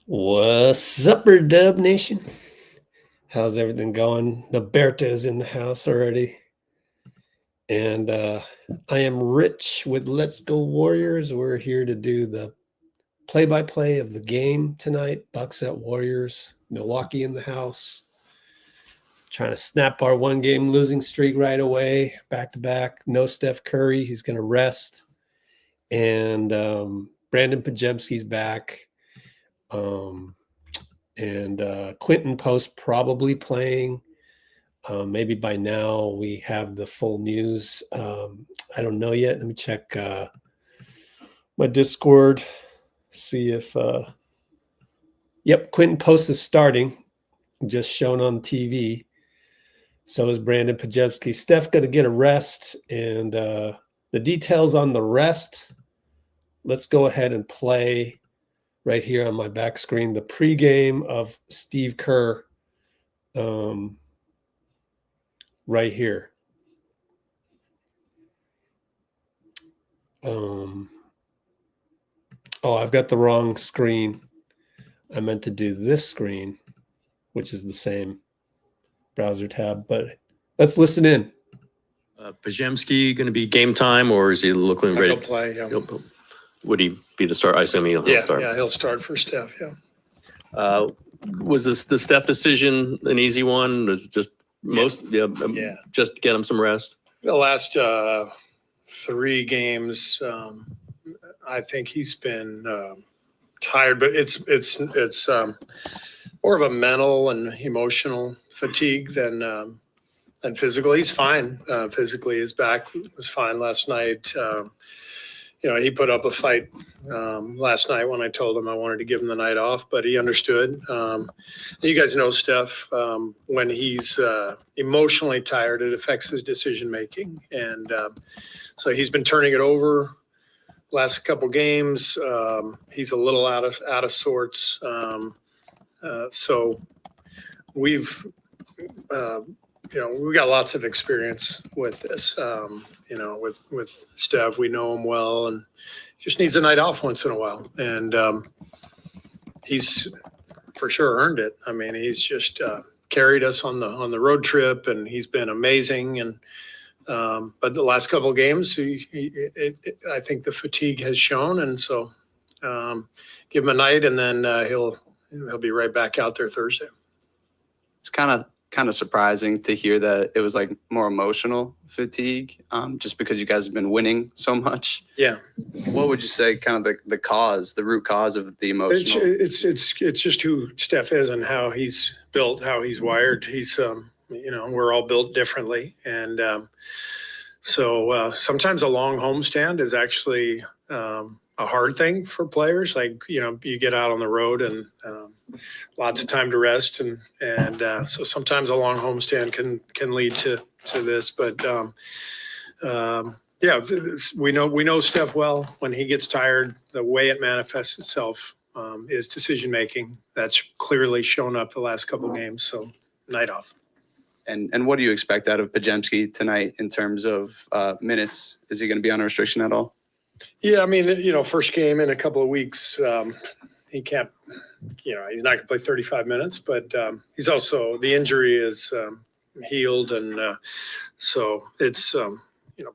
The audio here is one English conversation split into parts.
What's up, Dub Nation? How's everything going? Roberta is in the house already. And I am Rich with Let's Go Warriors. We're here to do the play-by-play of the game tonight. Bucks at Warriors. Milwaukee in the house. Trying to snap our one-game losing streak right away, back-to-back. No Steph Curry. He's going to rest. And Brandon Pajemski's back. And Quinten Post probably playing. Maybe by now we have the full news. I don't know yet. Let me check my Discord, see if Quinten Post is starting, just shown on TV. So is Brandon Pajemski. Steph got to get a rest, and the details on the rest, let's go ahead and play right here on my back screen the pregame of Steve Kerr right here. I've got the wrong screen. I meant to do this screen, which is the same browser tab, but let's listen in. Pajemski going to be game time, or is he looking ready? He'll play, yeah. Would he be the start? I assume he'll start. Yeah, he'll start for Steph, yeah. Was the Steph decision an easy one? Was it just just to get him some rest? The last 3 games, I think he's been tired, but it's more of a mental and emotional fatigue than physical. He's fine physically. His back was fine last night. He put up a fight last night when I told him I wanted to give him the night off, but he understood. You guys know Steph, when he's emotionally tired, it affects his decision-making. And so he's been turning it over last couple games. He's a little out of sorts. So we've got lots of experience with this. With Steph, we know him well, and just needs a night off once in a while. And he's for sure earned it. I mean, he's just carried us on the road trip, and he's been amazing. And but the last couple of games, I think the fatigue has shown, and so give him a night, and then he'll be right back out there Thursday. It's kind of surprising to hear that it was like more emotional fatigue, just because you guys have been winning so much. Yeah. What would you say kind of the root cause of the emotional? It's just who Steph is and how he's built, how he's wired. He's, we're all built differently. And so sometimes a long homestand is actually a hard thing for players. Like, you get out on the road and lots of time to rest, and so sometimes a long homestand can lead to this. But we know Steph well. When he gets tired, the way it manifests itself is decision making. That's clearly shown up the last couple of games. So night off. And what do you expect out of Pajemski tonight in terms of minutes? Is he going to be on a restriction at all? Yeah, I mean, first game in a couple of weeks, he can't. He's not going to play 35 minutes, but he's also, the injury is healed, and so it's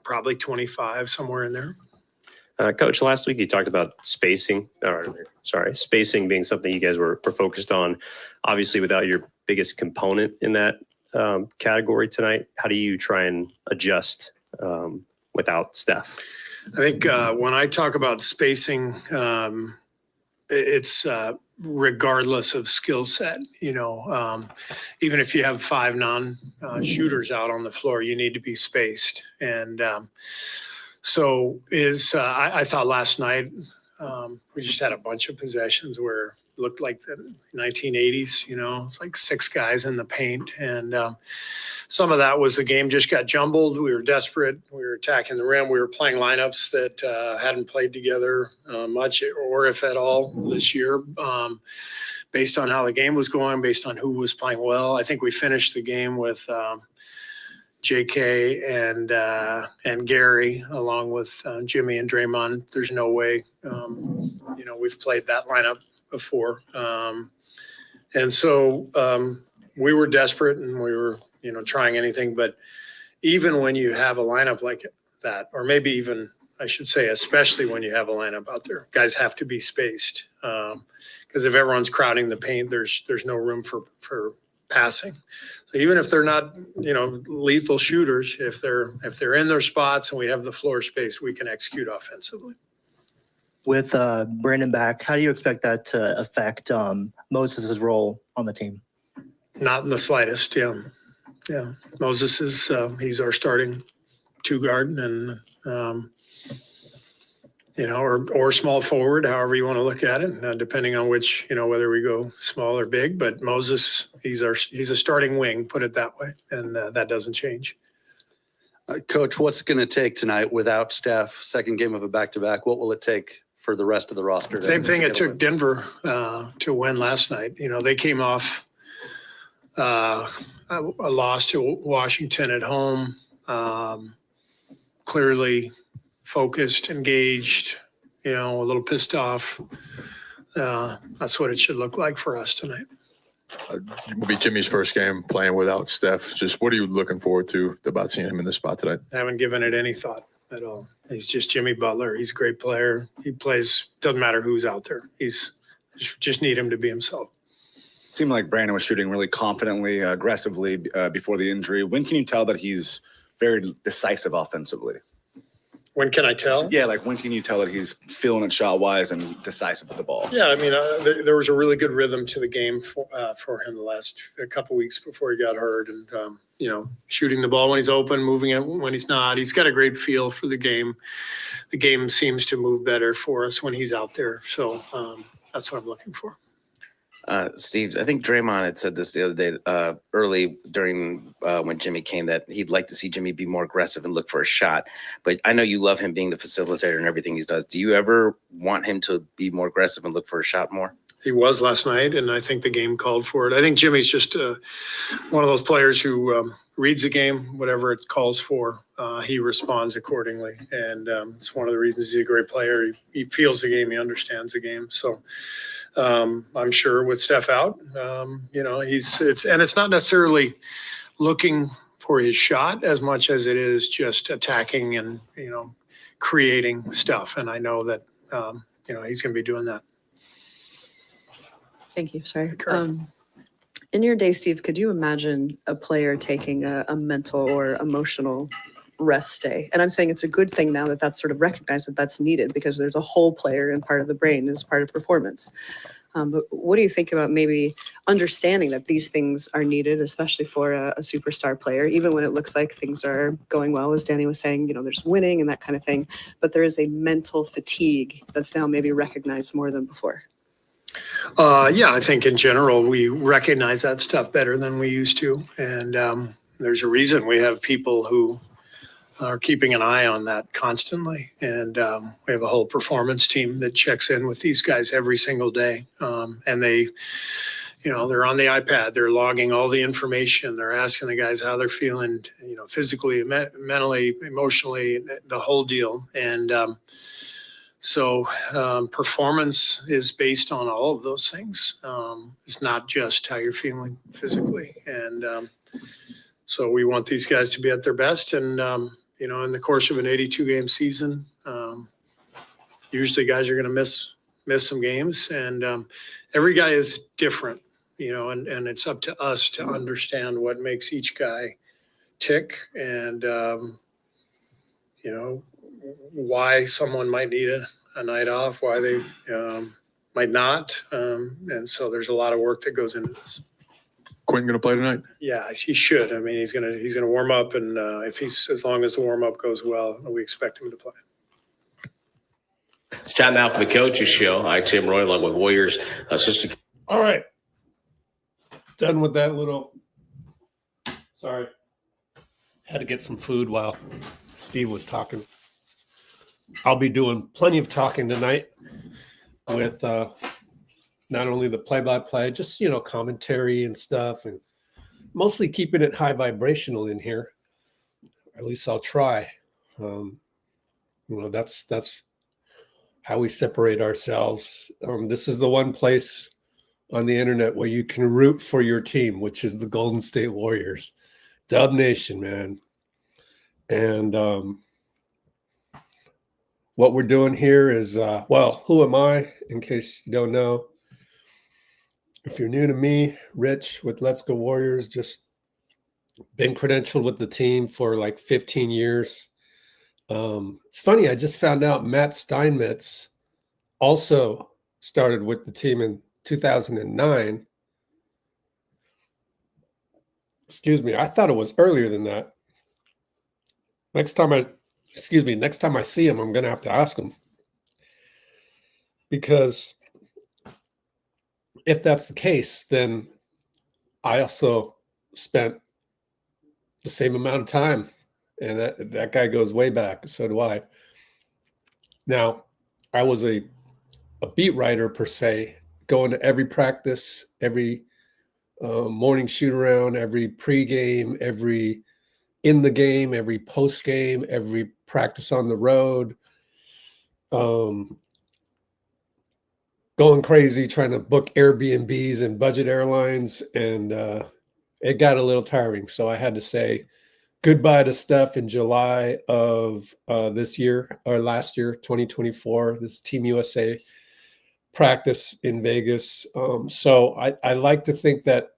probably 25, somewhere in there. Coach, last week you talked about spacing being something you guys were focused on. Obviously, without your biggest component in that category tonight, how do you try and adjust without Steph? I think when I talk about spacing, it's regardless of skill set. Even if you have 5 non-shooters out on the floor, you need to be spaced. And so I thought last night we just had a bunch of possessions where it looked like the 1980s. It's like 6 guys in the paint, and some of that was the game just got jumbled. We were desperate. We were attacking the rim. We were playing lineups that hadn't played together much, or if at all, this year, based on how the game was going, based on who was playing well. I think we finished the game with JK and Gary, along with Jimmy and Draymond. There's no way, we've played that lineup before. And so we were desperate and we were, trying anything. But even when you have a lineup like that, or maybe even, I should say, especially when you have a lineup out there, guys have to be spaced. Because if everyone's crowding the paint, there's no room for passing. So even if they're not, lethal shooters, if they're in their spots and we have the floor space, we can execute offensively. With Brandon back, how do you expect that to affect Moses' role on the team? Not in the slightest. Yeah. Moses is he's our starting two guard, and or small forward, however you want to look at it, depending on which, whether we go small or big. But Moses, he's a starting wing, put it that way, and that doesn't change. Coach, what's going to take tonight without Steph? Second game of a back-to-back. What will it take for the rest of the roster? Same thing it took Denver to win last night. They came off a loss to Washington at home, clearly focused, engaged, a little pissed off. That's what it should look like for us tonight. It will be Jimmy's first game playing without Steph. Just what are you looking forward to about seeing him in this spot today? Haven't given it any thought at all. He's just Jimmy Butler. He's a great player. He plays, doesn't matter who's out there. Just need him to be himself. It seemed like Brandon was shooting really confidently, aggressively before the injury. When can you tell that he's very decisive offensively? When can I tell? Yeah, like when can you tell that he's feeling it shot-wise and decisive with the ball? Yeah, I mean, there was a really good rhythm to the game for him the last couple weeks before he got hurt, and shooting the ball when he's open, moving it when he's not. He's got a great feel for the game. The game seems to move better for us when he's out there, so that's what I'm looking for. Steve, I think Draymond had said this the other day, early during when Jimmy came, that he'd like to see Jimmy be more aggressive and look for a shot. But I know you love him being the facilitator and everything he does. Do you ever want him to be more aggressive and look for a shot more? He was last night, and I think the game called for it. I think Jimmy's just one of those players who reads the game, whatever it calls for, he responds accordingly. And it's one of the reasons he's a great player. He feels the game, he understands the game. So I'm sure with Steph out, it's not necessarily looking for his shot as much as it is just attacking and, creating stuff. And I know that, he's going to be doing that. Thank you. Sorry. In your day, Steve, could you imagine a player taking a mental or emotional rest day? And I'm saying it's a good thing now that that's sort of recognized that that's needed, because there's a whole player and part of the brain is part of performance. But what do you think about maybe understanding that these things are needed, especially for a superstar player, even when it looks like things are going well, as Danny was saying, there's winning and that kind of thing, but there is a mental fatigue that's now maybe recognized more than before? Yeah, I think in general, we recognize that stuff better than we used to. And there's a reason we have people who are keeping an eye on that constantly. And we have a whole performance team that checks in with these guys every single day. And they, they're on the iPad, they're logging all the information. They're asking the guys how they're feeling, physically, mentally, emotionally, the whole deal. And so performance is based on all of those things. It's not just how you're feeling physically. And so we want these guys to be at their best. And, in the course of an 82-game season, usually guys are going to miss some games. And every guy is different, and it's up to us to understand what makes each guy tick and, why someone might need a night off, why they might not. And so there's a lot of work that goes into this. Quinten going to play tonight? Yeah, he should. I mean, he's gonna warm up, and as long as the warm up goes well, we expect him to play. It's time now for the coaches show. I'm Tim Roy, along with Warriors assistant. All right, done with that little. Sorry, had to get some food while Steve was talking. I'll be doing plenty of talking tonight with not only the play-by-play, just, commentary and stuff, and mostly keeping it high vibrational in here. At least I'll try. That's how we separate ourselves. This is the one place on the internet where you can root for your team, which is the Golden State Warriors. Dub Nation, man. And what we're doing here is, well, who am I, in case you don't know? If you're new to me, Rich with Let's Go Warriors, just been credentialed with the team for like 15 years. It's funny, I just found out Matt Steinmetz also started with the team in 2009. Excuse me, I thought it was earlier than that. Next time I see him, I'm going to have to ask him. Because if that's the case, then I also spent the same amount of time. And that guy goes way back. So do I. Now, I was a beat writer per se, going to every practice, every morning shoot around, every pregame, every in the game, every post game, every practice on the road, going crazy trying to book Airbnbs and budget airlines, and it got a little tiring. So I had to say goodbye to Steph in July of this year, or last year, 2024, this Team USA practice in Vegas. So I like to think that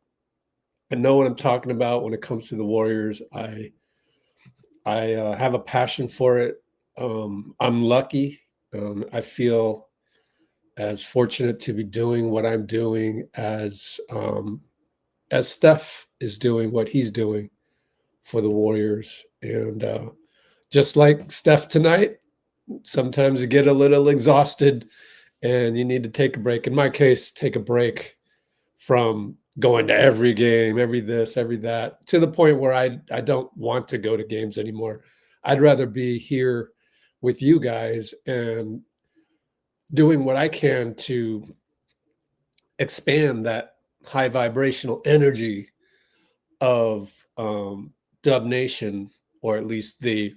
I know what I'm talking about when it comes to the Warriors. I have a passion for it. I'm lucky. I feel as fortunate to be doing what I'm doing as Steph is doing what he's doing for the Warriors. And just like Steph tonight, sometimes you get a little exhausted and you need to take a break. In my case, take a break from going to every game, every this, every that, to the point where I don't want to go to games anymore. I'd rather be here with you guys and doing what I can to expand that high vibrational energy of Dub Nation, or at least the,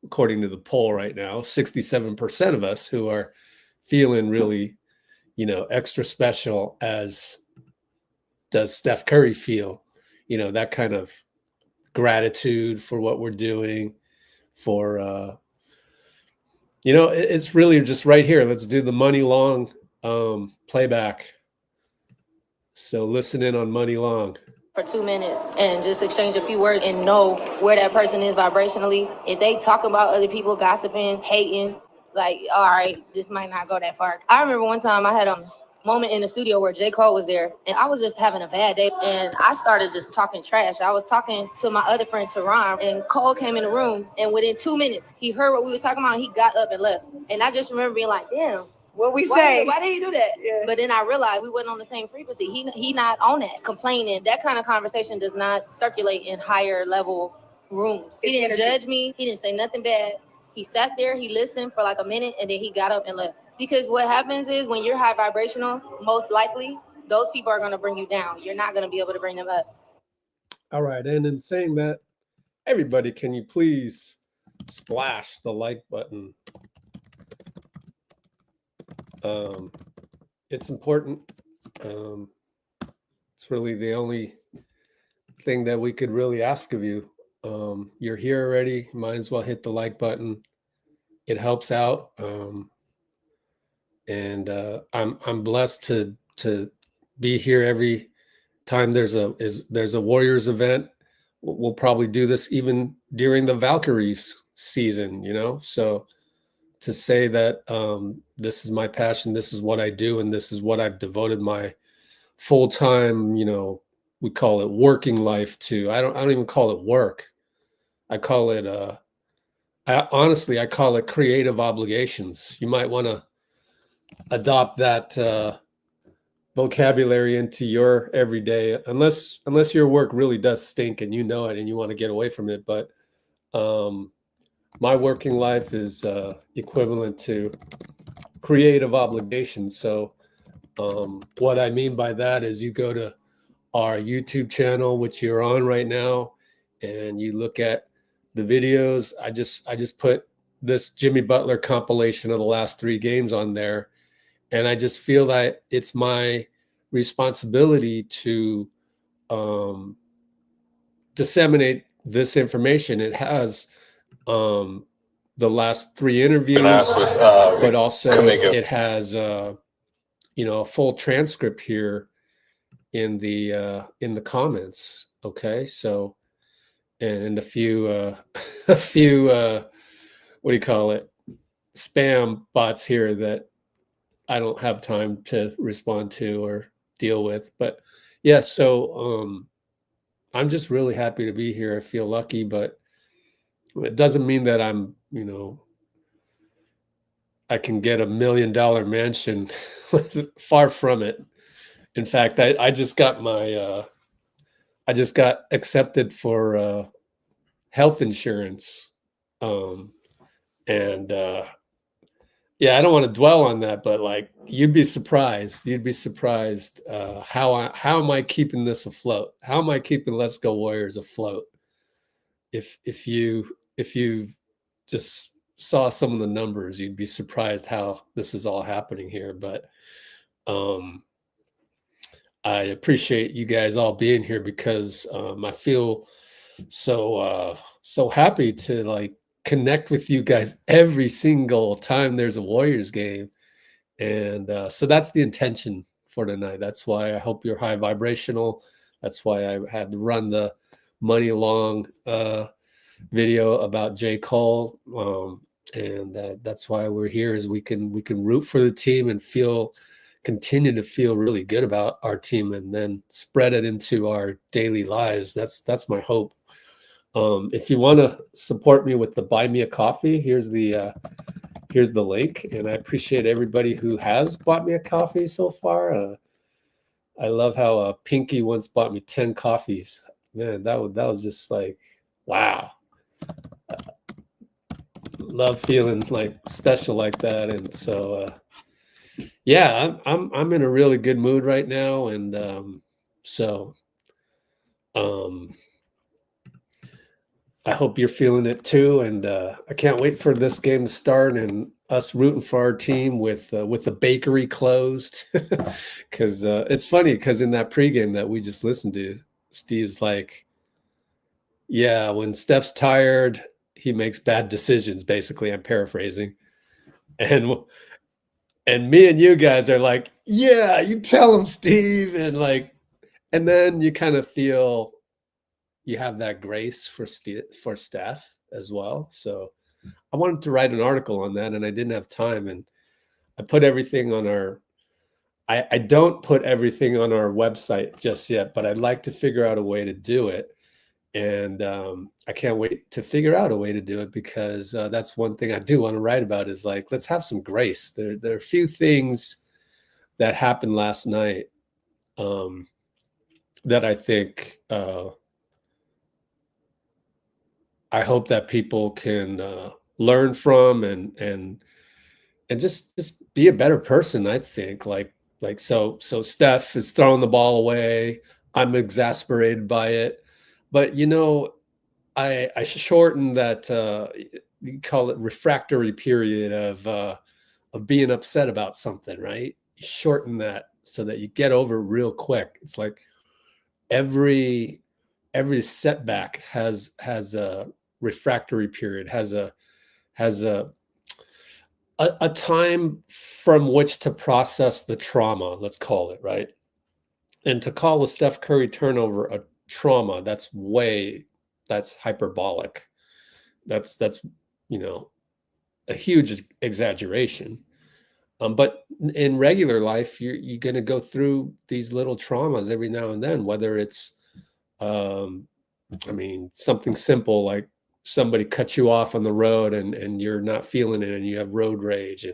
according to the poll right now, 67% of us who are feeling really, extra special, as does Steph Curry feel, that kind of gratitude for what we're doing, for, it's really just right here. Let's do the Muni Long playback. So listen in on Muni Long. For 2 minutes and just exchange a few words and know where that person is vibrationally. If they talk about other people gossiping, hating, like, all right, this might not go that far. I remember one time I had a moment in the studio where J.Cole was there, and I was just having a bad day, and I started just talking trash. I was talking to my other friend, Teron, and Cole came in the room, and within 2 minutes, he heard what we was talking about, and he got up and left. And I just remember being like, damn. What we say? Why did he do that? Yeah. But then I realized we wasn't on the same frequency. He not on that, complaining. That kind of conversation does not circulate in higher level rooms. He didn't judge me. He didn't say nothing bad. He sat there, he listened for like a minute, and then he got up and left. Because what happens is when you're high vibrational, most likely those people are going to bring you down. You're not going to be able to bring them up. All right. And in saying that, everybody, can you please splash the like button? It's important. It's really the only thing that we could really ask of you. You're here already. Might as well hit the like button. It helps out. And I'm blessed to be here every time there's a Warriors event. We'll probably do this even during the Valkyries season, So to say that this is my passion, this is what I do, and this is what I've devoted my full-time, we call it working life to. I don't even call it work. I call it I call it creative obligations. You might want to adopt that vocabulary into your everyday, unless your work really does stink and you know it and you want to get away from it. But my working life is equivalent to creative obligations. So what I mean by that is you go to our YouTube channel, which you're on right now, and you look at the videos. I just put this Jimmy Butler compilation of the last 3 games on there. And I just feel that it's my responsibility to disseminate this information. It has the last 3 interviews, but also it has you know, a full transcript here in the comments. Okay, so and a few what do you call it, spam bots here that I don't have time to respond to or deal with. But yeah, so I'm just really happy to be here. I feel lucky, but it doesn't mean that I'm, you know, I can get $1 million mansion. Far from it. In fact, I just got my I just got accepted for health insurance. And yeah, I don't want to dwell on that, but like you'd be surprised. You'd be surprised how am I keeping this afloat? How am I keeping Let's Go Warriors afloat? If you just saw some of the numbers, you'd be surprised how this is all happening here. But I appreciate you guys all being here because I feel so happy to like connect with you guys every single time there's a Warriors game. And so that's the intention for tonight. That's why I hope you're high vibrational. That's why I had to run the Muni Long video about J.Cole. And that's why we're here, is we can root for the team and continue to feel really good about our team, and then spread it into our daily lives. That's my hope. If you want to support me with the Buy Me a Coffee, here's the link, and I appreciate everybody who has bought me a coffee so far. I love how Pinky once bought me 10 coffees. Man, that was just like, wow. Love feeling like special like that. And so yeah, I'm in a really good mood right now, and so I hope you're feeling it too, and I can't wait for this game to start and us rooting for our team with the bakery closed. Because it's funny, because in that pregame that we just listened to, Steve's like, yeah, when Steph's tired, he makes bad decisions. Basically, I'm paraphrasing, and me and you guys are like, yeah, you tell him, Steve, and then you kind of feel you have that grace for Steph as well. So I wanted to write an article on that, and I didn't have time, and I put everything on our I don't put everything on our website just yet, but I'd like to figure out a way to do it. And I can't wait to figure out a way to do it, because that's one thing I do want to write about, is like, let's have some grace. There are a few things that happened last night that I think I hope that people can learn from and just be a better person. I think so Steph is throwing the ball away. I'm exasperated by it. But, you know, I shorten that, you call it refractory period of being upset about something, right? You shorten that so that you get over it real quick. It's like every setback has a refractory period, has a time from which to process the trauma, let's call it, right? And to call a Steph Curry turnover a trauma, that's hyperbolic. That's you know, a huge exaggeration. But in regular life, you're going to go through these little traumas every now and then, whether it's I mean, something simple like somebody cuts you off on the road and you're not feeling it and you have road rage,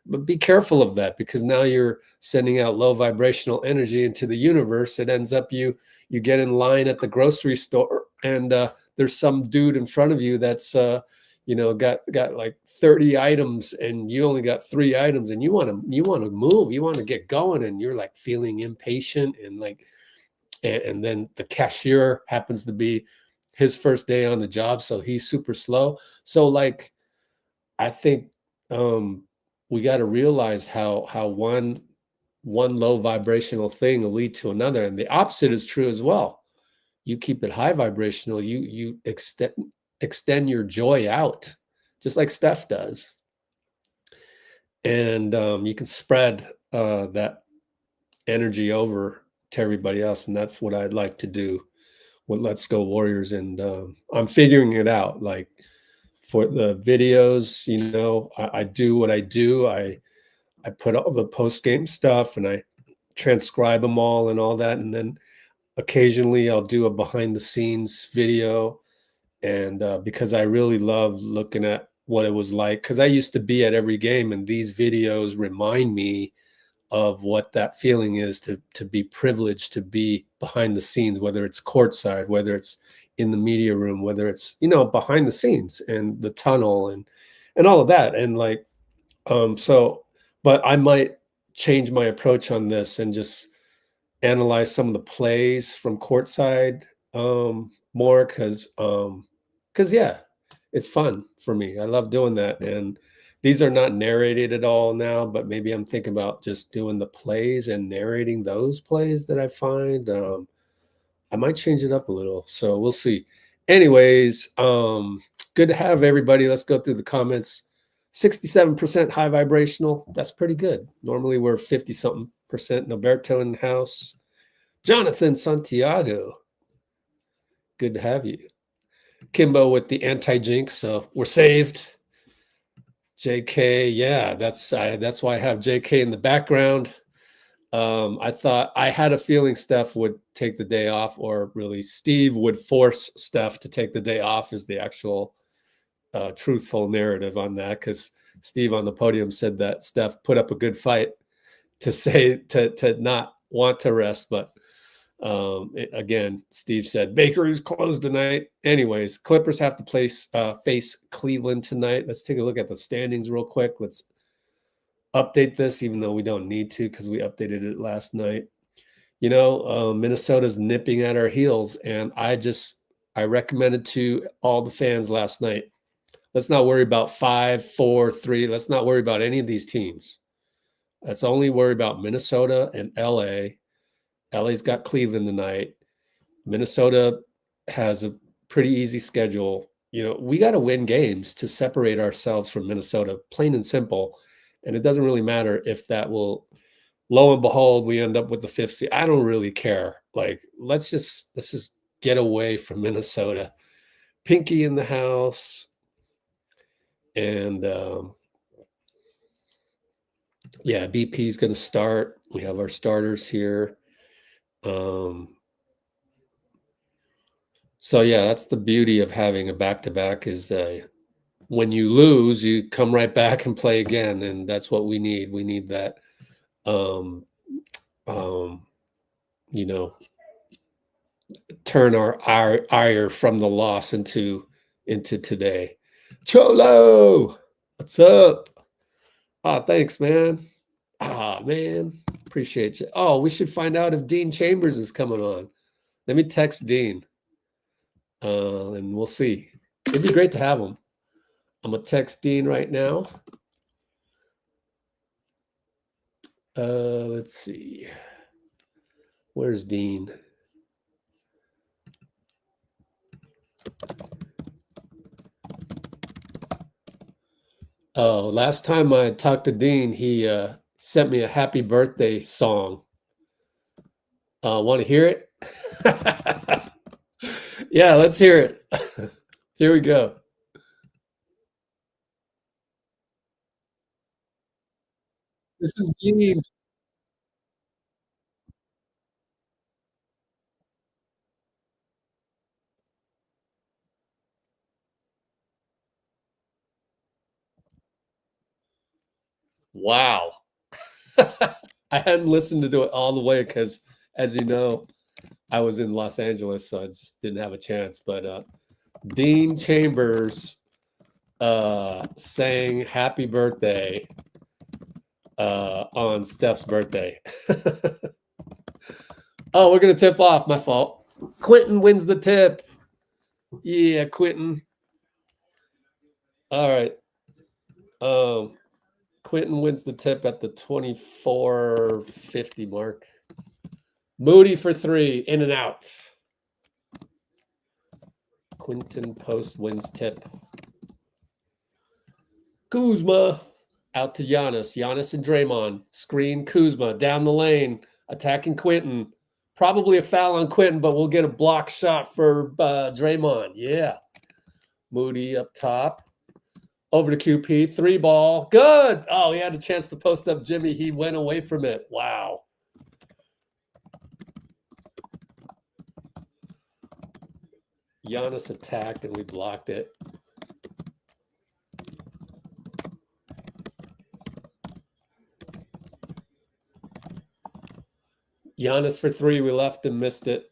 but be careful of that, because now you're sending out low vibrational energy into the universe. It ends up you get in line at the grocery store, and there's some dude in front of you that's you know, got like 30 items and you only got 3 items, and you want to move, you want to get going, and you're like feeling impatient, and like and then the cashier happens to be his first day on the job, so he's super slow. So like I think we got to realize how one low vibrational thing will lead to another, and the opposite is true as well. You keep it high vibrational, you extend your joy out, just like Steph does, and you can spread that energy over to everybody else, and that's what I'd like to do with Let's Go Warriors. And I'm figuring it out. Like for the videos, you know, I do what I do. I put all the post game stuff and I transcribe them all and all that, and then occasionally I'll do a behind the scenes video. And because I really love looking at what it was like, because I used to be at every game, and these videos remind me of what that feeling is to be privileged to be behind the scenes, whether it's courtside, whether it's in the media room, whether it's, you know, behind the scenes and the tunnel and all of that. And like, but I might change my approach on this and just analyze some of the plays from courtside more, because yeah, it's fun for me. I love doing that. And these are not narrated at all now, but maybe I'm thinking about just doing the plays and narrating those plays that I find. I might change it up a little, so we'll see. Anyways, good to have everybody. Let's go through the comments. 67% high vibrational. That's pretty good. Normally we're 50-something percent. Noberto in the house. Jonathan Santiago. Good to have you. Kimbo with the anti-jinx, so we're saved. JK, yeah, that's why I have JK in the background. I thought, I had a feeling Steph would take the day off, or really Steve would force Steph to take the day off, is the actual truthful narrative on that, because Steve on the podium said that Steph put up a good fight to say to not want to rest, but again, Steve said Baker is closed tonight. Anyways, Clippers have to face Cleveland tonight. Let's take a look at the standings real quick. Let's update this, even though we don't need to, because we updated it last night. You know, Minnesota's nipping at our heels, and I recommended to all the fans last night, let's not worry about 5-4-3. Let's not worry about any of these teams. Let's only worry about Minnesota and LA. LA's got Cleveland tonight. Minnesota has a pretty easy schedule. You know, we got to win games to separate ourselves from Minnesota, plain and simple. And it doesn't really matter if that will, lo and behold, we end up with the 5th seed. I don't really care. Like, let's just get away from Minnesota. Pinky in the house. And yeah, BP is going to start. We have our starters here. So yeah, that's the beauty of having a back-to-back, is when you lose, you come right back and play again. And that's what we need. We need that, you know, turn our ire from the loss into today. Cholo, what's up? Thanks, man. Man, appreciate you. Oh, we should find out if Dean Chambers is coming on. Let me text Dean, and we'll see. It'd be great to have him. I'm gonna text Dean right now. Let's see. Where's Dean? Oh, last time I talked to Dean, he sent me a happy birthday song. Want to hear it? Yeah, let's hear it. Here we go. This is Dean. Wow. I hadn't listened to it all the way because, as you know, I was in Los Angeles, so I just didn't have a chance. But Dean Chambers sang happy birthday on Steph's birthday. Oh, we're going to tip off. My fault. Quinten wins the tip. Yeah, Quinten. All right. Quinten wins the tip at the 24:50 mark. Moody for 3, in and out. Quinten Post wins tip. Kuzma out to Giannis. Giannis and Draymond. Screen Kuzma down the lane, attacking Quinten. Probably a foul on Quinten, but we'll get a block shot for Draymond. Yeah. Moody up top. Over to QP. 3 ball. Good. Oh, he had a chance to post up Jimmy. He went away from it. Wow. Giannis attacked and we blocked it. Giannis for 3. We left and missed it.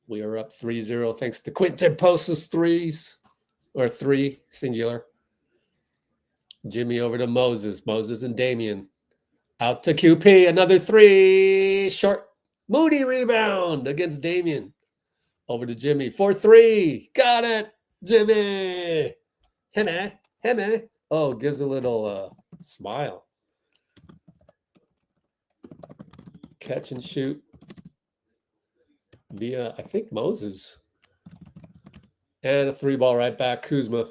We are up 3-0 thanks to Quinten Post's threes. Or 3, singular. Jimmy over to Moses. Moses and Damian. Out to QP. Another 3. Short. Moody rebound against Damian. Over to Jimmy. 4-3. Got it. Jimmy. Hey, oh, gives a little smile. Catch and shoot. Via, I think, Moses. And a 3 ball right back. Kuzma.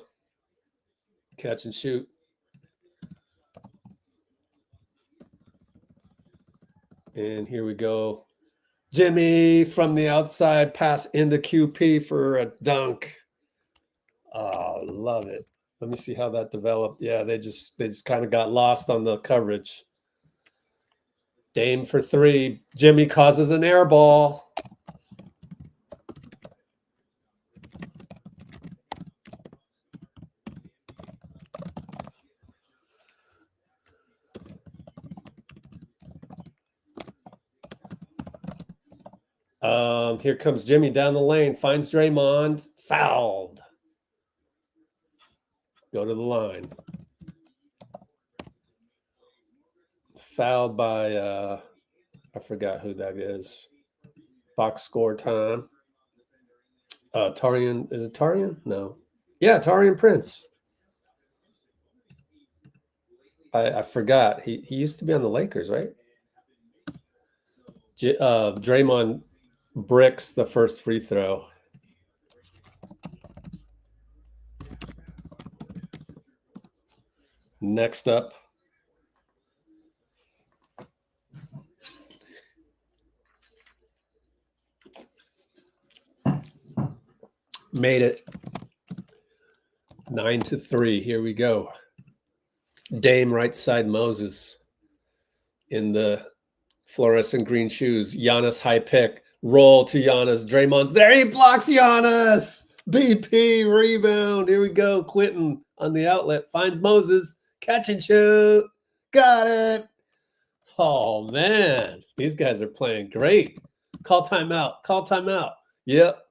Catch and shoot. And here we go. Jimmy from the outside, pass into QP for a dunk. Oh, love it. Let me see how that developed. Yeah, they just kind of got lost on the coverage. Dame for 3. Jimmy causes an air ball. Here comes Jimmy down the lane, finds Draymond, fouled. Go to the line. Fouled by, I forgot who that is. Box score time. Tarian, is it Tarian? No. Yeah, Tarian Prince. I forgot. He used to be on the Lakers, right? Draymond bricks the first free throw. Next up. Made it. 9-3. Here we go. Dame right side Moses in the fluorescent green shoes. Giannis high pick. Roll to Giannis. Draymond's there. He blocks Giannis. BP rebound. Here we go. Quinten on the outlet. Finds Moses. Catch and shoot. Got it. Oh, man. These guys are playing great. Call timeout. Call timeout. Yep.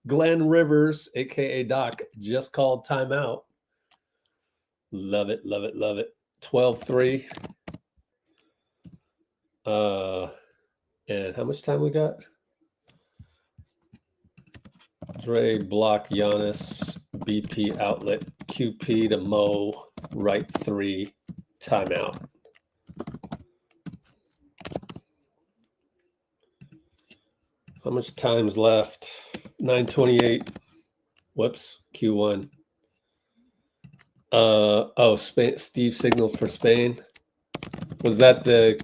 Glenn Rivers, a.k.a. Doc, just called timeout. Love it, love it, love it. 12-3. And how much time we got? Dray block Giannis, BP outlet, QP to Mo, right 3, timeout. How much time's left? 9:28. Whoops, Q1. Spain, Steve signals for Spain. Was that the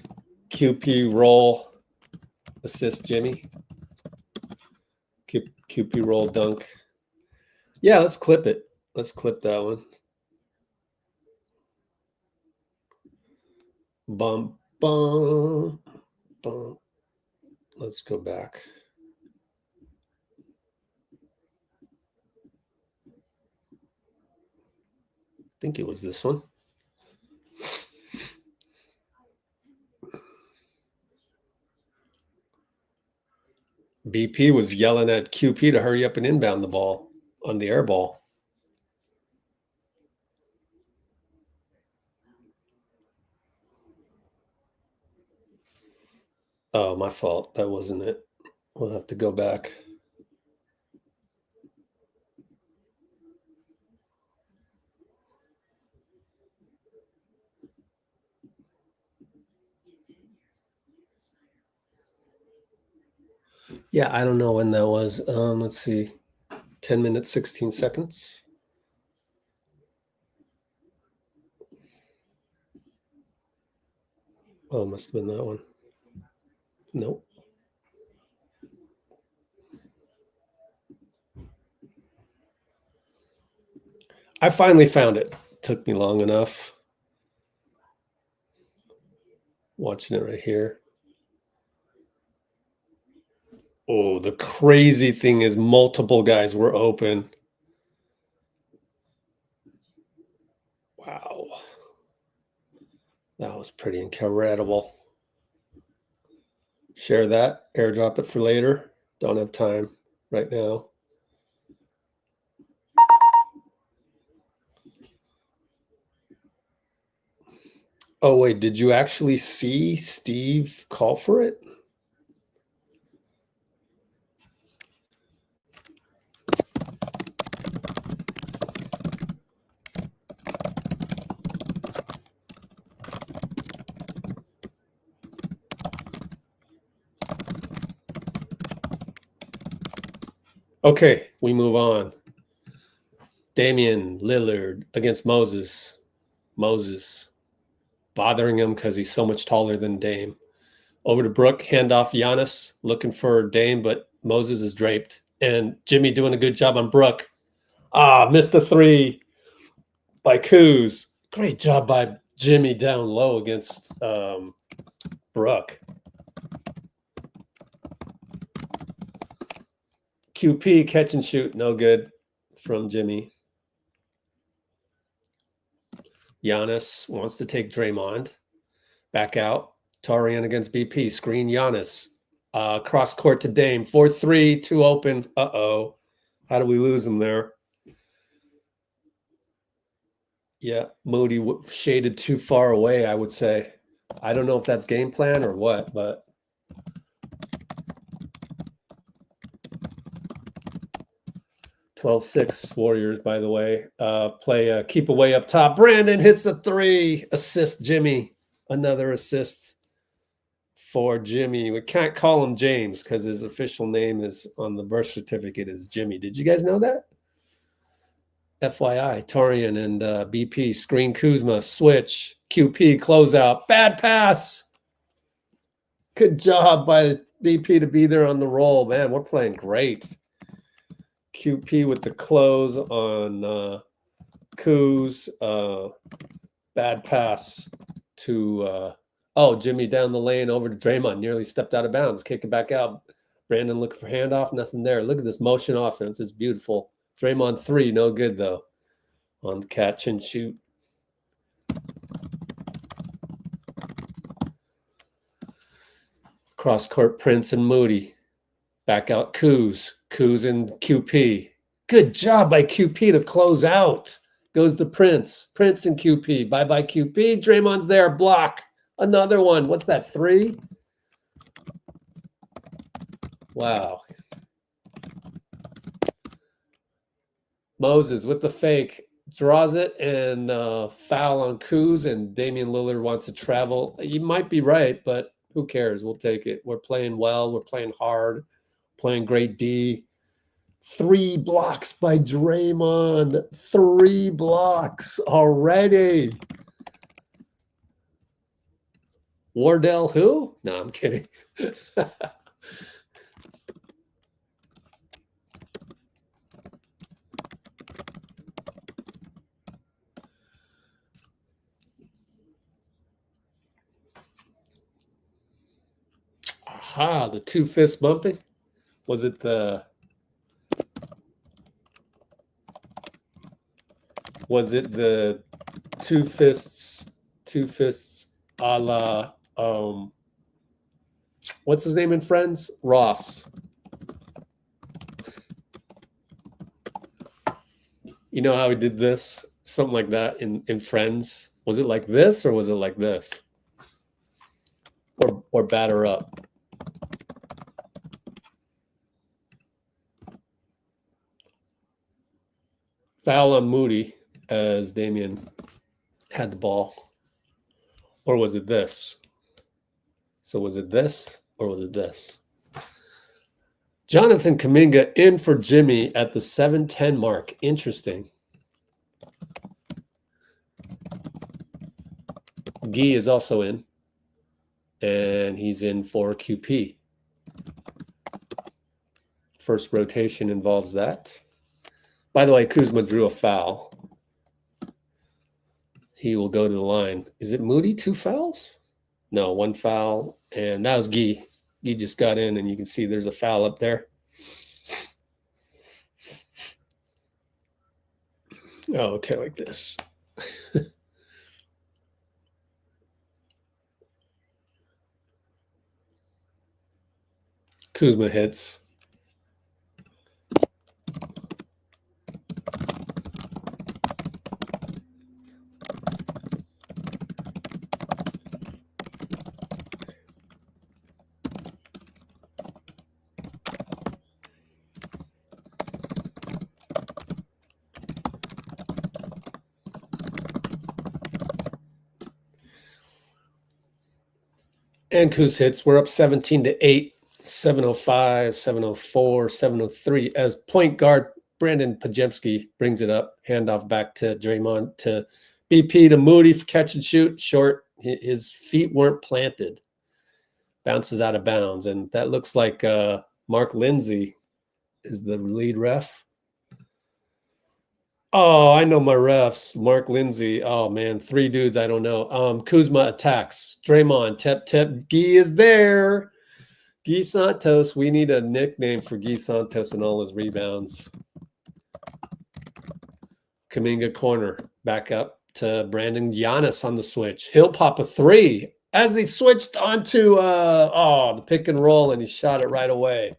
QP roll assist Jimmy? QP roll dunk. Yeah, let's clip it. Let's clip that one. Bum, bum, bum. Let's go back. I think it was this one. BP was yelling at QP to hurry up and inbound the ball on the air ball. Oh, my fault. That wasn't it. We'll have to go back. Yeah, I don't know when that was. Let's see. 10 minutes, 16 seconds. Oh, must have been that one. Nope. I finally found it. Took me long enough. Watching it right here. Oh, the crazy thing is multiple guys were open. Wow. That was pretty incredible. Share that, airdrop it for later. Don't have time right now. Oh, wait, did you actually see Steve call for it? Okay, we move on. Damian Lillard against Moses. Moses bothering him because he's so much taller than Dame. Over to Brook, handoff Giannis, looking for Dame, but Moses is draped. And Jimmy doing a good job on Brook. Missed the three by Kuz. Great job by Jimmy down low against Brook. QP catch and shoot, no good from Jimmy. Giannis wants to take Draymond. Back out. Tarian against BP. Screen Giannis. Cross court to Dame. 4-3, 2 open. Uh-oh. How do we lose him there? Yeah, Moody shaded too far away, I would say. I don't know if that's game plan or what, but... (12-6) Warriors, by the way. Play keep away up top. Brandon hits the three. Assist Jimmy. Another assist for Jimmy. We can't call him James because his official name is on the birth certificate is Jimmy. Did you guys know that? FYI, Torian and BP. Screen Kuzma. Switch. QP. Closeout. Bad pass. Good job by BP to be there on the roll. Man, we're playing great. QP with the close on Kuz. Bad pass to Jimmy down the lane over to Draymond. Nearly stepped out of bounds. Kick it back out. Brandon looking for handoff. Nothing there. Look at this motion offense. It's beautiful. Draymond 3. No good, though. On the catch and shoot. Cross court Prince and Moody. Back out Kuz. Kuz and QP. Good job by QP to close out. Goes to Prince. Prince and QP. Bye-bye QP. Draymond's there. Block. Another one. What's that, 3? Wow. Moses with the fake. Draws it and foul on Kuz, and Damian Lillard wants to travel. You might be right, but who cares? We'll take it. We're playing well. We're playing hard. Playing great D. 3 blocks by Draymond. 3 blocks already. Wardell who? No, I'm kidding. Aha, the 2 fists bumping. Was it the two fists a la what's his name in Friends? Ross. You know how he did this? Something like that in Friends. Was it like this or was it like this? Or batter up? Foul on Moody as Damian had the ball. Or was it this? So was it this or was it this? Jonathan Kuminga in for Jimmy at the 7:10 mark. Interesting. Guy is also in, and he's in for QP. First rotation involves that. By the way, Kuzma drew a foul. He will go to the line. Is it Moody? 2 fouls? No, 1 foul. And that was Guy. Guy just got in, and you can see there's a foul up there. Oh, okay, like this. Kuzma hits. And Kuz hits. We're up 17-8, 7:05, 7:04, 7:03. As point guard, Brandon Pajemski brings it up. Handoff back to Draymond to BP to Moody for catch and shoot. Short. His feet weren't planted. Bounces out of bounds. And that looks like Mark Lindsay is the lead ref. Oh, I know my refs. Mark Lindsay. Oh, man. 3 dudes I don't know. Kuzma attacks. Draymond. Tip. Guy is there. Guy Santos. We need a nickname for Guy Santos and all his rebounds. Kuminga corner. Back up to Mini-Giannis on the switch. He'll pop a 3 as he switched onto the pick and roll, and he shot it right away.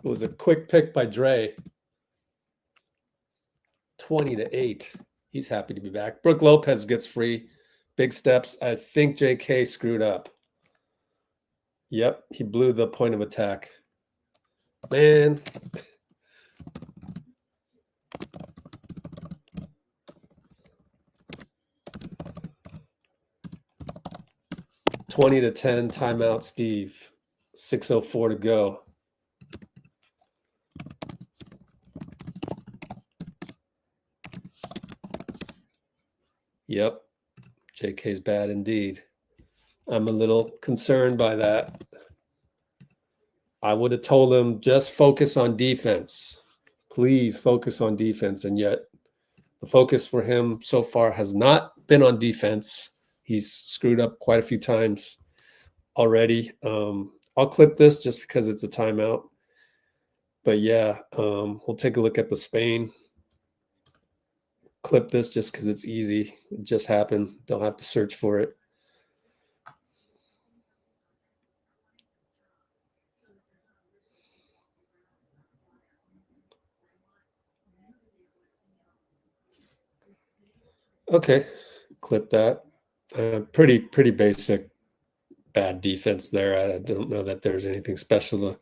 It was a quick pick by Dray. 20-8. He's happy to be back. Brook Lopez gets free. Big steps. I think J.K. screwed up. Yep, he blew the point of attack. Man. (20-10) timeout, Steve. 6:04 to go. Yep. JK's bad indeed. I'm a little concerned by that. I would have told him just focus on defense. Please focus on defense. And yet the focus for him so far has not been on defense. He's screwed up quite a few times already. I'll clip this just because it's a timeout. But yeah, we'll take a look at the Spain. Clip this just because it's easy. It just happened. Don't have to search for it. Okay, clip that. Pretty basic bad defense there. I don't know that there's anything special to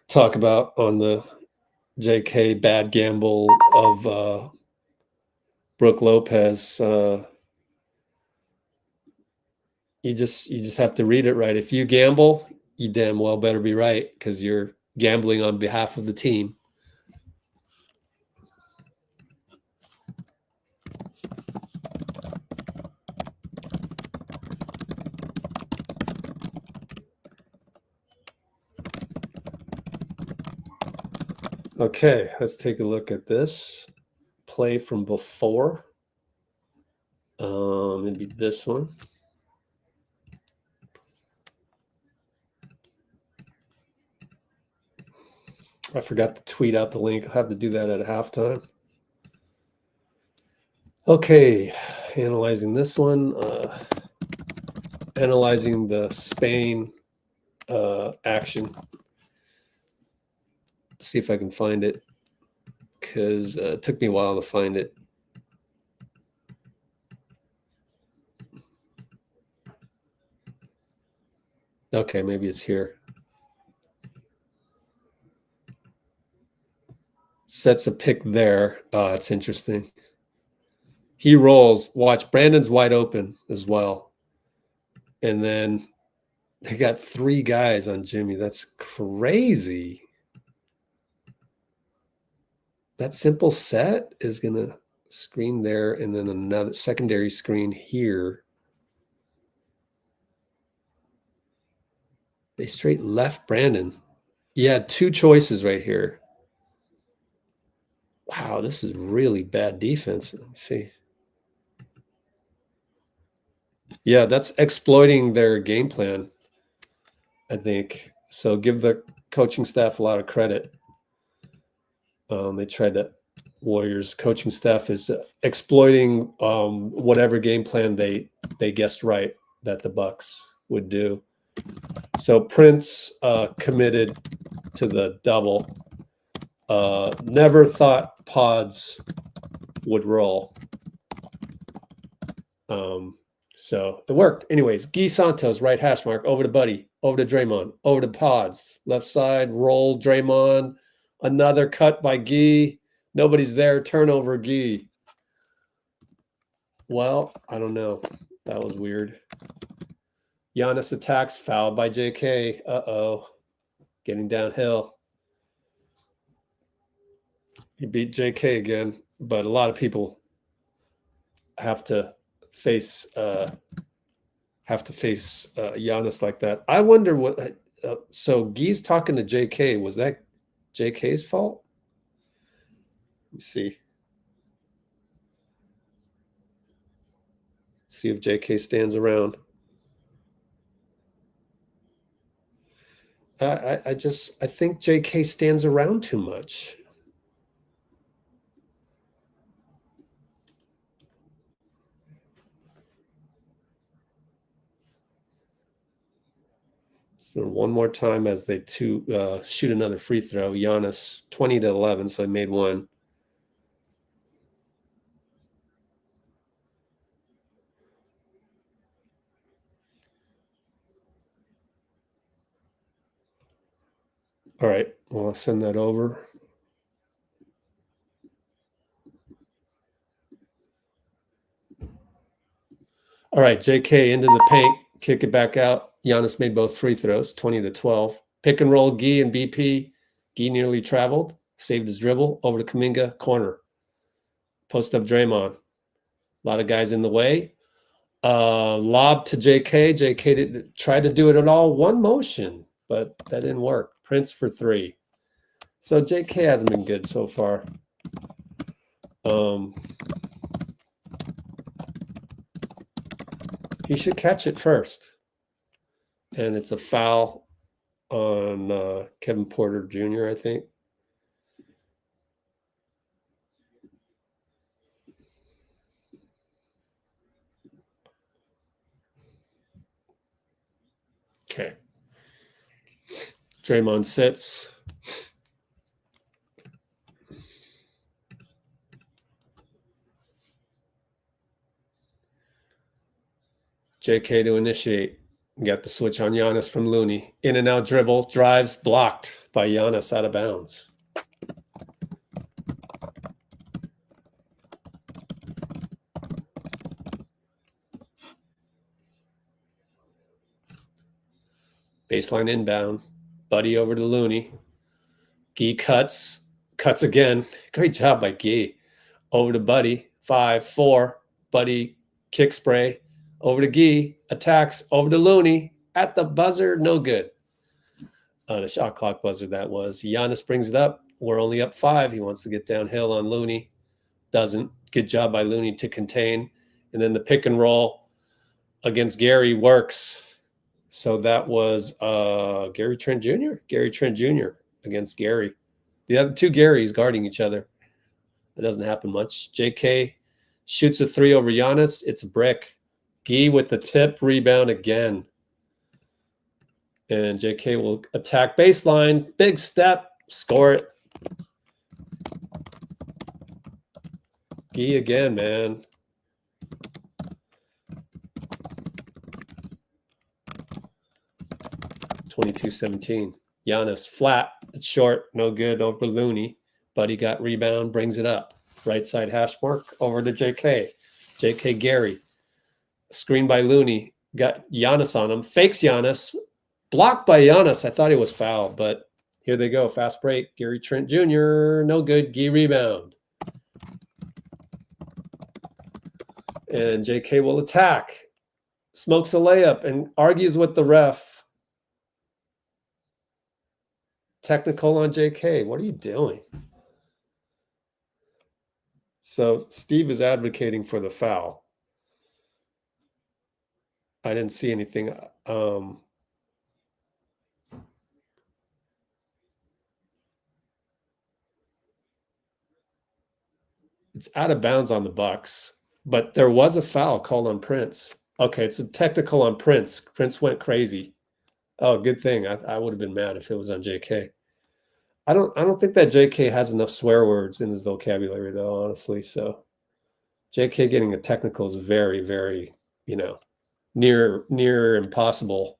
talk about on the JK bad gamble of Brook Lopez. You just have to read it right. If you gamble, you damn well better be right because you're gambling on behalf of the team. Okay, let's take a look at this play from before. Maybe this one. I forgot to tweet out the link. I'll have to do that at halftime. Okay, analyzing this one. Analyzing the Spain action. See if I can find it because it took me a while to find it. Okay, maybe it's here. Sets a pick there. Oh, that's interesting. He rolls. Watch, Brandon's wide open as well. And then They got 3 guys on Jimmy. That's crazy. That simple set is going to screen there and then another secondary screen here. They straight left Brandon. You had 2 choices right here. Wow, this is really bad defense. Let me see. Yeah, that's exploiting their game plan, I think. So give the coaching staff a lot of credit. They tried to, Warriors coaching staff is exploiting whatever game plan they guessed right that the Bucks would do. So Prince committed to the double. Never thought Podz would roll. So it worked. Anyways, Guy Santos, right hash mark, over to Buddy, over to Draymond, over to Podz. Left side, roll, Draymond. Another cut by Guy. Nobody's there. Turnover, Guy. Well, I don't know. That was weird. Giannis attacks, fouled by J.K. Uh-oh. Getting downhill. He beat J.K. again, but a lot of people have to face Giannis like that. I wonder what. So Guy's talking to J.K. Was that J.K.'s fault? Let me see. See if J.K. stands around. I think J.K. stands around too much. So one more time as they shoot another free throw. Giannis 20-11, so he made one. All right, well, I'll send that over. All right, JK into the paint, kick it back out. Giannis made both free throws, 20-12. Pick and roll, Guy and BP. Guy nearly traveled, saved his dribble, over to Kuminga, corner. Post up Draymond. A lot of guys in the way. Lob to JK. JK tried to do it in all one motion, but that didn't work. Prince for 3. So JK hasn't been good so far. He should catch it first. And it's a foul on Kevin Porter Jr., I think. Okay. Draymond sits. JK to initiate. Got the switch on Giannis from Looney. In and out dribble, drives, blocked by Giannis out of bounds. Baseline inbound. Buddy over to Looney. Guy cuts again. Great job by Guy. Over to Buddy. 5-4. Buddy kick spray. Over to Guy. Attacks. Over to Looney. At the buzzer. No good. The shot clock buzzer that was. Giannis brings it up. We're only up 5. He wants to get downhill on Looney. Doesn't. Good job by Looney to contain. And then the pick and roll against Gary works. So that was Gary Trent Jr.? Gary Trent Jr. against Gary. The other 2 Garys guarding each other. It doesn't happen much. JK shoots a 3 over Giannis. It's a brick. Guy with the tip, rebound again. And JK will attack baseline. Big step. Score it. Guy again, man. (22-17). Giannis flat. It's short. No good over to Looney. Buddy got rebound. Brings it up. Right side hash mark. Over to JK. JK Gary. Screen by Looney. Got Giannis on him. Fakes Giannis. Blocked by Giannis. I thought he was fouled, but here they go. Fast break. Gary Trent Jr. No good. Gee rebound. And J.K. will attack. Smokes a layup and argues with the ref. Technical on J.K. What are you doing? So Steve is advocating for the foul. I didn't see anything. It's out of bounds on the Bucks, but there was a foul called on Prince. Okay, it's a technical on Prince. Prince went crazy. Oh, good thing. I would have been mad if it was on JK. I don't think that JK has enough swear words in his vocabulary though, honestly. So JK getting a technical is very, very, near impossible.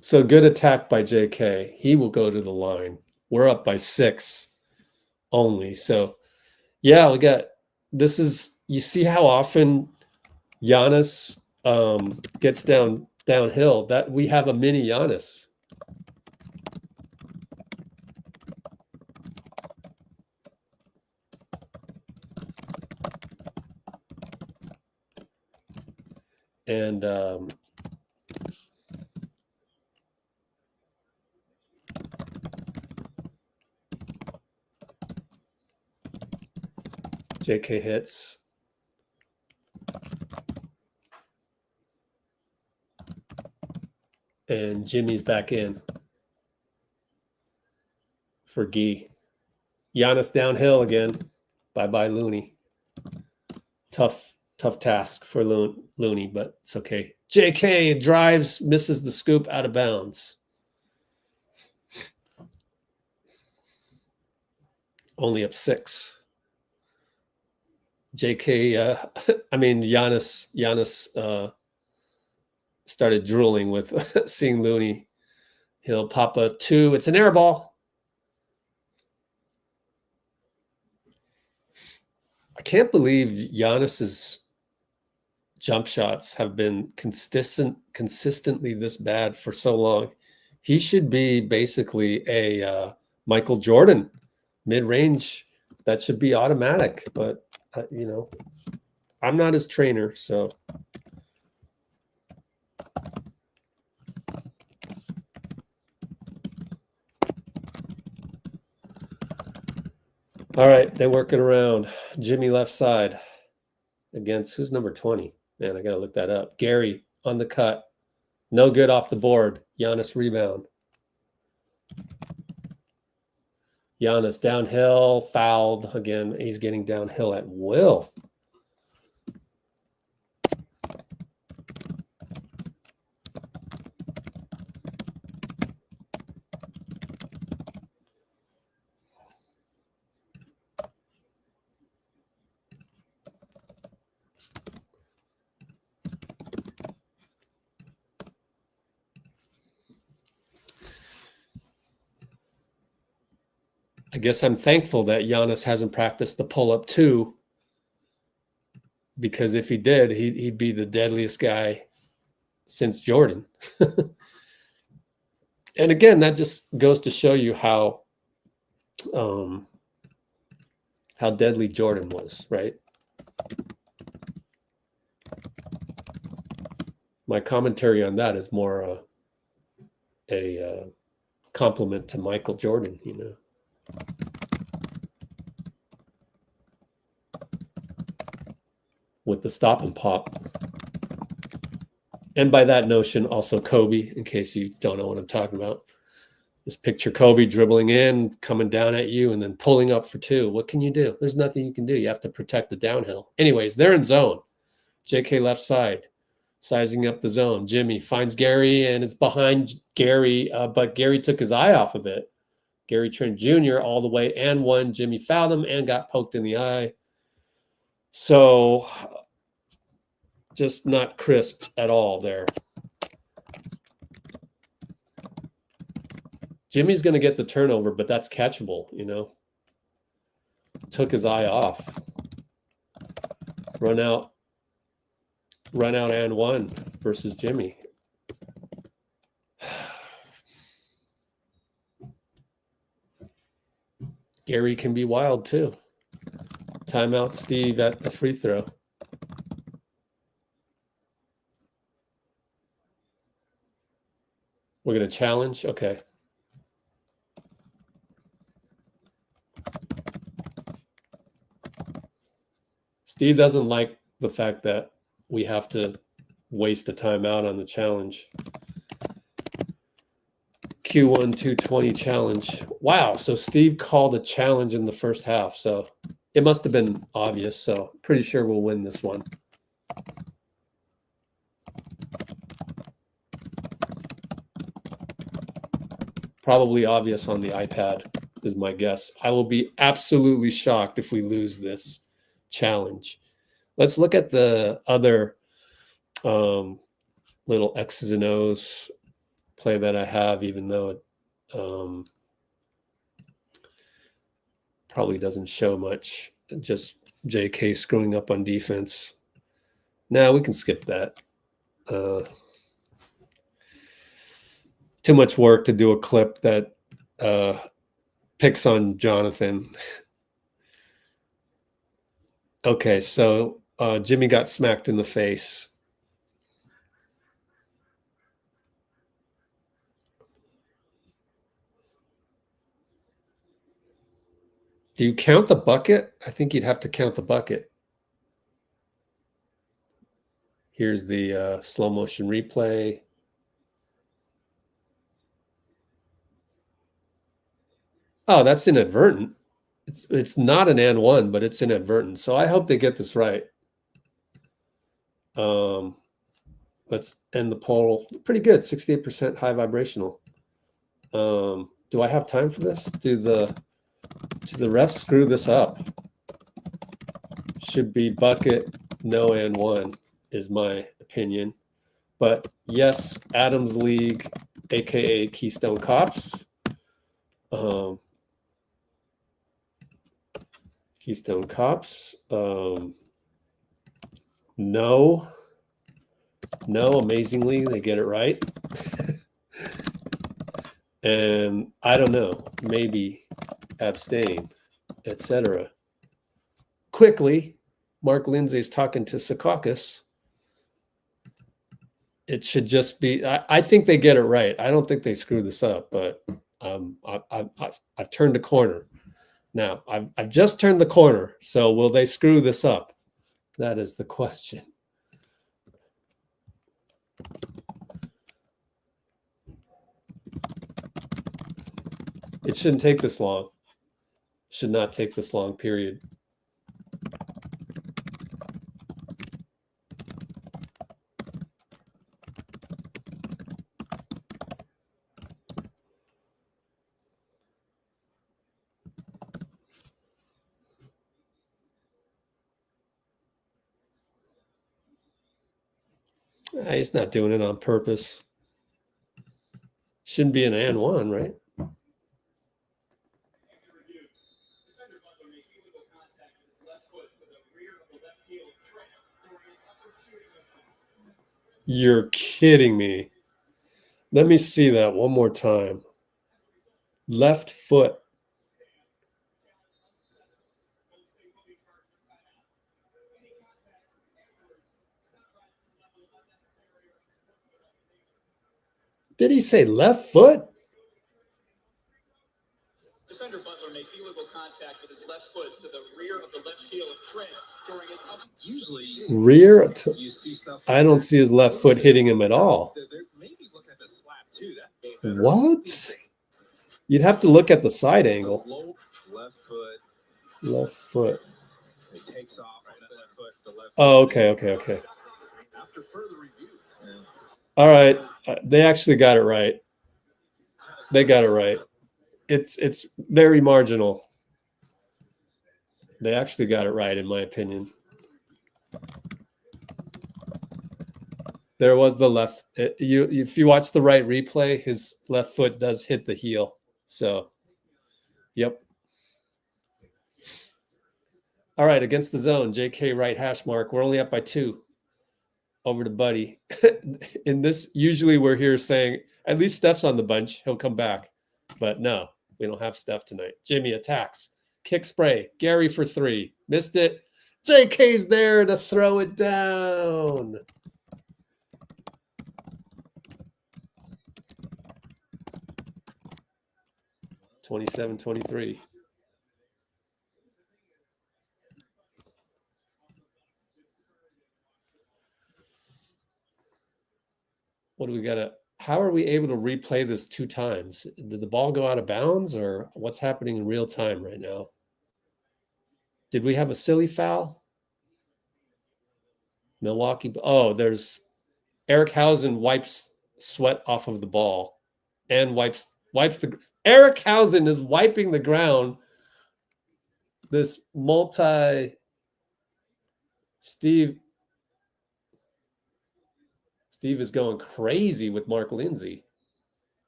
So good attack by JK. He will go to the line. We're up by 6 only. So yeah, you see how often Giannis gets downhill, that we have a mini-Giannis. And JK hits. And Jimmy's back in for Gee. Giannis downhill again. Bye-bye, Looney. Tough task for Looney, but it's okay. JK drives, misses the scoop, out of bounds. Only up 6. Giannis started drooling with seeing Looney. He'll pop a 2. It's an air ball. I can't believe Giannis's jump shots have been consistently this bad for so long. He should be basically a Michael Jordan mid-range. That should be automatic, but I'm not his trainer, so. All right, they work it around. Jimmy left side against, who's number 20? Man, I got to look that up. Gary on the cut. No good off the board. Giannis rebound. Giannis downhill, fouled. Again, he's getting downhill at will. I guess I'm thankful that Giannis hasn't practiced the pull-up 2, because if he did, he'd be the deadliest guy since Jordan. And again, that just goes to show you how deadly Jordan was, right? My commentary on that is more a compliment to Michael Jordan, with the stop and pop. And by that notion, also Kobe, in case you don't know what I'm talking about. Just picture Kobe dribbling in, coming down at you, and then pulling up for 2. What can you do? There's nothing you can do. You have to protect the downhill. Anyways, they're in zone. JK left side, sizing up the zone. Jimmy finds Gary, and it's behind Gary, but Gary took his eye off of it. Gary Trent Jr. all the way and won. Jimmy fouled him and got poked in the eye. So just not crisp at all there. Jimmy's going to get the turnover, but that's catchable, Took his eye off. Run out and one versus Jimmy. Gary can be wild too. Timeout Steve at the free throw. We're going to challenge. Okay. Steve doesn't like the fact that we have to waste a timeout on the challenge. Q1 220 challenge. Wow. So Steve called a challenge in the first half. So it must have been obvious. So pretty sure we'll win this one. Probably obvious on the iPad is my guess. I will be absolutely shocked if we lose this challenge. Let's look at the other little X's and O's play that I have, even though it probably doesn't show much. Just JK screwing up on defense. Now we can skip that. Too much work to do a clip that picks on Jonathan. Okay, so Jimmy got smacked in the face. Do you count the bucket? I think you'd have to count the bucket. Here's the slow motion replay. Oh, that's inadvertent. It's not an and one, but it's inadvertent. So I hope they get this right. Let's end the poll. Pretty good, 68% high vibrational. Do I have time for this? Do the refs screw this up? Should be bucket, no and one is my opinion. But yes, Adams League, aka Keystone Cops. Keystone Cops. No, amazingly, they get it right. And I don't know, maybe abstain, etc. Quickly, Mark Lindsay's talking to Secaucus. It should just be, I think they get it right. I don't think they screw this up, but I've turned a corner. Now, I've just turned the corner, so will they screw this up? That is the question. It shouldn't take this long. Should not take this long, period. He's not doing it on purpose. Shouldn't be an and one, right? You're kidding me. Let me see that one more time. Left foot. Did he say left foot? Defender Butler makes illegal contact with his left foot to the rear of the left heel of Dray during his usually Rear? you see stuff. I don't see his left foot hitting him at all. Maybe look at the slap too. What? You'd have to look at the side angle. Left foot. Left foot. It takes off on the left foot. The left. Oh, okay. After further review. All right. They actually got it right. They got it right. It's very marginal. They actually got it right, in my opinion. There was the left. If you watch the right replay, his left foot does hit the heel. So, yep. All right, against the zone, JK right hash mark. We're only up by 2. Over to Buddy. In this, usually we're here saying, at least Steph's on the bench. He'll come back. But no, we don't have Steph tonight. Jimmy attacks. Kick spray. Gary for 3. Missed it. JK's there to throw it down. (27-23). What do we got to, how are we able to replay this 2 times? Did the ball go out of bounds or what's happening in real time right now? Did we have a silly foul? Milwaukee. Oh, there's Eric Housen wipes sweat off of the ball and wipes the, Eric Housen is wiping the ground. This Steve is going crazy with Mark Lindsay.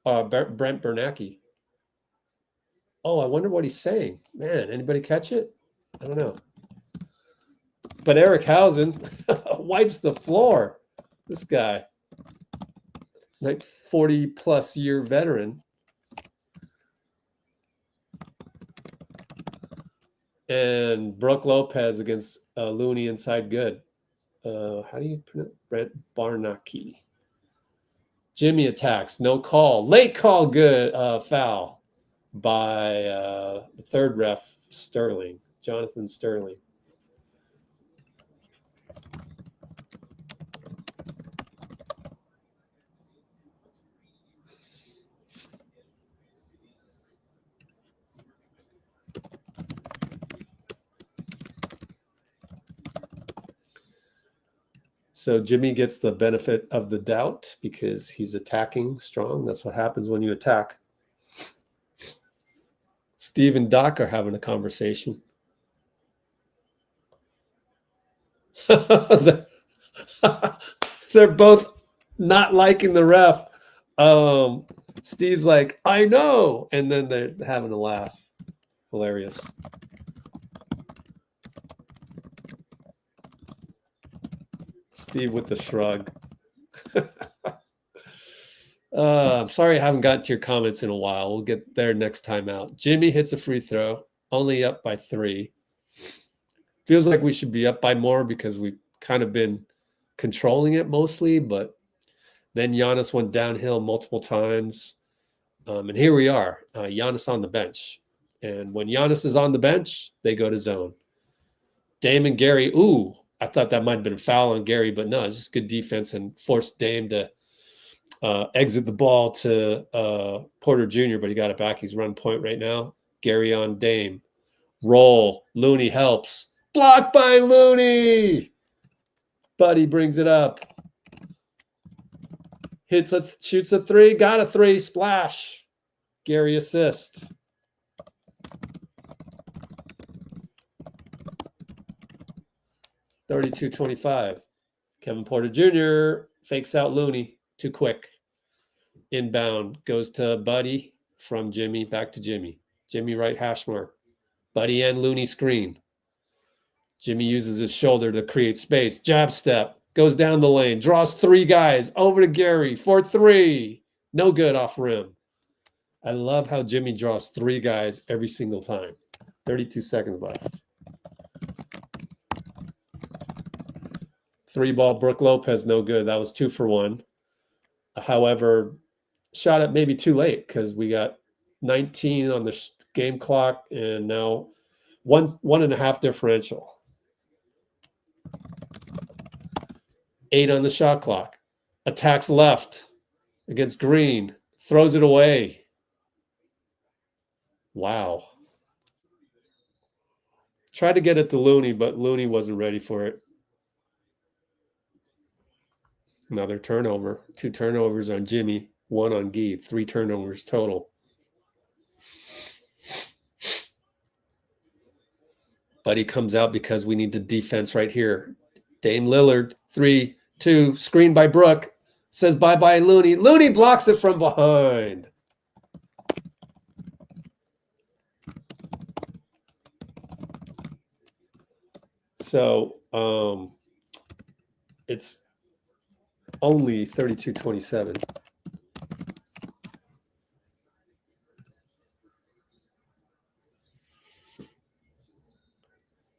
Brent Bernanke. Oh, I wonder what he's saying. Man, anybody catch it? I don't know. But Eric Housen wipes the floor. This guy, like 40-plus year veteran. And Brook Lopez against Looney inside good. How do you pronounce Brent Barnakay? Jimmy attacks. No call. Late call. Good. Foul by the third ref, Sterling. Jonathan Sterling. So Jimmy gets the benefit of the doubt because he's attacking strong. That's what happens when you attack. Steve and Doc are having a conversation. They're both not liking the ref. Steve's like, I know. And then they're having a laugh. Hilarious. Steve with the shrug. I'm sorry I haven't gotten to your comments in a while. We'll get there next time out. Jimmy hits a free throw, only up by 3. Feels like we should be up by more because we've kind of been controlling it mostly, but then Giannis went downhill multiple times. And here we are, Giannis on the bench. And when Giannis is on the bench, they go to zone. Dame and Gary, ooh, I thought that might have been a foul on Gary, but no, it's just good defense and forced Dame to exit the ball to Porter Jr., but he got it back. He's running point right now. Gary on Dame. Roll. Looney helps. Blocked by Looney. Buddy brings it up. Shoots a 3. Got a 3. Splash. Gary assist. (32-25). Kevin Porter Jr. fakes out Looney. Too quick. Inbound. Goes to Buddy from Jimmy. Back to Jimmy. Jimmy right hash mark. Buddy and Looney screen. Jimmy uses his shoulder to create space. Jab step. Goes down the lane. Draws 3 guys. Over to Gary for 3. No good off rim. I love how Jimmy draws 3 guys every single time. 32 seconds left. 3-ball Brook Lopez, no good. That was 2 for 1. However, shot it maybe too late because we got 19 on the game clock and now 1.5 differential. 8 on the shot clock. Attacks left against Green. Throws it away. Wow. Tried to get it to Looney, but Looney wasn't ready for it. Another turnover. 2 turnovers on Jimmy, 1 on Gabe. 3 turnovers total. Buddy comes out because we need the defense right here. Dame Lillard, 3, 2, screen by Brook. Says bye-bye Looney. Looney blocks it from behind. So it's only 32-27.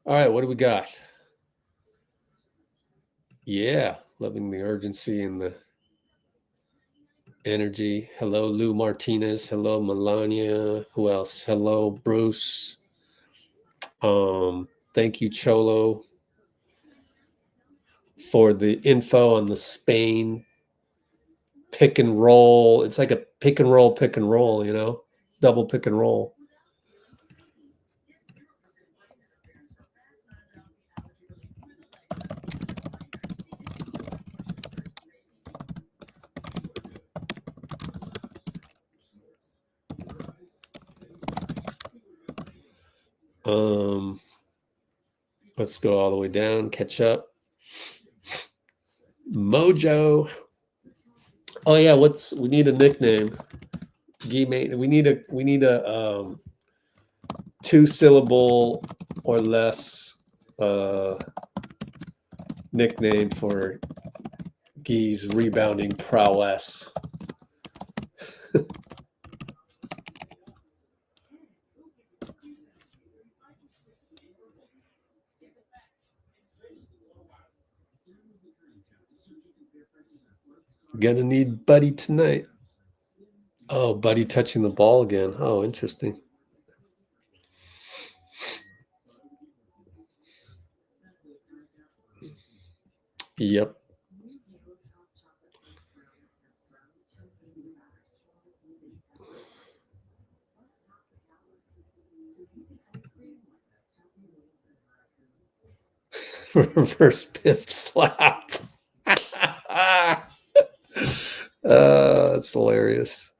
All right, what do we got? Yeah, loving the urgency and the energy. Hello, Lou Martinez. Hello, Melania. Who else? Hello, Bruce. Thank you, Cholo, for the info on the Spain pick and roll. It's like a pick and roll, you know, double pick and roll. Let's go all the way down, catch up. Mojo. Oh yeah, we need a nickname. We need a 2-syllable or less nickname for Gee's rebounding prowess. Gonna need Buddy tonight. Oh, Buddy touching the ball again. Oh, interesting. Yep. Reverse pimp slap. That's hilarious.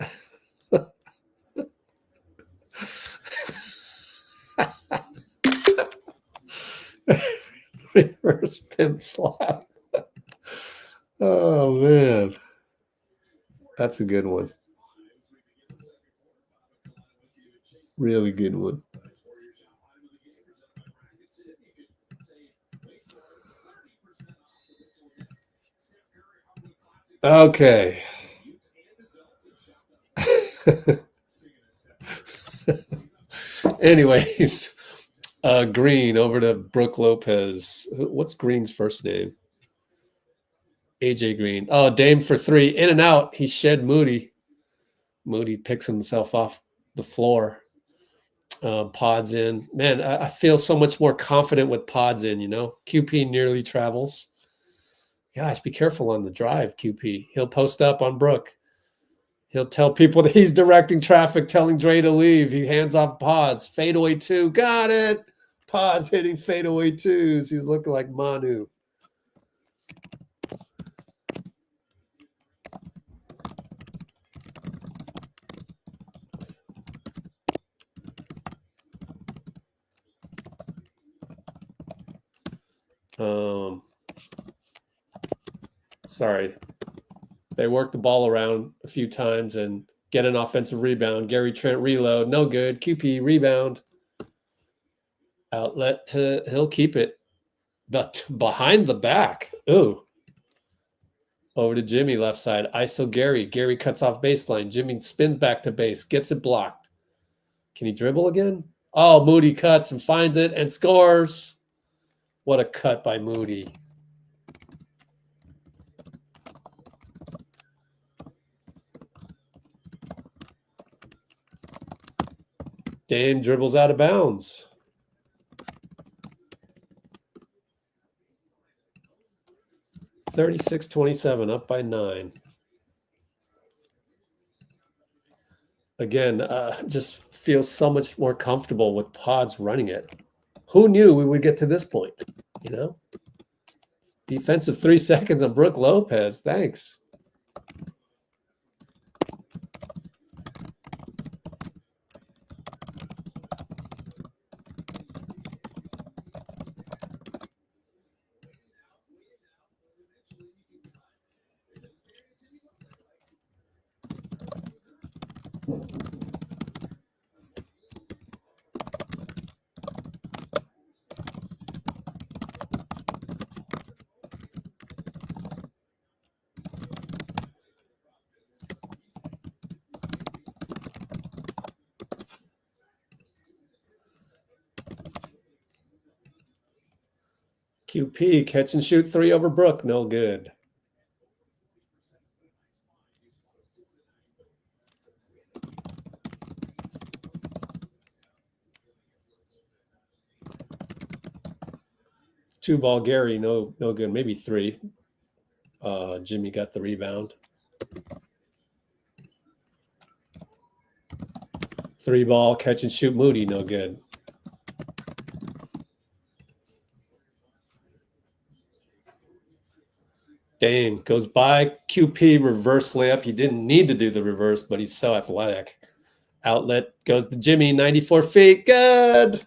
Reverse pimp slap. Oh man, that's a good one. Really good one. Okay. Anyways, Green over to Brook Lopez. What's Green's first name? AJ Green. Oh, Dame for 3. In and out. He shed Moody. Moody picks himself off the floor. Podz in. Man, I feel so much more confident with Podz in, you know. QP nearly travels. Gosh, be careful on the drive, QP. He'll post up on Brook. He'll tell people that he's directing traffic, telling Dray to leave. He hands off Podz. Fadeaway 2. Got it. Podz hitting fadeaway 2s. He's looking like Manu. Sorry. They work the ball around a few times and get an offensive rebound. Gary Trent reload. No good. QP rebound. Outlet to, he'll keep it. But behind the back. Ooh. Over to Jimmy left side. ISO Gary. Gary cuts off baseline. Jimmy spins back to base. Gets it blocked. Can he dribble again? Oh, Moody cuts and finds it and scores. What a cut by Moody. Dame dribbles out of bounds. 36-27, up by 9. Again, just feels so much more comfortable with Podz running it. Who knew we would get to this point, you know? Defensive 3 seconds on Brook Lopez. Thanks. QP, catch and shoot 3 over Brook. No good. Two ball Gary, no good. Maybe 3. Jimmy got the rebound. 3 ball catch and shoot Moody, no good. Dame goes by QP, reverse layup. He didn't need to do the reverse, but he's so athletic. Outlet goes to Jimmy, 94 feet. Good.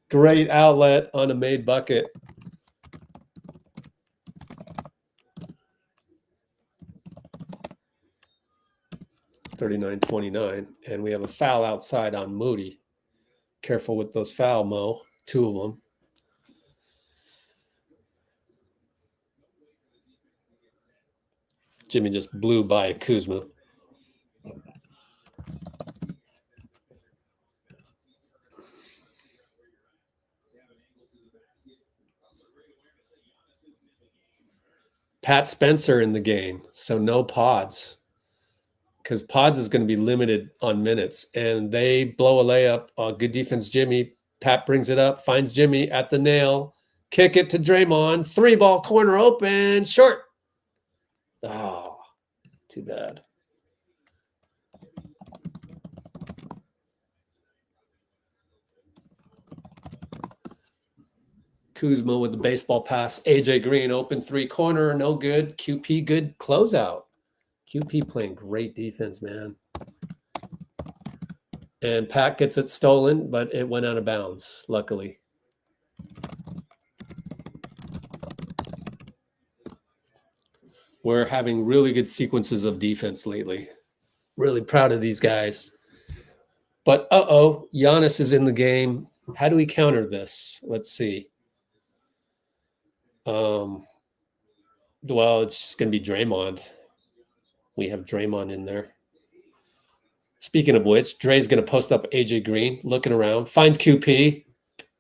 Great outlet on a made bucket. $39-29, and we have a foul outside on Moody. Careful with those foul, Mo. 2 of them. Jimmy just blew by Kuzma. Pat Spencer in the game, so no Podz. Because Podz is going to be limited on minutes, and they blow a layup. Good defense, Jimmy. Pat brings it up, finds Jimmy at the nail. Kick it to Draymond. 3 ball corner open, short. Oh, too bad. Kuzma with the baseball pass. AJ Green open 3 corner, no good. QP good closeout. QP playing great defense, man. And Pat gets it stolen, but it went out of bounds, luckily. We're having really good sequences of defense lately. Really proud of these guys. But Giannis is in the game. How do we counter this? Let's see. Well, it's just going to be Draymond. We have Draymond in there. Speaking of which, Dray's going to post up AJ Green, looking around, finds QP,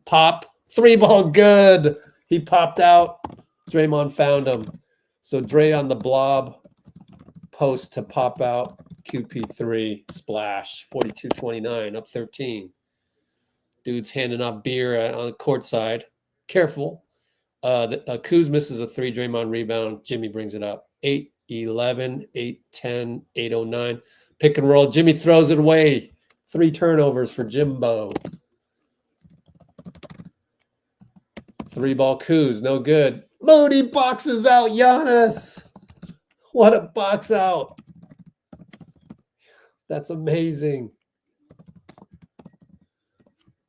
pop, 3 ball good. He popped out. Draymond found him. So Dray on the blob, post to pop out, QP3, splash, 42-29, up 13. Dude's handing off beer on the court side. Careful. Kuz misses a 3, Draymond rebound. Jimmy brings it up. 8-11, 8-10, 8-09. Pick and roll. Jimmy throws it away. 3 turnovers for Jimbo. 3 ball Kuz, no good. Moody boxes out Giannis. What a box out. That's amazing.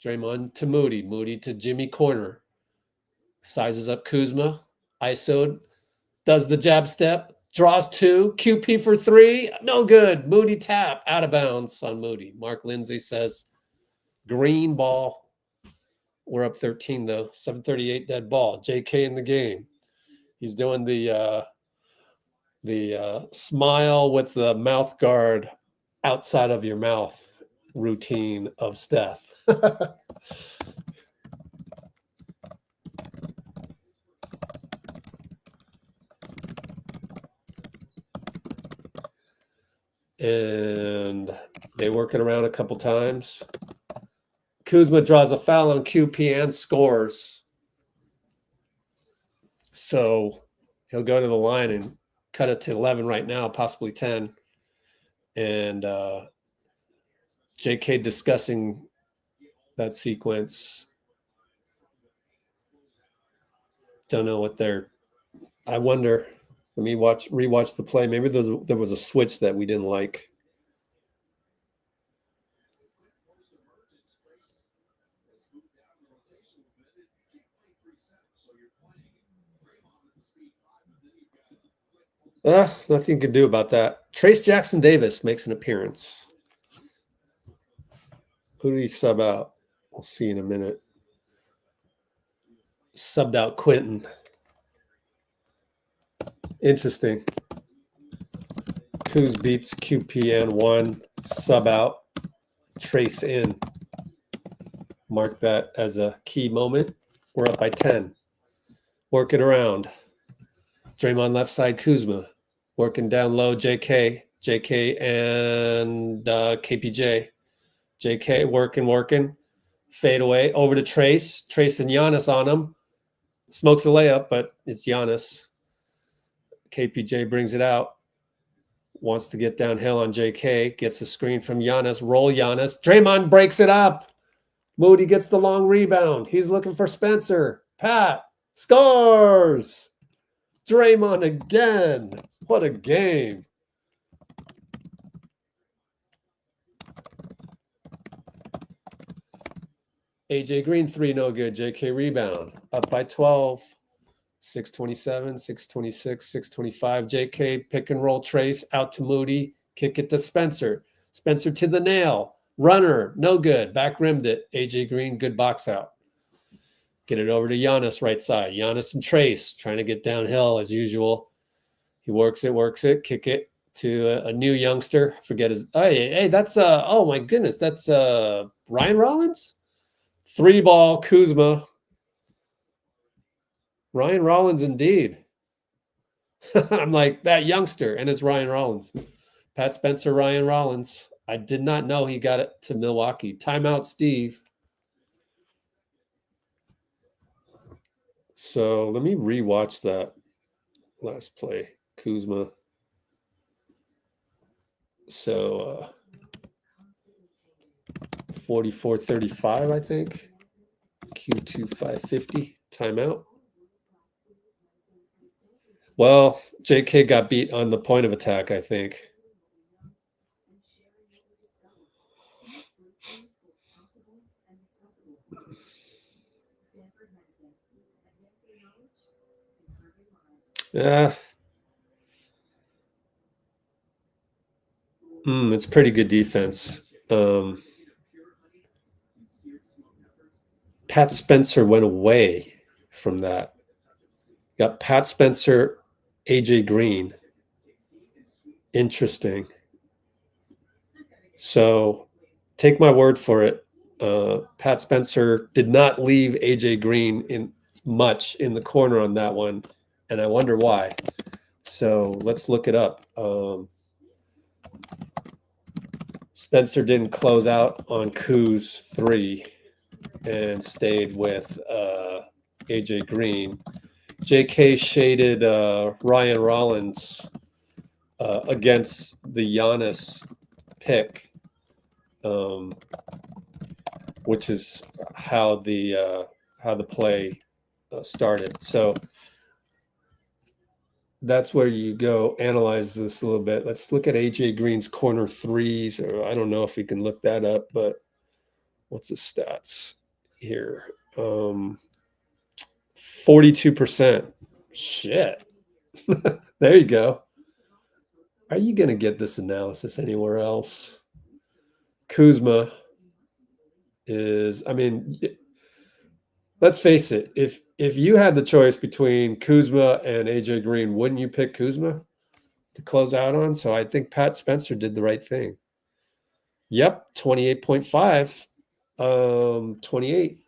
Draymond to Moody. Moody to Jimmy corner. Sizes up Kuzma. ISO'd. Does the jab step. Draws 2. QP for 3. No good. Moody tap. Out of bounds on Moody. Mark Lindsay says green ball. We're up 13 though. 7:38 dead ball. J.K. in the game. He's doing the smile with the mouth guard outside of your mouth routine of Steph. And they work it around a couple times. Kuzma draws a foul on QP and scores. So he'll go to the line and cut it to 11 right now, possibly 10. And JK discussing that sequence. Don't know what they're. I wonder. Let me rewatch the play. Maybe there was a switch that we didn't like. Nothing you can do about that. Trace Jackson Davis makes an appearance. Who did he sub out? We'll see in a minute. Subbed out Quinten. Interesting. Kuz beats QP and 1. Sub out. Trace in. Mark that as a key moment. We're up by 10. working around. Draymond left side, Kuzma. Working down low, JK and KPJ. JK working. Fade away. Over to Trace. Trace and Giannis on him. Smokes a layup, but it's Giannis. KPJ brings it out. Wants to get downhill on JK. Gets a screen from Giannis. Roll Giannis. Draymond breaks it up. Moody gets the long rebound. He's looking for Spencer. Pat scores. Draymond again. What a game. AJ Green, 3, no good. JK rebound. Up by 12. 627, 626, 625. JK pick and roll Trace out to Moody. Kick it to Spencer. Spencer to the nail. Runner, no good. Back rimmed it. AJ Green, good box out. Get it over to Giannis, right side. Giannis and Trace trying to get downhill as usual. He works it. Kick it to a new youngster. Forget his. Hey, that's oh my goodness, that's Ryan Rollins. 3-ball Kuzma. Ryan Rollins indeed. I'm like, that youngster, and it's Ryan Rollins. Pat Spencer, Ryan Rollins. I did not know he got it to Milwaukee. Timeout, Steve. So let me rewatch that last play. Kuzma. So 44-35, I think. Q2 550. Timeout. Well, JK got beat on the point of attack, I think. Yeah. It's pretty good defense. Pat Spencer went away from that. Got Pat Spencer, AJ Green. Interesting. So take my word for it. Pat Spencer did not leave AJ Green in much in the corner on that one, and I wonder why. So let's look it up. Spencer didn't close out on Kuz 3 and stayed with AJ Green. JK shaded Ryan Rollins against the Giannis pick, which is how the play started. So that's where you go analyze this a little bit. Let's look at AJ Green's corner threes, or I don't know if we can look that up, but what's his stats here? 42%. Shit. There you go. Are you going to get this analysis anywhere else? Kuzma is, I mean, let's face it. If you had the choice between Kuzma and AJ Green, wouldn't you pick Kuzma to close out on? So I think Pat Spencer did the right thing. Yep, 28.5. 28.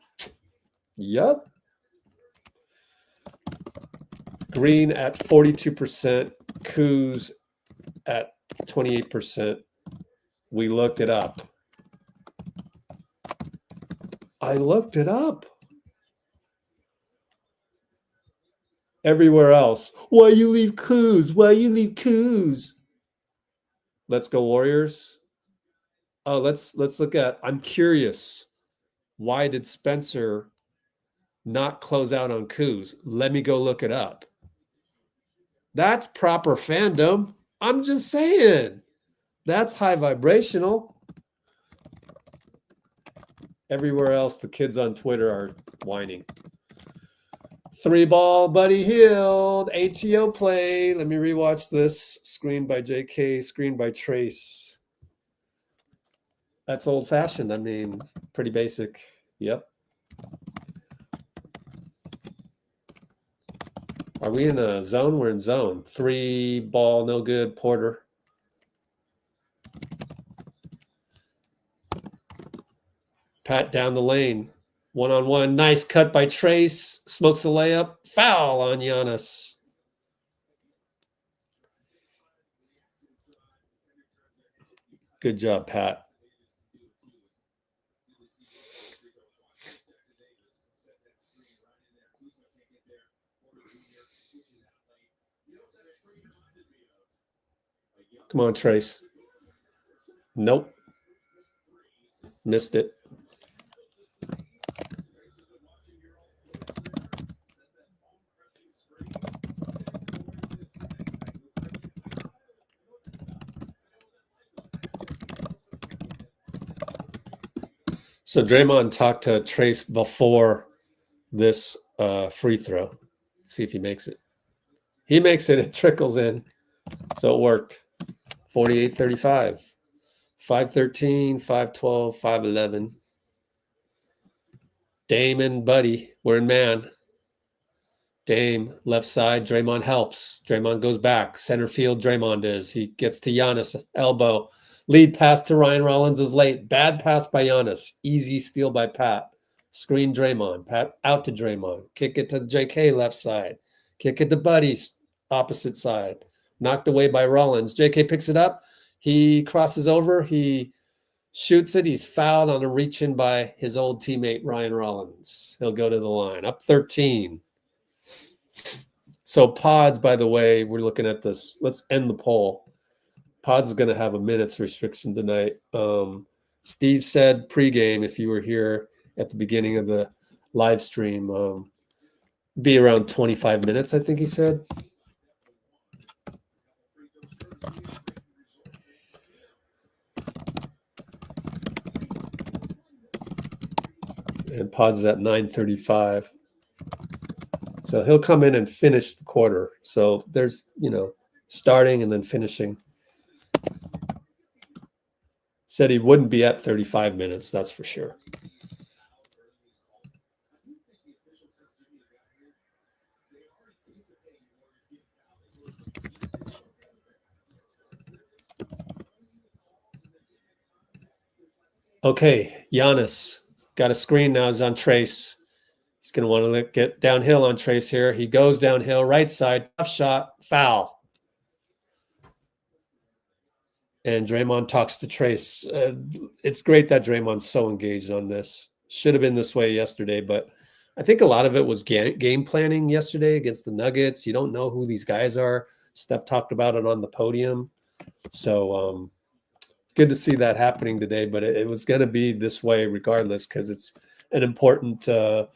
Yep. Green at 42%, Kuz at 28%. We looked it up. I looked it up. Everywhere else. Why you leave Kuz? Why you leave Kuz? Let's go Warriors. Oh, let's look at, I'm curious. Why did Spencer not close out on Kuz? Let me go look it up. That's proper fandom. I'm just saying. That's high vibrational. Everywhere else, the kids on Twitter are whining. 3-ball, Buddy Hield. ATO play. Let me rewatch this. Screen by JK, screen by Trace. That's old-fashioned. I mean, pretty basic. Yep. Are we in a zone? We're in zone. 3-ball, no good. Porter. Pat down the lane. 1-on-1. Nice cut by Trace. Smokes a layup. Foul on Giannis. Good job, Pat. Come on, Trace. Nope. Missed it. So Draymond talked to Trace before this free throw. See if he makes it. He makes it. It trickles in. So it worked. 48-35. 5-13, 5-12, 5-11. Dame and Buddy. We're in man. Dame, left side. Draymond helps. Draymond goes back. Center field, Draymond is. He gets to Giannis. Elbow. Lead pass to Ryan Rollins is late. Bad pass by Giannis. Easy steal by Pat. Screen Draymond. Pat out to Draymond. Kick it to J.K. left side. Kick it to Buddy's opposite side. Knocked away by Rollins. J.K. picks it up. He crosses over. He shoots it. He's fouled on a reach-in by his old teammate, Ryan Rollins. He'll go to the line. Up 13. So Podz, by the way, we're looking at this. Let's end the poll. Podz is going to have a minutes restriction tonight. Steve said pregame, if you were here at the beginning of the live stream, be around 25 minutes, I think he said. And Podz is at 9:35. So he'll come in and finish the quarter. So there's, starting and then finishing. Said he wouldn't be at 35 minutes, that's for sure. Okay, Giannis got a screen now. He's on Trace. He's going to want to get downhill on Trace here. He goes downhill, right side, tough shot, foul. And Draymond talks to Trace. It's great that Draymond's so engaged on this. Should have been this way yesterday, but I think a lot of it was game planning yesterday against the Nuggets. You don't know who these guys are. Steph talked about it on the podium. So it's good to see that happening today, but it was going to be this way regardless because it's an important a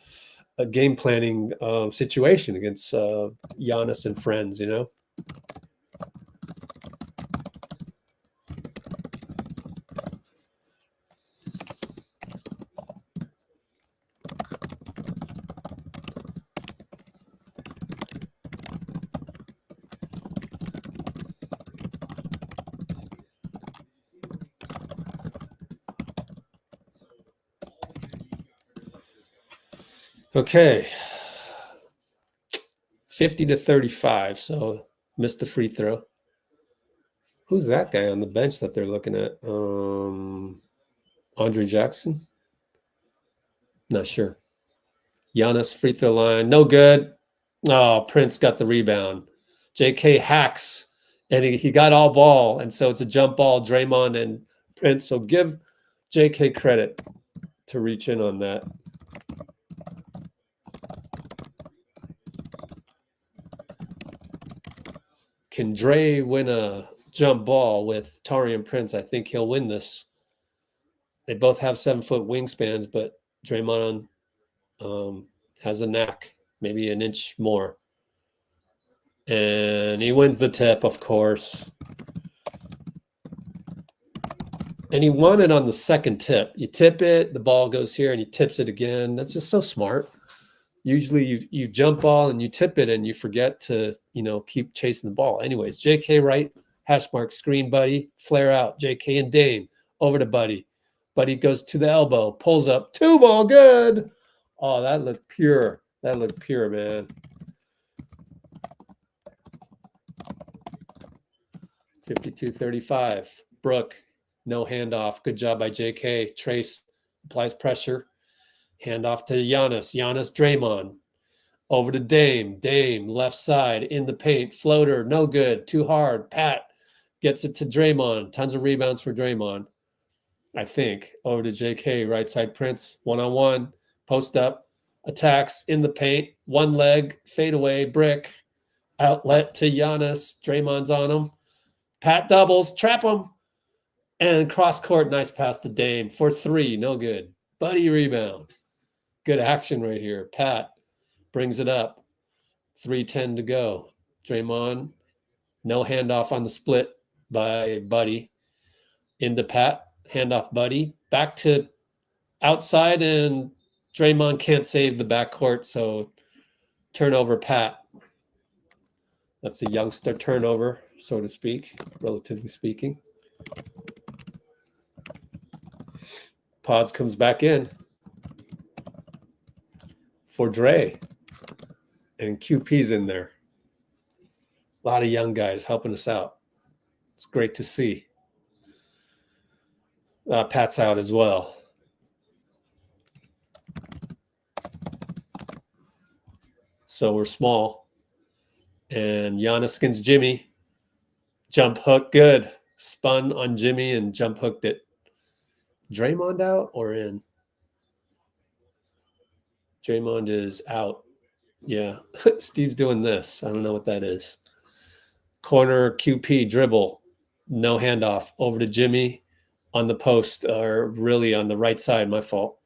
game planning situation against Giannis and friends, Okay. 50-35. So missed the free throw. Who's that guy on the bench that they're looking at? Andre Jackson? Not sure. Giannis free throw line. No good. Oh, Prince got the rebound. J.K. hacks. And he got all ball. And so it's a jump ball, Draymond and Prince. So give J.K. credit to reach in on that. Can Dray win a jump ball with Taurean Prince? I think he'll win this. They both have 7-foot wingspans, but Draymond has a knack, maybe an inch more. And he wins the tip, of course. And he won it on the second tip. You tip it, the ball goes here, and he tips it again. That's just so smart. Usually you jump ball and you tip it and you forget to, keep chasing the ball. Anyways, J.K. right, hash mark, screen, Buddy, flare out. J.K. and Dame over to Buddy. Buddy goes to the elbow, pulls up, 2 ball, good. Oh, that looked pure. That looked pure, man. 52-35. Brook, no handoff. Good job by J.K. Trace applies pressure. Hand off to Giannis. Giannis, Draymond. Over to Dame. Dame, left side, in the paint. Floater, no good. Too hard. Pat gets it to Draymond. Tons of rebounds for Draymond, I think. Over to JK, right side Prince. One-on-one. Post up. Attacks in the paint. One leg. Fade away. Brick. Outlet to Giannis. Draymond's on him. Pat doubles. Trap him. And cross court. Nice pass to Dame. For 3. No good. Buddy rebound. Good action right here. Pat brings it up. 3:10 to go. Draymond, no handoff on the split by Buddy. Into Pat, handoff Buddy. Back to outside, and Draymond can't save the backcourt, so turnover Pat. That's a youngster turnover, so to speak, relatively speaking. Podz comes back in for Dray. And QP's in there. A lot of young guys helping us out. It's great to see. Pat's out as well. So we're small. And Giannis against Jimmy. Jump hook, good. Spun on Jimmy and jump hooked it. Draymond out or in? Draymond is out. Yeah, Steve's doing this. I don't know what that is. Corner QP dribble, no handoff. Over to Jimmy on the post, or really on the right side, my fault.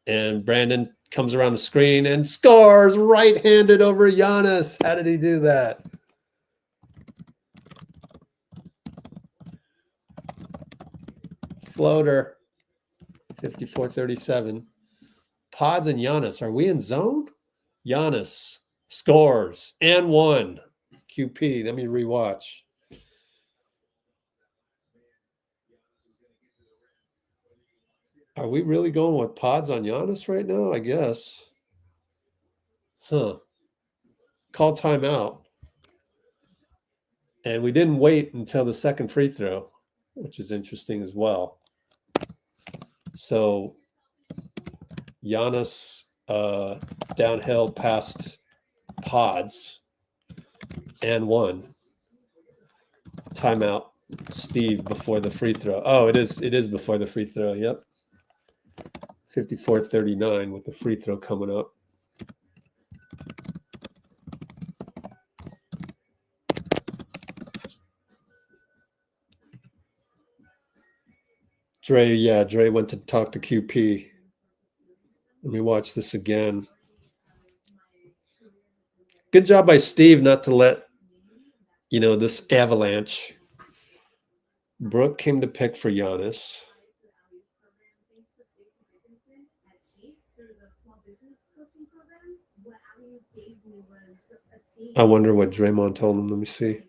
And Brandon comes around the screen and scores right-handed over Giannis. How did he do that? Floater, 54-37. Podz and Giannis, are we in zone? Giannis scores and 1. QP, let me rewatch. Are we really going with Podz on Giannis right now? I guess. Huh. Call timeout. And we didn't wait until the second free throw, which is interesting as well. So Giannis downhill past Podz and 1. Timeout. Steve before the free throw. Oh, it is before the free throw. Yep. 54-39 with the free throw coming up. Dray went to talk to QP. Let me watch this again. Good job by Steve not to let, this avalanche. Brook came to pick for Giannis. I wonder what Draymond told him. Let me see.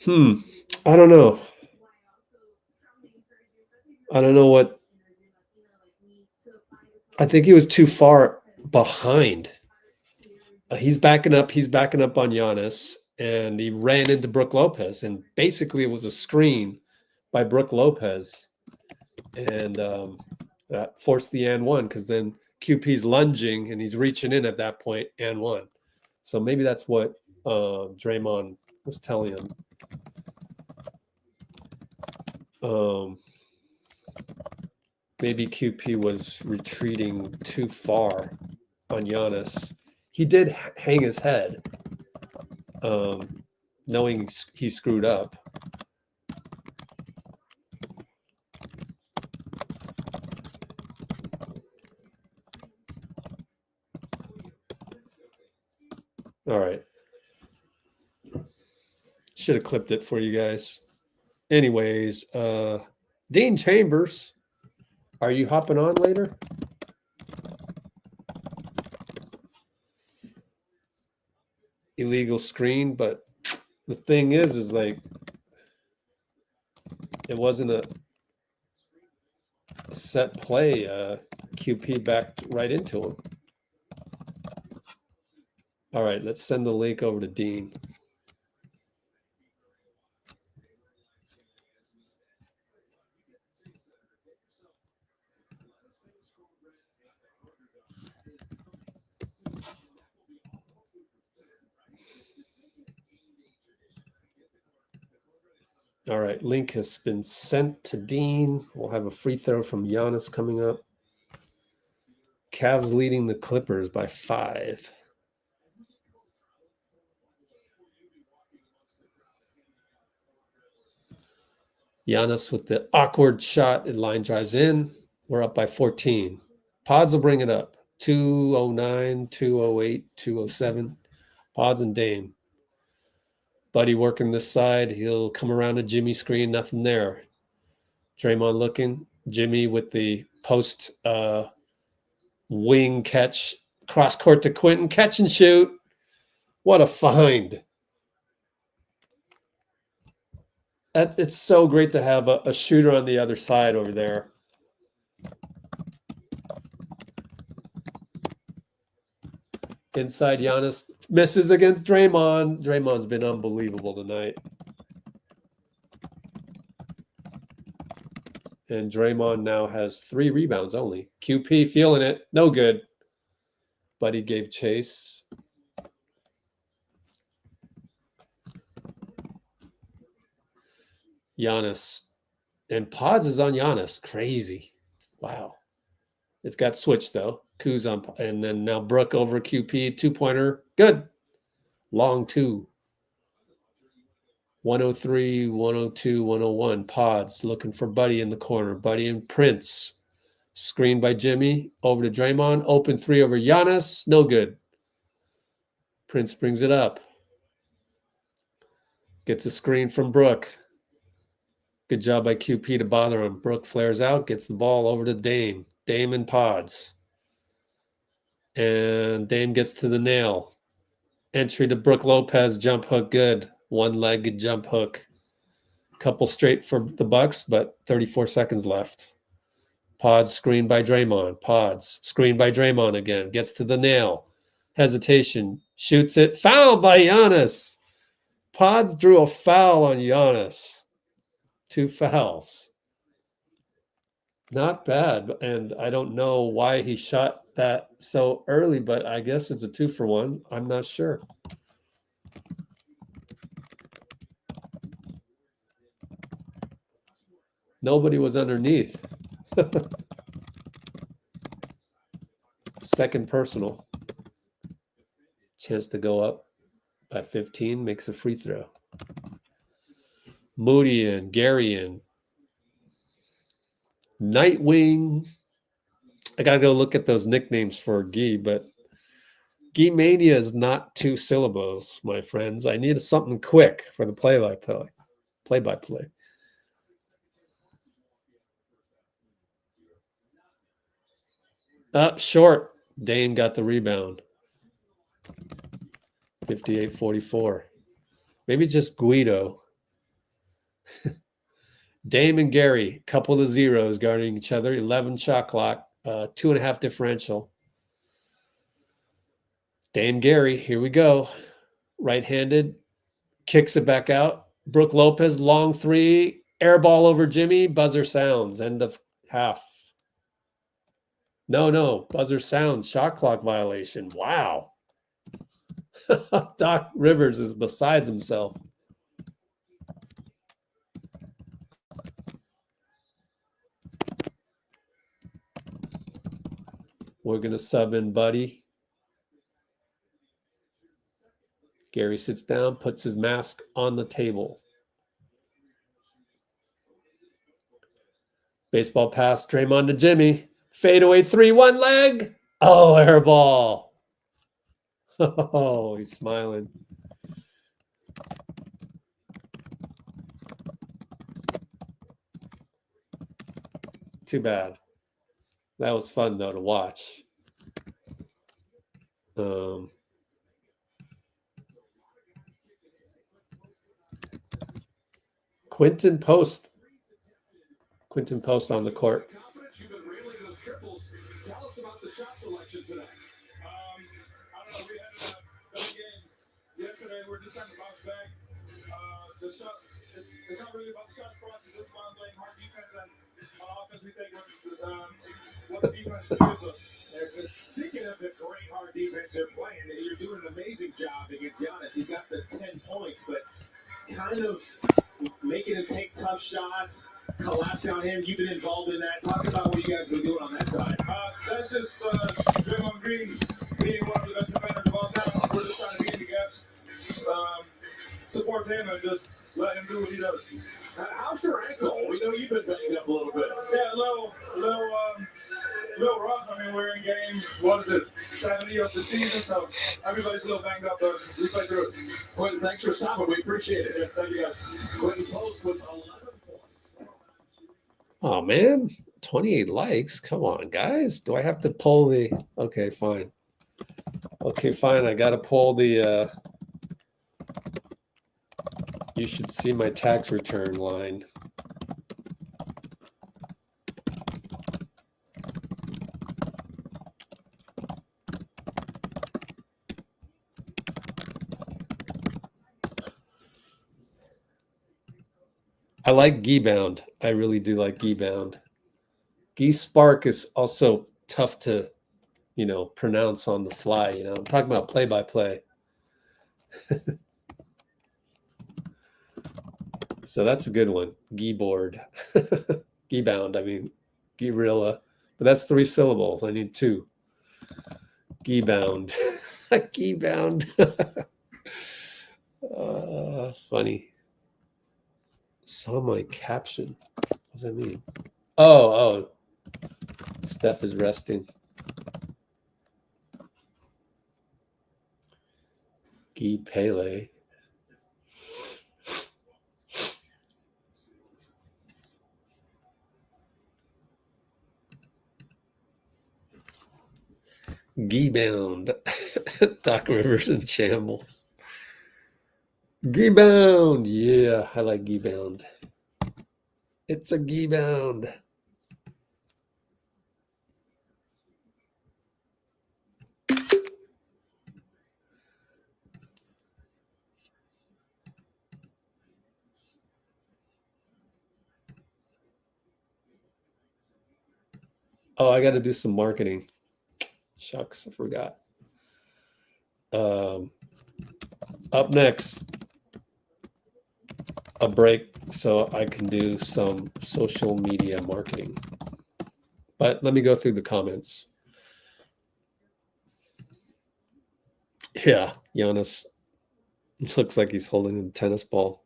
I don't know. I don't know what. I think he was too far behind. He's backing up. He's backing up on Giannis, and he ran into Brook Lopez, and basically it was a screen by Brook Lopez, and that forced the and 1 because then QP's lunging and he's reaching in at that point and 1. So maybe that's what Draymond was telling him. Maybe QP was retreating too far on Giannis. He did hang his head, knowing he screwed up. All right. Should have clipped it for you guys. Anyways, Dean Chambers, are you hopping on later? Illegal screen, but the thing is like it wasn't a set play. QP backed right into him. All right, let's send the link over to Dean. All right, link has been sent to Dean. We'll have a free throw from Giannis coming up. Cavs leading the Clippers by 5. Giannis with the awkward shot and line drives in. We're up by 14. Podz will bring it up. 209, 208, 207. Podz and Dame. Buddy working this side. He'll come around a Jimmy screen. Nothing there. Draymond looking. Jimmy with the post wing catch. Cross court to Quinten. Catch and shoot. What a find. It's so great to have a shooter on the other side over there. Inside Giannis misses against Draymond. Draymond's been unbelievable tonight. And Draymond now has 3 rebounds only. QP feeling it. No good. But he gave chase. Giannis. And Podz is on Giannis. Crazy. Wow. It's got switched, though. Kuz on, and then now Brook over QP. 2-pointer. Good. Long 2. 103, 102, 101. Podz looking for Buddy in the corner. Buddy and Prince. Screen by Jimmy. Over to Draymond. Open 3 over Giannis. No good. Prince brings it up. Gets a screen from Brook. Good job by QP to bother him. Brook flares out. Gets the ball over to Dame. Dame and Podz. And Dame gets to the nail. Entry to Brook Lopez. Jump hook. Good. One-legged jump hook. Couple straight for the Bucks, but 34 seconds left. Podz screened by Draymond. Podz screened by Draymond again. Gets to the nail. Hesitation. Shoots it. Foul by Giannis. Podz drew a foul on Giannis. 2 fouls. Not bad. And I don't know why he shot that so early, but I guess it's a 2-for-1. I'm not sure. Nobody was underneath. Second personal. Chance to go up by 15. Makes a free throw. Moody and Gary and Nightwing. I got to go look at those nicknames for Guy, but Guy Mania is not 2 syllables, my friends. I need something quick for the play-by-play. Play-by-play. Up short. Dame got the rebound. 58-44. Maybe just Guido. Dame and Gary, couple of zeros guarding each other. 11 shot clock, 2.5 differential. Dame Gary, here we go. Right-handed, kicks it back out. Brook Lopez, long 3, air ball over Jimmy. Buzzer sounds. End of half. No, buzzer sounds. Shot clock violation. Wow. Doc Rivers is besides himself. We're going to sub in Buddy. Gary sits down, puts his mask on the table. Baseball pass, Draymond to Jimmy. Fadeaway 3, 1 leg. Oh, air ball. Oh, he's smiling. Too bad. That was fun, though, to watch. Quinten Post. Quinten Post on the court. Tell us about the shot selection today. I don't know. We had a game yesterday. We're just trying to bounce back. The shot it's not really about the shots for us. It's just about playing hard defense, and on offense we take what the defense gives us. Speaking of the great hard defense you're playing, you're doing an amazing job against Giannis. He's got the 10 points, but kind of making him take tough shots, collapse on him. You've been involved in that. Talk about what you guys have been doing on that side. That's just Draymond Green being one of the best defenders of all time. We're just trying to get the gaps, support him, and just let him do what he does. How's your ankle? We know you've been banged up a little bit. Yeah, a little rough. I mean, we're in game, 70 of the season, so everybody's a little banged up, but we play through it. Quinten, thanks for stopping. We appreciate it. Yes, thank you guys. Quinten Post with 11 points. Oh, man. 28 likes. Come on, guys. Do I have to pull the... Okay, fine. Okay, fine. I got to pull the... You should see my tax return line. I like Gee-bound. I really do like Gee-bound. Gee-spark is also tough to, pronounce on the fly. I'm talking about play-by-play. So that's a good one. Gee-board. Gee-bound, Gee-rilla. But that's 3 syllables. I need 2. Gee-bound. Gee-bound. Funny. Saw my caption. What does that mean? Oh. Steph is resting. Guy Pele. Gee-bound. Doc Rivers in shambles. Gee-bound. Yeah, I like Gee-bound. It's a Gee-bound. Oh, I got to do some marketing. Shucks, I forgot. Up next, a break so I can do some social media marketing. But let me go through the comments. Yeah, Giannis looks like he's holding a tennis ball.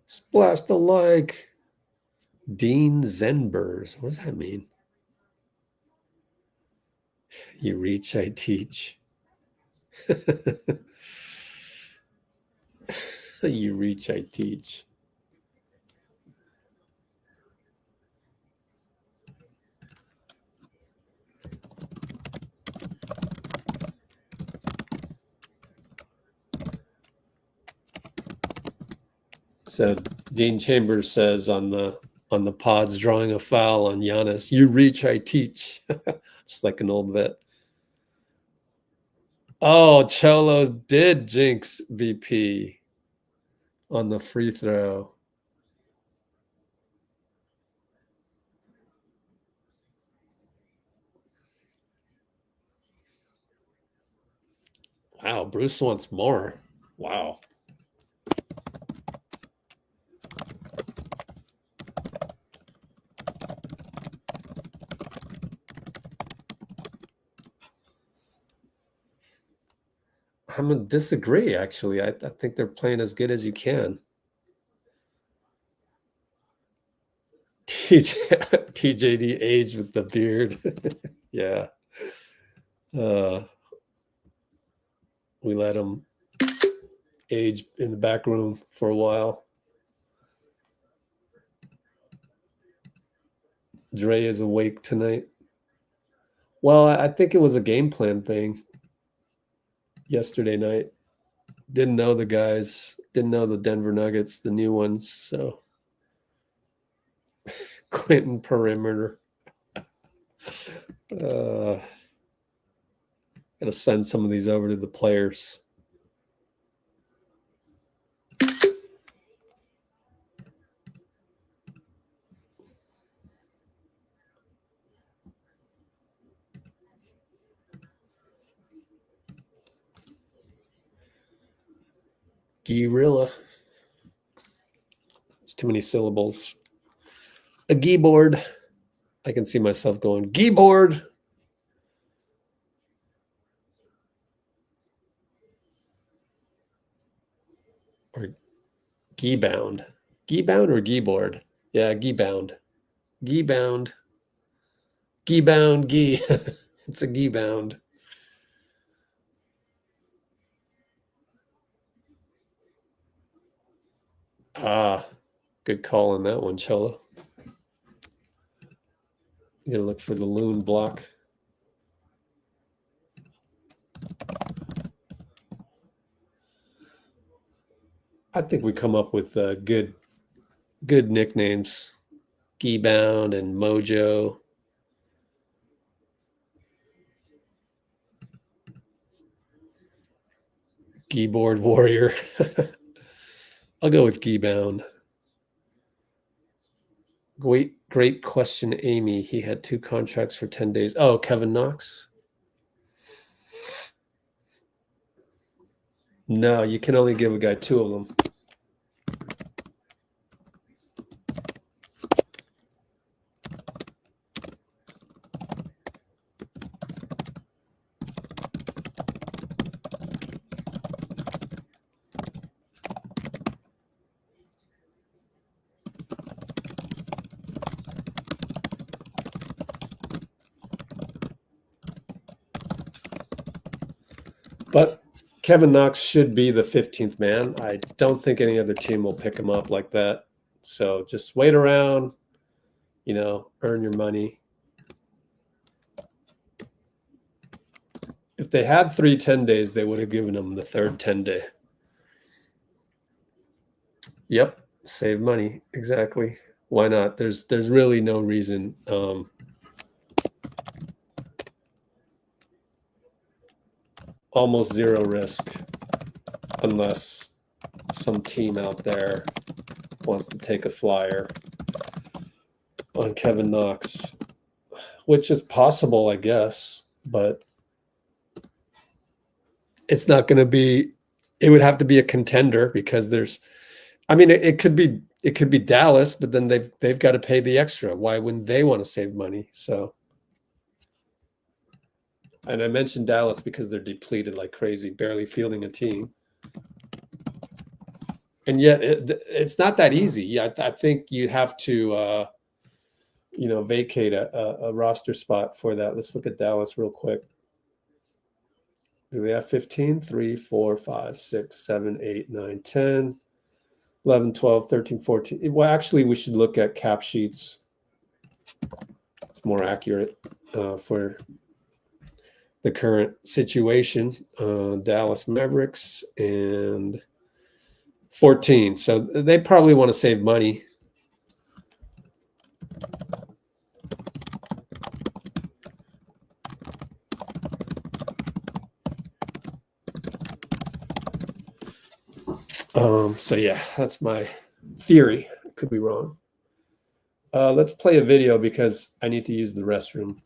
Splash the like. Dean Zenbers. What does that mean? You reach, I teach. You reach, I teach. So Dean Chambers says on the Podz drawing a foul on Giannis, you reach, I teach. Just like an old vet. Oh, Cholo did jinx VP on the free throw. Wow, Bruce wants more. Wow. I'm going to disagree, actually. I think they're playing as good as you can. TJD aged with the beard. Yeah. We let him age in the back room for a while. Dray is awake tonight. Well, I think it was a game plan thing. Yesterday night, didn't know the guys, didn't know the Denver Nuggets, the new ones. So Quinten perimeter. Gotta send some of these over to the players. Guerrilla. It's too many syllables. A keyboard. I can see myself going, keyboard. Or gee-bound. Gee-bound or gee-board? Yeah, gee-bound. Gee-bound. Gee-bound, gee. It's a gee-bound. Ah, good call on that one, Cholo. You gotta look for the loon block. I think we come up with good nicknames. Gee-bound and Mojo. Keyboard warrior. I'll go with Gee-bound. Great question, Amy. He had 2 contracts for 10 days. Oh, Kevin Knox? No, you can only give a guy 2 of them. But Kevin Knox should be the 15th man. I don't think any other team will pick him up like that. So just wait around, earn your money. If they had 3 10 days, they would have given him the 3rd 10 day. Yep, save money. Exactly. Why not? There's really no reason. Almost zero risk unless some team out there wants to take a flyer on Kevin Knox, which is possible, I guess, but it's not going to be, it would have to be a contender because it could be Dallas, but then they've got to pay the extra. Why wouldn't they want to save money? So, and I mentioned Dallas because they're depleted like crazy, barely fielding a team. And yet it's not that easy. I think you have to, vacate a roster spot for that. Let's look at Dallas real quick. Do they have 15? 3, 4, 5, 6, 7, 8, 9, 10, 11, 12, 13, 14. Well, actually, we should look at cap sheets. It's more accurate for the current situation. Dallas Mavericks and 14. So they probably want to save money. So yeah, that's my theory. Could be wrong. Let's play a video because I need to use the restroom.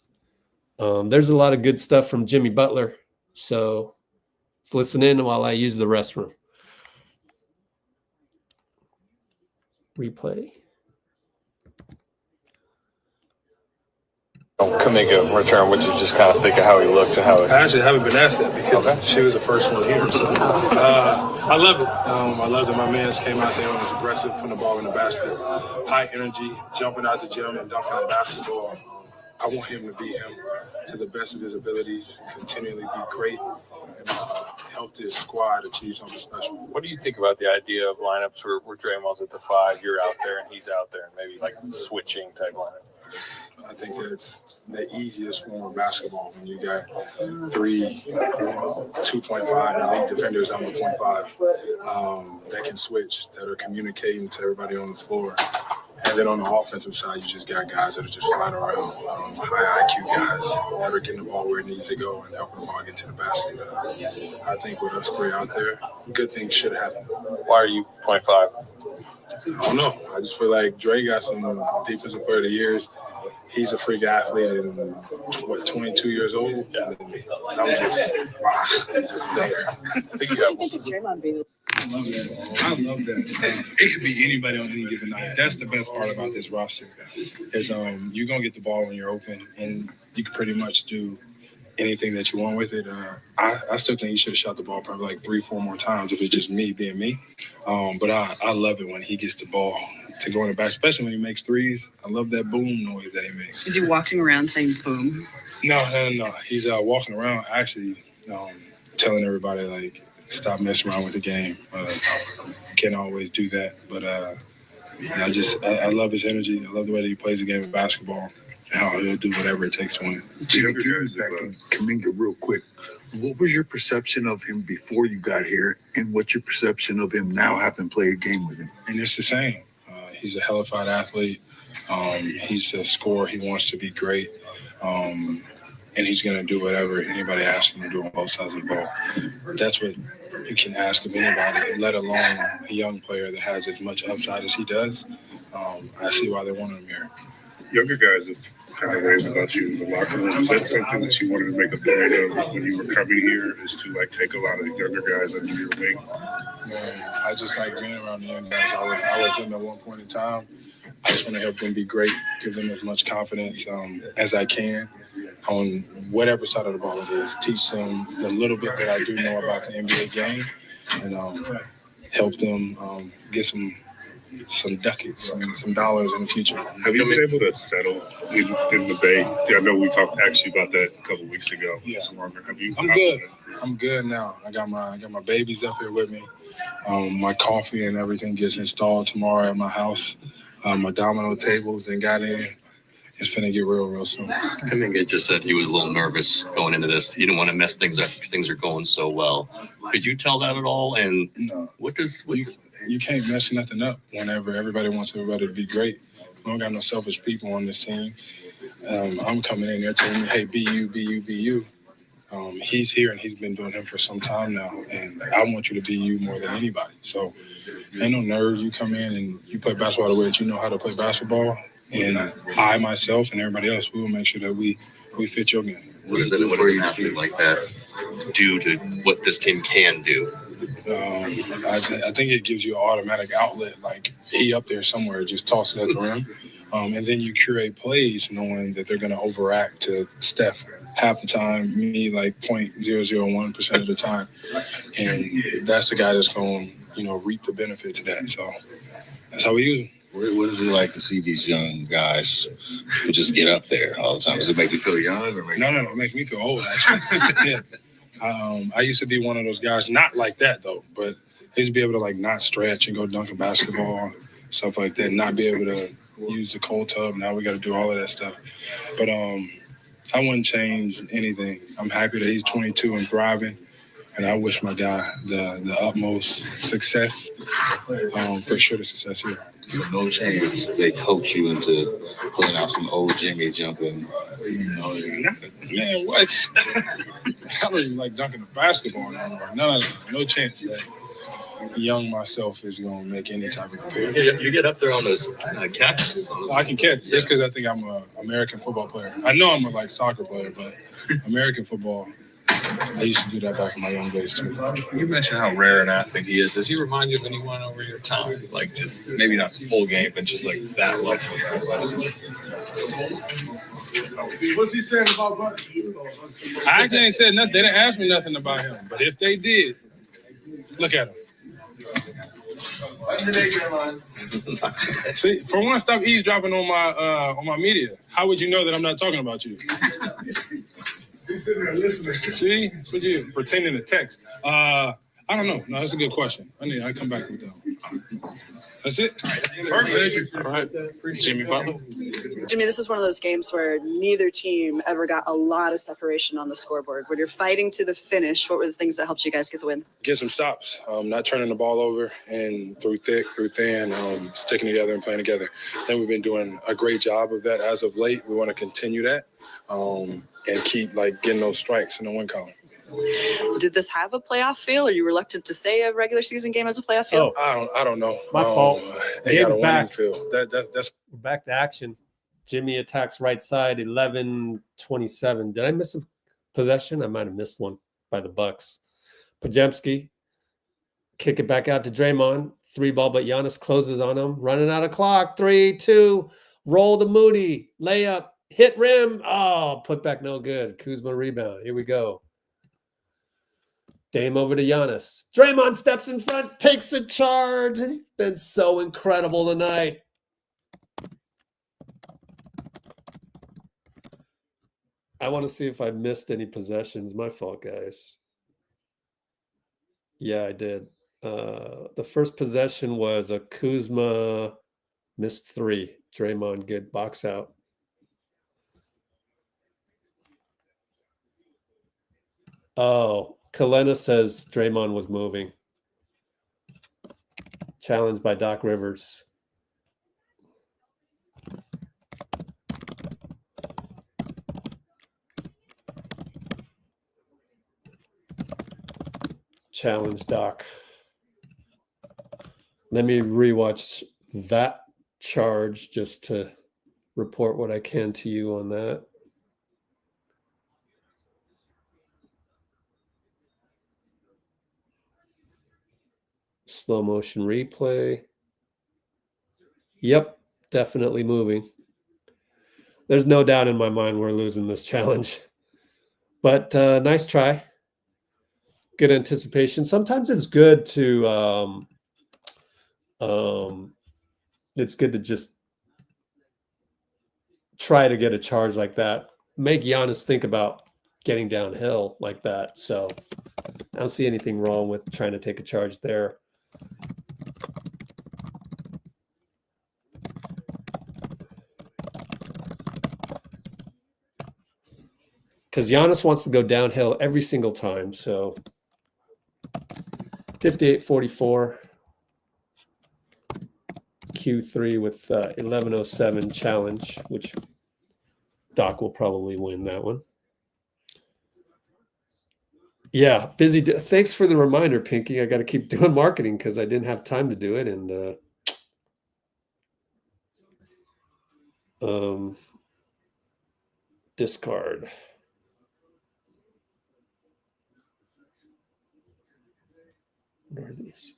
There's a lot of good stuff from Jimmy Butler. So let's listen in while I use the restroom. Replay. Kuminga return, what you just kind of think of how he looked and how it... I actually haven't been asked that because she was the first one here. So I love it. I love that my man came out there and was aggressive, putting the ball in the basket. High energy, jumping out the gym and dunking the basketball. I want him to be him to the best of his abilities, continually be great, and help this squad achieve something special. What do you think about the idea of lineups where Draymond's at the 5, you're out there, and he's out there, and maybe like switching type lineup? I think that's the easiest form of basketball when you got 3, 2.5 elite defenders on the 0.5 that can switch, that are communicating to everybody on the floor. And then on the offensive side, you just got guys that are just flat around, high IQ guys that are getting the ball where it needs to go and helping the ball get to the basket. I think with us three out there, good things should happen. Why are you 0.5? I don't know. I just feel like Dray got some defensive player of the years. He's a freak athlete and 22 years old. Yeah. I'm just there. What do you think of Draymond being? I love that. It could be anybody on any given night. That's the best part about this roster. Is you're gonna get the ball when you're open, and you can pretty much do anything that you want with it. I still think you should have shot the ball probably like 3-4 more times if it's just me being me. But I love it when he gets the ball to go in the back, especially when he makes threes. I love that boom noise that he makes. Is he walking around saying boom? No. He's walking around actually telling everybody, like, stop messing around with the game. Can't always do that. But I love his energy. I love the way that he plays the game of basketball. How he'll do whatever it takes to win. Jim, back to Kuminga real quick. What was your perception of him before you got here, and what's your perception of him now having played a game with him? And it's the same. He's a hellified athlete. He's a scorer. He wants to be great. And he's going to do whatever anybody asks him to do on both sides of the ball. That's what you can ask of anybody, let alone a young player that has as much upside as he does. I see why they want him here. Younger guys have kind of raved about you in the locker room. Is that something that you wanted to make a point of when you were coming here, is to like take a lot of the younger guys under your wing? Man, I just like being around the young guys. I was them at one point in time. I just want to help them be great, give them as much confidence as I can on whatever side of the ball it is. Teach them the little bit that I do know about the NBA game, and help them get some ducats, some dollars in the future. Have you been able to settle in the Bay? I know we asked you about that a couple of weeks ago. Yeah. Have you? I'm good. I'm good now. I got my babies up here with me. My coffee and everything gets installed tomorrow at my house. My domino tables and got in. It's finna get real soon. Kuminga just said he was a little nervous going into this. He didn't want to mess things up. Things are going so well. Could you tell that at all? And no. You can't mess nothing up whenever everybody wants everybody to be great. We don't got no selfish people on this team. I'm coming in there telling me, hey, be you. He's here and he's been doing him for some time now. And I want you to be you more than anybody. So ain't no nerves. You come in and you play basketball the way that you know how to play basketball. And I, myself, and everybody else, we will make sure that we fit your game. What does an athlete like that do to what this team can do? I think it gives you an automatic outlet. Like, he up there somewhere, just toss it at the rim. And then you curate plays knowing that they're going to overact to Steph half the time, me like 0.001% of the time. And that's the guy that's going to, reap the benefits of that. So that's how we use him. What is it like to see these young guys who just get up there all the time? Does it make you feel young? Or No, it makes me feel old, actually. Yeah. I used to be one of those guys, not like that, though, but I used to be able to, like, not stretch and go dunk a basketball, stuff like that, not be able to use the cold tub. Now we got to do all of that stuff. But I wouldn't change anything. I'm happy that he's 22 and thriving, and I wish my guy the utmost success, for sure the success here. So no chance they coach you into pulling out some old Jimmy jumping. Man, what? I don't even like dunking the basketball anymore. No chance that young myself is going to make any type of appearance. You get up there on those catches. I can catch. Just because I think I'm an American football player. I know I'm a soccer player, but American football, I used to do that back in my young days too. You mentioned how rare an athlete he is. Does he remind you of anyone over your time? Like, just maybe not the full game, but just like that level of athleticism? What's he saying about Butler? I actually ain't said nothing. They didn't ask me nothing about him. But if they did, look at him. See, for one, stop eavesdropping on my media. How would you know that I'm not talking about you? He's sitting there listening. See, that's what you pretending to text. I don't know. No, that's a good question. I come back with that one. That's it. Perfect. All right. Jimmy Butler. Jimmy, this is one of those games where neither team ever got a lot of separation on the scoreboard. When you're fighting to the finish, what were the things that helped you guys get the win? Get some stops, not turning the ball over, and through thick, through thin, sticking together and playing together. I think we've been doing a great job of that as of late. We want to continue that and keep getting those strikes in the win column. Did this have a playoff feel? Are you reluctant to say a regular season game has a playoff feel? I don't know. My fault. They got a Game's winning back. feel. That's We're back to action. Jimmy attacks right side, 11-27. Did I miss a possession? I might have missed one by the Bucks. Pajemski, kick it back out to Draymond. 3-ball, but Giannis closes on him. Running out of clock. 3-2. Roll to Moody. Layup. Hit rim. Oh, put back no good. Kuzma rebound. Here we go. Dame over to Giannis. Draymond steps in front, takes a charge. He's been so incredible tonight. I want to see if I missed any possessions. My fault, guys. Yeah, I did. The first possession was a Kuzma missed 3. Draymond good box out. Oh, Kalena says Draymond was moving. Challenged by Doc Rivers. Challenge Doc. Let me rewatch that charge just to report what I can to you on that. Slow motion replay. Yep, definitely moving. There's no doubt in my mind we're losing this challenge. But nice try. Good anticipation. Sometimes it's good to just try to get a charge like that. Make Giannis think about getting downhill like that. So I don't see anything wrong with trying to take a charge there. Because Giannis wants to go downhill every single time. So 58-44. Q3 with 11:07 challenge, which Doc will probably win that one. Yeah, busy. Thanks for the reminder, Pinky. I got to keep doing marketing because I didn't have time to do it. And discard. What are these?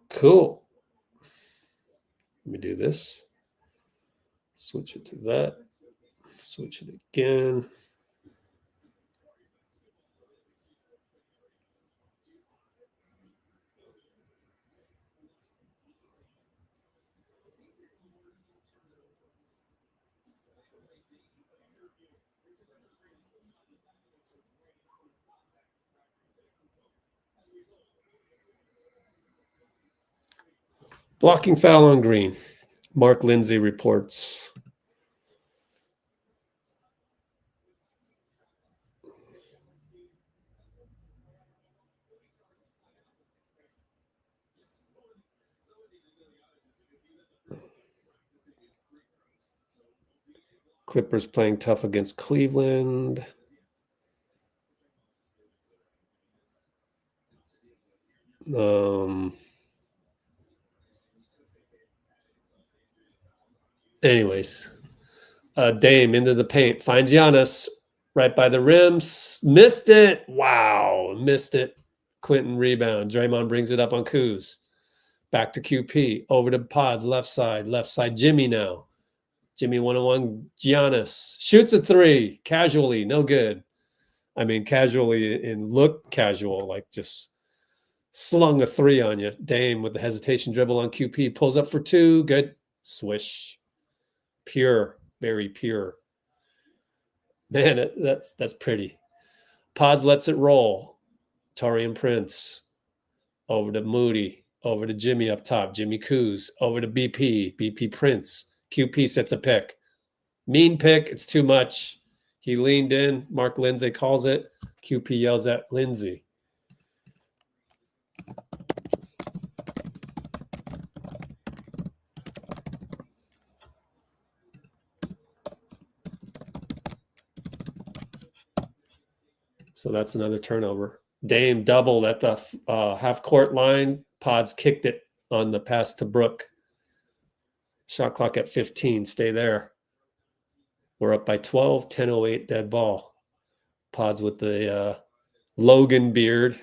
Cool. Let me do this. Switch it to that. Switch it again. Blocking foul on Green. Mark Lindsay reports. Clippers playing tough against Cleveland. Anyways, Dame into the paint, finds Giannis right by the rim, missed it. Wow, missed it. Quinten rebound. Draymond brings it up on Kuz. Back to QP, over to Podz, left side. Jimmy now. Jimmy 1-on-1, Giannis shoots a 3 casually, no good. I mean, casually and look casual, like just slung a 3 on you. Dame with the hesitation dribble on QP, pulls up for 2, good. Swish. Pure. very pure. Man, that's pretty. Podz lets it roll. Taurean Prince over to Moody, over to Jimmy up top. Jimmy Kuz over to BP. BP Prince. QP sets a pick. Mean pick. It's too much. He leaned in. Mark Lindsay calls it. QP yells at Lindsay. So that's another turnover. Dame doubled at the half-court line. Podz kicked it on the pass to Brook. Shot clock at 15. Stay there. We're up by 12. 10:08 dead ball. Podz with the Logan beard.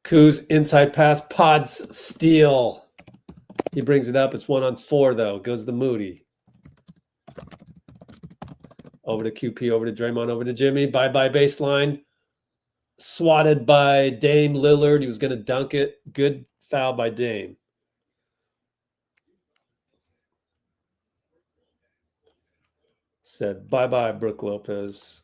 Kuz inside pass. Podz steal. He brings it up. It's 1-on-4 though. Goes to Moody. Over to QP. Over to Draymond. Over to Jimmy. Bye-bye baseline. Swatted by Dame Lillard. He was going to dunk it. Good foul by Dame. Said bye-bye, Brook Lopez.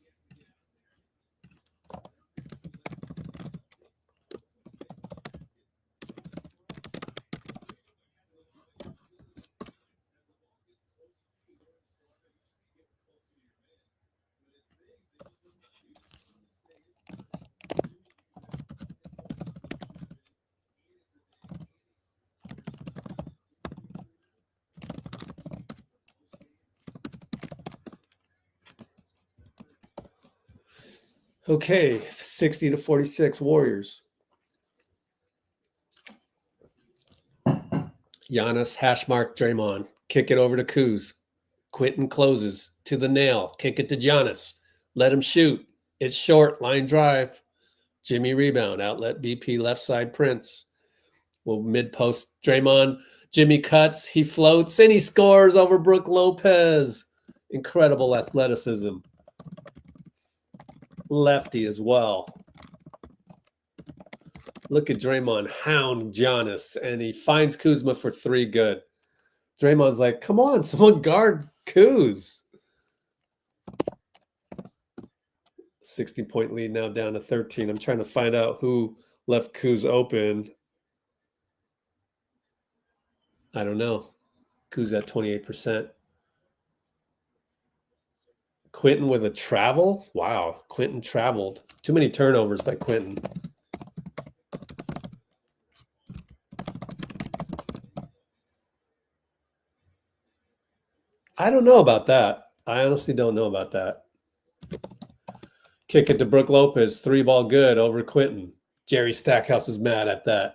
Okay, 60-46 Warriors. Giannis, hash mark Draymond. Kick it over to Kuz. Quinten closes to the nail. Kick it to Giannis. Let him shoot. It's short. Line drive. Jimmy rebound. Outlet BP left side Prince. Well, mid post Draymond. Jimmy cuts. He floats and he scores over Brook Lopez. Incredible athleticism. Lefty as well. Look at Draymond hound Giannis, and he finds Kuzma for 3 good. Draymond's like, come on, someone guard Kuz. 60-point lead now down to 13. I'm trying to find out who left Kuz open. I don't know. Kuz at 28%. Quinten with a travel? Wow, Quinten traveled. Too many turnovers by Quinten. I don't know about that. I honestly don't know about that. Kick it to Brook Lopez. 3-ball good over Quinten. Jerry Stackhouse is mad at that.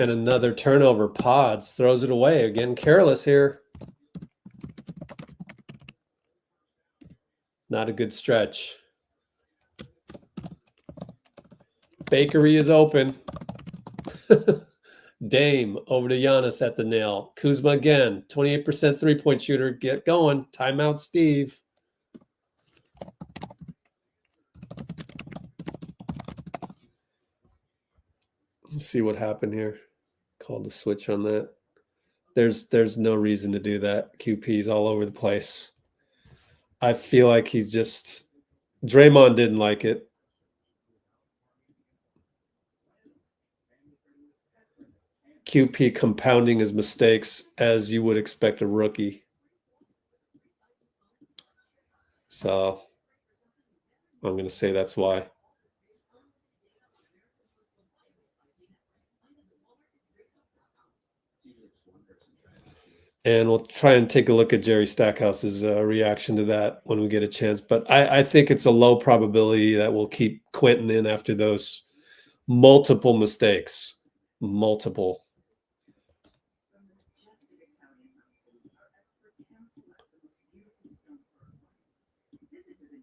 And another turnover. Podz throws it away. Again, careless here. Not a good stretch. Bakery is open. Dame over to Giannis at the nail. Kuzma again. 28% 3-point shooter. Get going. Timeout, Steve. Let's see what happened here. Called the switch on that. There's no reason to do that. QP's all over the place. I feel like he's just Draymond didn't like it. QP compounding his mistakes as you would expect a rookie. So I'm going to say that's why. And we'll try and take a look at Jerry Stackhouse's reaction to that when we get a chance. But I think it's a low probability that we'll keep Quinten in after those multiple mistakes. Multiple.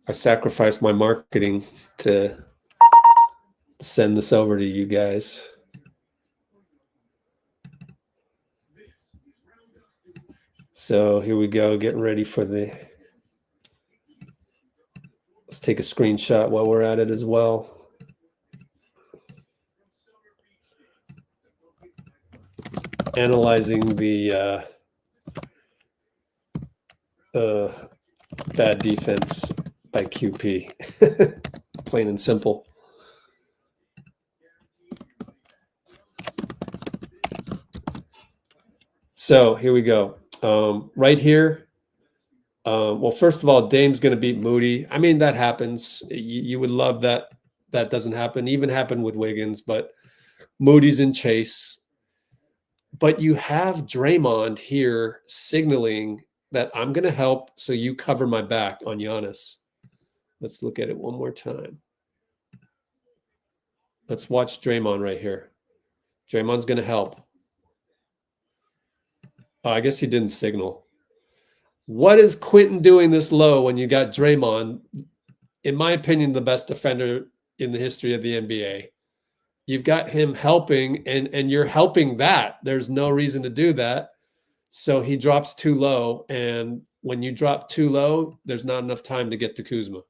I sacrificed my marketing to send this over to you guys. So here we go, getting ready for the Let's take a screenshot while we're at it as well. Analyzing the bad defense by QP. Plain and simple. So here we go. Right here. Well, first of all, Dame's going to beat Moody. I mean, that happens. You would love that. That doesn't happen. Even happened with Wiggins, but Moody's in chase. But you have Draymond here signaling that I'm going to help, so you cover my back on Giannis. Let's look at it one more time. Let's watch Draymond right here. Draymond's going to help. Oh, I guess he didn't signal. What is Quinten doing this low when you got Draymond, in my opinion, the best defender in the history of the NBA? You've got him helping, and you're helping that. There's no reason to do that. So he drops too low, and when you drop too low, there's not enough time to get to Kuzma.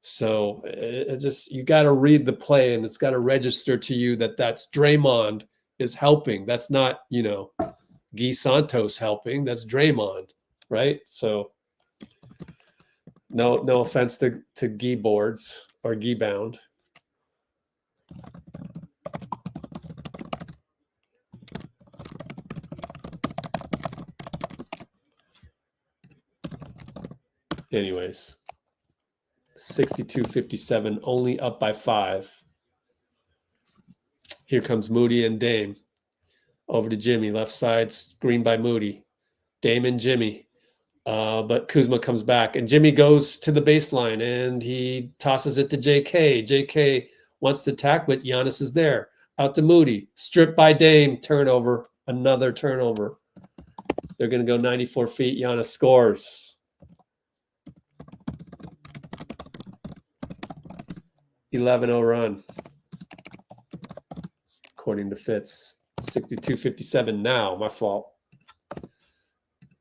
So it just, you got to read the play, and it's got to register to you that that's Draymond is helping. That's not, Guy Santos helping. That's Draymond, right? So no offense to Guy boards or Guy bound. Anyways, 62-57, only up by 5. Here comes Moody and Dame. Over to Jimmy, left side, screen by Moody. Dame and Jimmy. But Kuzma comes back, and Jimmy goes to the baseline, and he tosses it to J.K. J.K. wants to attack, but Giannis is there. Out to Moody. Stripped by Dame. Turnover. Another turnover. They're going to go 94 feet. Giannis scores. 11-0 run, according to Fitz. 62-57 now. My fault.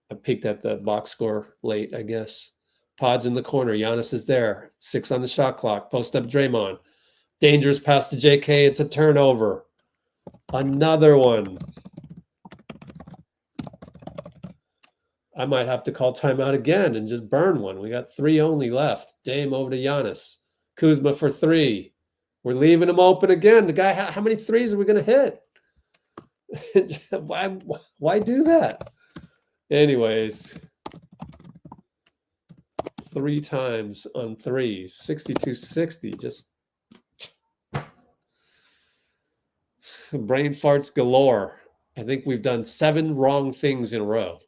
I peeked at the box score late, I guess. Podz in the corner. Giannis is there. 6 on the shot clock. Post up Draymond. Dangerous pass to JK. It's a turnover. Another one. I might have to call timeout again and just burn one. We got 3 only left. Dame over to Giannis. Kuzma for 3. We're leaving him open again. The guy, how many threes are we going to hit? Why do that? Anyways, 3 times on 3s, 62-60. Just brain farts galore. I think we've done 7 wrong things in a row.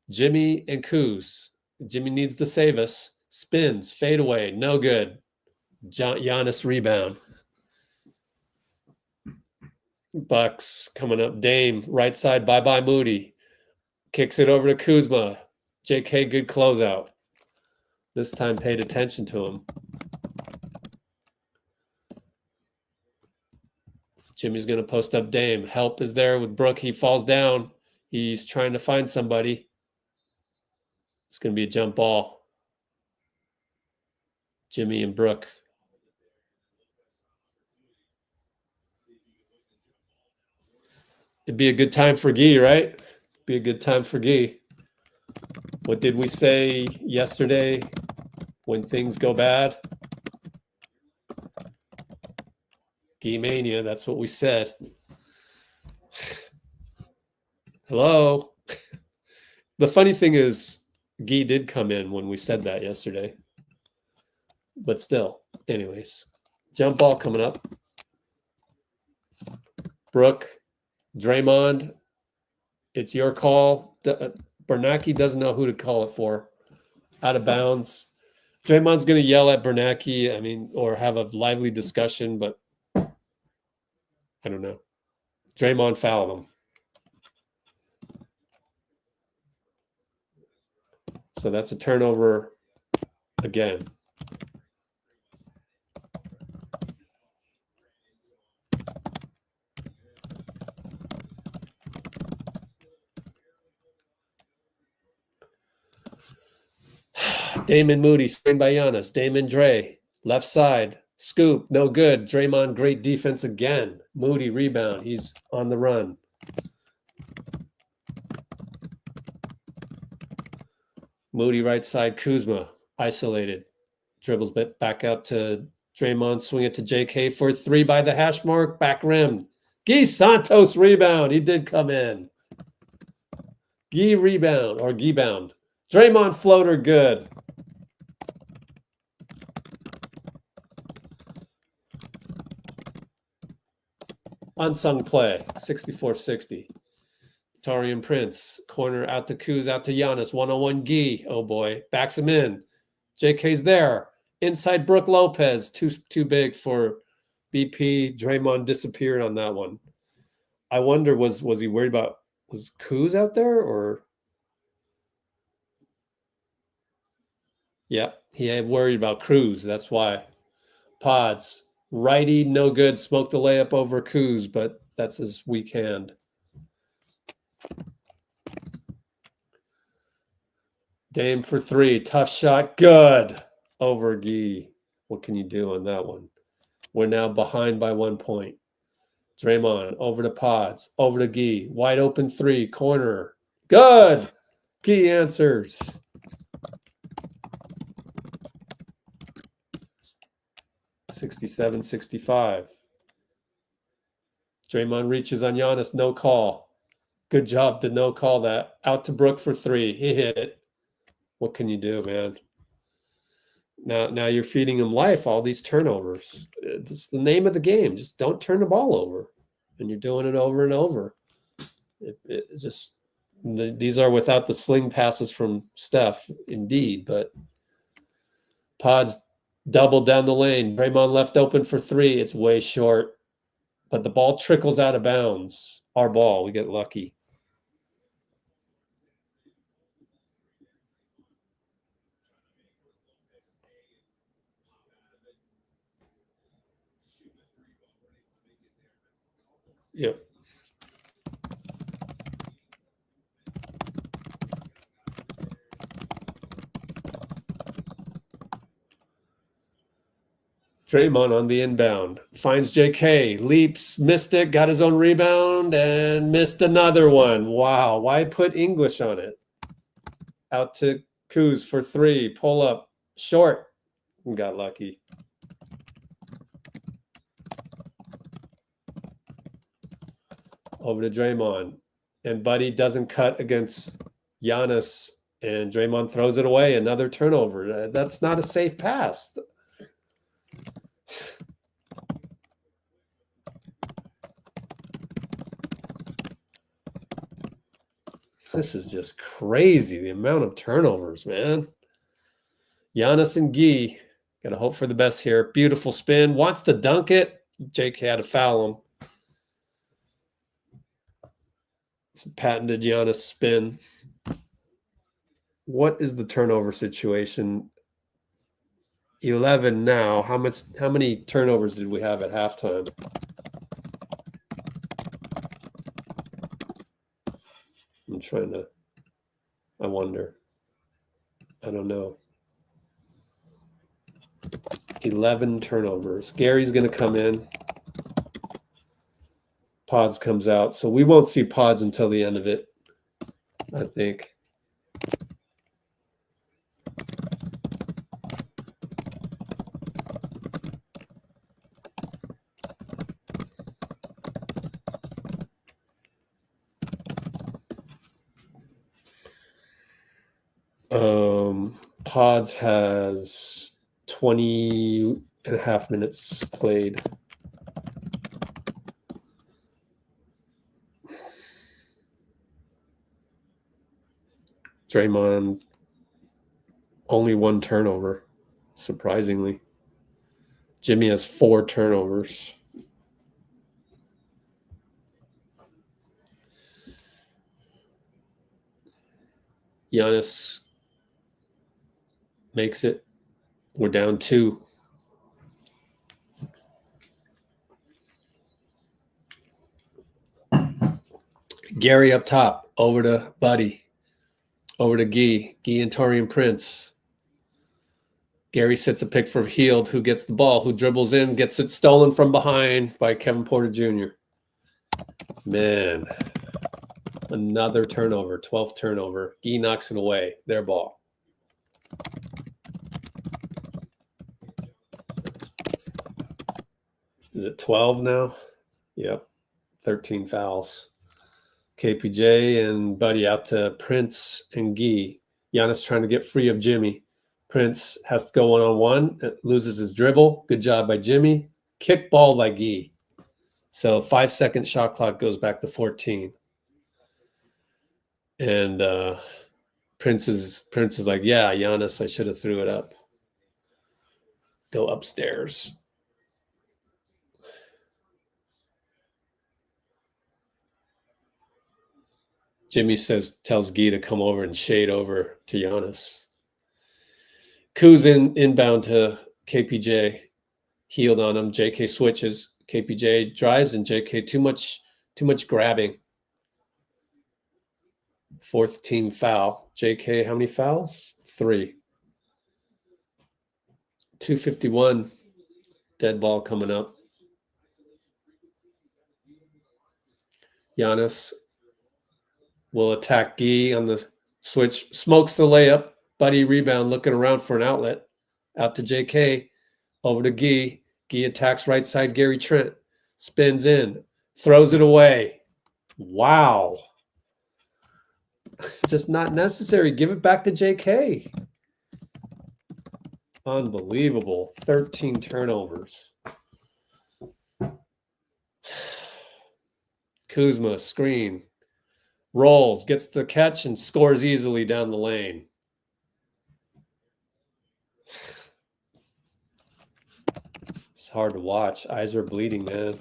Jimmy and Kuz. Jimmy needs to save us. Spins, fade away, no good. Giannis rebound. Bucks coming up. Dame, right side, bye-bye Moody. Kicks it over to Kuzma. JK, good closeout. This time paid attention to him. Jimmy's going to post up Dame. Help is there with Brook. He falls down. He's trying to find somebody. It's going to be a jump ball. Jimmy and Brook. It'd be a good time for Guy, right? Be a good time for Guy. What did we say yesterday when things go bad? Guy mania, that's what we said. Hello. The funny thing is, Guy did come in when we said that yesterday. But still, anyways. Jump ball coming up. Brook. Draymond, it's your call. Barnakay doesn't know who to call it for. Out of bounds. Draymond's going to yell at Barnakay, or have a lively discussion, but I don't know. Draymond fouled him. So that's a turnover again. Damon Moody, screen by Giannis. Damon Dray, left side. Scoop, no good. Draymond, great defense again. Moody, rebound. He's on the run. Moody, right side. Kuzma, isolated. Dribbles back out to Draymond. Swing it to JK for 3 by the hash mark. Back rim. Guy Santos, rebound. He did come in. Guy rebound, or Guy bound. Draymond floater, good. Unsung play, 64-60. Taurean Prince, corner out to Kuz, out to Giannis, 1-on-1 Guy. Oh boy, backs him in. JK's there. Inside Brook Lopez, too big for BP. Draymond disappeared on that one. I wonder, was he worried about, was Kuz out there or? Yeah, he had worried about Cruz. That's why. Podz, righty, no good. Smoked the layup over Kuz, but that's his weak hand. Dame for 3. Tough shot. Good. Over Guy. What can you do on that one? We're now behind by 1 point. Draymond over to Podz. Over to Guy. Wide open 3. Corner. Good. Guy answers. $67-65. Draymond reaches on Giannis. No call. Good job to no call that. Out to Brook for 3. He hit it. What can you do, man? Now you're feeding him life, all these turnovers. It's the name of the game. Just don't turn the ball over. And you're doing it over and over. These are without the sling passes from Steph, indeed. But Podz doubled down the lane. Draymond left open for 3. It's way short. But the ball trickles out of bounds. Our ball. We get lucky. Yep. Draymond on the inbound. Finds JK. Leaps. Missed it. Got his own rebound. And missed another one. Wow. Why put English on it? Out to Kuz for 3. Pull up. Short. And got lucky. Over to Draymond. And Buddy doesn't cut against Giannis. And Draymond throws it away. Another turnover. That's not a safe pass. This is just crazy, the amount of turnovers, man. Giannis and Guy. Got to hope for the best here. Beautiful spin. Wants to dunk it. JK had to foul him. It's a patented Giannis spin. What is the turnover situation? 11 now. How many turnovers did we have at halftime? I'm trying to, I wonder. I don't know. 11 turnovers. Gary's going to come in. Podz comes out. So we won't see Podz until the end of it, I think. Podz has 20 and a half minutes played. Draymond, only 1 turnover, surprisingly. Jimmy has 4 turnovers. Giannis makes it. We're down 2. Gary up top, over to Buddy, over to Guy and Taurean Prince. Gary sets a pick for Hield, who gets the ball, who dribbles in, gets it stolen from behind by Kevin Porter Jr. Man, another turnover, 12th turnover. Gee knocks it away. Their ball. Is it 12 now? Yep. 13 fouls. KPJ and Buddy out to Prince and Gee. Giannis trying to get free of Jimmy. Prince has to go one-on-one. Loses his dribble. Good job by Jimmy. Kick ball by Gee. So 5-second shot clock goes back to 14. And Prince is like, yeah, Giannis, I should have threw it up. Go upstairs. Jimmy tells Gee to come over and shade over to Giannis. Kuz inbound to KPJ. Healed on him. JK switches. KPJ drives and JK too much grabbing. 4th team foul. JK, how many fouls? 3. 2:51. Dead ball coming up. Giannis will attack Gee on the switch. Smokes the layup. Buddy rebound, looking around for an outlet. Out to JK. Over to Gee. Gee attacks right side Gary Trent. Spins in. Throws it away. Wow. Just not necessary. Give it back to JK. Unbelievable. 13 turnovers. Kuzma, screen. Rolls, gets the catch, and scores easily down the lane. It's hard to watch. Eyes are bleeding, man.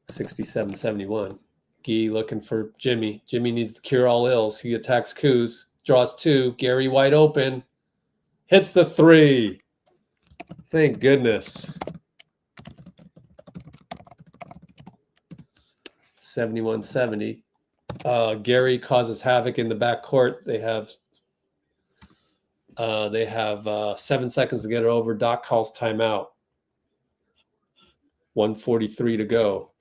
$67-71. Gee looking for Jimmy. Jimmy needs to cure all ills. He attacks Kuz. Draws 2. Gary wide open. Hits the 3. Thank goodness. 71-70. Gary causes havoc in the backcourt. They have 7 seconds to get it over. Doc calls timeout. 1:43 to go.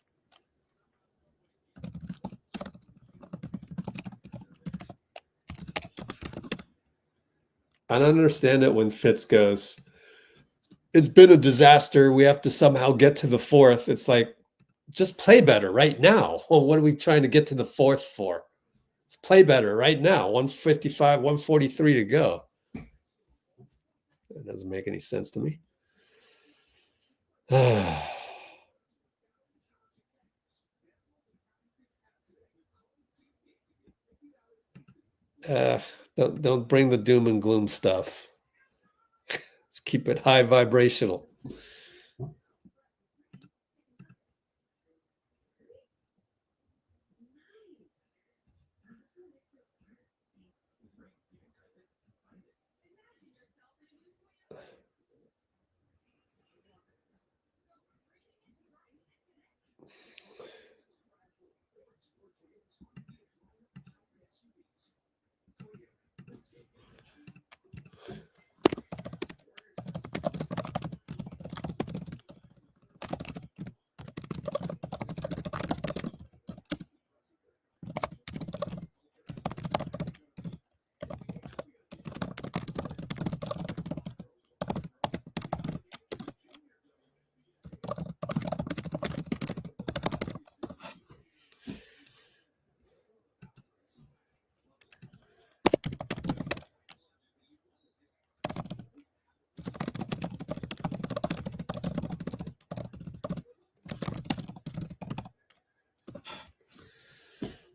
I don't understand it when Fitz goes, it's been a disaster. We have to somehow get to the 4th. It's like, just play better right now. Well, what are we trying to get to the 4th for? Let's play better right now. 1:55, 1:43 to go. That doesn't make any sense to me. Don't bring the doom and gloom stuff. Let's keep it high vibrational.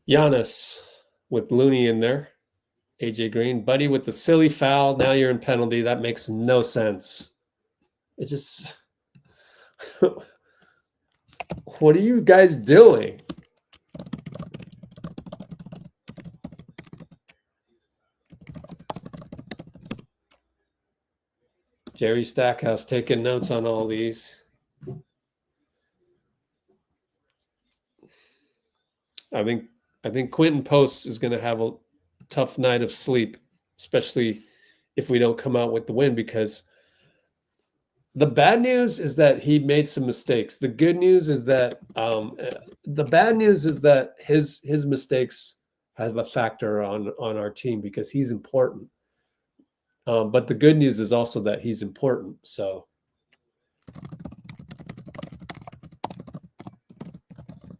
Giannis with Looney in there. AJ Green. Buddy with the silly foul. Now you're in penalty. That makes no sense. It just... What are you guys doing? Jerry Stackhouse taking notes on all these. I think I think Quinten Post is going to have a tough night of sleep, especially if we don't come out with the win, because the bad news is that he made some mistakes. The good news is that the bad news is that his mistakes have a factor on our team because he's important. But the good news is also that he's important. So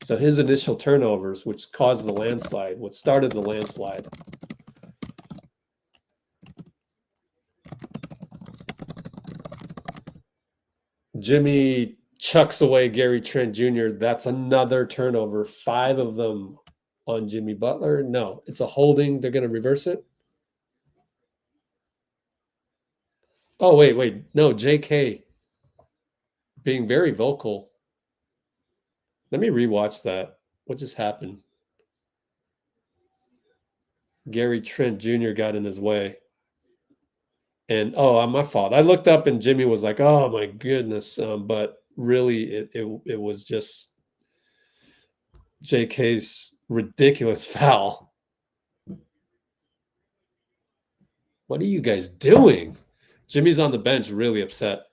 his initial turnovers, which caused the landslide, what started the landslide. Jimmy chucks away Gary Trent Jr. That's another turnover. 5 of them on Jimmy Butler. No, it's a holding. They're going to reverse it. Oh, wait. No, J.K. being very vocal. Let me rewatch that. What just happened? Gary Trent Jr. got in his way. And, my fault. I looked up and Jimmy was like, oh, my goodness. But really, it was just JK's ridiculous foul. What are you guys doing? Jimmy's on the bench really upset.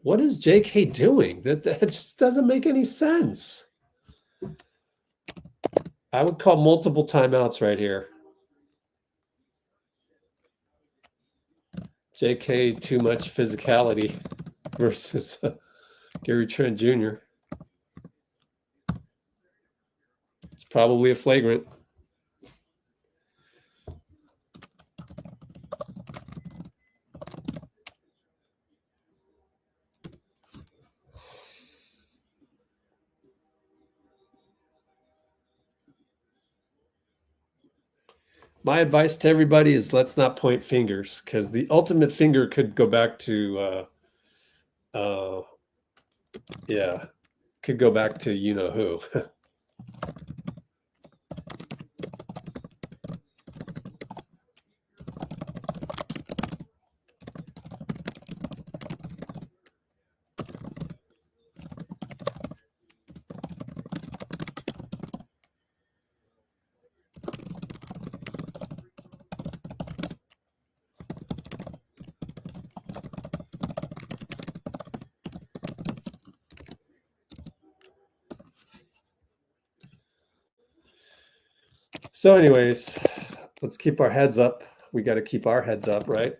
What is JK doing? That just doesn't make any sense. I would call multiple timeouts right here. JK, too much physicality versus Gary Trent Jr. It's probably a flagrant. My advice to everybody is let's not point fingers, because the ultimate finger could go back to, could go back to you know who. So anyways, let's keep our heads up. We got to keep our heads up, right?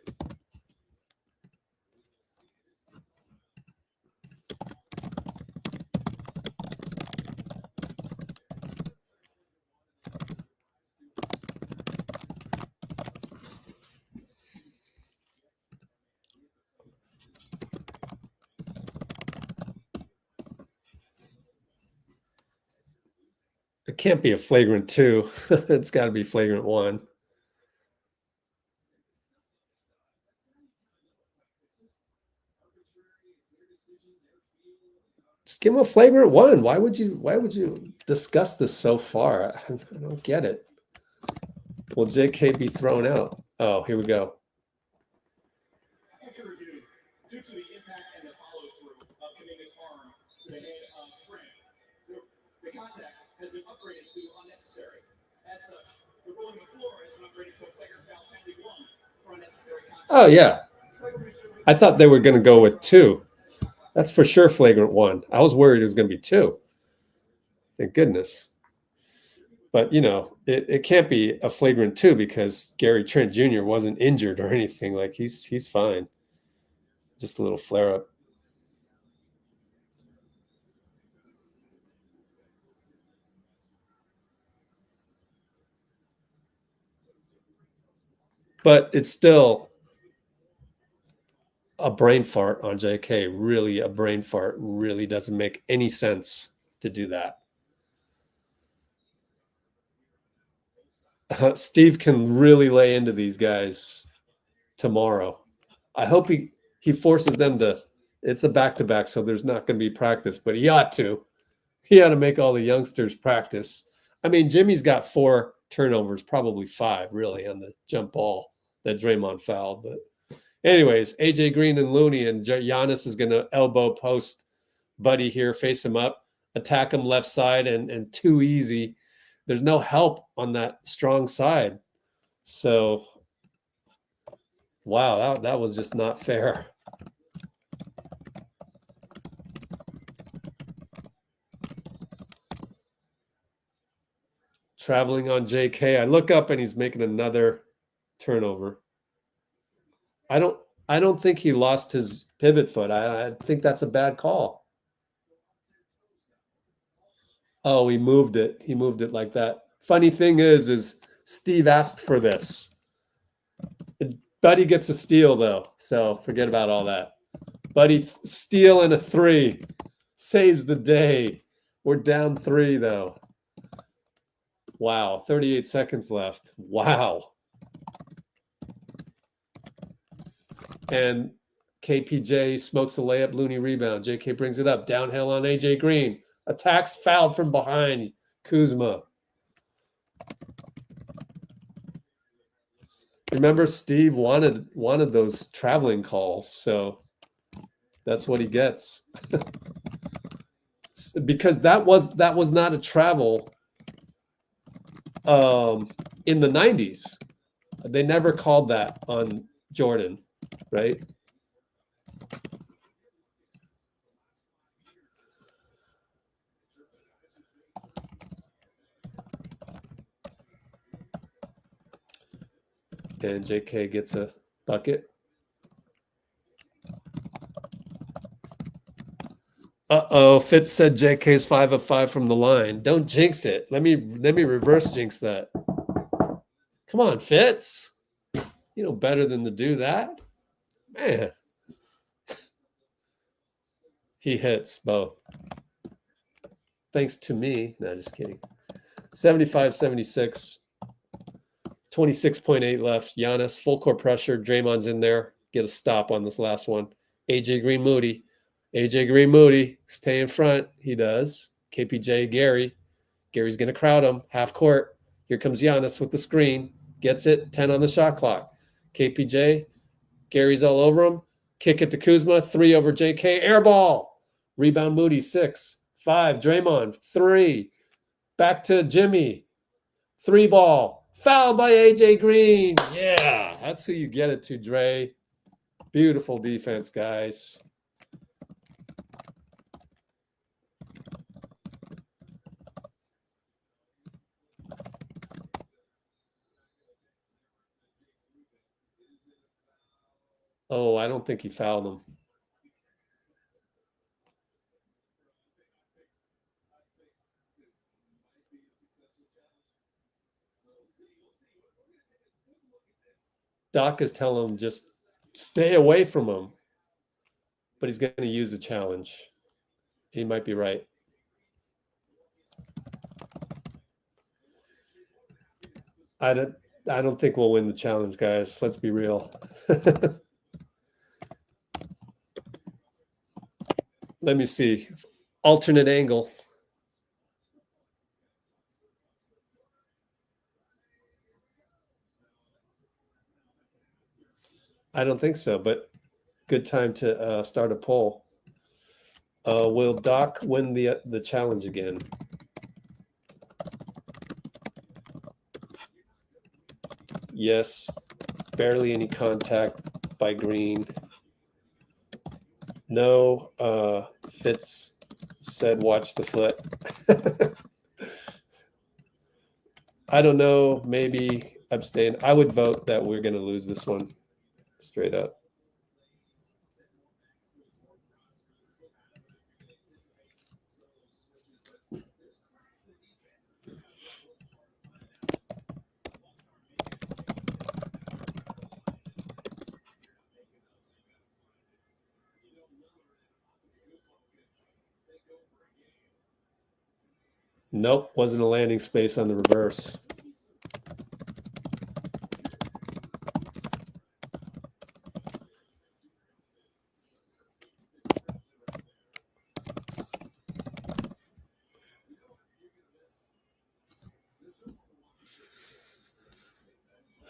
It can't be a flagrant 2. It's got to be flagrant 1. Just give him a flagrant 1. Why would you discuss this so far? I don't get it. Will JK be thrown out? Oh, here we go. After review, due to the impact and the follow-through of Kuminga's arm to the head of Trent, the contact has been upgraded to unnecessary. As such, the ruling of the floor has been upgraded to a flagrant foul penalty 1 for unnecessary contact. Oh, yeah. I thought they were going to go with 2. That's for sure flagrant 1. I was worried it was going to be 2. Thank goodness. But, it can't be a flagrant 2 because Gary Trent Jr. wasn't injured or anything. Like, he's fine. Just a little flare-up. But it's still a brain fart on JK. Really, a brain fart. Really doesn't make any sense to do that. Steve can really lay into these guys tomorrow. I hope he forces them to. It's a back-to-back, so there's not going to be practice, but he ought to. He ought to make all the youngsters practice. I mean, Jimmy's got 4 turnovers, probably 5, really, on the jump ball that Draymond fouled. But Anyways, AJ Green and Looney, and Giannis is going to elbow post Buddy here, face him up, attack him left side, and too easy. There's no help on that strong side. So, wow, that was just not fair. Traveling on JK. I look up and he's making another turnover. I don't think he lost his pivot foot. I think that's a bad call. Oh, he moved it. He moved it like that. Funny thing is Steve asked for this. Buddy gets a steal though, so forget about all that. Buddy steal and a 3. Saves the day. We're down 3 though. Wow, 38 seconds left. Wow. And KPJ smokes a layup, Looney rebound. JK brings it up. Downhill on AJ Green. Attacks fouled from behind. Kuzma. Remember, Steve wanted those traveling calls, so that's what he gets. Because that was not a travel in the 90s. They never called that on Jordan, right? And JK gets a bucket. Uh-oh, Fitz said JK's 5 of 5 from the line. Don't jinx it. Let me reverse jinx that. Come on, Fitz. You know better than to do that. Man. He hits both. Thanks to me. No, just kidding. 75-76. 26.8 left. Giannis, full court pressure. Draymond's in there. Get a stop on this last one. AJ Green Moody. AJ Green Moody. Stay in front. He does. KPJ Gary. Gary's going to crowd him. Half court. Here comes Giannis with the screen. Gets it. 10 on the shot clock. KPJ. Gary's all over him. Kick it to Kuzma. 3 over JK. Air ball. Rebound Moody. 6. 5. Draymond. 3. Back to Jimmy. 3 ball. Foul by AJ Green. Yeah, that's who you get it to, Dray. Beautiful defense, guys. Oh, I don't think he fouled him. Doc is telling him just stay away from him. But he's going to use the challenge. He might be right. I don't think we'll win the challenge, guys. Let's be real. Let me see. Alternate angle. I don't think so, but good time to start a poll. Will Doc win the challenge again? Yes. Barely any contact by Green. No. Fitz said watch the foot. I don't know. Maybe abstain. I would vote that we're going to lose this one straight up. Nope, wasn't a landing space on the reverse.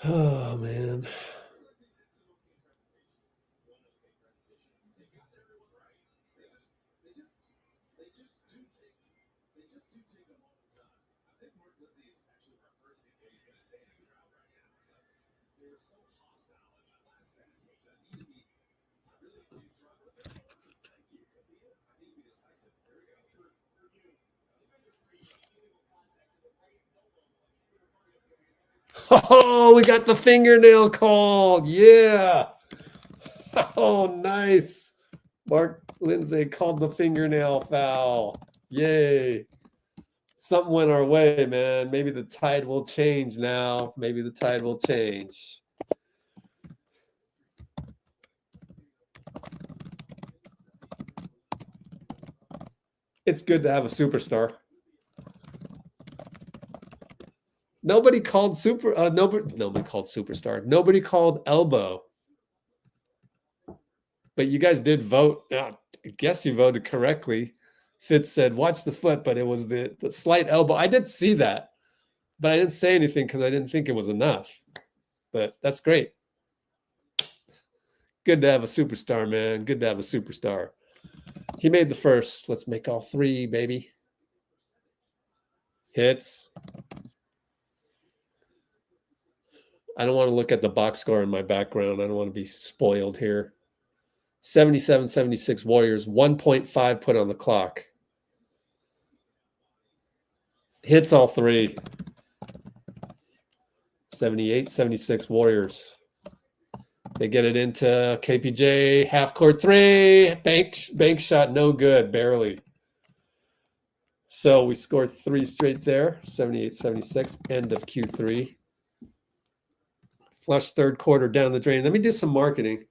Oh, man. Oh, we got the fingernail call. Yeah. Oh, nice. Mark Lindsay called the fingernail foul. Yay. Something went our way, man. Maybe the tide will change now. Maybe the tide will change. It's good to have a superstar. Nobody called nobody called superstar. Nobody called elbow. But you guys did vote. I guess you voted correctly. Fitz said, watch the foot, but it was the slight elbow. I did see that, but I didn't say anything because I didn't think it was enough. But that's great. Good to have a superstar, man. Good to have a superstar. He made the first. Let's make all three, baby. Hits. I don't want to look at the box score in my background. I don't want to be spoiled here. 77-76 Warriors, 1.5 put on the clock. Hits all three. 78-76 Warriors. They get it into KPJ, half court three. Bank shot, no good, barely. So we scored three straight there, 78-76, end of Q3. Flush third quarter down the drain. Let me do some marketing.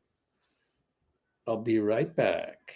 I'll be right back.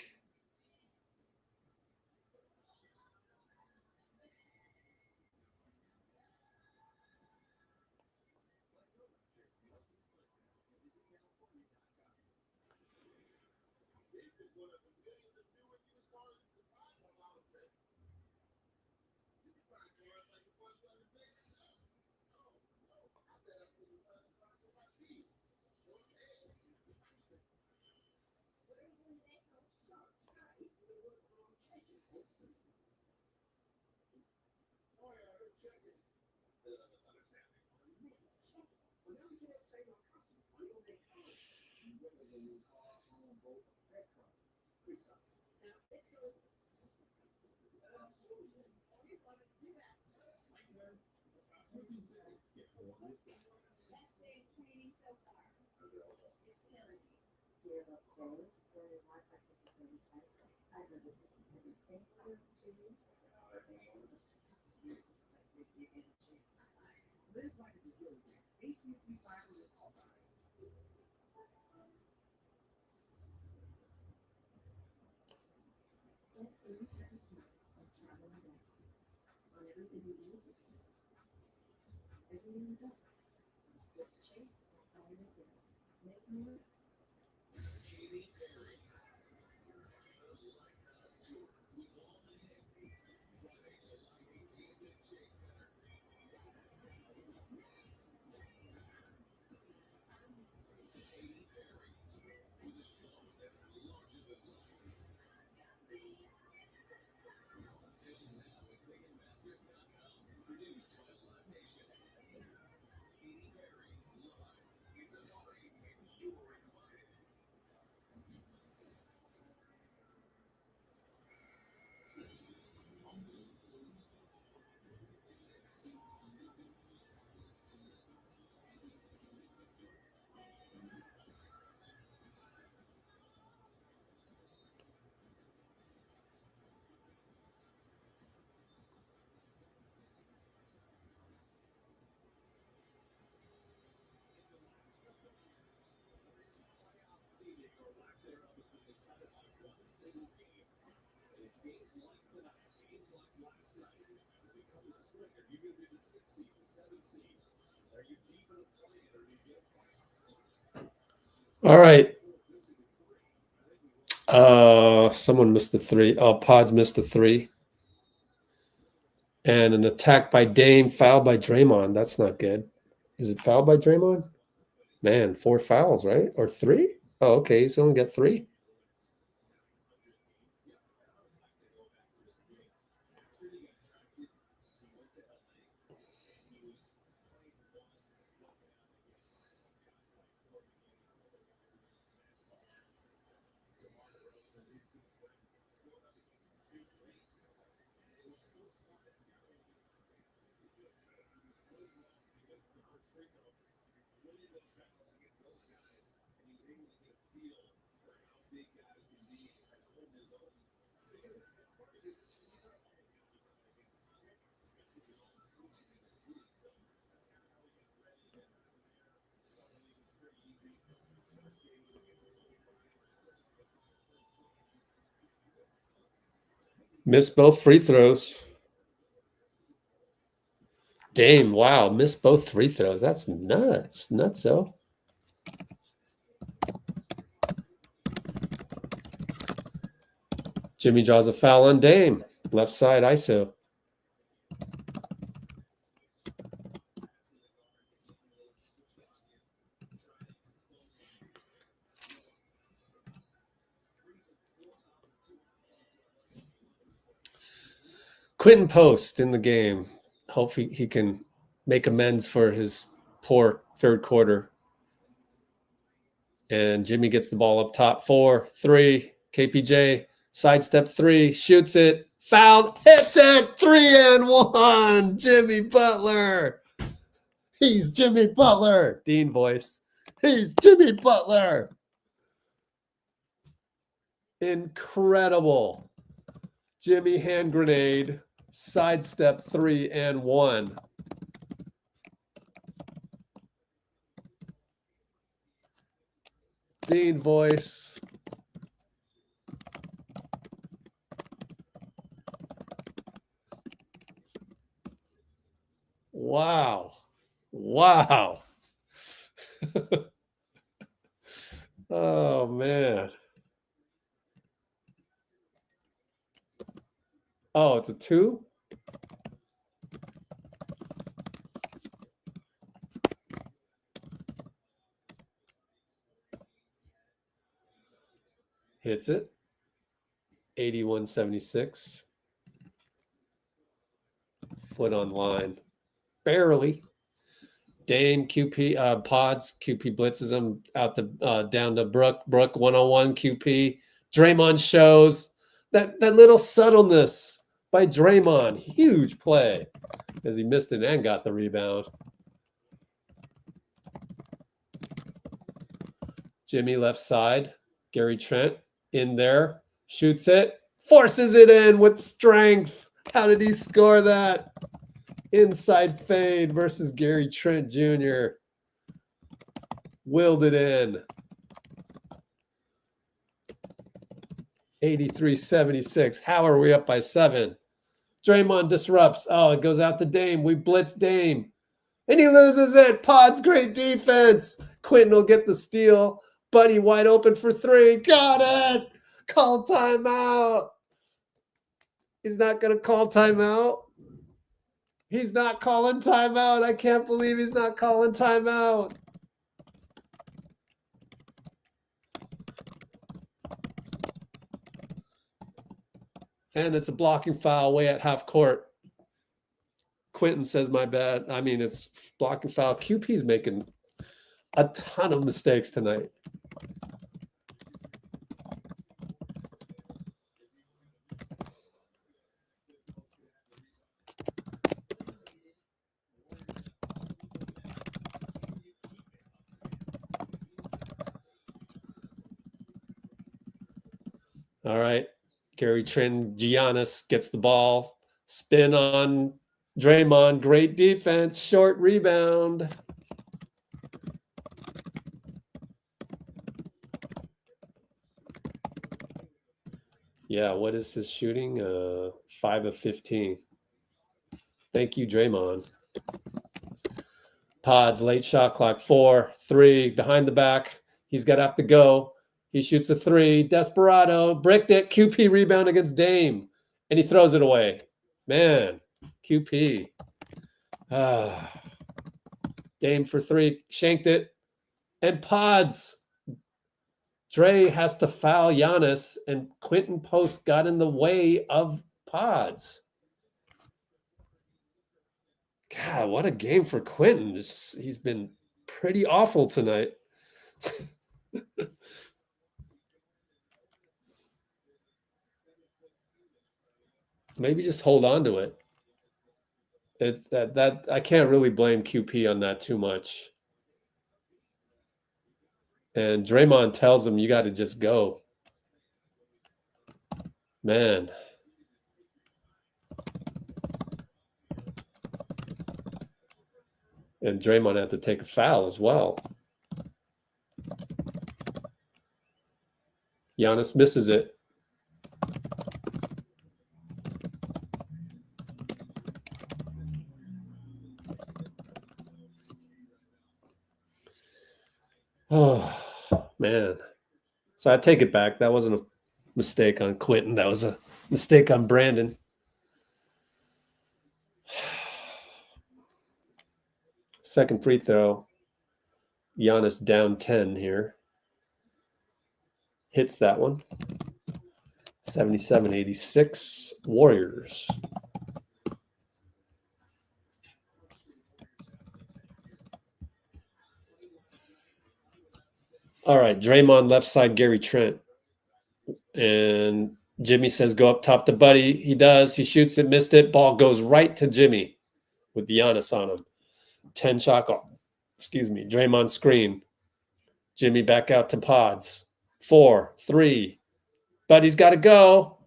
All right. Someone missed the three. Oh, Podz missed the three. And an attack by Dame, fouled by Draymond. That's not good. Is it fouled by Draymond? Man, 4 fouls, right? Or 3? Oh, okay. He's only got 3. Missed both free throws. Dame, wow, missed both free throws. That's nuts. Nutso. Jimmy draws a foul on Dame. Left side ISO. Quinten Post in the game. Hopefully he can make amends for his poor third quarter. And Jimmy gets the ball up top. 4-3. KPJ, sidestep 3, shoots it. Foul, hits it. 3-1. Jimmy Butler. He's Jimmy Butler. Dean voice. He's Jimmy Butler. Incredible. Jimmy hand grenade. Sidestep 3-1. Dean voice. Wow. Wow. Oh, man. Oh, it's a 2? Hits it. 81-76. Foot on line. Barely. Dame, QP, Podz, QP blitzes him out the down to Brook. Brook 1-on-1, QP. Draymond shows that little subtleness by Draymond. Huge play as he missed it and got the rebound. Jimmy left side. Gary Trent in there. Shoots it. Forces it in with strength. How did he score that? Inside fade versus Gary Trent Jr. Willed it in. 83-76. How are we up by 7? Draymond disrupts. Oh, it goes out to Dame. We blitz Dame. And he loses it. Podz, great defense. Quinten will get the steal. Buddy wide open for 3. Got it. Call timeout. He's not going to call timeout. He's not calling timeout. I can't believe he's not calling timeout. And it's a blocking foul way at half court. Quinten says, my bad. I mean, it's blocking foul. QP's making a ton of mistakes tonight. All right. Kuminga-Giannis gets the ball. Spin on Draymond. Great defense. Short rebound. Yeah, what is his shooting? 5 of 15. Thank you, Draymond. Podz, late shot clock. 4, 3, behind the back. He's got to have to go. He shoots a 3. Desperado. Bricked it. QP rebound against Dame. And he throws it away. Man, QP. Dame for 3. Shanked it. And Podz. Dray has to foul Giannis. And Quinten Post got in the way of Podz. God, what a game for Quinten. He's been pretty awful tonight. maybe just hold on to it. It's that I can't really blame QP on that too much. And Draymond tells him, you got to just go. Man. And Draymond had to take a foul as well. Giannis misses it. Oh, man. So I take it back. That wasn't a mistake on Quinten. That was a mistake on Brandon. Second free throw. Giannis down 10 here. Hits that one. 77-86 Warriors. All right, Draymond left side, Gary Trent. And Jimmy says, go up top to Buddy. He does. He shoots it, missed it. Ball goes right to Jimmy with Giannis on him. 10 shot clock. Excuse me. Draymond screen. Jimmy back out to Podz. 4, 3. Buddy's got to go.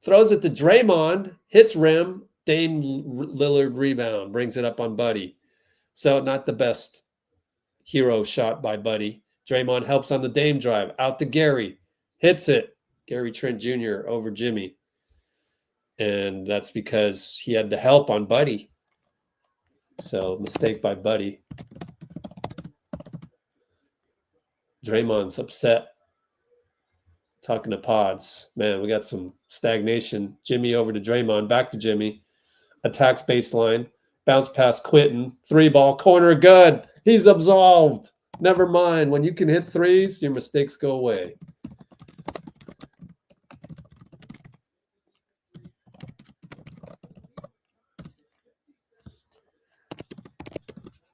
Throws it to Draymond. Hits rim. Dame Lillard rebound. Brings it up on Buddy. So not the best hero shot by Buddy. Draymond helps on the Dame drive. Out to Gary. Hits it. Gary Trent Jr. over Jimmy. And that's because he had the help on Buddy. So mistake by Buddy. Draymond's upset. Talking to Podz. Man, we got some stagnation. Jimmy over to Draymond. Back to Jimmy. Attacks baseline. Bounce past Quinten. 3-ball corner. Good. He's absolved. Never mind. When you can hit threes, your mistakes go away.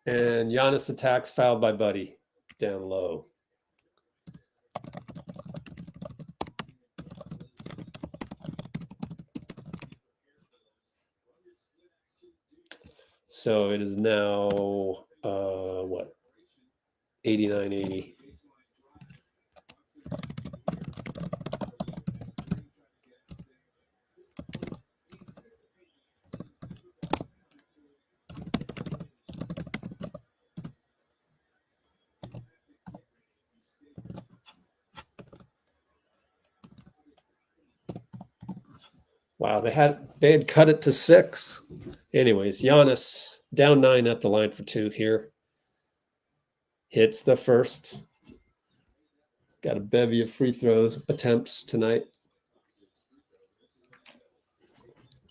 And Giannis attacks, fouled by Buddy. Down low. So it is now, what? 89-80. Wow, they had cut it to 6. Anyways, Giannis down 9 at the line for 2 here. Hits the first. Got a bevy of free throws attempts tonight.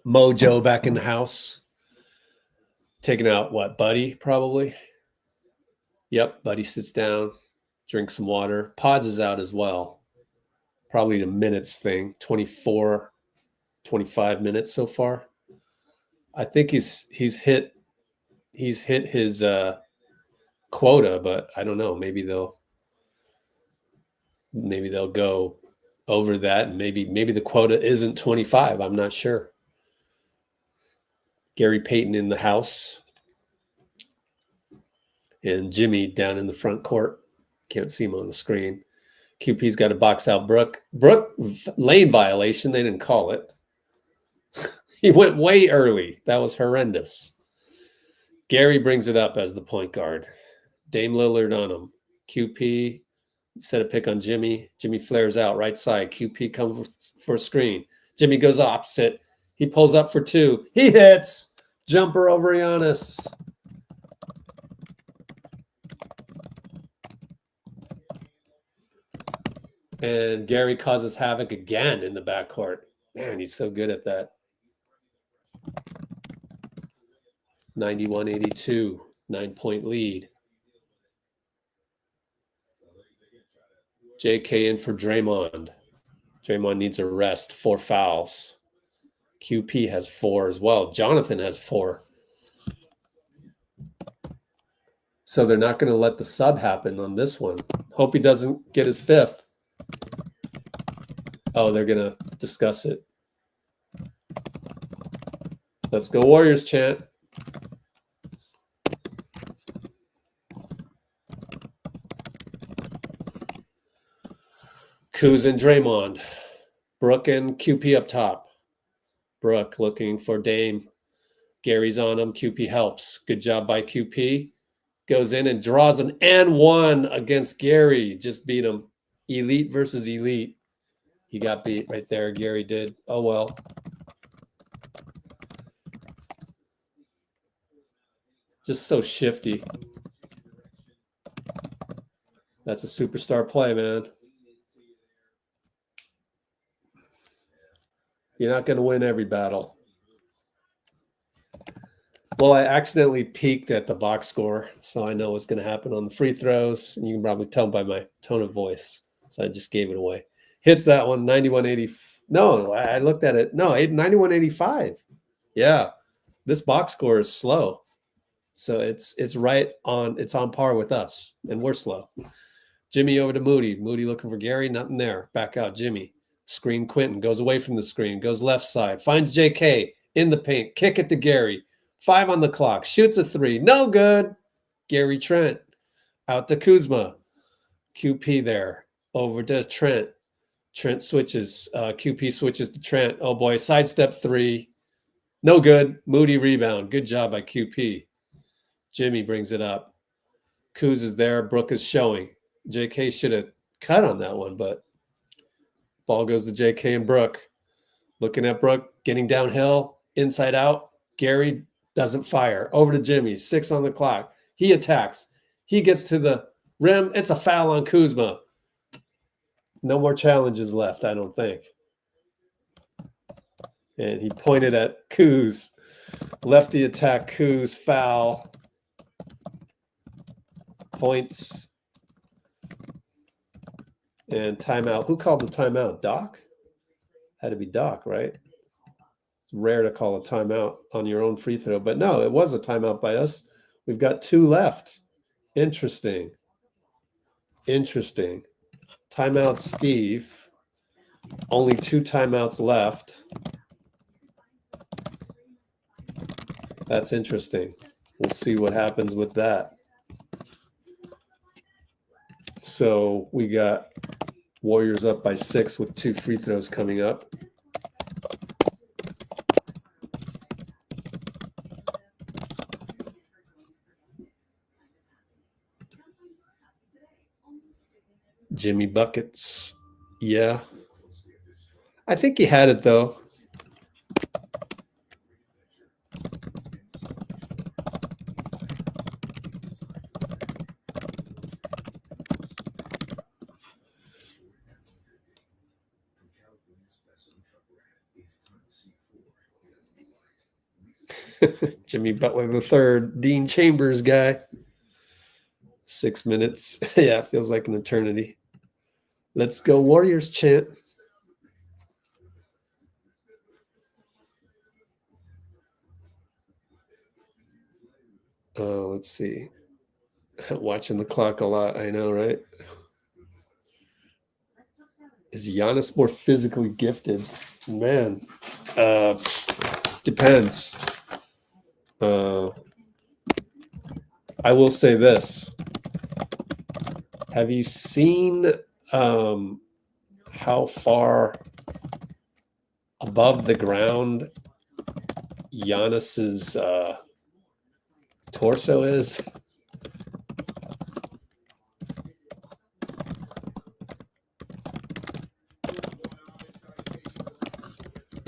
Mojo back in the house. Taking out what, Buddy, probably? Yep, Buddy sits down, drinks some water. Podz is out as well. Probably the minutes thing. 24, 25 minutes so far. I think he's hit his quota, but I don't know. Maybe they'll go over that, and maybe the quota isn't 25. I'm not sure. Gary Payton in the house, and Jimmy down in the front court. Can't see him on the screen. QP's got to box out Brook. Brook lane violation. They didn't call it. He went way early. That was horrendous. Gary brings it up as the point guard. Dame Lillard on him. QP set a pick on Jimmy. Jimmy flares out right side. QP comes for a screen. Jimmy goes opposite. He pulls up for 2. He hits. Jumper over Giannis. And Gary causes havoc again in the backcourt. Man, he's so good at that. 91-82, 9-point lead. JK in for Draymond. Draymond needs a rest, 4 fouls. QP has 4 as well. Jonathan has 4. So they're not going to let the sub happen on this one. Hope he doesn't get his 5th. Oh, they're going to discuss it. Let's go Warriors chant. Kuz and Draymond. Brook and QP up top. Brook looking for Dame. Gary's on him. QP helps. Good job by QP. Goes in and draws an and one against Gary. Just beat him. Elite versus elite. He got beat right there. Gary did. Oh, well. Just so shifty. That's a superstar play, man. You're not going to win every battle. Well, I accidentally peeked at the box score, so I know what's going to happen on the free throws. And you can probably tell by my tone of voice. So I just gave it away. Hits that one, 91-80. No, I looked at it. No, 91-85. Yeah, this box score is slow. So it's right on, it's on par with us, and we're slow. Jimmy over to Moody. Moody looking for Gary, nothing there. Back out, Jimmy. Screen Quinten, goes away from the screen, goes left side, finds J.K. in the paint, kick it to Gary. 5 on the clock, shoots a 3, no good. Gary Trent, out to Kuzma. QP there, over to Trent. Trent switches, QP switches to Trent. Oh boy, sidestep 3, no good. Moody rebound, good job by QP. Jimmy brings it up. Kuz is there, Brook is showing. JK should have cut on that one, but ball goes to JK and Brook. Looking at Brook, getting downhill, inside out. Gary doesn't fire. Over to Jimmy, 6 on the clock. He attacks. He gets to the rim. It's a foul on Kuzma. No more challenges left, I don't think. And he pointed at Kuz. Lefty attack, Kuz, foul. Points. And timeout. Who called the timeout? Doc? Had to be Doc, right? It's rare to call a timeout on your own free throw. But no, it was a timeout by us. We've got 2 left. Interesting. Interesting. Timeout Steve. Only 2 timeouts left. That's interesting. We'll see what happens with that. So we got Warriors up by 6 with 2 free throws coming up. Jimmy buckets. Yeah. I think he had it though. Jimmy Butler the third, Dean Chambers guy. 6 minutes. Yeah, it feels like an eternity. Let's go Warriors chant. Let's see. Watching the clock a lot, I know, right? Is Giannis more physically gifted? Man, depends. I will say this. Have you seen how far above the ground Giannis's torso is?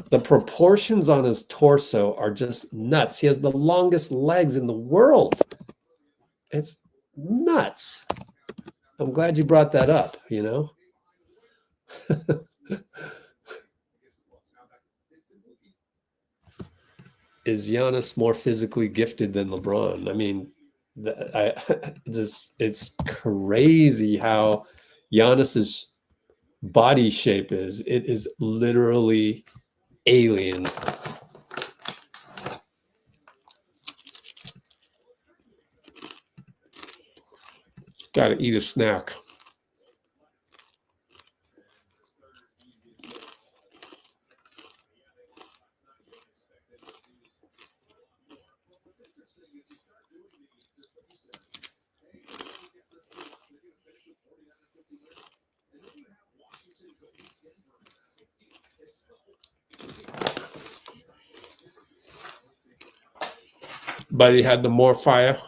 The proportions on his torso are just nuts. He has the longest legs in the world. It's nuts. I'm glad you brought that up, you know? Is Giannis more physically gifted than LeBron? I mean, it's crazy how Giannis's body shape is. It is literally alien. Got to eat a snack. But he had the more fire.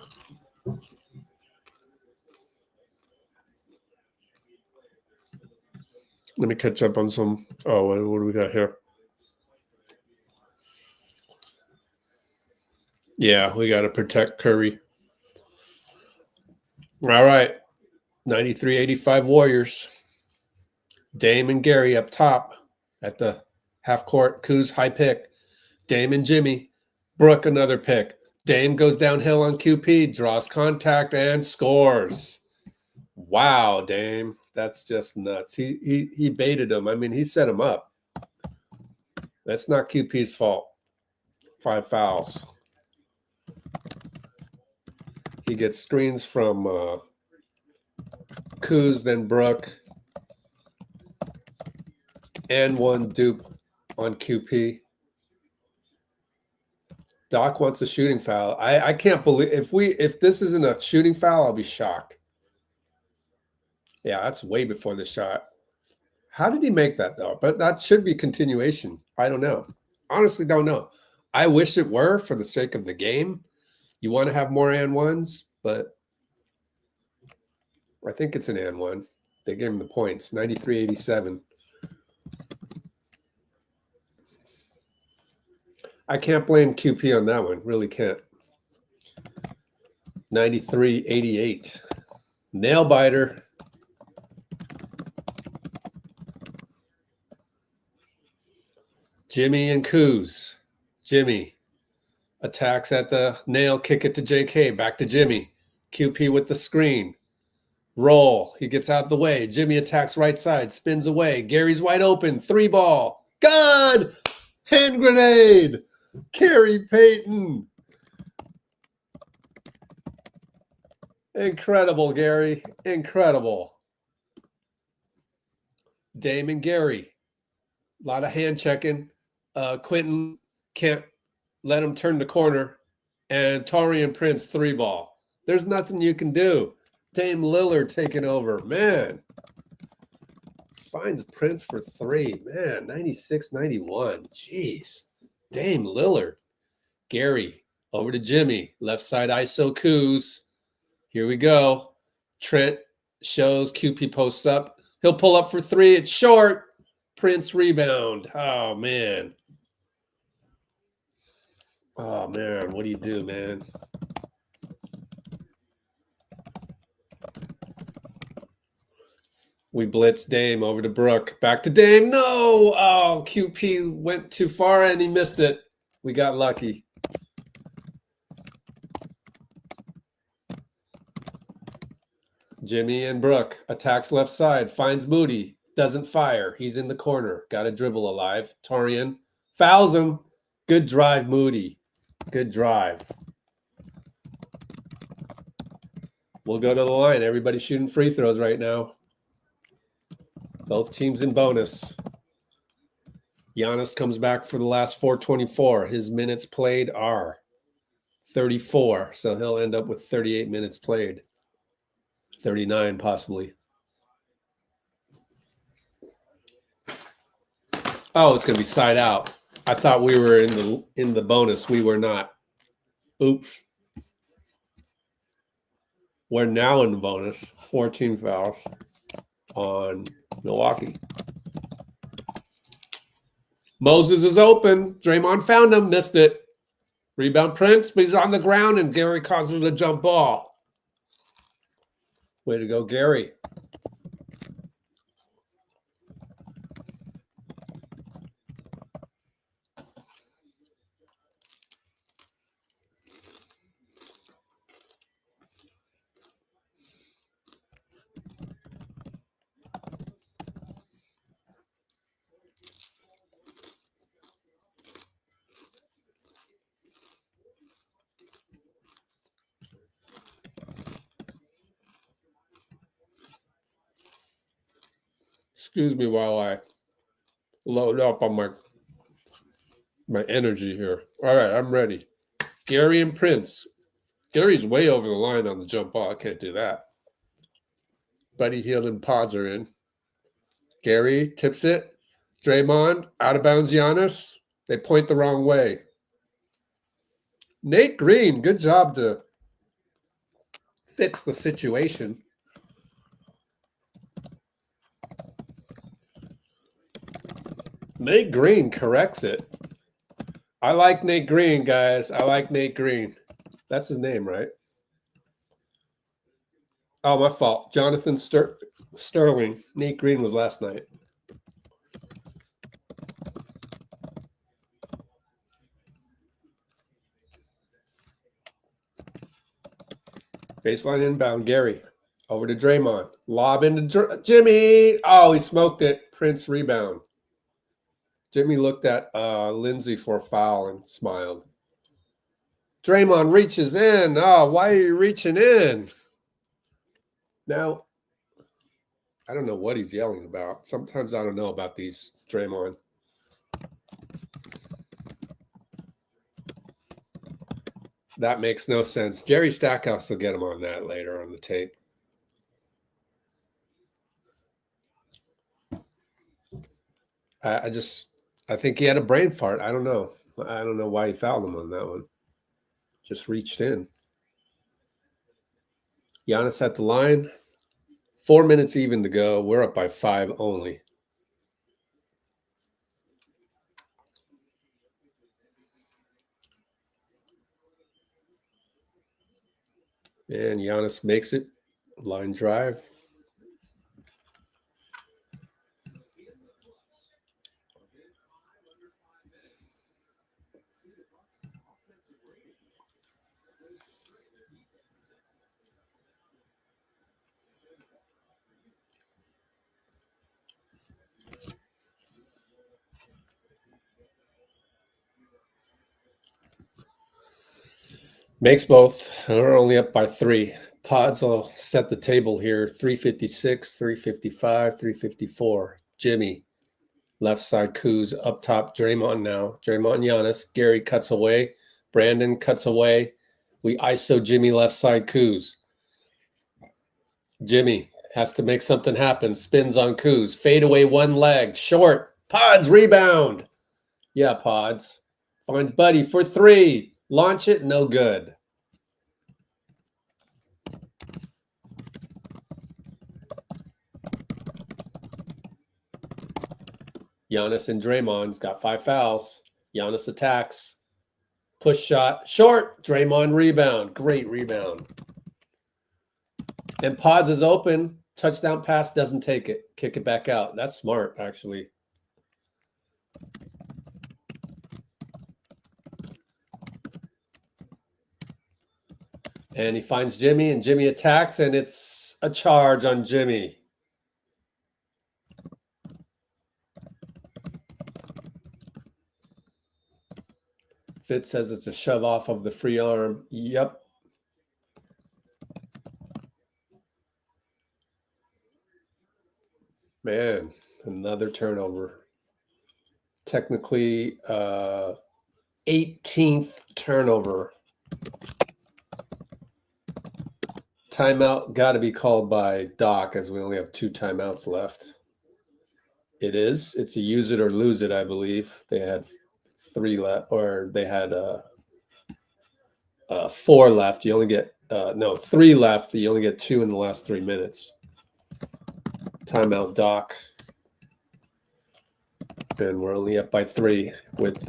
Let me catch up on some. Oh, what do we got here? Yeah, we got to protect Curry. All right. 93-85 Warriors. Dame and Gary up top at the half court. Kuz high pick. Dame and Jimmy. Brook another pick. Dame goes downhill on QP, draws contact and scores. Wow, Dame. That's just nuts. He baited him. I mean, he set him up. That's not QP's fault. 5 fouls. He gets screens from Kuz, then Brook, and one dupe on QP. Doc wants a shooting foul. I can't believe if this isn't a shooting foul, I'll be shocked. Yeah, that's way before the shot. How did he make that though? But that should be continuation. I don't know. Honestly, don't know. I wish it were for the sake of the game. You want to have more and ones, but I think it's an and one. They gave him the points. 93-87. I can't blame QP on that one. Really can't. 93-88. Nail biter. Jimmy and Kuz. Jimmy attacks at the nail, kick it to JK. Back to Jimmy. QP with the screen. Roll. He gets out of the way. Jimmy attacks right side, spins away. Gary's wide open. 3-ball. God! Hand grenade. Gary Payton. Incredible, Gary. Incredible. Dame and Gary. A lot of hand checking. Quinten can't let him turn the corner. And Taurean Prince 3-ball. There's nothing you can do. Dame Lillard taking over. Man. Finds Prince for 3. Man, 96-91. Jeez. Dame Lillard. Gary over to Jimmy. Left side ISO Kuz. Here we go. Trent shows QP posts up. He'll pull up for 3. It's short. Prince rebound. Oh, man. Oh, man. What do you do, man? We blitz Dame over to Brook. Back to Dame. No! Oh, QP went too far and he missed it. We got lucky. Jimmy and Brook attacks left side. Finds Moody. Doesn't fire. He's in the corner. Got a dribble alive. Taurean fouls him. Good drive, Moody. Good drive. We'll go to the line. Everybody's shooting free throws right now. Both teams in bonus. Giannis comes back for the last 4:24. His minutes played are 34, so he'll end up with 38 minutes played. 39 possibly. Oh, it's going to be side out. I thought we were in the bonus. We were not. Oops. We're now in the bonus. 14 fouls on Milwaukee. Moses is open. Draymond found him. Missed it. Rebound Prince, but he's on the ground, and Gary causes a jump ball. Way to go, Gary. Excuse me while I load up on my energy here. All right, I'm ready. Gary and Prince. Gary's way over the line on the jump ball. I can't do that. Buddy Hield and Podz are in. Gary tips it. Draymond, out of bounds Giannis. They point the wrong way. Nate Green, good job to fix the situation. Nate Green corrects it. I like Nate Green, guys. I like Nate Green. That's his name, right? Oh, my fault. Jonathan Sterling. Nate Green was last night. Baseline inbound. Gary. Over to Draymond. Lob into Jimmy. Oh, he smoked it. Prince rebound. Jimmy looked at Lindsay for a foul and smiled. Draymond reaches in. Oh, why are you reaching in? Now, I don't know what he's yelling about. Sometimes I don't know about these Draymond. That makes no sense. Jerry Stackhouse will get him on that later on the tape. I think he had a brain fart. I don't know. I don't know why he fouled him on that one. Just reached in. Giannis at the line. 4 minutes even to go. We're up by 5 only. And Giannis makes it. Line drive. Makes both. We're only up by 3. Podz will set the table here. 356, 355, 354. Jimmy. Left side Kuz. Up top, Draymond now. Draymond Giannis. Gary cuts away. Brandon cuts away. We ISO Jimmy left side Kuz. Jimmy has to make something happen. Spins on Kuz. Fade away one leg. Short. Podz rebound. Yeah, Podz. Finds Buddy for 3. Launch it, no good. Giannis and Draymond's got 5 fouls. Giannis attacks. Push shot. Short. Draymond rebound. Great rebound. And Podz is open. Touchdown pass, doesn't take it. Kick it back out. That's smart, actually. And he finds Jimmy, and Jimmy attacks, and it's a charge on Jimmy. Fitz says it's a shove off of the free arm. Yep. Man, another turnover. Technically, 18th turnover. Timeout got to be called by Doc, as we only have 2 timeouts left. It is. It's a use it or lose it, I believe. They had 3 left, or they had 4 left. You only get 3 left. You only get 2 in the last 3 minutes. Timeout, Doc. And we're only up by 3 with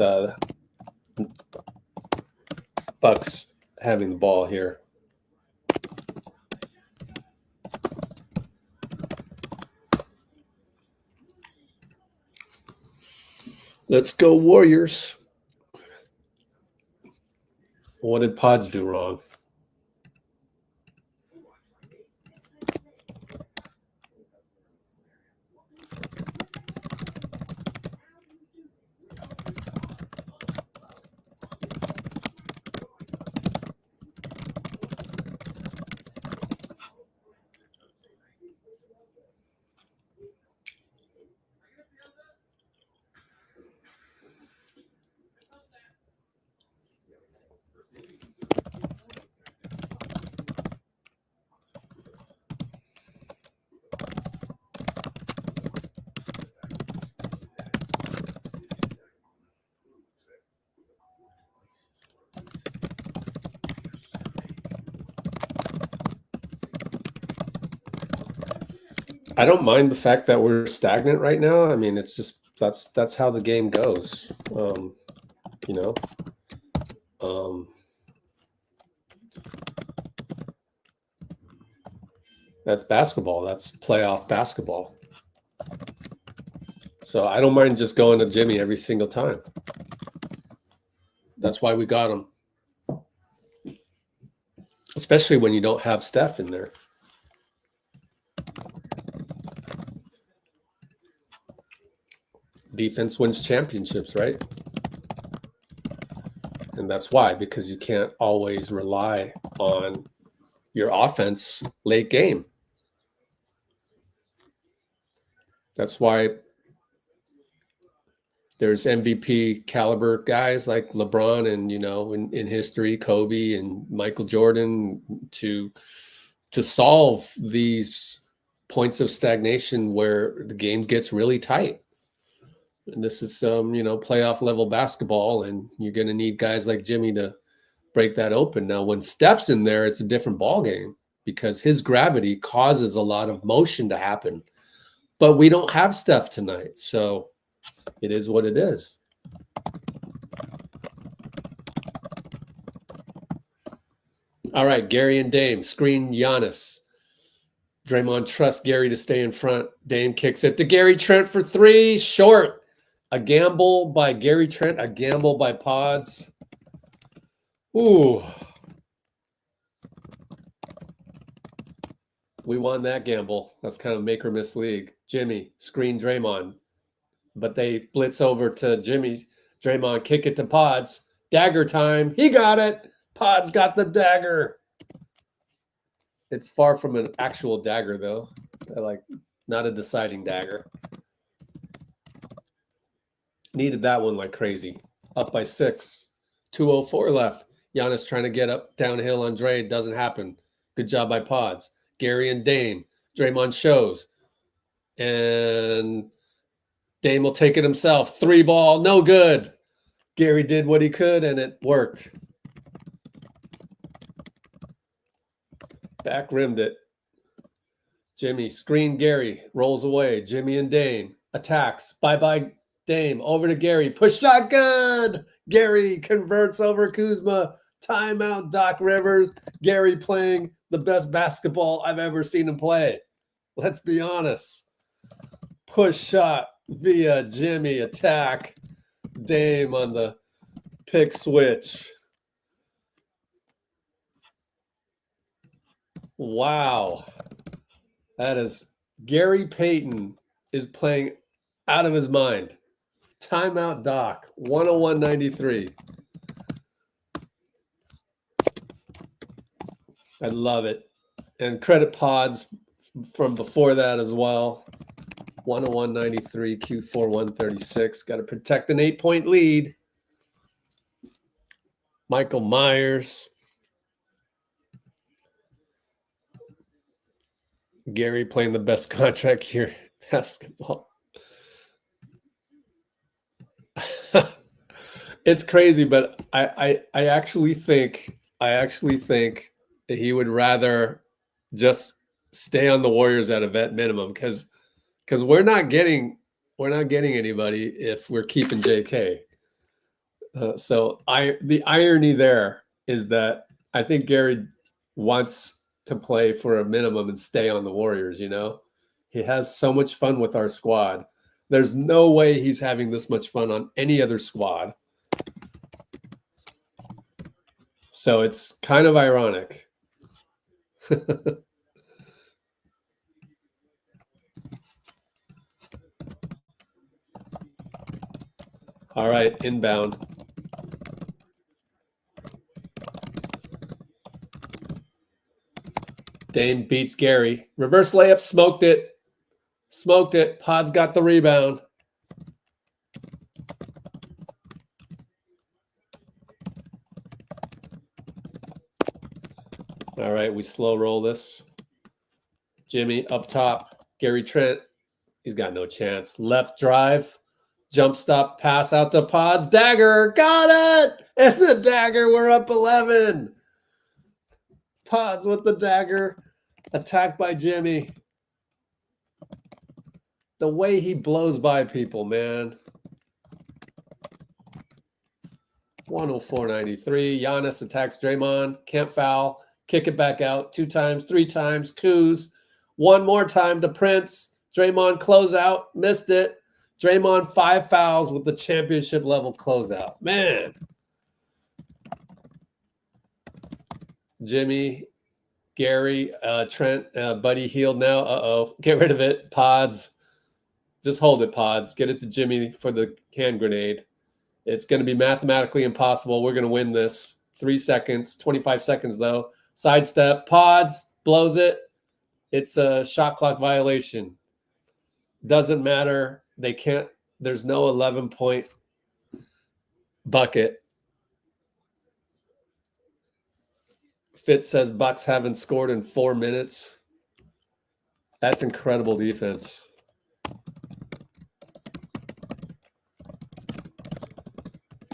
Bucks having the ball here. Let's go Warriors. What did Podz do wrong? I don't mind the fact that we're stagnant right now. I mean, it's just that's how the game goes. You know. That's basketball. That's playoff basketball. So I don't mind just going to Jimmy every single time. That's why we got him. Especially when you don't have Steph in there. Defense wins championships, right? And that's why, because you can't always rely on your offense late game. That's why there's MVP caliber guys like LeBron and, you know, in history, Kobe and Michael Jordan to solve these points of stagnation where the game gets really tight. And this is you know, playoff level basketball, and you're going to need guys like Jimmy to break that open. Now, when Steph's in there, it's a different ball game because his gravity causes a lot of motion to happen. But we don't have Steph tonight, so it is what it is. All right, Gary and Dame, screen Giannis. Draymond trusts Gary to stay in front. Dame kicks it to Gary Trent for three, short. A gamble by Gary Trent, a gamble by Podz. Ooh. We won that gamble. That's kind of make or miss league. Jimmy, screen Draymond. But they blitz over to Jimmy. Draymond, kick it to Podz. Dagger time. He got it. Podz got the dagger. It's far from an actual dagger, though. Like, not a deciding dagger. Needed that one like crazy. Up by 6. 2:04 left. Giannis trying to get up downhill on Dray. Doesn't happen. Good job by Podz. Gary and Dame. Draymond shows. And Dame will take it himself. 3-ball. No good. Gary did what he could, and it worked. Back rimmed it. Jimmy, screen Gary. Rolls away. Jimmy and Dame. Attacks. Bye-bye. Dame over to Gary. Push shot good. Gary converts over Kuzma. Timeout, Doc Rivers. Gary playing the best basketball I've ever seen him play. Let's be honest. Push shot via Jimmy. Attack. Dame on the pick switch. Wow. That is Gary Payton is playing out of his mind. Timeout, Doc. 101.93. I love it. And credit Podz from before that as well. 101.93, Q4 136. Got to protect an 8-point lead. Michael Myers. Gary playing the best contract here in basketball. It's crazy, but I actually think that he would rather just stay on the Warriors at a vet minimum because we're not getting anybody if we're keeping JK. So the irony there is that I think Gary wants to play for a minimum and stay on the Warriors. You know, he has so much fun with our squad. There's no way he's having this much fun on any other squad. So it's kind of ironic. All right, inbound. Dame beats Gary. Reverse layup, smoked it. Smoked it. Podz got the rebound. All right, we slow roll this. Jimmy up top. Gary Trent. He's got no chance. Left drive. Jump stop. Pass out to Podz. Dagger. Got it. It's a dagger. We're up 11. Podz with the dagger. Attacked by Jimmy. The way he blows by people, man. 104.93. Giannis attacks Draymond. Can't foul. Kick it back out 2 times, 3 times. Kuz. One more time to Prince. Draymond closeout. Missed it. Draymond 5 fouls with the championship level closeout. Man. Jimmy, Gary, Trent, Buddy healed now. Uh-oh. Get rid of it. Podz. Just hold it, Podz. Get it to Jimmy for the hand grenade. It's going to be mathematically impossible. We're going to win this. 3 seconds, 25 seconds, though. Sidestep. Podz blows it. It's a shot clock violation. Doesn't matter. They can't. There's no 11-point bucket. Fitz says Bucks haven't scored in 4 minutes. That's incredible defense.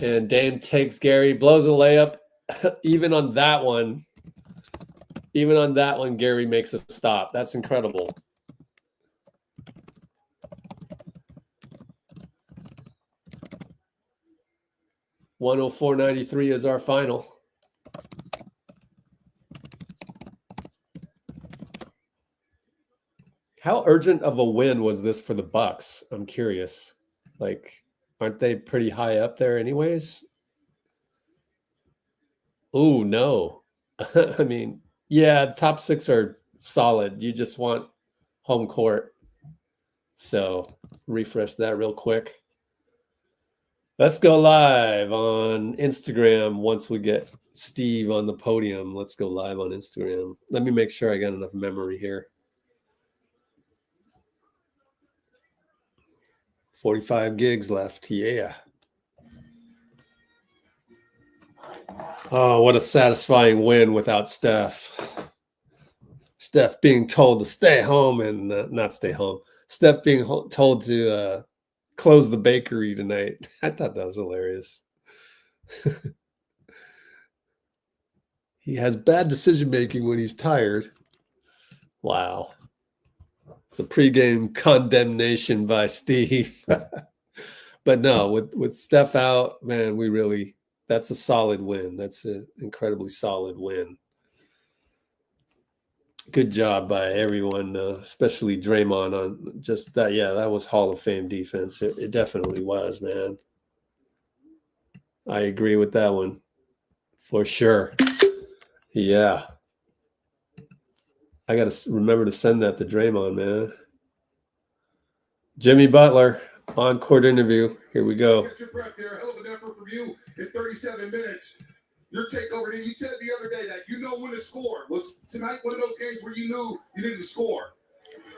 And Dame takes Gary, blows a layup. Even on that one, Gary makes a stop. That's incredible. $104.93 is our final. How urgent of a win was this for the Bucks? I'm curious. Like, aren't they pretty high up there anyways? Oh, no. I mean, yeah, top 6 are solid. You just want home court. So refresh that real quick. Let's go live on Instagram once we get Steve on the podium. Let's go live on Instagram. Let me make sure I got enough memory here. 45 gigs left. Yeah. Oh, what a satisfying win without Steph. Steph being told to stay home and not stay home. Steph being told to close the bakery tonight. I thought that was hilarious. He has bad decision-making when he's tired. Wow. The pregame condemnation by Steve. But no, with Steph out, man, that's a solid win. That's an incredibly solid win. Good job by everyone, especially Draymond on just that. Yeah, that was Hall of Fame defense. It definitely was, man. I agree with that one for sure. Yeah. I got to remember to send that to Draymond, man. Jimmy Butler, on-court interview. Here we go. Get your breath there. Hell of an effort from you in 37 minutes. Your takeover, and you said the other day that you know when to score. Was tonight one of those games where you knew you didn't score?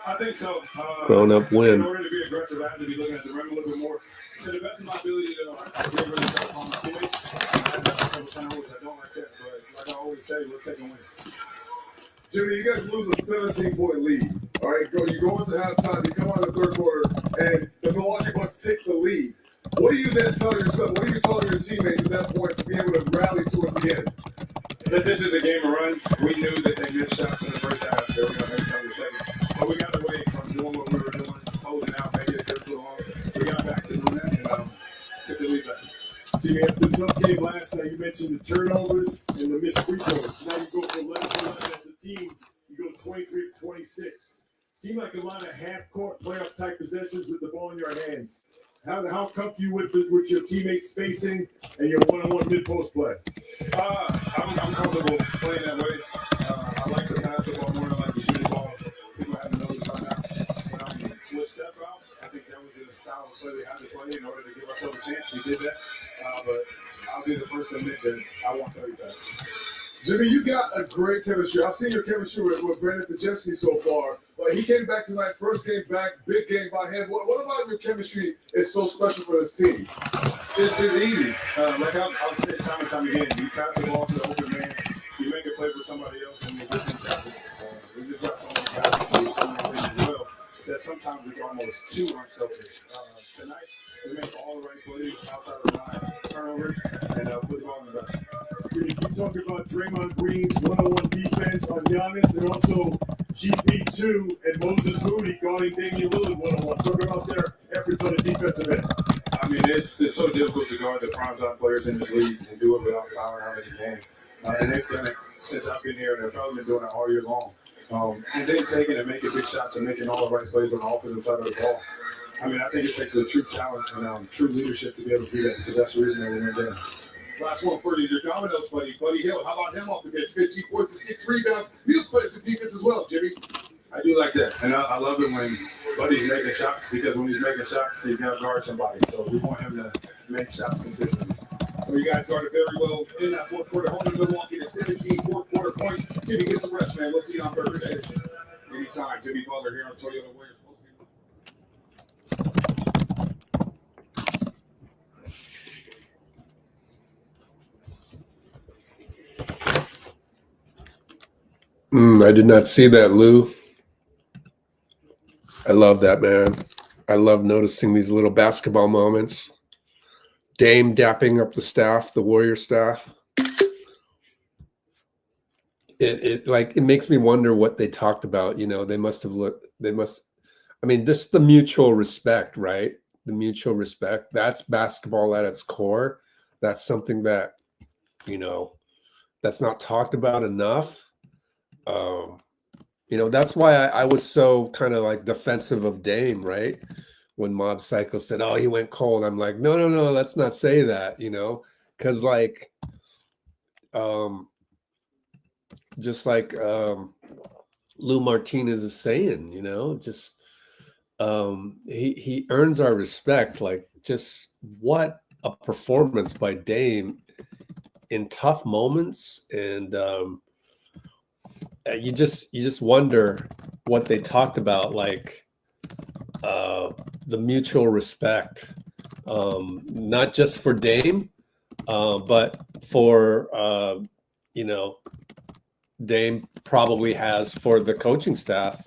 I think so. Grown-up win. In order to be aggressive, I have to be looking at the rim a little bit more. To the best of my ability to get really tough on my teammates. I have a couple turnovers. I don't like that, but like I always say, we'll take a win. Jimmy, you guys lose a 17-point lead. All right, you go into halftime, you come out of the third quarter, and the Milwaukee Bucks take the lead. What do you then tell yourself? What are you telling your teammates at that point to be able to rally towards the end? That this is a game of runs. We knew that they missed shots in the first half. They were going to make some in the second. But we got away from doing what we were doing, closing out, maybe a good long. We got back to doing that and took the lead back. Jimmy, after the tough game last night, you mentioned the turnovers and the missed free throws. Tonight you go for 11-11 as a team. You go 23-26. Seemed like a lot of half-court playoff type possessions with the ball in your hands. How comfortable with your teammates spacing and your one-on-one mid-post play? I'm comfortable playing that way. I like to pass the ball more than I like to shoot the ball. People have to know this by now. With Steph out, I think that was the style of play we had to play in order to give ourselves a chance. We did that. But I'll be the first to admit that I want 30 passes. Jimmy, you got a great chemistry. I've seen your chemistry with Brandon Pajewski so far. But he came back tonight, first game back, big game by him. What about your chemistry is so special for this team? It's easy. Like I've said time and time again, you pass the ball to the open man, you make a play for somebody else, and you get things happen. We just got so many guys who do so many things as well that sometimes it's almost too unselfish. Tonight, we make all the right plays outside of the line, turnovers, and put the ball in the basket. When you keep talking about Draymond Green's one-on-one defense, defense on Giannis and also GP2 and Moses Moody guarding Damian Lillard one-on-one. Talk about their efforts on the defensive end. I mean, it's so difficult to guard the primetime players in this league and do it without fouling out of the game. And they've done it since I've been here, and they've probably been doing it all year long. And then taking and making big shots and making all the right plays on the offensive side of the ball. I mean, I think it takes a true talent and true leadership to be able to do that, because that's the reason they win games. Last one for you, your dominoes, buddy. Buddy Hill, how about him off the bench? 15 points and 6 rebounds. He was playing some defense as well, Jimmy. I do like that. And I love it when Buddy's making shots, because when he's making shots, he's going to guard somebody. So we want him to make shots consistently. Well, you guys started very well in that fourth quarter, holding Milwaukee to 17 fourth quarter points. Jimmy, get some rest, man. We'll see you on Thursday. Anytime. Jimmy Butler here on Toyota Warriors. I did not see that, Lou. I love that, man. I love noticing these little basketball moments. Dame dapping up the staff, the Warrior staff. It makes me wonder what they talked about. You know, I mean, just the mutual respect, right? The mutual respect. That's basketball at its core. That's something that, you know, that's not talked about enough. You know, that's why I was so kind of like defensive of Dame, right? When Mob Psycho said, "Oh, he went cold," I'm like, no, let's not say that, you know, because like, just like Lou Martinez is saying, you know, just he earns our respect. Like, just what a performance by Dame in tough moments, and you just wonder what they talked about, like the mutual respect, not just for Dame, but for you know, Dame probably has for the coaching staff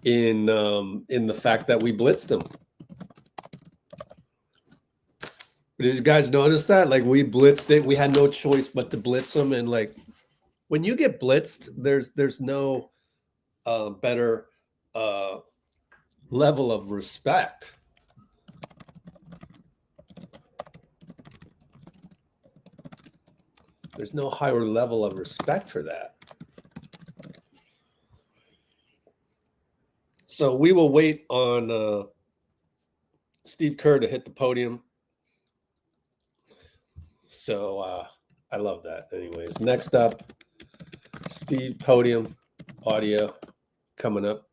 in the fact that we blitzed them. Did you guys notice that? Like, we blitzed it. We had no choice but to blitz them, and like, when you get blitzed, there's no better level of respect. There's no higher level of respect for that. So we will wait on Steve Kerr to hit the podium. So I love that. Anyways, next up, Steve podium audio coming up.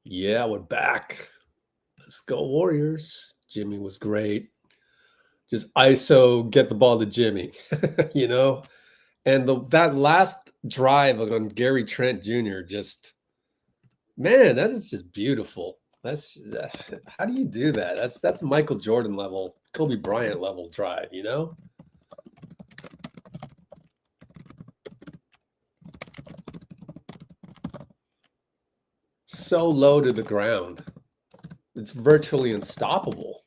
Yeah, we're back. Let's go Warriors. Jimmy was great. Just ISO, get the ball to Jimmy, you know? And that last drive on Gary Trent Jr., just, man, that is just beautiful. That's how do you do that? That's Michael Jordan level, Kobe Bryant level drive, you know? So low to the ground. It's virtually unstoppable.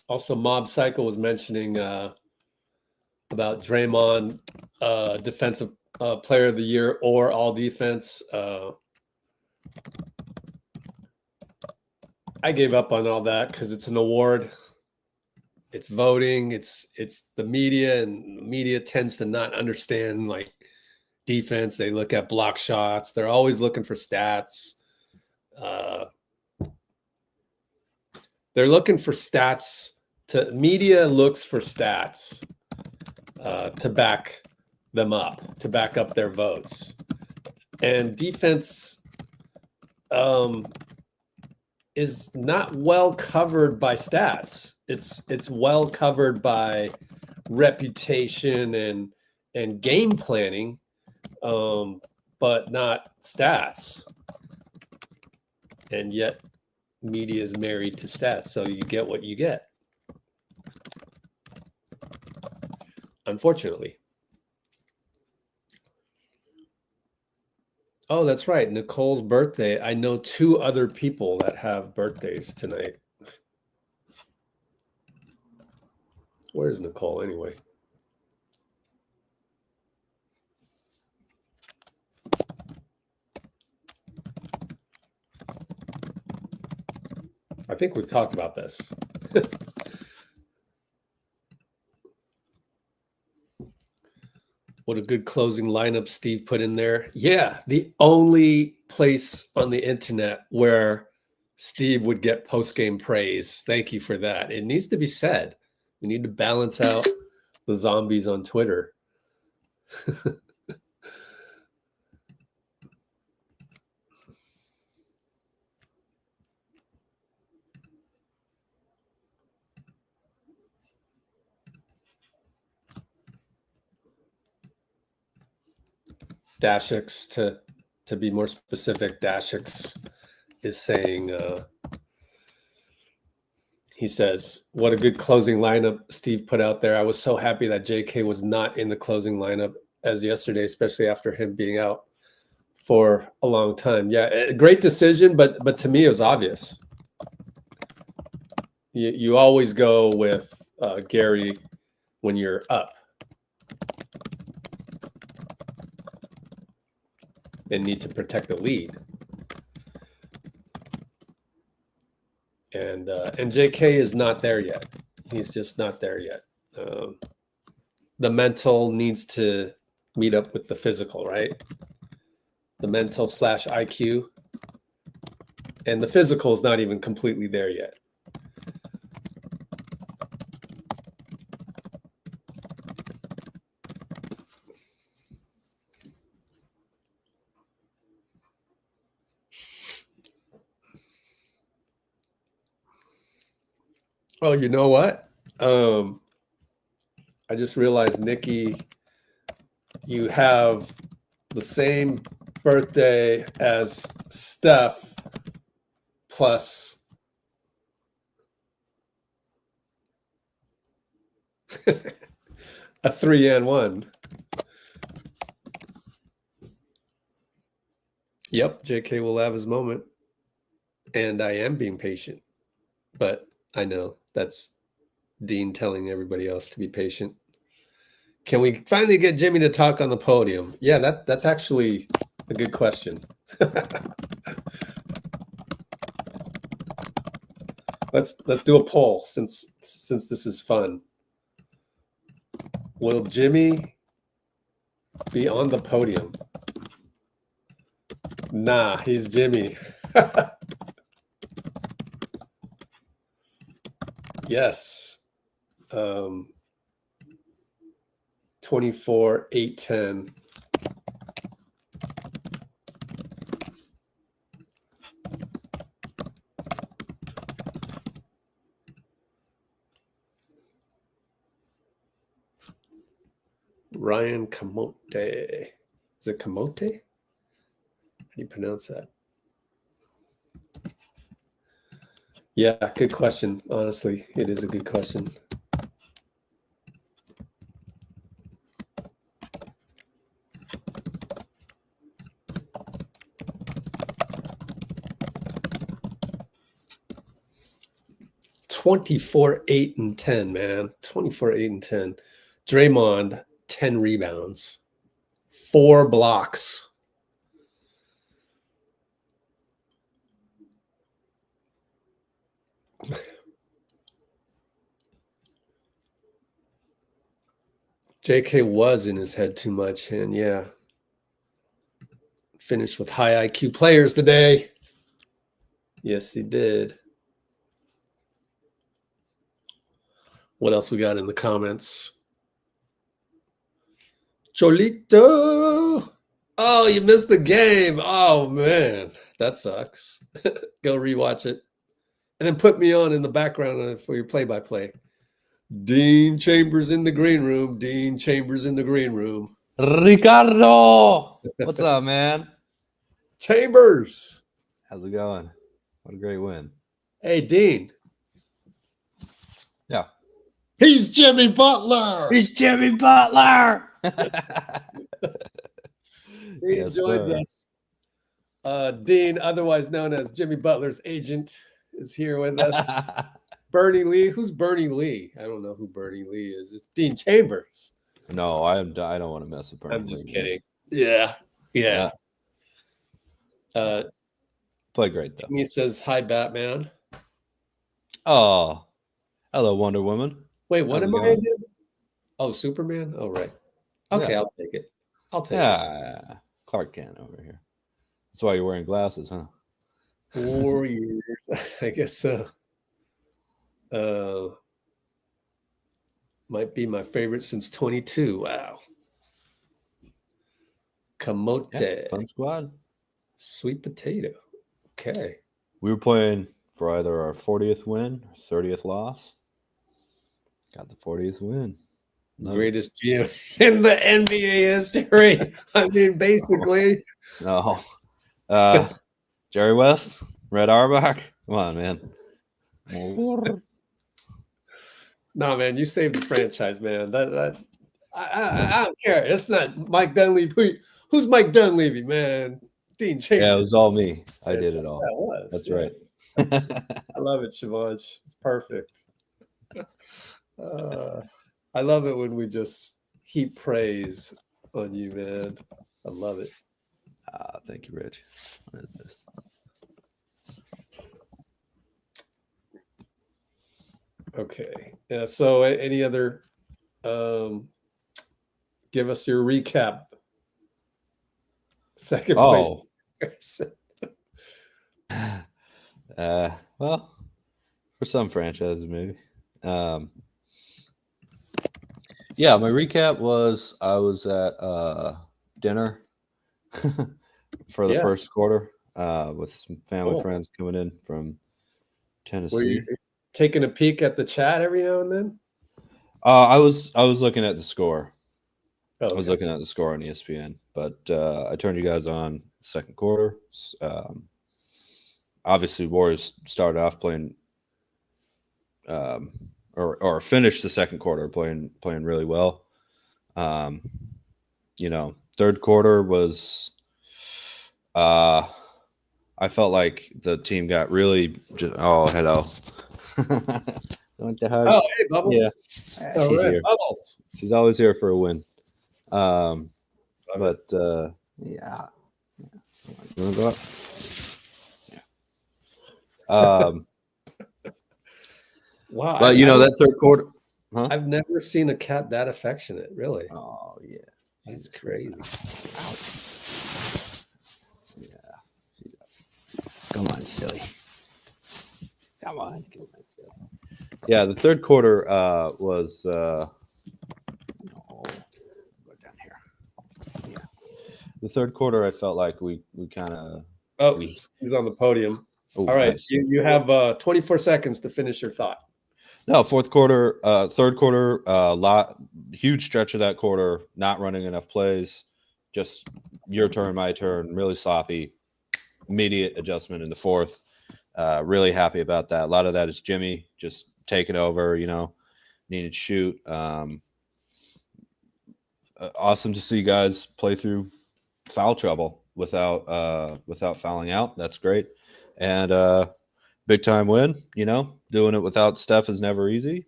Also, Mob Psycho was mentioning about Draymond, defensive player of the year or all defense. I gave up on all that because it's an award. It's voting. It's the media, and the media tends to not understand like defense. They look at block shots. They're always looking for stats. They're looking for stats. Media looks for stats to back them up, to back up their votes. And defense is not well covered by stats. It's well covered by reputation and game planning, but not stats. And yet media is married to stats, so you get what you get. Unfortunately. Oh, that's right. Nicole's birthday. I know 2 other people that have birthdays tonight. Where's Nicole anyway? I think we've talked about this. What a good closing lineup Steve put in there. Yeah, the only place on the internet where Steve would get post-game praise. Thank you for that. It needs to be said. We need to balance out the zombies on Twitter. Dashix, to be more specific, Dashix is saying, he says, what a good closing lineup Steve put out there. I was so happy that JK was not in the closing lineup as yesterday, especially after him being out for a long time. Yeah, a great decision, but to me it was obvious. You always go with Gary when you're up and need to protect the lead. And JK is not there yet. He's just not there yet. The mental needs to meet up with the physical, right? The mental / IQ. And the physical is not even completely there yet. Oh, you know what? I just realized, Nikki, you have the same birthday as Steph plus a 3-and-1. Yep, JK will have his moment. And I am being patient. But I know that's Dean telling everybody else to be patient. Can we finally get Jimmy to talk on the podium? Yeah, that's actually a good question. Let's do a poll since this is fun. Will Jimmy be on the podium? Nah, he's Jimmy. Yes. 24, 8, 10. Ryan Camote. Is it Camote? How do you pronounce that? Yeah, good question. Honestly, it is a good question. (24, 8, and 10), man. 24, 8, and 10. Draymond, 10 rebounds, 4 blocks. JK was in his head too much, and yeah, finished with high IQ players today. Yes, he did. What else we got in the comments? Cholito. Oh, you missed the game. Oh, man. That sucks. Go rewatch it. And then put me on in the background for your play-by-play. Dean Chambers in the green room. Dean Chambers in the green room. Ricardo. What's up, man? Chambers. How's it going? What a great win. Hey, Dean. Yeah. He's Jimmy Butler. He's Jimmy Butler. He joins us. Dean, otherwise known as Jimmy Butler's agent, is here with us. Bernie Lee. Who's Bernie Lee? I don't know who Bernie Lee is. It's Dean Chambers. No, I don't want to mess with Bernie. I'm just kidding. Yeah. Play great though. He says, "Hi, Batman." Oh, hello, Wonder Woman. Wait, what am I again? Oh, Superman. Oh, right. Okay, Yeah. I'll take it. I'll take it. Clark Kent over here. That's why you're wearing glasses, huh? Warriors. I guess so. Might be my favorite since 22. Wow. Camote. Yeah, fun squad. Sweet potato. Okay. We were playing for either our 40th win or 30th loss. Got the 40th win. Greatest GM in the NBA history. I mean, basically. No. Jerry West, Red Auerbach. Come on, man. No, man, you saved the franchise, man. I don't care. It's not Mike Dunleavy. Who's Mike Dunleavy, man? Dean Chambers. Yeah, it was all me. I did it all. That was. That's yeah. right. I love it, Siobhan. It's perfect. I love it when we just heap praise on you, man. I love it. Thank you, Rich. What is this? Okay. Yeah. So, any other? Give us your recap. Second place. Well, for some franchises, maybe. Yeah, my recap was I was at dinner for the first quarter with some family friends coming in from Tennessee. Were you taking a peek at the chat every now and then? I was looking at the score. Oh, okay. I was looking at the score on ESPN, but I turned you guys on second quarter. Obviously, Warriors started off playing, or finished the second quarter playing really well. Third quarter was, I felt like the team got really. Hello. Want to hug? Oh, hey, Bubbles. Yeah, All she's right, here. Bubbles. She's always here for a win. Yeah. You want to go up? Yeah. Wow. But that third quarter. Huh? I've never seen a cat that affectionate, really. Oh, yeah. That's crazy. Yeah. Come on, silly. Come on. Yeah, the third quarter was go down here. Yeah. The third quarter, I felt like we kind of he's on the podium. Oh, all right. nice. You have 24 seconds to finish your thought. No, third quarter, huge stretch of that quarter, not running enough plays, just your turn, my turn, really sloppy, immediate adjustment in the fourth. Really happy about that. A lot of that is Jimmy just taking over, needed to shoot. Awesome to see guys play through foul trouble without fouling out. That's great. And big time win, doing it without Steph is never easy,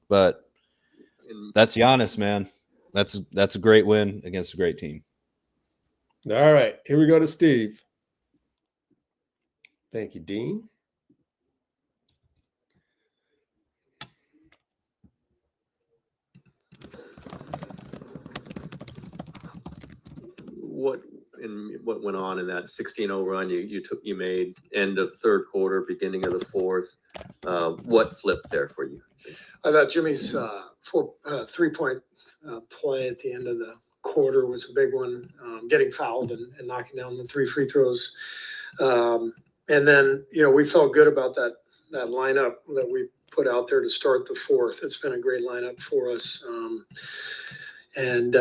but that's Giannis, man. That's a great win against a great team. All right, here we go to Steve. Thank you, Dean. What went on in that 16-0 run you made end of third quarter, beginning of the fourth? What flipped there for you? I thought Jimmy's 3-point play at the end of the quarter was a big one, getting fouled and knocking down the 3 free throws. And then, we felt good about that lineup that we put out there to start the fourth. It's been a great lineup for us. And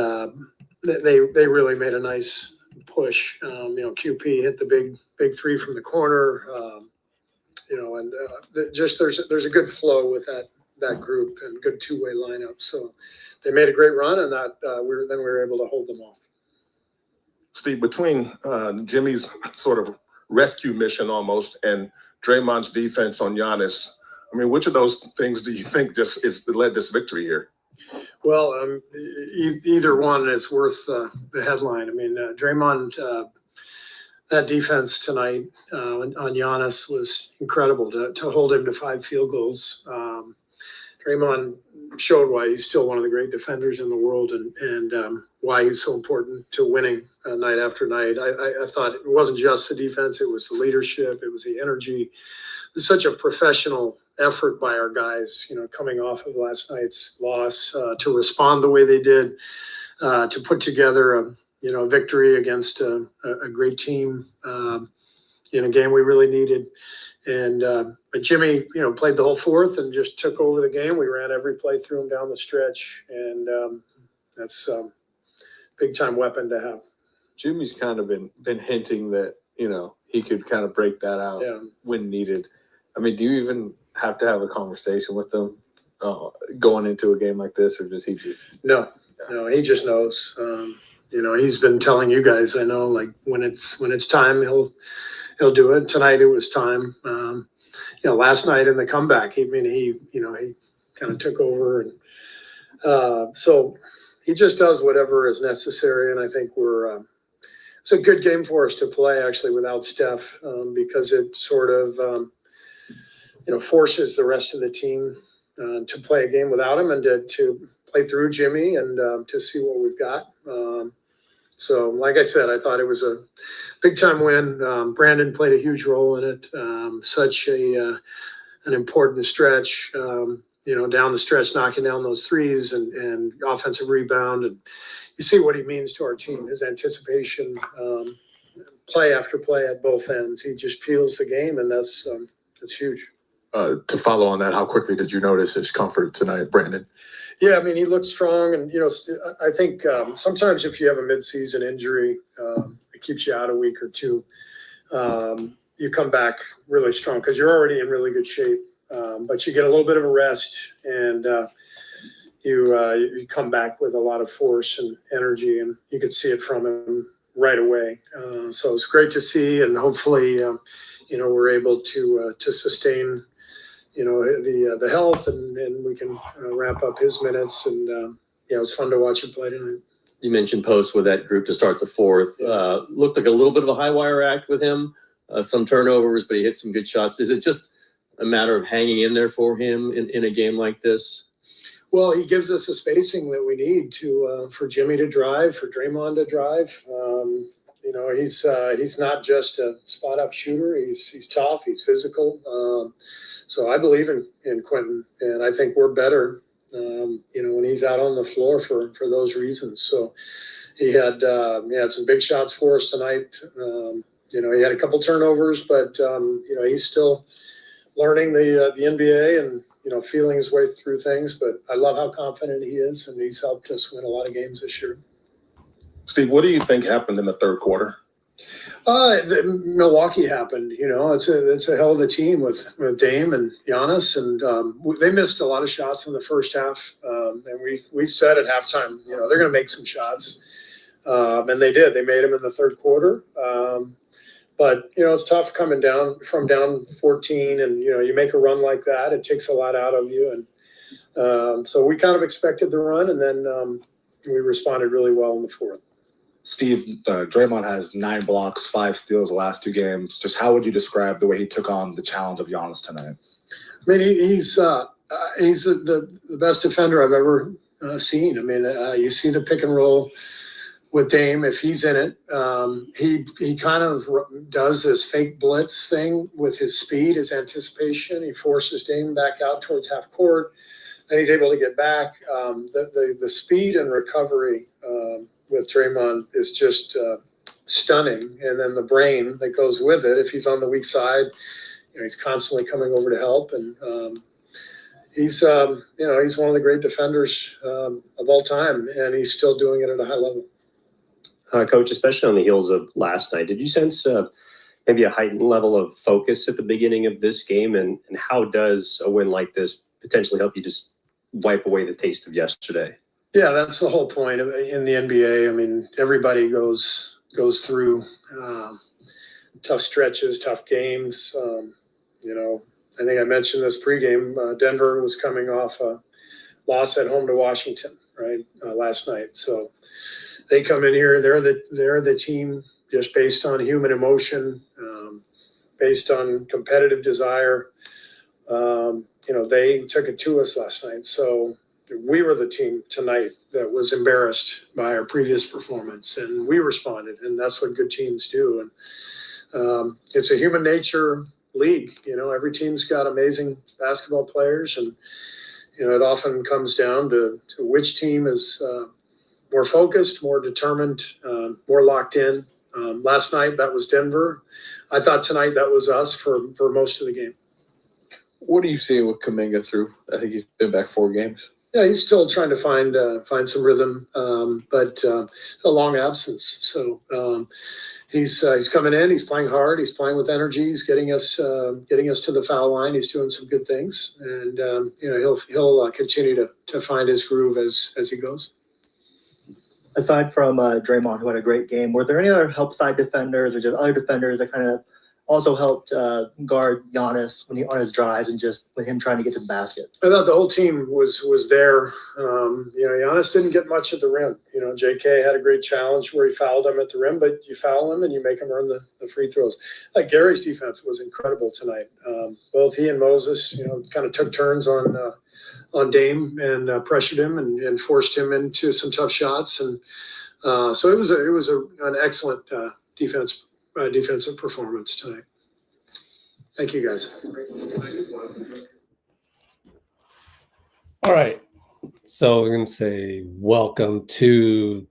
they really made a nice push. QP hit the big three from the corner. There's a good flow with that group and good two-way lineup. So they made a great run, and that we were able to hold them off. Steve, between Jimmy's sort of rescue mission almost and Draymond's defense on Giannis, I mean, which of those things do you think just led this victory here? Well, either one is worth the headline. I mean, Draymond, that defense tonight on Giannis was incredible to hold him to 5 field goals. Draymond showed why he's still one of the great defenders in the world and why he's so important to winning night after night. I thought it wasn't just the defense, it was the leadership, it was the energy. It was such a professional effort by our guys, you know, coming off of last night's loss, to respond the way they did, to put together a victory against a great team in a game we really needed. And but Jimmy, played the whole fourth and just took over the game. We ran every play through him down the stretch, and that's a big time weapon to have. Jimmy's kind of been hinting that he could kind of break that out when needed. I mean, do you even have to have a conversation with them going into a game like this, or does he just? No, he just knows. He's been telling you guys. I know, like when it's time, he'll do it. Tonight it was time. Last night in the comeback, he kind of took over, and so he just does whatever is necessary. And I think it's a good game for us to play actually without Steph, because it sort of forces the rest of the team to play a game without him and to play through Jimmy and to see what we've got. So like I said, I thought it was a big time win. Brandon played a huge role in it. Such an important stretch, down the stretch, knocking down those threes and offensive rebound. And you see what he means to our team, his anticipation, play after play at both ends. He just feels the game, and that's huge. To follow on that, how quickly did you notice his comfort tonight, Brandon? Yeah, I mean, he looked strong, and I think sometimes if you have a midseason injury, it keeps you out a week or two. You come back really strong because you're already in really good shape, but you get a little bit of a rest, and you come back with a lot of force and energy, and you could see it from him right away. So it's great to see, and hopefully, we're able to sustain. The health, and we can wrap up his minutes. And it was fun to watch him play tonight. You mentioned Post with that group to start the fourth. Looked like a little bit of a high wire act with him. Some turnovers, but he hit some good shots. Is it just a matter of hanging in there for him in a game like this? Well, he gives us the spacing that we need for Jimmy to drive, for Draymond to drive. He's not just a spot up shooter. He's tough. He's physical. So I believe in Quinten, and I think we're better, when he's out on the floor for those reasons. So he had some big shots for us tonight. He had a couple turnovers, but he's still learning the NBA and feeling his way through things. But I love how confident he is, and he's helped us win a lot of games this year. Steve, what do you think happened in the third quarter? Milwaukee happened. It's a hell of a team with Dame and Giannis, and they missed a lot of shots in the first half. And we said at halftime, they're going to make some shots, and they did. They made them in the third quarter. But it's tough coming down 14, and you make a run like that, it takes a lot out of you. And so we kind of expected the run, and then we responded really well in the fourth. Steve, Draymond has 9 blocks, 5 steals the last 2 games. Just how would you describe the way he took on the challenge of Giannis tonight? I mean, he's the best defender I've ever seen. I mean, you see the pick and roll with Dame if he's in it. He kind of does this fake blitz thing with his speed, his anticipation. He forces Dame back out towards half court, and he's able to get back. The speed and recovery with Draymond is just stunning. And then the brain that goes with it, if he's on the weak side, he's constantly coming over to help. And he's one of the great defenders of all time, and he's still doing it at a high level. Coach, especially on the heels of last night, did you sense maybe a heightened level of focus at the beginning of this game? And how does a win like this potentially help you just wipe away the taste of yesterday? Yeah, that's the whole point in the NBA. I mean, everybody goes goes through tough stretches, tough games. I think I mentioned this pregame. Denver was coming off a loss at home to Washington, right, last night. So they come in here. They're the team just based on human emotion, based on competitive desire. They took it to us last night. So we were the team tonight that was embarrassed by our previous performance, and we responded, and that's what good teams do. And it's a human nature league. Every team's got amazing basketball players, and it often comes down to which team is more focused, more determined, more locked in. Last night that was Denver. I thought tonight that was us for most of the game. What are you seeing with Kuminga through? I think he's been back 4 games. Yeah, he's still trying to find some rhythm, but it's a long absence. So he's coming in. He's playing hard. He's playing with energy. He's getting us to the foul line. He's doing some good things, and he'll continue to find his groove as he goes. Aside from Draymond, who had a great game, were there any other help side defenders or just other defenders that kind of also helped guard Giannis on his drives and just with him trying to get to the basket? I thought the whole team was there. Giannis didn't get much at the rim. J.K. had a great challenge where he fouled him at the rim, but you foul him and you make him earn the free throws. Like Gary's defense was incredible tonight. Both he and Moses, kind of took turns on Dame and pressured him and forced him into some tough shots. And so it was an excellent defensive performance tonight. Thank you, guys. All right. So we're going to say welcome to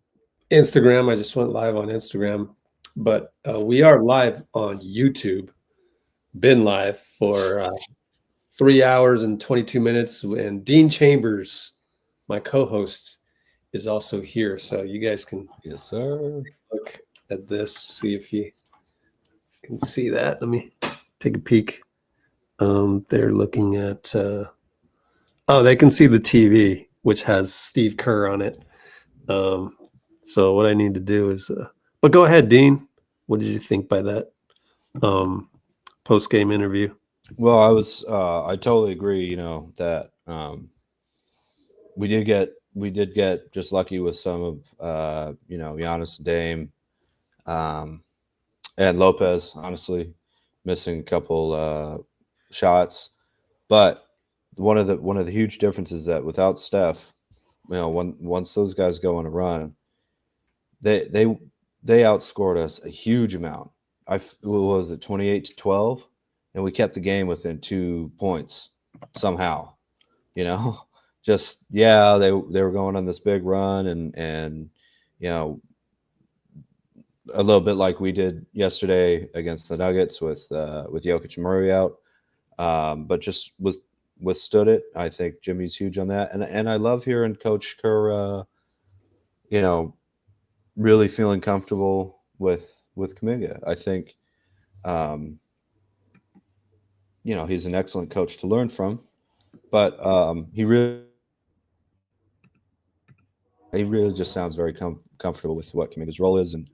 Instagram. I just went live on Instagram, but we are live on YouTube. Been live for 3 hours and 22 minutes. And Dean Chambers, my co-host, is also here. So you guys can look at this, see if you can see that. Let me take a peek. They're looking at they can see the TV, which has Steve Kerr on it. So what I need to do is but go ahead, Dean. What did you think by that post-game interview? Well, I totally agree, that we did get just lucky with some of Giannis, Dame, and Lopez, honestly, missing a couple shots. But one of the huge differences that without Steph, once those guys go on a run, they outscored us a huge amount. What was it, 28-12? And we kept the game within 2 points somehow. Just they were going on this big run and a little bit like we did yesterday against the Nuggets with Jokic and Murray out, but just withstood it. I think Jimmy's huge on that, and I love hearing Coach Kerr, really feeling comfortable with Kuminga. I think, he's an excellent coach to learn from, but he really just sounds very comfortable with what Kuminga's role is, and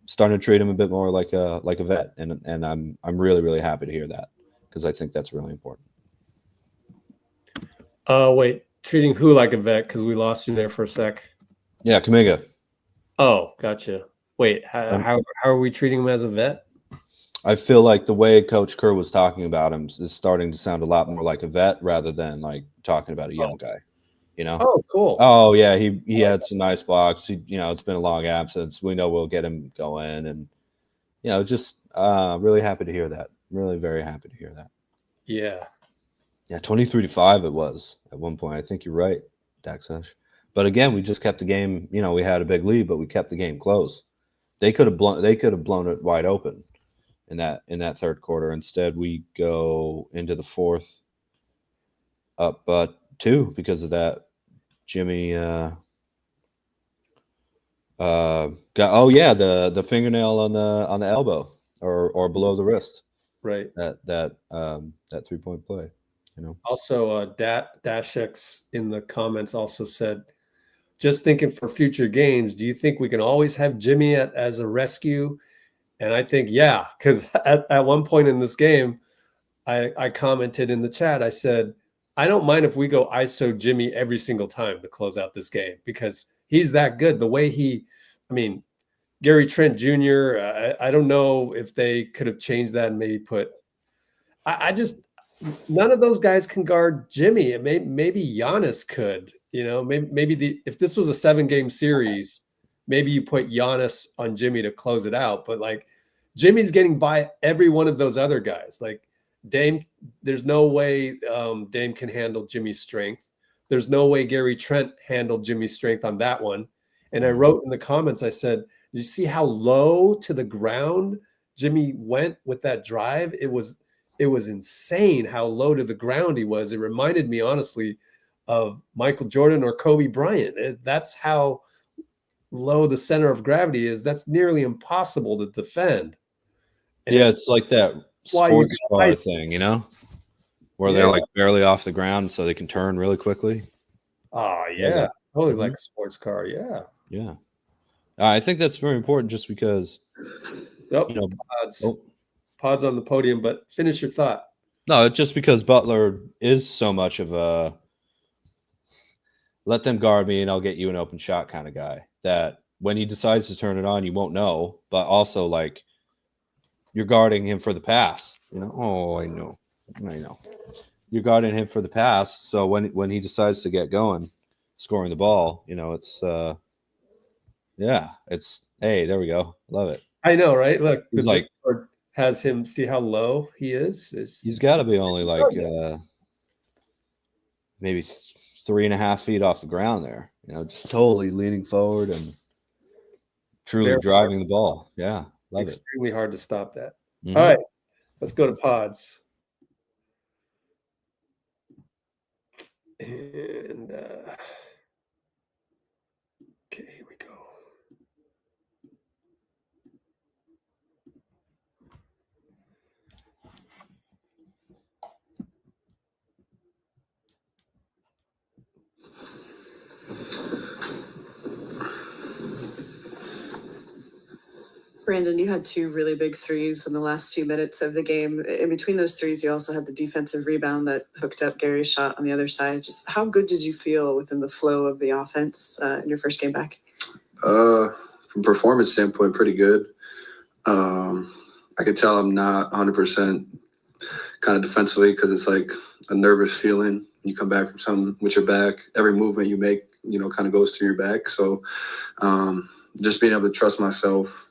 starting to treat him a bit more like a vet, and I'm really, really happy to hear that, because I think that's really important. Wait, treating who like a vet? Because we lost you there for a sec. Yeah, Kuminga. Oh, gotcha. Wait, how are we treating him as a vet? I feel like the way Coach Kerr was talking about him is starting to sound a lot more like a vet rather than like talking about a young guy. Oh, cool. Oh yeah, he had some nice blocks. It's been a long absence. We know we'll get him going, and just really happy to hear that. Really very happy to hear that. Yeah. Yeah, 23-5 it was at one point. I think you're right, Daxash. But again, we just kept the game. We had a big lead, but we kept the game close. They could have blown it wide open in that third quarter. Instead, we go into the fourth up 2 because of that. Jimmy got the fingernail on the elbow or below the wrist. Right. That 3-point play. Also, Dashx in the comments also said just thinking for future games, do you think we can always have Jimmy as a rescue? And I think, yeah, because at one point in this game, I commented in the chat, I said, I don't mind if we go ISO Jimmy every single time to close out this game because he's that good. The way Gary Trent Jr., I don't know if they could have changed that and maybe put – I just – none of those guys can guard Jimmy. Maybe Giannis could. Maybe if this was a 7-game series, maybe you put Giannis on Jimmy to close it out. But, like, Jimmy's getting by every one of those other guys. Like, Dame, there's no way Dame can handle Jimmy's strength. There's no way Gary Trent handled Jimmy's strength on that one. And I wrote in the comments, I said, did you see how low to the ground Jimmy went with that drive? It was insane how low to the ground he was. It reminded me, honestly, of Michael Jordan or Kobe Bryant. That's how low the center of gravity is. That's nearly impossible to defend. And it's like that sports car thing, where they're like barely off the ground so they can turn really quickly. Oh, yeah. Totally like a sports car. Yeah. Yeah. I think that's very important just because, Podz on the podium, but finish your thought. No, just because Butler is so much of a let them guard me and I'll get you an open shot kind of guy that when he decides to turn it on, you won't know, but also like you're guarding him for the pass, Oh, I know. You're guarding him for the pass. So when he decides to get going, scoring the ball, it's hey, there we go. Love it. I know, right? Look, he's like has him see how low he is. He's got to be only like maybe 3.5 feet off the ground there. Just totally leaning forward and truly driving the ball. Yeah, love it. Extremely hard to stop that. Mm-hmm. All right, let's go to Podz. And okay, here we go. Brandon, you had 2 really big threes in the last few minutes of the game. In between those threes, you also had the defensive rebound that hooked up Gary's shot on the other side. Just how good did you feel within the flow of the offense in your first game back? From performance standpoint, pretty good. I could tell I'm not 100% kind of defensively because it's like a nervous feeling. You come back from something with your back. Every movement you make, kind of goes through your back. So just being able to trust myself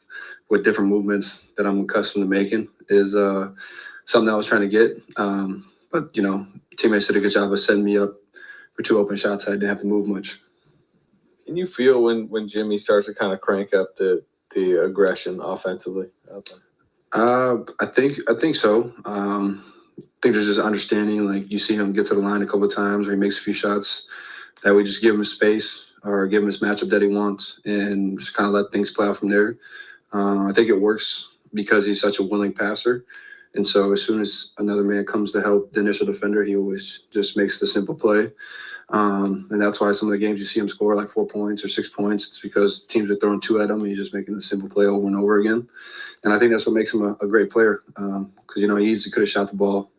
with different movements that I'm accustomed to making is something I was trying to get. But, teammates did a good job of setting me up for 2 open shots. I didn't have to move much. Can you feel when Jimmy starts to kind of crank up the aggression offensively out there? I think so. I think there's just understanding. Like you see him get to the line a couple of times where he makes a few shots that we just give him space or give him his matchup that he wants and just kind of let things play out from there. I think it works because he's such a willing passer. And so as soon as another man comes to help the initial defender, he always just makes the simple play. And that's why some of the games you see him score like 4 points or 6 points. It's because teams are throwing 2 at him and he's just making the simple play over and over again. And I think that's what makes him a great player because, he easily could have shot the ball,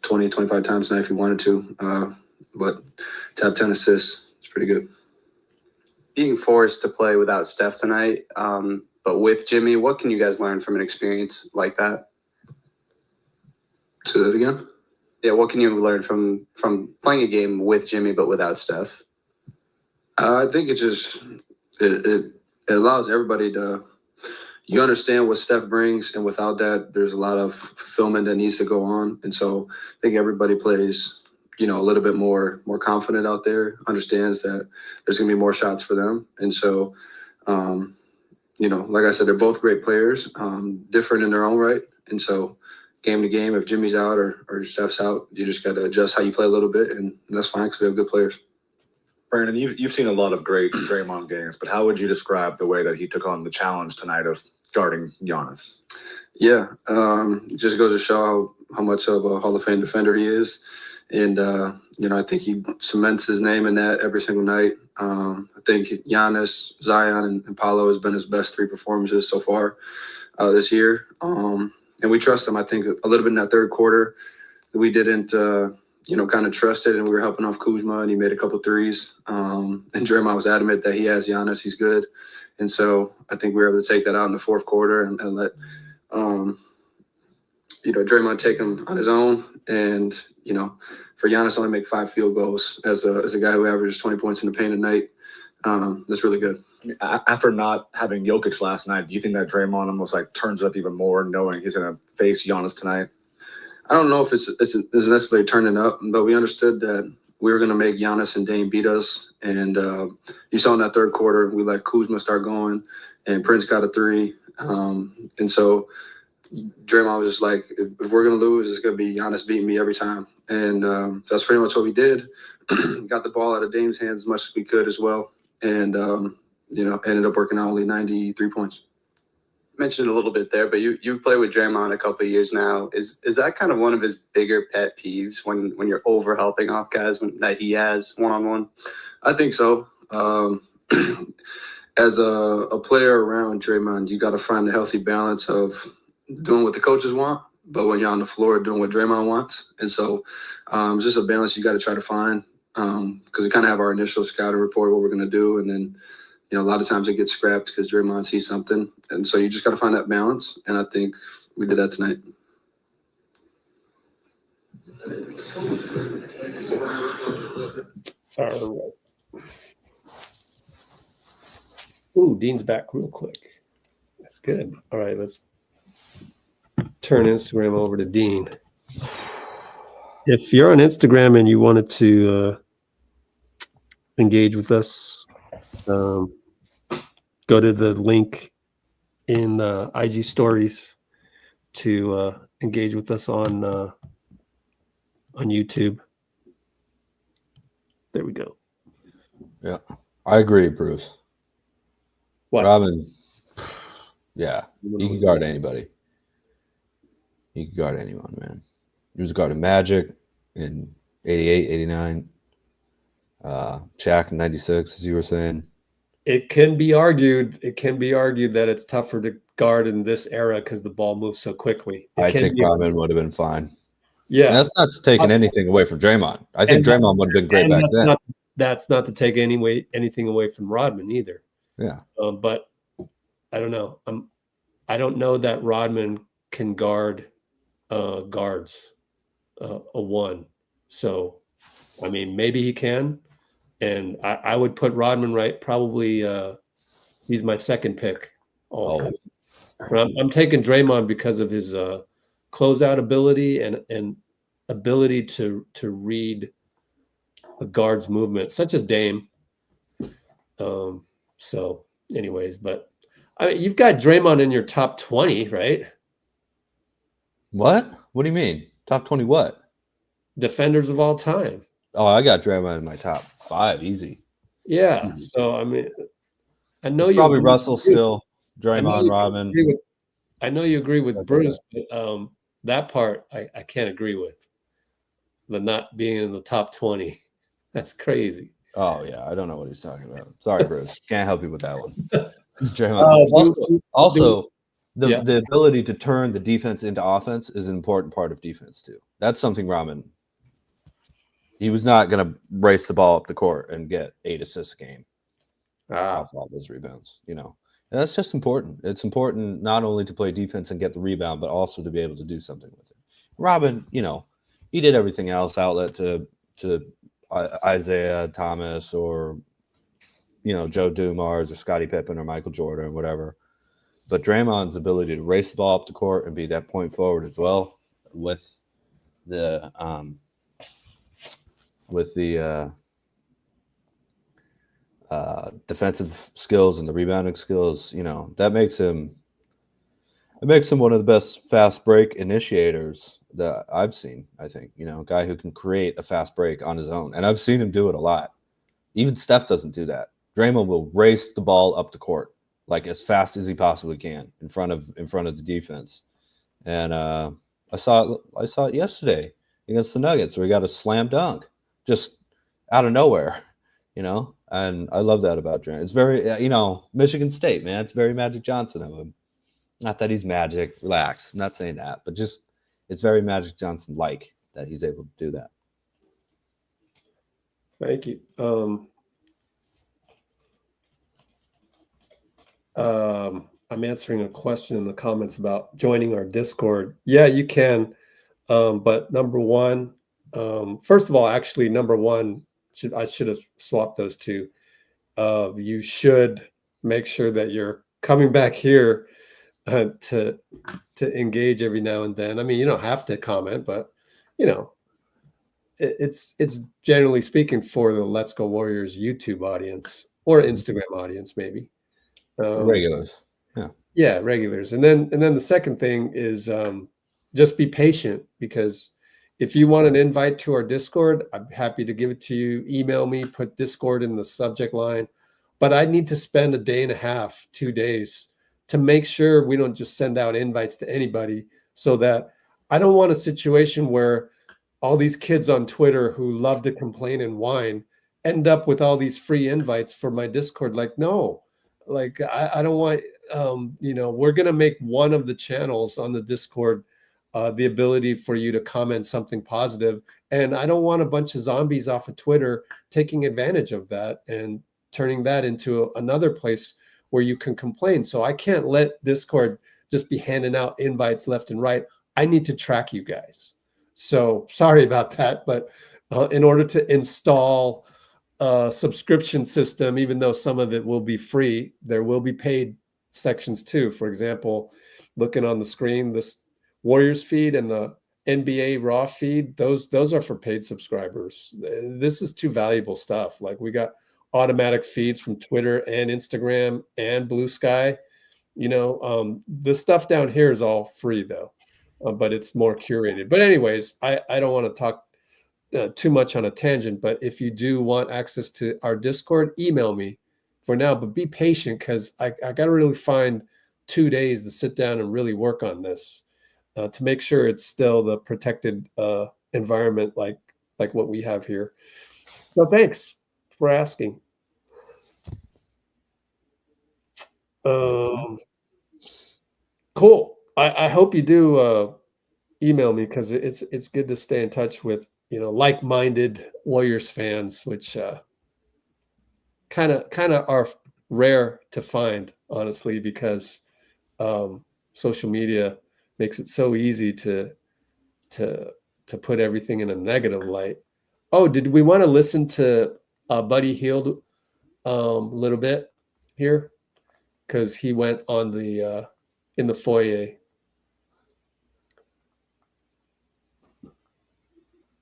20, 25 times tonight if he wanted to. But to have 10 assists, it's pretty good. Being forced to play without Steph tonight, but with Jimmy, what can you guys learn from an experience like that? Say that again? Yeah, what can you learn from playing a game with Jimmy but without Steph? I think it allows everybody you understand what Steph brings, and without that, there's a lot of fulfillment that needs to go on. And so I think everybody plays, a little bit more confident out there, understands that there's going to be more shots for them. And so, like I said, they're both great players, different in their own right. And so game to game, if Jimmy's out or Steph's out, you just got to adjust how you play a little bit, and that's fine because we have good players. Brandon, you've seen a lot of great Draymond games, but how would you describe the way that he took on the challenge tonight of guarding Giannis? Yeah, it just goes to show how much of a Hall of Fame defender he is. And, I think he cements his name in that every single night. I think Giannis, Zion, and Paolo has been his best 3 performances so far this year. And we trust him. I think a little bit in that third quarter, we didn't, kind of trust it, and we were helping off Kuzma, and he made a couple threes. And Draymond was adamant that he has Giannis, he's good. And so I think we were able to take that out in the fourth quarter and let, Draymond take him on his own. And, for Giannis to only make 5 field goals as a guy who averages 20 points in the paint a night, that's really good. After not having Jokic last night, do you think that Draymond almost like turns up even more knowing he's going to face Giannis tonight? I don't know if it's necessarily turning up, but we understood that we were going to make Giannis and Dame beat us. And you saw in that third quarter, we let Kuzma start going, and Prince got a 3. And so Draymond was just like, if we're going to lose, it's going to be Giannis beating me every time. And that's pretty much what we did. Got the ball out of Dame's hands as much as we could as well. And, ended up working out only 93 points. Mentioned a little bit there, but you've played with Draymond a couple of years now. Is that kind of one of his bigger pet peeves when you're over helping off guys that he has one-on-one? I think so. As a player around Draymond, you got to find a healthy balance of doing what the coaches want, but when you're on the floor, doing what Draymond wants. And so it's just a balance you got to try to find, because we kind of have our initial scouting report, what we're going to do, and then a lot of times it gets scrapped because Draymond sees something. And so you just got to find that balance. And I think we did that tonight. All right. Ooh, Dean's back real quick. That's good. All right, let's turn Instagram over to Dean. If you're on Instagram and you wanted to engage with us, go to the link in the IG stories to engage with us on YouTube. There we go. Yeah, I agree, Bruce. What? Robin, yeah, he can guard anybody. He can guard anyone, man. He was guarding Magic in 88, 89. Shaq in 96, as you were saying. It can be argued that it's tougher to guard in this era because the ball moves so quickly. I think Robin would have been fine. Yeah. And that's not taking anything away from Draymond. I think Draymond would have been great back then. That's not to take anything away from Rodman either. Yeah. But I don't know. I don't know that Rodman can guard guards a 1. So, I mean, maybe he can. And I would put Rodman right. Probably he's my second pick all time. But I'm taking Draymond because of his closeout ability and ability to read a guard's movement, such as Dame. So, anyways, but I mean, you've got Draymond in your top 20, right? What? What do you mean? Top 20 what? Defenders of all time. Oh, I got Draymond in my top 5, easy. Yeah. So, I mean, I know it's you probably Russell still, Draymond, Robin. I know you agree with Bruce, but that part I can't agree with. The not being in the top 20. That's crazy. Oh, yeah. I don't know what he's talking about. Sorry, Bruce. Can't help you with that one. Draymond. Also, the ability to turn the defense into offense is an important part of defense, too. That's something Robin. He was not going to race the ball up the court and get 8 assists a game off all those rebounds, And that's just important. It's important not only to play defense and get the rebound, but also to be able to do something with it. Robin, he did everything else, outlet to Isaiah Thomas or, Joe Dumars or Scottie Pippen or Michael Jordan or whatever. But Draymond's ability to race the ball up the court and be that point forward as well with the defensive skills and the rebounding skills, that makes him one of the best fast break initiators that I've seen. I think, a guy who can create a fast break on his own. And I've seen him do it a lot. Even Steph doesn't do that. Draymond will race the ball up the court like as fast as he possibly can in front of the defense. And I saw it yesterday against the Nuggets where he got a slam dunk just out of nowhere, you know? And I love that about Dray. It's very, you know, Michigan State, man. It's very Magic Johnson of him. Not that he's Magic, relax. I'm not saying that, but just it's very Magic Johnson-like that he's able to do that. Thank you. I'm answering a question in the comments about joining our Discord. Yeah, you can. But number one, first of all, actually, number one, I should have swapped those two. You should make sure that you're coming back here to engage every now and then. I mean, you don't have to comment, but you know, it's generally speaking for the Let's Go Warriors YouTube audience or Instagram audience, maybe. Regulars. Yeah, regulars. And then the second thing is just be patient, because if you want an invite to our Discord, I'm happy to give it to you. Email me, put Discord in the subject line. But I need to spend a day and a half, 2 days to make sure we don't just send out invites to anybody, so that I don't want a situation where all these kids on Twitter who love to complain and whine end up with all these free invites for my Discord. Like, no, like I don't want, you know, we're going to make one of the channels on the Discord the ability for you to comment something positive. And I don't want a bunch of zombies off of Twitter taking advantage of that and turning that into another place where you can complain. So I can't let Discord just be handing out invites left and right. I need to track you guys. So sorry about that. But in order to install a subscription system, even though some of it will be free, there will be paid sections too. For example, looking on the screen, this Warriors feed and the NBA Raw feed, those are for paid subscribers. This is too valuable stuff. Like, we got automatic feeds from Twitter and Instagram and Blue Sky. You know, the stuff down here is all free though, but it's more curated. But anyways, I don't want to talk too much on a tangent, but if you do want access to our Discord, email me for now, but be patient, because I got to really find 2 days to sit down and really work on this to make sure it's still the protected environment like what we have here. So thanks for asking. Cool. I hope you do email me, because it's good to stay in touch with, you know, like-minded Warriors fans, which kind of are rare to find, honestly, because social media makes it so easy to put everything in a negative light. Oh, did we want to listen to Buddy Hield a little bit here? Because he went on the in the foyer.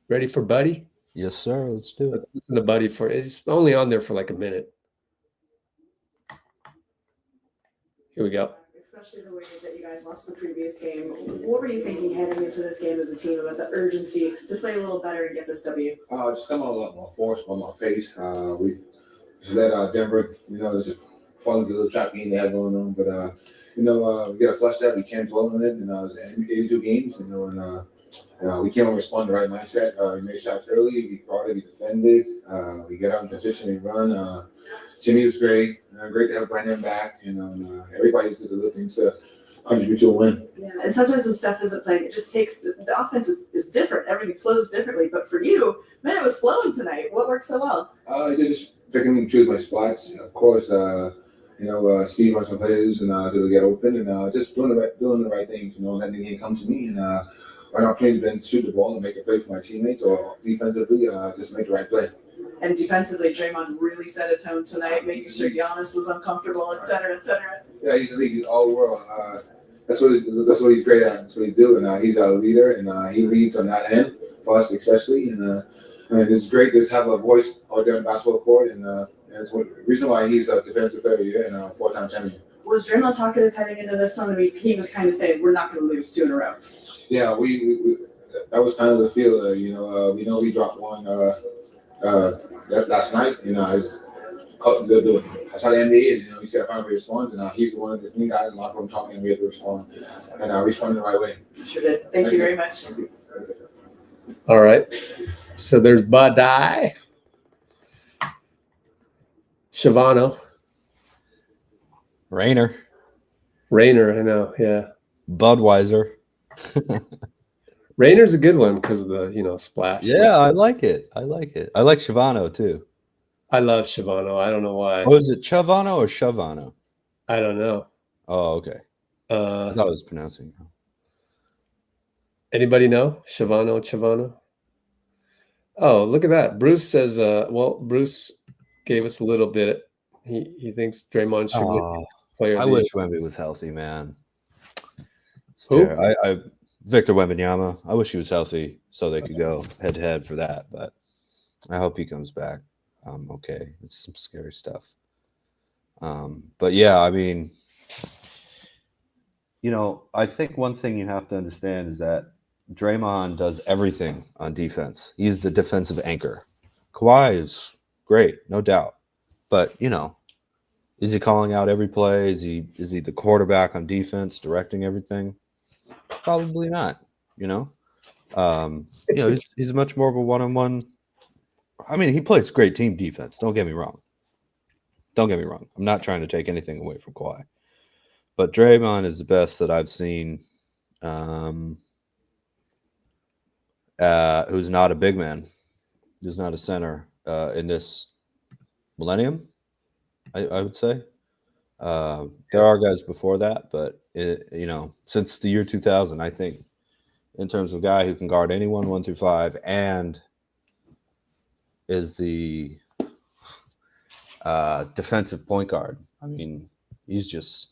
Ready for Buddy? Yes, sir. Let's do it. Let's listen to Buddy for, it's only on there for like a minute. Here we go. Especially the way that you guys lost the previous game. What were you thinking heading into this game as a team about the urgency to play a little better and get this W? Just come on a lot more force, one more pace. We just let Denver, you know, just fall into the little trap game they had going on. But, you know, we got to flush that. We can't dwell on it. And it was 82 games, you know, and we came on respond the right mindset. We made shots early. We brought it. We defended. We got out in position and run. Jimmy was great. Great to have Brandon back. You know, and everybody did the little things to contribute to a win. Yeah, and sometimes when Steph isn't playing, it just takes, the offense is different. Everything flows differently. But for you, man, it was flowing tonight. What worked so well? Just picking and choose my spots. Of course, you know, Steve wants some plays and to get open, and just doing the right things. You know, letting the game come to me, and when I'm trying to then shoot the ball and make a play for my teammates, or defensively, just make the right play. And defensively, Draymond really set a tone tonight, making sure Giannis was uncomfortable, et cetera, et cetera. Yeah, he's all world. That's what he's great at. That's what he's doing. He's our leader, and he leads on that end for us especially. And it's great to have a voice out there in the basketball court, and that's the reason why he's a defensive player of the year and a 4-time champion. Was Draymond talkative heading into this one? I mean, he was kind of saying, we're not going to lose 2 in a row. Yeah, we that was kind of the feel. You know, we dropped one last night. You know, I saw the NBA, and you know, he's got to find a way to respond. And he's one of the main guys in the locker room talking, and we have to respond. And respond the right way. Sure did. Thank you very much. All right. So there's Budai. Shavano. Rayner. Rayner, I know, yeah. Budweiser. Rayner's a good one because of the, splash. Yeah, I like it. I like it. I like Shavano too. I love Shavano. I don't know why. Oh, is it Chavano or Shavano? I don't know. Oh, okay. I thought I was pronouncing it. Anybody know? Chavano? Oh, look at that. Bruce says, Bruce gave us a little bit. He thinks Draymond should win player. I wish Wemby was healthy, man. Who? Victor Wembanyama. I wish he was healthy so they could go head to head for that, but I hope he comes back. Okay. It's some scary stuff. But yeah, I mean, I think one thing you have to understand is that Draymond does everything on defense. He's the defensive anchor. Kawhi is great, no doubt. But, is he calling out every play? Is he the quarterback on defense, directing everything? Probably not, he's much more of a one-on-one. I mean, he plays great team defense. Don't get me wrong. I'm not trying to take anything away from Kawhi. But Draymond is the best that I've seen who's not a big man, who's not a center in this millennium, I would say. There are guys before that, but, since the year 2000, I think, in terms of guy who can guard anyone 1 through 5 and is the defensive point guard. I mean, he's just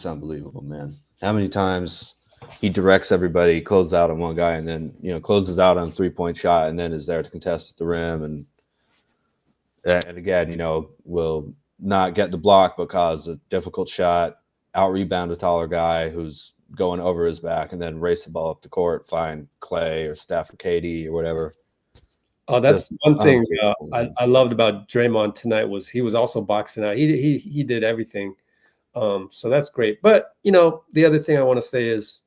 unbelievable, man. How many times he directs everybody, closes out on one guy, and then closes out on 3-point shot, and then is there to contest at the rim, and again, will not get the block but cause a difficult shot, out rebound a taller guy who's going over his back, and then race the ball up the court, find Clay or Steph or KD or whatever. Oh, that's one thing I loved about Draymond tonight was he was also boxing out. He did everything. So that's great. But, the other thing I want to say is,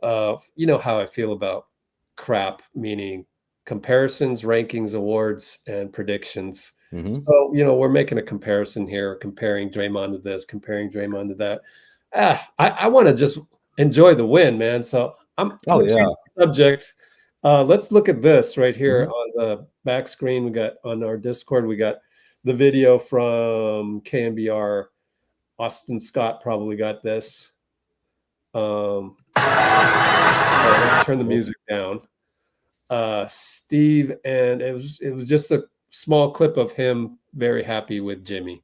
how I feel about crap, meaning comparisons, rankings, awards, and predictions. Mm-hmm. So, we're making a comparison here, comparing Draymond to this, comparing Draymond to that. I want to just enjoy the win, man. So I'm subject. Let's look at this right here on the back screen. We got on our Discord, we got the video from KNBR. Austin Scott probably got this. Let's turn the music down. Steve, and it was just a small clip of him very happy with Jimmy.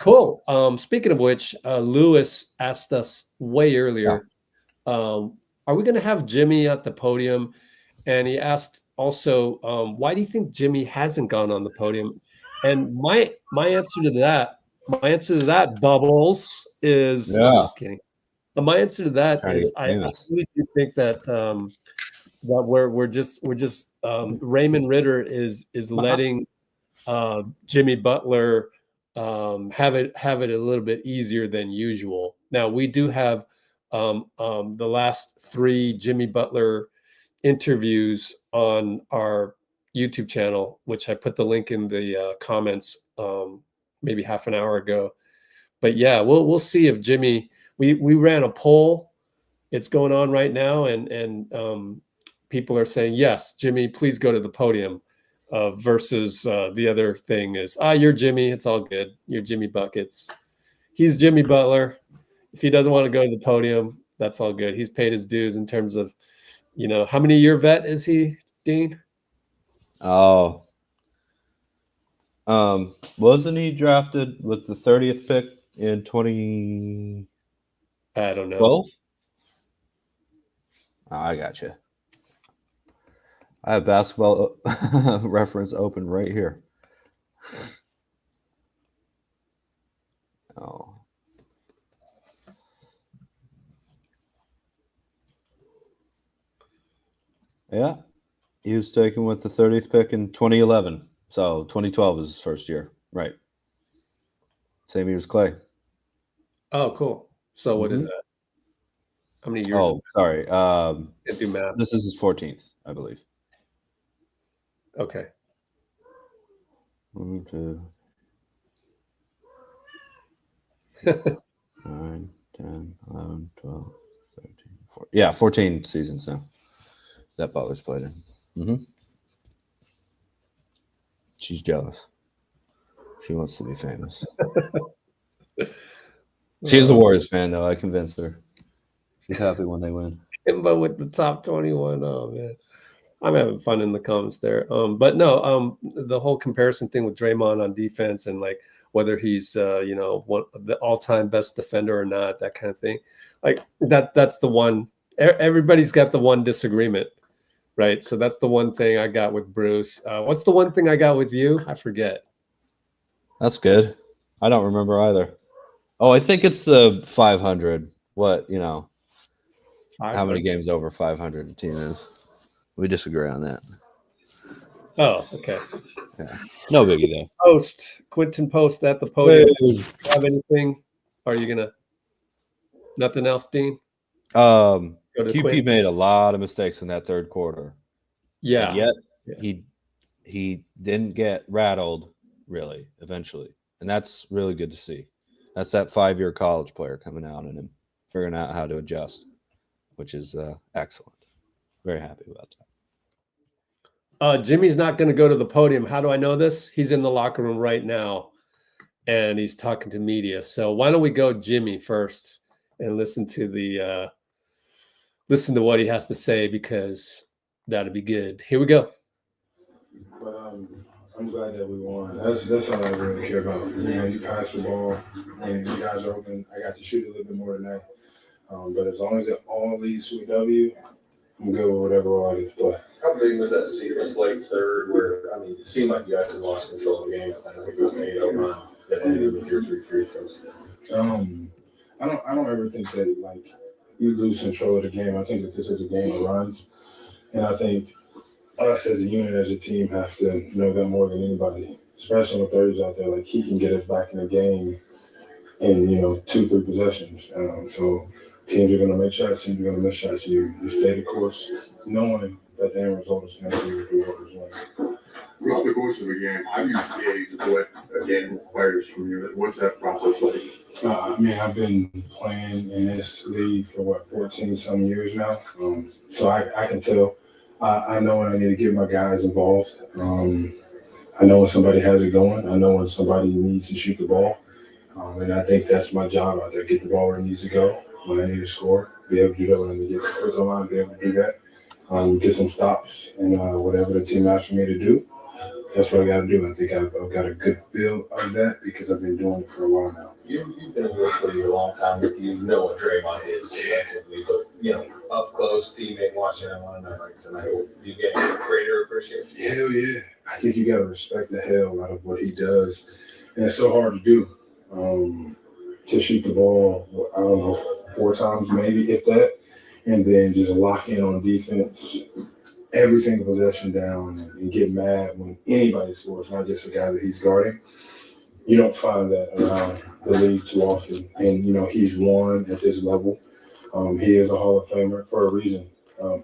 Cool. Speaking of which, Lewis asked us way earlier, are we going to have Jimmy at the podium? And he asked also, why do you think Jimmy hasn't gone on the podium? And my answer to that, Bubbles, is I'm just kidding. My answer to that is I really do think that we're just Raymond Ritter is letting Jimmy Butler have it a little bit easier than usual. Now we do have the last 3 Jimmy Butler interviews on our YouTube channel, which I put the link in the comments maybe half an hour ago. But yeah, we'll see if Jimmy. We ran a poll. It's going on right now, and people are saying yes, Jimmy, please go to the podium. Versus the other thing is, you're Jimmy. It's all good. You're Jimmy Buckets. He's Jimmy Butler. If he doesn't want to go to the podium, that's all good. He's paid his dues in terms of, how many year vet is he, Dean? Oh, wasn't he drafted with the 30th pick in 20? I don't know. 12? Oh, I got you. I have basketball reference open right here. Oh. Yeah. He was taken with the 30th pick in 2011. So 2012 is his first year. Right. Same year as Clay. Oh, cool. So what is that? How many years? Oh, sorry. Can't do math. This is his 14th, I believe. Okay. 1, 2, 9, 10, 11, 12, 13, 14. Yeah, 14 seasons now that Butler's played in. Mm-hmm. She's jealous. She wants to be famous. She is a Warriors fan, though. I convinced her. She's happy when they win. But with the top 21, oh man, I'm having fun in the comments there. But no, the whole comparison thing with Draymond on defense and like whether he's one the all-time best defender or not, that kind of thing. Like that's the one. Everybody's got the one disagreement, right? So that's the one thing I got with Bruce. What's the one thing I got with you? I forget. That's good. I don't remember either. Oh, I think it's the 500. What, 500. How many games over 500 a team is? We disagree on that. Oh, okay. Yeah. No biggie though. Post, Quinten Post at the podium. Do you have anything? Are you gonna? Nothing else, Dean? QP made a lot of mistakes in that third quarter. Yeah. And yet he didn't get rattled really eventually, and that's really good to see. That's that 5-year college player coming out and him figuring out how to adjust, which is excellent. Very happy about that. Jimmy's not going to go to the podium. How do I know this? He's in the locker room right now, and he's talking to media. So why don't we go Jimmy first and listen to what he has to say, because that'll be good. Here we go. But I'm glad that we won. That's all I really care about. You pass the ball, and you guys are open. I got to shoot a little bit more tonight. But as long as it all leads to a W, I'm good with whatever role I get to play. How big was that sequence late third where, it seemed like you guys had lost control of the game? I think it was an 8-0 run that ended with your 3 free throws. I don't ever think that, you lose control of the game. I think that this is a game of runs. And I think us as a unit, as a team, have to know that more than anybody, especially when 30's out there. Like, he can get us back in the game in, 2-3 possessions. So teams are going to make shots, teams are going to miss shots. You stay the course, knowing that the end result is going to be with the Warriors winning. Throughout the course of a game, how do you gauge what a game requires from you? What's that process like? I've been playing in this league for 14-some years now. So I can tell. I know when I need to get my guys involved. I know when somebody has it going. I know when somebody needs to shoot the ball. And I think that's my job out there. Get the ball where it needs to go. When I need to score, be able to do that. When I need to get the foot on line, be able to do that. Get some stops and whatever the team asks me to do. That's what I got to do. I think I've got a good feel of that because I've been doing it for a while now. You've been in this league a long time. You know what Draymond is defensively, but up close, teammate watching him on like tonight, you get a greater appreciation. Hell yeah! I think you got to respect the hell out of what he does, and it's so hard to do. To shoot the ball, 4 times maybe, if that, and then just lock in on defense, every single possession down, and get mad when anybody scores, not just the guy that he's guarding. You don't find that around the league too often. And, he's won at this level. He is a Hall of Famer for a reason. I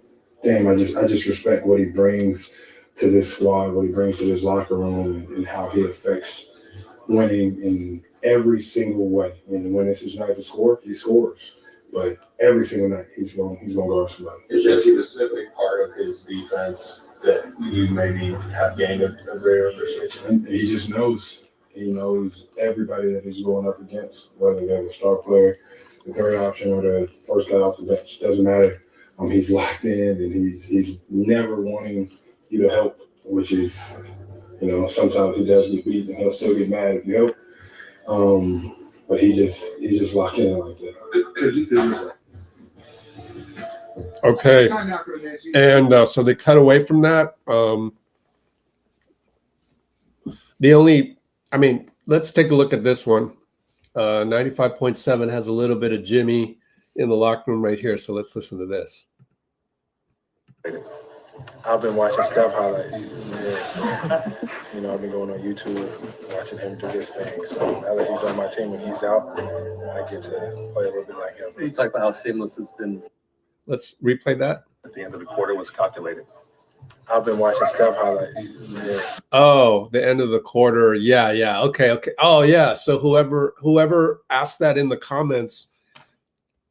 just respect what he brings to this squad, what he brings to this locker room, and how he affects winning in every single way. And when it's his night to score, he scores. But every single night, he's going to guard somebody. Is there a specific part of his defense that you maybe have gained a greater appreciation? And he just knows. He knows everybody that he's going up against, whether they're the star player, the third option, or the first guy off the bench. Doesn't matter. He's locked in, and he's never wanting you to help, which is, sometimes he does get beat, and he'll still get mad if you help. But he's just locked in like that. Could you feel that? Okay. And so they cut away from that. Let's take a look at this one. 95.7 has a little bit of Jimmy in the locker room right here. So let's listen to this. I've been watching Steph highlights. Yeah, so, I've been going on YouTube, watching him do his thing. So now that he's on my team and he's out, I get to play a little bit like him. You talk about how seamless it's been. Let's replay that. At the end of the quarter was calculated. I've been watching Steph highlights. Yes. Oh, the end of the quarter. Yeah. Okay. Oh, yeah. So whoever asked that in the comments,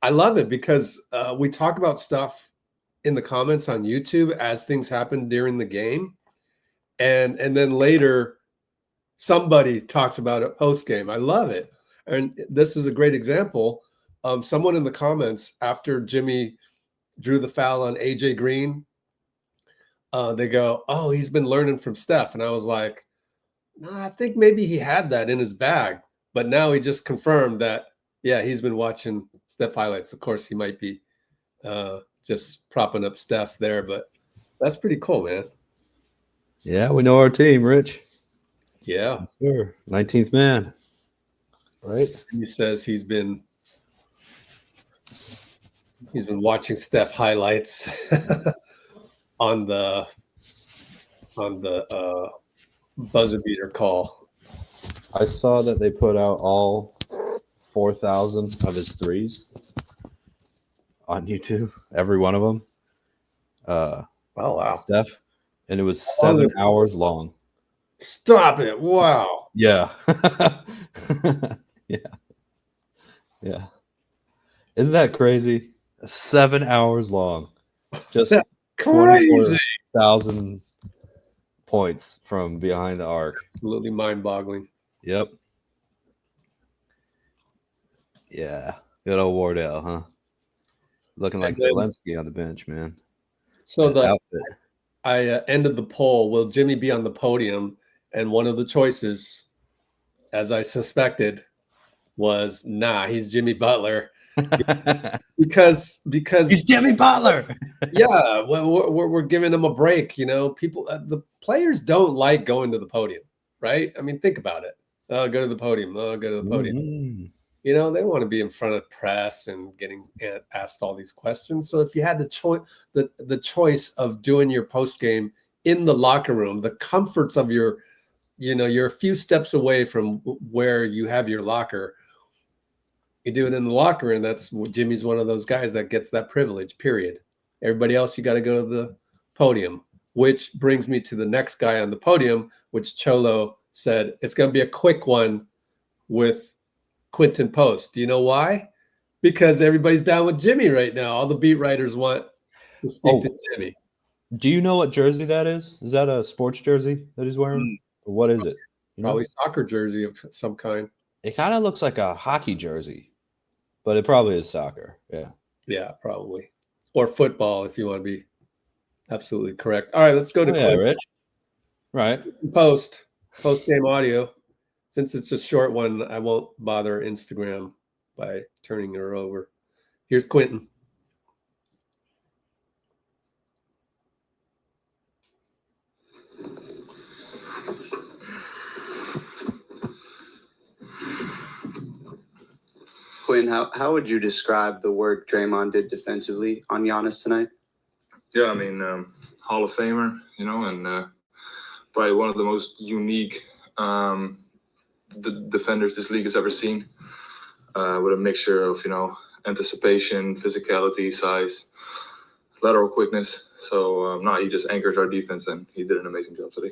I love it because we talk about stuff in the comments on YouTube as things happen during the game. And then later somebody talks about it post game. I love it. And this is a great example. Someone in the comments after Jimmy drew the foul on AJ Green, they go, "Oh, he's been learning from Steph." And I was like, "No, I think maybe he had that in his bag." But now he just confirmed that, yeah, he's been watching Steph highlights. Of course, he might be just propping up Steph there, but that's pretty cool, man. Yeah, we know our team, Rich. Yeah. Sure. 19th man. Right? He says he's been watching Steph highlights on the buzzer beater call. I saw that they put out all 4,000 of his threes on YouTube, every one of them. Oh, wow. Steph, and it was 7 hours long. Stop it. Wow. Yeah. Yeah. Isn't that crazy? 7 hours long. Just crazy. 24,000 points from behind the arc. Absolutely mind-boggling. Yep. Yeah. Good old Wardell, huh? Looking like Zelensky on the bench, man. So His outfit. I ended the poll. Will Jimmy be on the podium? And one of the choices, as I suspected, was he's Jimmy Butler. because he's Jimmy Butler. Yeah, we're giving him a break. People, the players don't like going to the podium, right? I mean, think about it. Oh, go to the podium. Oh, go to the podium. Mm-hmm. They want to be in front of press and getting asked all these questions. So if you had the choice of doing your post game in the locker room, the comforts of you're a few steps away from where you have your locker. You do it in the locker room. That's Jimmy's one of those guys that gets that privilege, period. Everybody else, you got to go to the podium, which brings me to the next guy on the podium, which Cholo said it's going to be a quick one with Quinten Post. Do you know why? Because everybody's down with Jimmy right now. All the beat writers want to speak to Jimmy. Do you know what jersey that is? Is that a sports jersey that he's wearing? Or what is it? Probably soccer jersey of some kind. It kind of looks like a hockey jersey, but it probably is soccer. Yeah. Yeah, probably. Or football, if you want to be absolutely correct. All right, let's go to Rich. Right. Post-game audio. Since it's a short one, I won't bother Instagram by turning her over. Here's Quinten. Quinn, how would you describe the work Draymond did defensively on Giannis tonight? Yeah, I mean, Hall of Famer, and probably one of the most unique defenders this league has ever seen, with a mixture of, anticipation, physicality, size, lateral quickness. So, he just anchors our defense, and he did an amazing job today.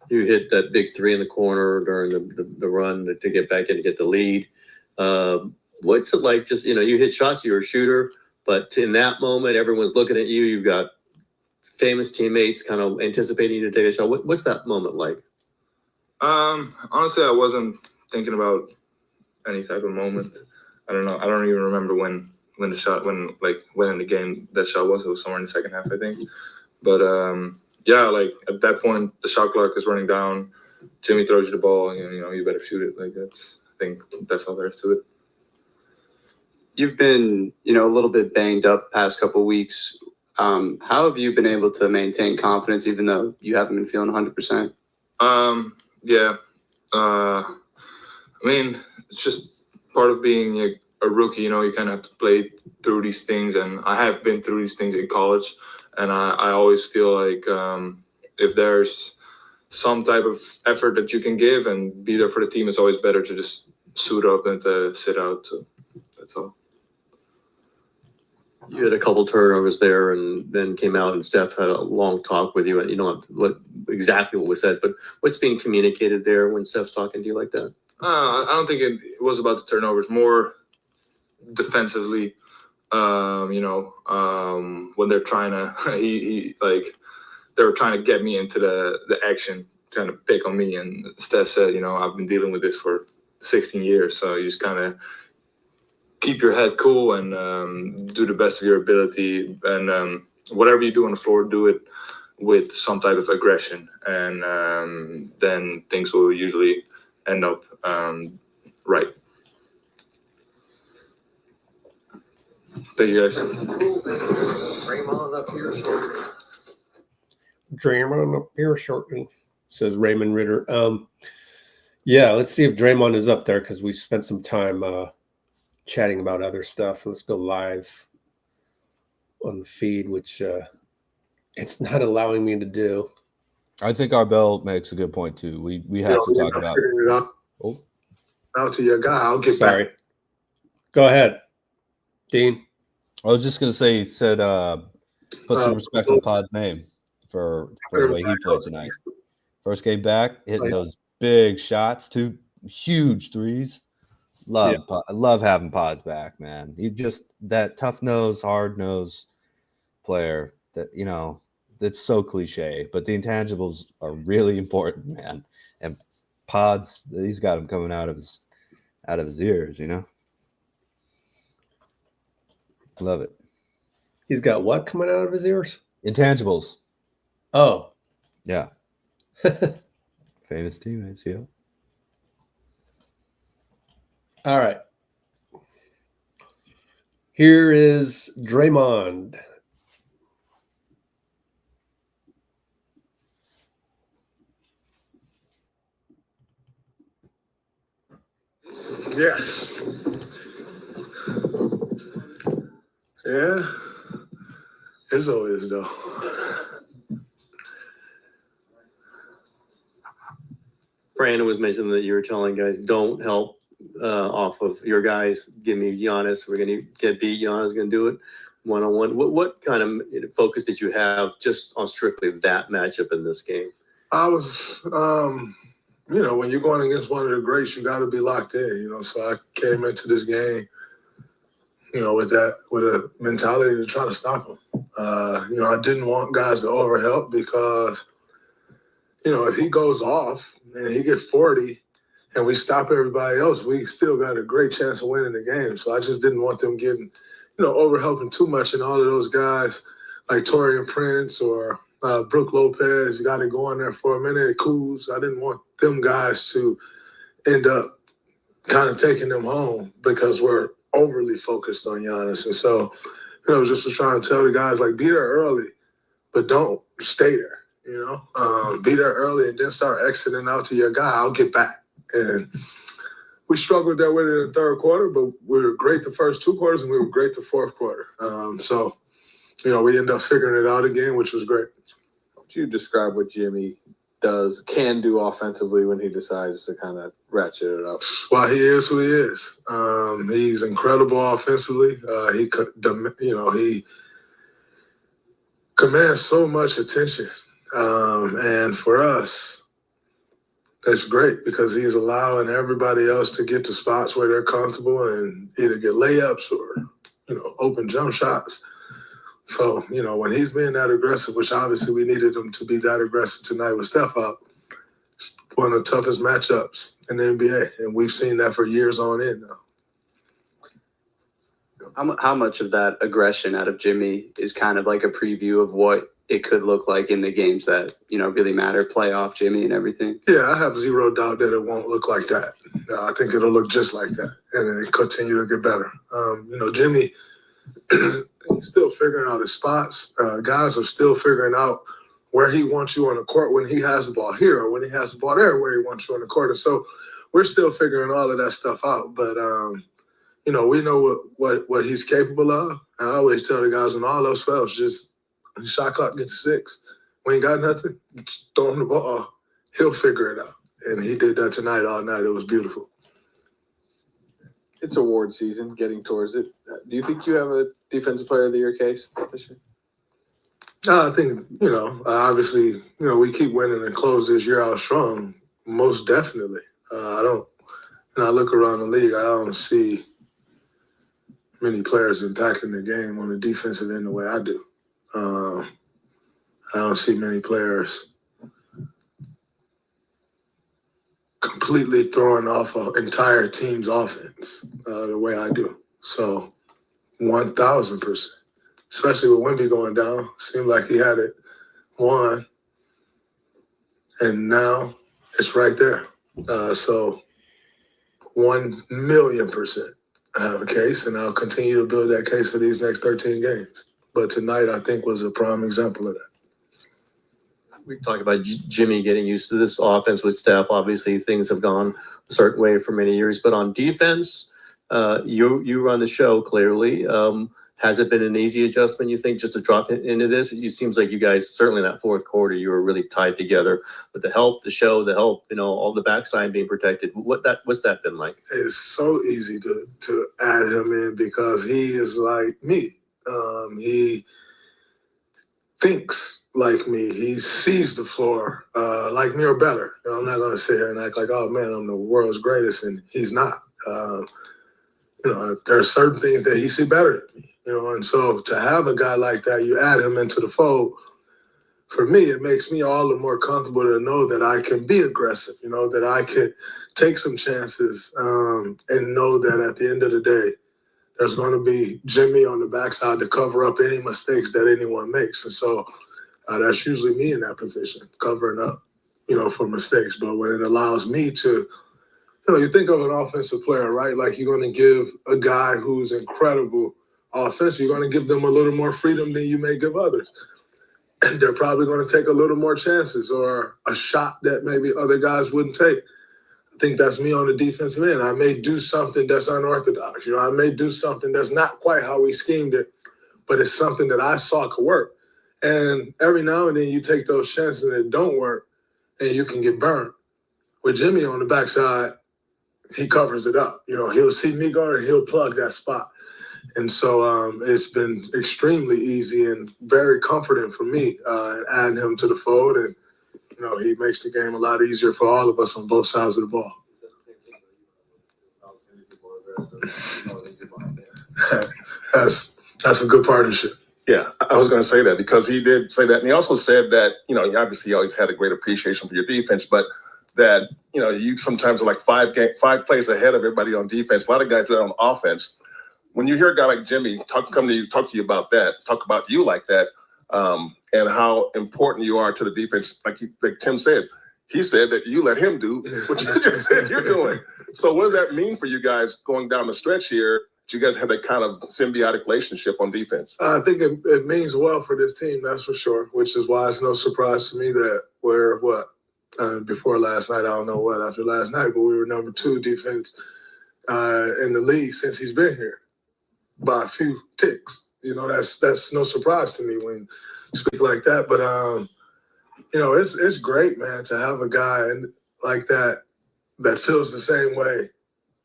You hit that big three in the corner during the run to get back in to get the lead. What's it like? Just, you hit shots, you're a shooter, but in that moment, everyone's looking at you. You've got famous teammates kind of anticipating you to take a shot. What's that moment like? Honestly, I wasn't thinking about any type of moment. I don't know. I don't even remember when in the game that shot was. It was somewhere in the second half, I think. But at that point, the shot clock is running down. Jimmy throws you the ball, and you better shoot it. I think that's all there is to it. You've been, a little bit banged up past couple weeks. How have you been able to maintain confidence even though you haven't been feeling 100%? Yeah. It's just part of being a rookie. You kind of have to play through these things, and I have been through these things in college. And I always feel like if there's some type of effort that you can give and be there for the team, it's always better to just suit up than to sit out. So that's all. You had a couple turnovers there and then came out and Steph had a long talk with you. And you know exactly what was said, but what's being communicated there when Steph's talking to you like that? I don't think it was about the turnovers, more defensively. When they're trying to, they were trying to get me into the action, trying to pick on me. And Steph said, I've been dealing with this for 16 years. So you just kind of keep your head cool and do the best of your ability. And whatever you do on the floor, do it with some type of aggression. And then things will usually end up right. Thank you, guys. Draymond up here shortly, says Raymond Ritter. Yeah, let's see if Draymond is up there because we spent some time chatting about other stuff. Let's go live on the feed, which it's not allowing me to do. I think our bell makes a good point too. We have to talk about it out. Oh, Out to your guy. I'll get Sorry. back. Go ahead, Dean. I was just gonna say, he said, put some respect on Pod's name for the way he played tonight. First game back, hitting those big shots, 2 huge threes. I love having Podz back, man. He just that tough nose, hard nose player that that's so cliche, but the intangibles are really important, man. And Podz, he's got him coming out of his ears, Love it. He's got what coming out of his ears? Intangibles. Oh. Yeah. Famous teammates, yeah. All right. Here is Draymond. Yes. Yeah. It's always though. Brandon was mentioning that you were telling guys don't help off of your guys. Give me Giannis. We're gonna get beat. Giannis is gonna do it one-on-one. What kind of focus did you have just on strictly that matchup in this game? I was, when you're going against one of the greats, you got to be locked in. So I came into this game, with a mentality to try to stop him. I didn't want guys to overhelp because, if he goes off and he gets 40 and we stop everybody else, we still got a great chance of winning the game. So I just didn't want them getting, overhelping too much. And all of those guys like Torian Prince or Brook Lopez, you got to go in there for a minute. Kuz, I didn't want them guys to end up kind of taking them home because we're overly focused on Giannis. And so, just was trying to tell the guys, like, be there early, but don't stay there, be there early and then start exiting out to your guy. I'll get back. And we struggled there with it in the third quarter, but we were great the first 2 quarters and we were great the fourth quarter. We ended up figuring it out again, which was great. Would you describe what Jimmy can do offensively when he decides to kind of ratchet it up? Well, he is who he is. He's incredible offensively. He commands so much attention. And for us, that's great because he's allowing everybody else to get to spots where they're comfortable and either get layups or, open jump shots. So, when he's being that aggressive, which obviously we needed him to be that aggressive tonight with Steph up, it's one of the toughest matchups in the NBA. And we've seen that for years on end now. How much of that aggression out of Jimmy is kind of like a preview of what it could look like in the games that, really matter, playoff Jimmy and everything? Yeah, I have zero doubt that it won't look like that. I think it'll look just like that and it'll continue to get better. Jimmy, he's still figuring out his spots. Guys are still figuring out where he wants you on the court when he has the ball here or when he has the ball there, where he wants you on the court. And so we're still figuring all of that stuff out. But, we know what he's capable of. And I always tell the guys when all else fails, just When the shot clock gets 6, we ain't got nothing, throw him the ball. He'll figure it out. And he did that tonight all night. It was beautiful. It's award season, getting towards it. Do you think you have a Defensive Player of the Year case this year? I think, obviously, we keep winning and close this year out strong. Most definitely. I look around the league, I don't see many players impacting the game on the defensive end the way I do. I don't see many players completely throwing off an entire team's offense the way I do. So 1,000%, especially with Wemby going down. Seemed like he had it won, and now it's right there. So 1,000,000%. I have a case, and I'll continue to build that case for these next 13 games. But tonight, I think, was a prime example of that. We talk about Jimmy getting used to this offense with Steph. Obviously, things have gone a certain way for many years. But on defense, you run the show clearly. Has it been an easy adjustment, you think, just to drop into this? It seems like you guys, certainly in that fourth quarter, you were really tied together with the help, the show, the help, all the backside being protected. What's that been like? It's so easy to add him in because he is like me. He thinks like me. He sees the floor like me or better. I'm not going to sit here and act like, oh, man, I'm the world's greatest, and he's not. There are certain things that he sees better than me. And so to have a guy like that, you add him into the fold, for me, it makes me all the more comfortable to know that I can be aggressive, that I can take some chances and know that at the end of the day, there's going to be Jimmy on the backside to cover up any mistakes that anyone makes. And so that's usually me in that position, covering up, for mistakes. But when it allows me to, you think of an offensive player, right? Like you're going to give a guy who's incredible offense, you're going to give them a little more freedom than you may give others. And they're probably going to take a little more chances or a shot that maybe other guys wouldn't take. I think that's me on the defensive end. I may do something that's unorthodox. I may do something that's not quite how we schemed it, but it's something that I saw could work. And every now and then you take those chances and it don't work and you can get burned. With Jimmy on the backside, he covers it up. He'll see me go and he'll plug that spot. And so it's been extremely easy and very comforting for me adding him to the fold. And, he makes the game a lot easier for all of us on both sides of the ball. That's a good partnership. Yeah, I was going to say that because he did say that. And he also said that, obviously he always had a great appreciation for your defense, but that, you sometimes are like five plays ahead of everybody on defense. A lot of guys do that on offense. When you hear a guy like Jimmy talk to you about that, talk about you like that, and how important you are to the defense, like Tim said, he said that you let him do what you just said you're doing. So what does that mean for you guys going down the stretch here? You guys have that kind of symbiotic relationship on defense. I think it means well for this team, that's for sure, which is why it's no surprise to me that we're before last night, I don't know what after last night, but we were number 2 defense in the league since he's been here by a few ticks. That's no surprise to me when you speak like that. But it's great, man, to have a guy like that feels the same way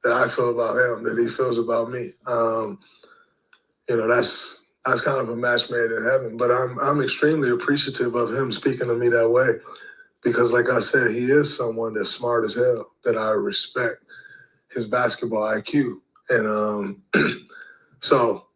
that I feel about him, that he feels about me. That's kind of a match made in heaven. But I'm extremely appreciative of him speaking to me that way because, like I said, he is someone that's smart as hell, that I respect his basketball IQ. And so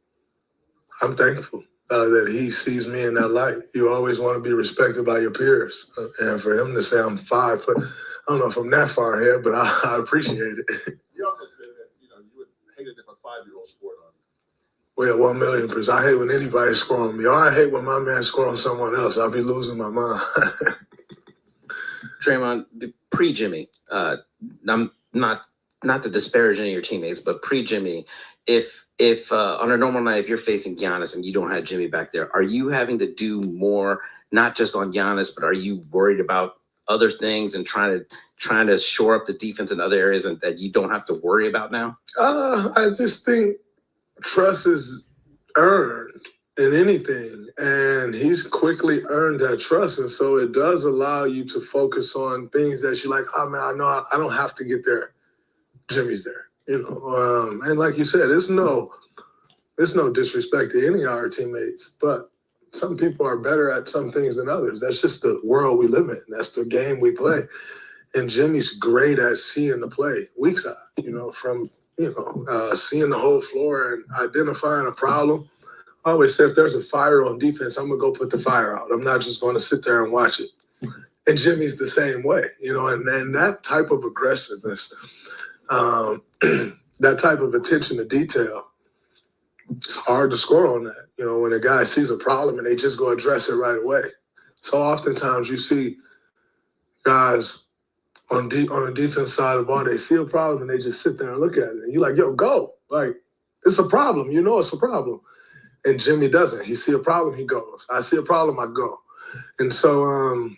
I'm thankful that he sees me in that light. You always want to be respected by your peers. And for him to say I'm 5 foot, I don't know if I'm that far ahead, but I appreciate it. You also said that, you would hate it if a 5-year-old scored on Well, you. 1,000,000%. I hate when anybody score on me. Or I hate when my man score on someone else. I'll be losing my mind. Draymond, pre-Jimmy, I'm not to disparage any of your teammates, but pre-Jimmy, if on a normal night, if you're facing Giannis and you don't have Jimmy back there, are you having to do more, not just on Giannis, but are you worried about other things and trying to shore up the defense in other areas and that you don't have to worry about now? I just think trust is earned in anything. And he's quickly earned that trust. And so it does allow you to focus on things that you're like, oh man, I know I don't have to get there. Jimmy's there, you know. And like you said, it's no disrespect to any of our teammates, but some people are better at some things than others. That's just the world we live in. That's the game we play. And Jimmy's great at seeing the play, weak side, you know, from, seeing the whole floor and identifying a problem. I always say if there's a fire on defense, I'm going to go put the fire out. I'm not just going to sit there and watch it. And Jimmy's the same way, you know, and that type of aggressiveness, that type of attention to detail, it's hard to score on that. You know, when a guy sees a problem and they just go address it right away. So oftentimes you see guys on the defense side of the ball, they see a problem and they just sit there and look at it. And you're like, yo, go. Like, it's a problem. You know it's a problem. And Jimmy doesn't. He see a problem, he goes. I see a problem, I go. And so,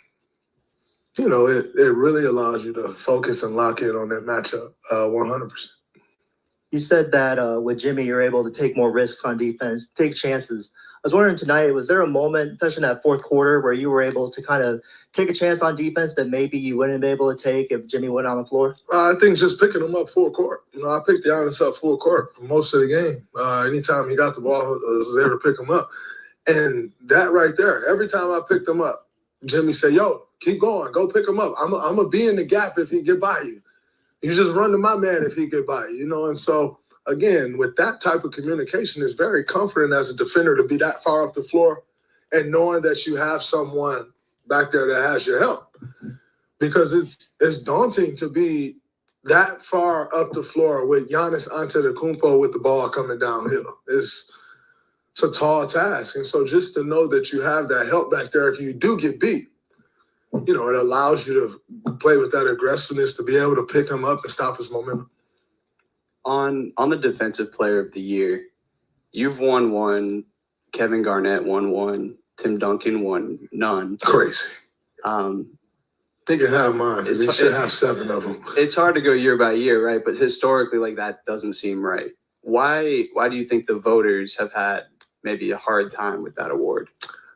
it really allows you to focus and lock in on that matchup 100%. You said that with Jimmy, you're able to take more risks on defense, take chances. I was wondering tonight, was there a moment, especially in that fourth quarter, where you were able to kind of take a chance on defense that maybe you wouldn't be able to take if Jimmy went on the floor? I think just picking him up full court. You know, I picked Giannis up full court for most of the game. Anytime he got the ball, I was there to pick him up. And that right there, every time I picked him up, Jimmy said, yo, keep going, go pick him up. I'm going to be in the gap if he get by you. You just run to my man if he get by you, you know? And so, again, with that type of communication, it's very comforting as a defender to be that far up the floor and knowing that you have someone back there that has your help. Because it's daunting to be that far up the floor with Giannis Antetokounmpo with the ball coming downhill. It's a tall task. And so just to know that you have that help back there if you do get beat, you know, it allows you to play with that aggressiveness to be able to pick him up and stop his momentum. On the Defensive Player of the Year, you've won one, Kevin Garnett won one, Tim Duncan won none. Crazy. They can have mine. They should have 7 of them. It's hard to go year by year, right? But historically, like, that doesn't seem right. Why do you think the voters have had maybe a hard time with that award?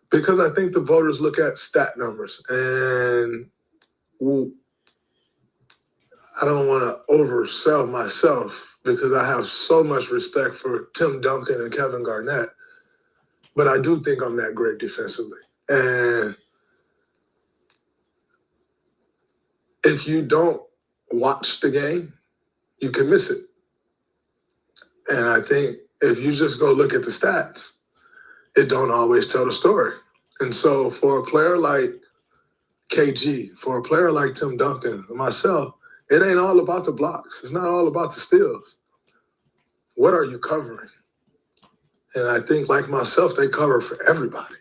Because I think the voters look at stat numbers, and I don't want to oversell myself because I have so much respect for Tim Duncan and Kevin Garnett, but I do think I'm that great defensively. And if you don't watch the game, you can miss it. And I think if you just go look at the stats, it don't always tell the story. And so for a player like KG, for a player like Tim Duncan, myself, it ain't all about the blocks. It's not all about the steals. What are you covering? And I think, like myself, they cover for everybody.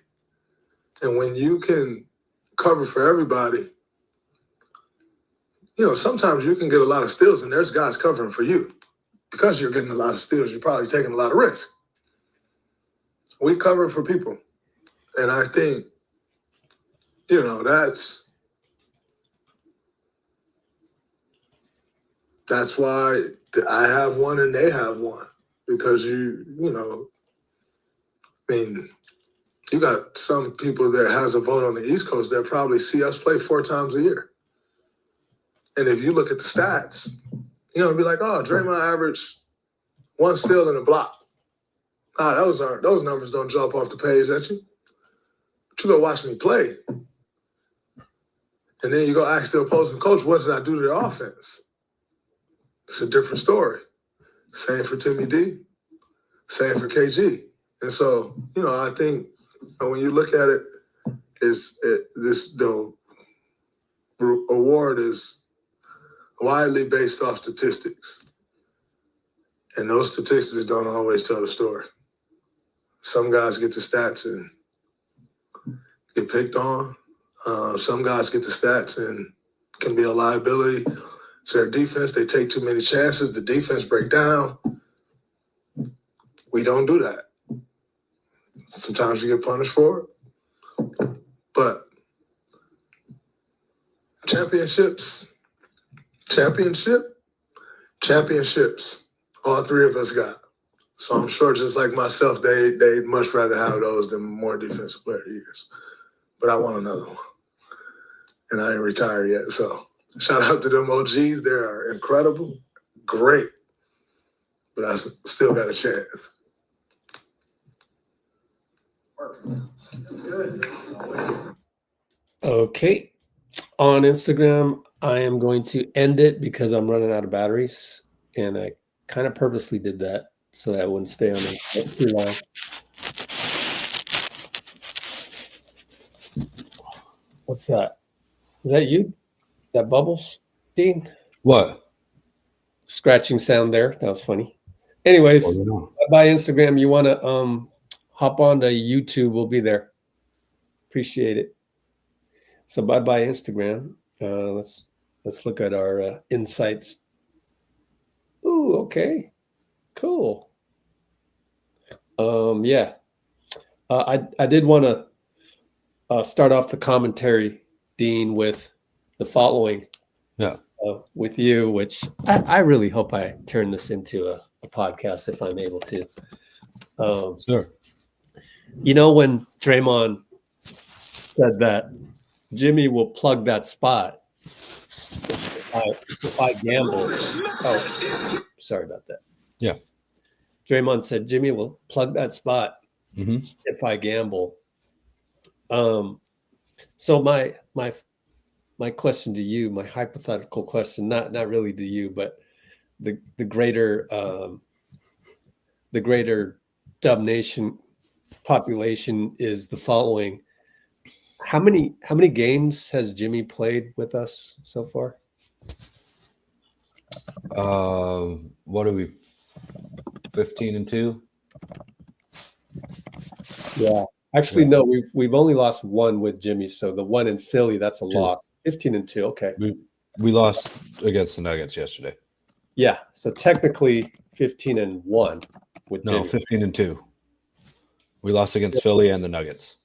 And when you can cover for everybody, you know, sometimes you can get a lot of steals and there's guys covering for you. Because you're getting a lot of steals, you're probably taking a lot of risk. We cover for people. And I think, you know, that's why I have one and they have one. Because you got some people that has a vote on the East Coast that probably see us play 4 times a year. And if you look at the stats, you're gonna be like, oh, Draymond averaged 1 steal and a block. Those numbers don't jump off the page at you. But you go watch me play. And then you go ask the opposing coach, what did I do to their offense? It's a different story. Same for Timmy D. Same for KG. And so, you know, I think when you look at it, the award is widely based off statistics. And those statistics don't always tell the story. Some guys get the stats and get picked on. Some guys get the stats and can be a liability to their defense. They take too many chances. The defense break down. We don't do that. Sometimes you get punished for it. But championships, all 3 of us got. So I'm sure, just like myself, they'd much rather have those than more defensive player of the years. But I want another one. And I ain't retired yet. So shout out to them OGs. They are incredible, great. But I still got a chance. Okay. On Instagram, I am going to end it because I'm running out of batteries. And I kind of purposely did that so that I wouldn't stay on it too long. What's that? Is that you? That bubbles, Dean? What? Scratching sound there. That was funny. Anyways, by Instagram, you want to hop on to YouTube, we'll be there. Appreciate it. So bye Instagram. Let's look at our insights. Ooh, okay, cool. Yeah, I did want to start off the commentary, Dean, with the following. Yeah. With you, which I really hope I turn this into a podcast if I'm able to. Sure. You know, when Draymond said that Jimmy will plug that spot if I gamble. Oh, sorry about that. Yeah. Draymond said Jimmy will plug that spot if I gamble. So my question to you, my hypothetical question, not really to you, but the greater Dub Nation population is the following. How many games has Jimmy played with us so far? What are we? 15-2? Yeah. Actually, no, we've only lost one with Jimmy. So the one in Philly, that's a loss. 15-2. Okay. We lost against the Nuggets yesterday. Yeah. So technically 15-1 with Jimmy. 15-2. We lost against Philly and the Nuggets.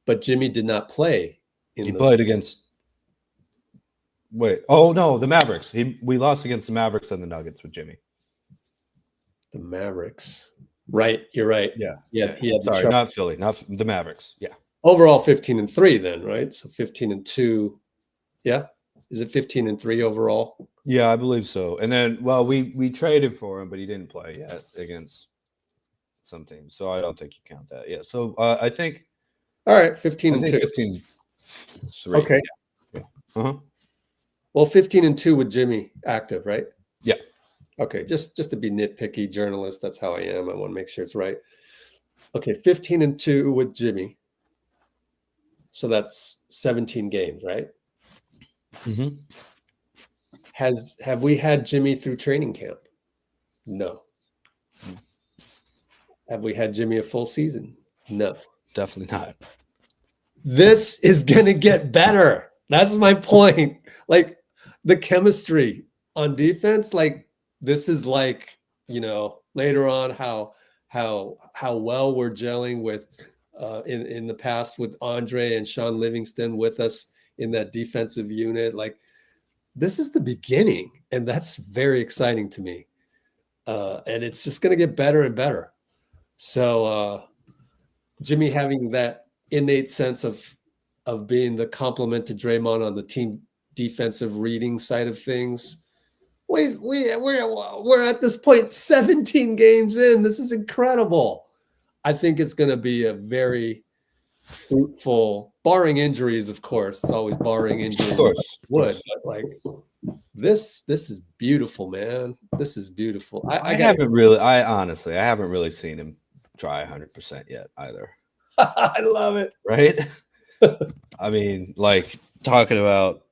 But Jimmy did not play. He played against. Wait. Oh no, the Mavericks. We lost against the Mavericks and the Nuggets with Jimmy. The Mavericks. Right. You're right. Yeah. Yeah. He had Sorry, not Philly, not the Mavericks. Yeah. Overall 15-3 then, right? So 15-2. Yeah. Is it 15-3 overall? Yeah, I believe so. And then, well, we traded for him, but he didn't play yet against some teams. So I don't think you count that. Yeah. So I think. All right. 15-2. 15-3. Okay. Yeah. Uh-huh. Well, 15-2 with Jimmy active, right? Yeah. Okay, just to be nitpicky journalist, that's how I am. I want to make sure it's right. Okay, 15-2 with Jimmy. So that's 17 games, right? Mm-hmm. Have we had Jimmy through training camp? No. Have we had Jimmy a full season? No. Definitely not. This is gonna get better. That's my point. Like the chemistry on defense, like this is like, you know, later on how well we're gelling with in the past with Andre and Sean Livingston with us in that defensive unit. Like this is the beginning, and that's very exciting to me. And it's just going to get better and better. So Jimmy having that innate sense of being the complement to Draymond on the team defensive reading side of things. We're at this point 17 games in. This is incredible. I think it's going to be a very fruitful, barring injuries, of course. It's always barring injuries. Of course. But like this is beautiful, man. This is beautiful. I haven't really seen him try 100% yet either. I love it. Right? I mean, like talking about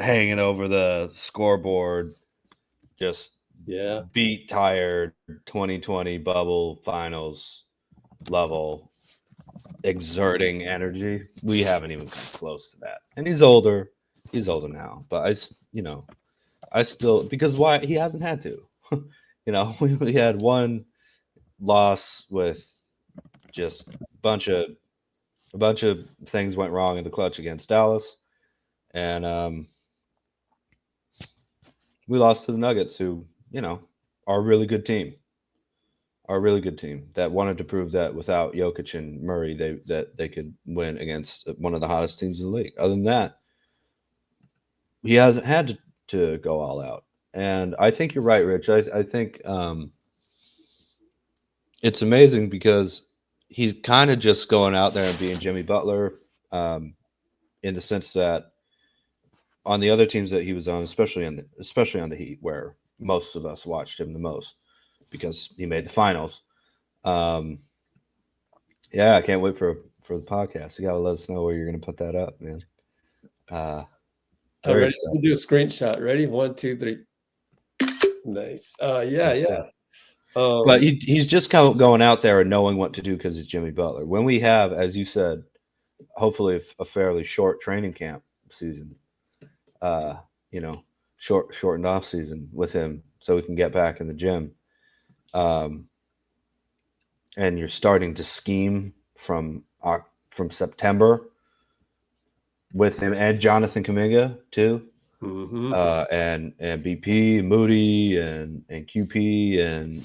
hanging over the scoreboard, just beat tired 2020 bubble finals level exerting energy. We haven't even come close to that. And he's older now, but I still, because why he hasn't had to. We had one loss with just a bunch of things went wrong in the clutch against Dallas, and we lost to the Nuggets, who are a really good team. are a really good team that wanted to prove that without Jokic and Murray, they could win against one of the hottest teams in the league. Other than that, he hasn't had to go all out. And I think you're right, Rich. I think it's amazing because he's kind of just going out there and being Jimmy Butler, in the sense that on the other teams that he was on, especially on the Heat, where most of us watched him the most because he made the finals. Yeah, I can't wait for the podcast. You gotta let us know where you're gonna put that up, man. All right, we'll do a screenshot. Ready? 1, 2, 3. Nice. Yeah. But he's just kind of going out there and knowing what to do because it's Jimmy Butler. When we have, as you said, hopefully a fairly short training camp season, shortened off season with him, so we can get back in the gym. And you're starting to scheme from September with him and Jonathan Kuminga too. Mm-hmm. And BP, Moody, and QP, and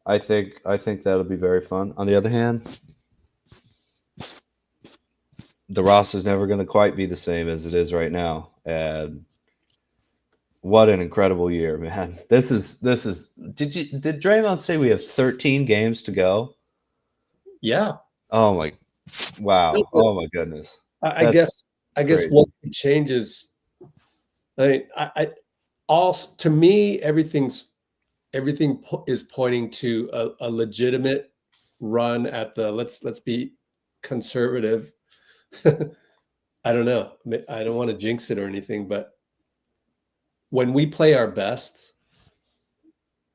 I think that'll be very fun. On the other hand, the roster's never going to quite be the same as it is right now. And what an incredible year, man! This is. Did Draymond say we have 13 games to go? Yeah. Oh my! Wow! Oh my goodness! I guess what changes. To me, everything is pointing to a legitimate run at the. Let's be conservative. I don't know. I don't want to jinx it or anything, but when we play our best,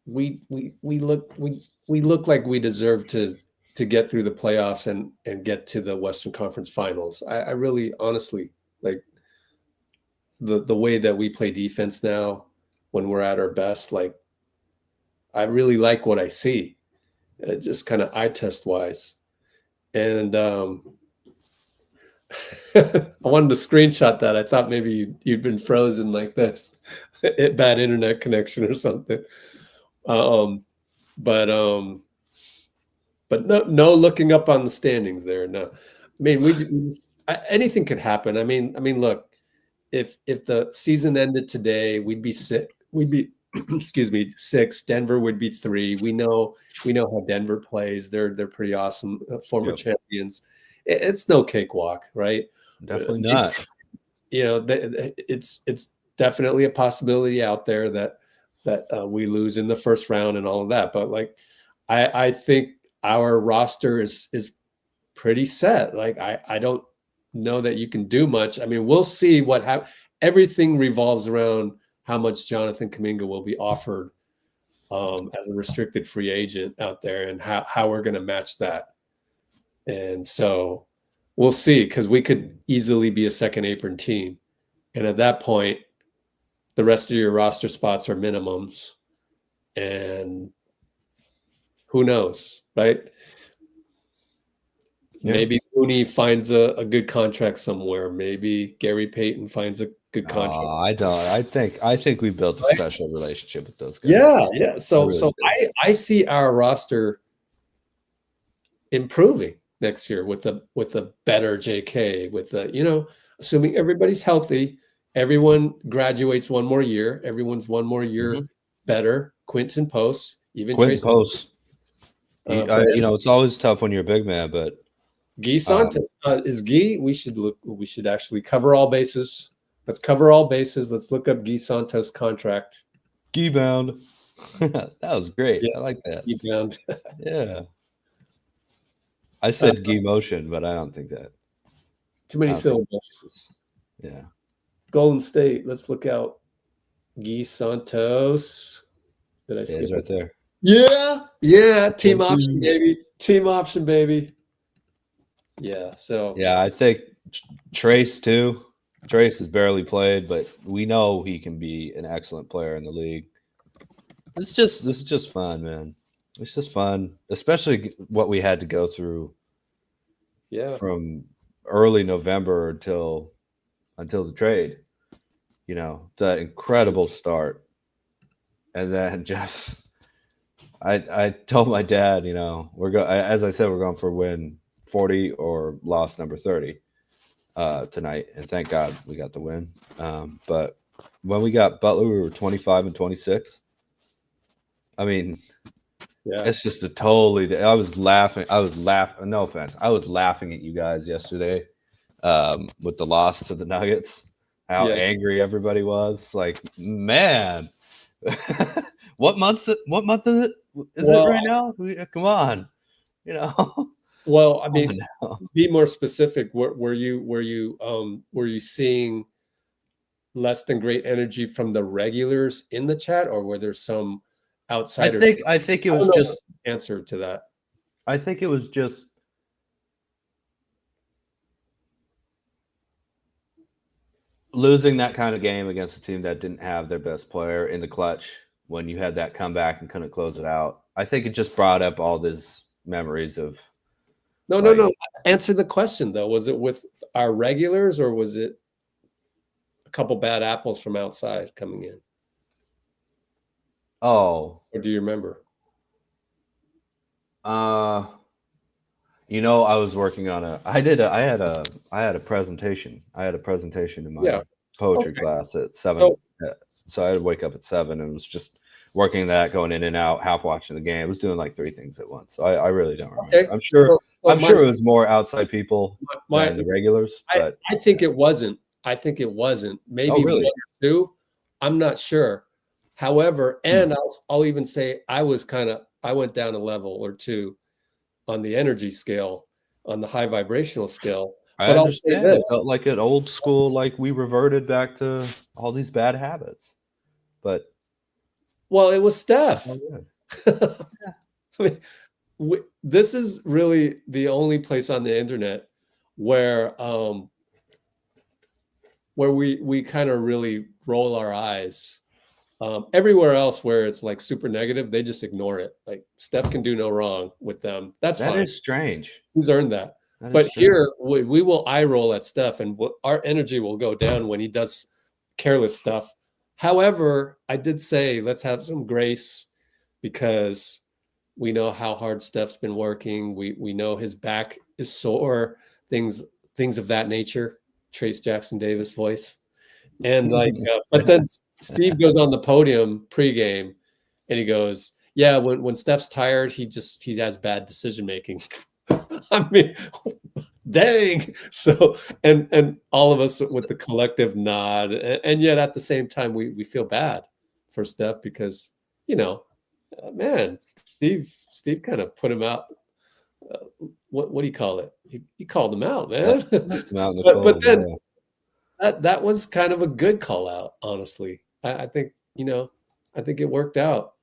we look like we deserve to get through the playoffs and get to the Western Conference Finals. I really honestly like the way that we play defense now when we're at our best. Like, I really like what I see, just kind of eye test wise. And I wanted to screenshot that. I thought maybe you'd been frozen like this, bad internet connection or something. But no looking up on the standings there. No, I mean anything could happen. I mean, look, if the season ended today, we'd be sick. We'd be excuse me, 6. Denver would be 3. We know how Denver plays. They're pretty awesome, former champions. It's no cakewalk, right? Definitely not. It's definitely a possibility out there that we lose in the first round and all of that. But like, I think our roster is pretty set. Like, I don't know that you can do much. I mean, we'll see what happens. Everything revolves around how much Jonathan Kuminga will be offered as a restricted free agent out there, and how we're going to match that. And so we'll see, because we could easily be a second apron team. And at that point, the rest of your roster spots are minimums. And who knows, right? Yeah. Maybe Mooney finds a good contract somewhere. Maybe Gary Payton finds a good contract. I think we built a special relationship with those guys. Yeah. So I see our roster improving next year with a better JK, with assuming everybody's healthy, everyone graduates one more year, everyone's one more year better. Quinten Post, even Quinten Post. It's always tough when you're a big man, but Guy Santos is Guy. We should actually cover all bases. Let's cover all bases. Let's look up Guy Santos' contract. Guy bound. That was great. Yeah, I like that. Guy bound. Yeah. I said Guy motion, but I don't think that. Too many syllables. Yeah. Golden State. Let's look out. Guy Santos. Did I see it right there? Yeah. Team option, baby. Team option, baby. Yeah. So. Yeah, I think Trace too. Trace has barely played, but we know he can be an excellent player in the league. This is just fun, man. It's just fun, especially what we had to go through. Yeah. From early November until the trade. That incredible start. And then just, I told my dad, as I said, we're going for win 40 or loss number 30 tonight. And thank God we got the win. But when we got Butler, we were 25 and 26. I mean, Yeah. it's just a totally. I was laughing. No offense. I was laughing at you guys yesterday with the loss to the Nuggets. How angry everybody was. Like, man, what month is it? Is it right now? Come on, Well, I mean, be more specific. Were you seeing less than great energy from the regulars in the chat, or were there some outsiders? I think it was just answer to that. I think it was just losing that kind of game against a team that didn't have their best player in the clutch when you had that comeback and couldn't close it out. I think it just brought up all these memories of. No. Answer the question though. Was it with our regulars, or was it a couple bad apples from outside coming in? Oh. Or do you remember? I was working on I had a presentation. I had a presentation in my poetry class at 7. So I had to wake up at 7 and was just working that, going in and out, half watching the game. I was doing like 3 things at once. So I really don't remember. Okay. I'm sure it was more outside people than the regulars. But I think it wasn't. Maybe really? 1 or 2. I'm not sure. However, and I'll even say I went down a level or 2 on the energy scale, on the high vibrational scale. But I'll say this. It felt like an old school, like we reverted back to all these bad habits. But it was Steph. I mean, this is really the only place on the internet where we kind of really roll our eyes. Everywhere else where it's like super negative, they just ignore it. Like Steph can do no wrong with them. That fine. Is strange. He's earned that. But here we will eye roll at Steph, and our energy will go down when he does careless stuff. However, I did say let's have some grace because we know how hard Steph's been working. We know his back is sore. Things of that nature. Trace Jackson Davis voice, and but then Steve goes on the podium pregame, and he goes, "Yeah, when Steph's tired, he has bad decision making." I mean, dang. So, and all of us with the collective nod, and yet at the same time, we feel bad for Steph because man, Steve kind of put him out. What do you call it? He called him out, man. But then that was kind of a good call out, honestly. I think it worked out,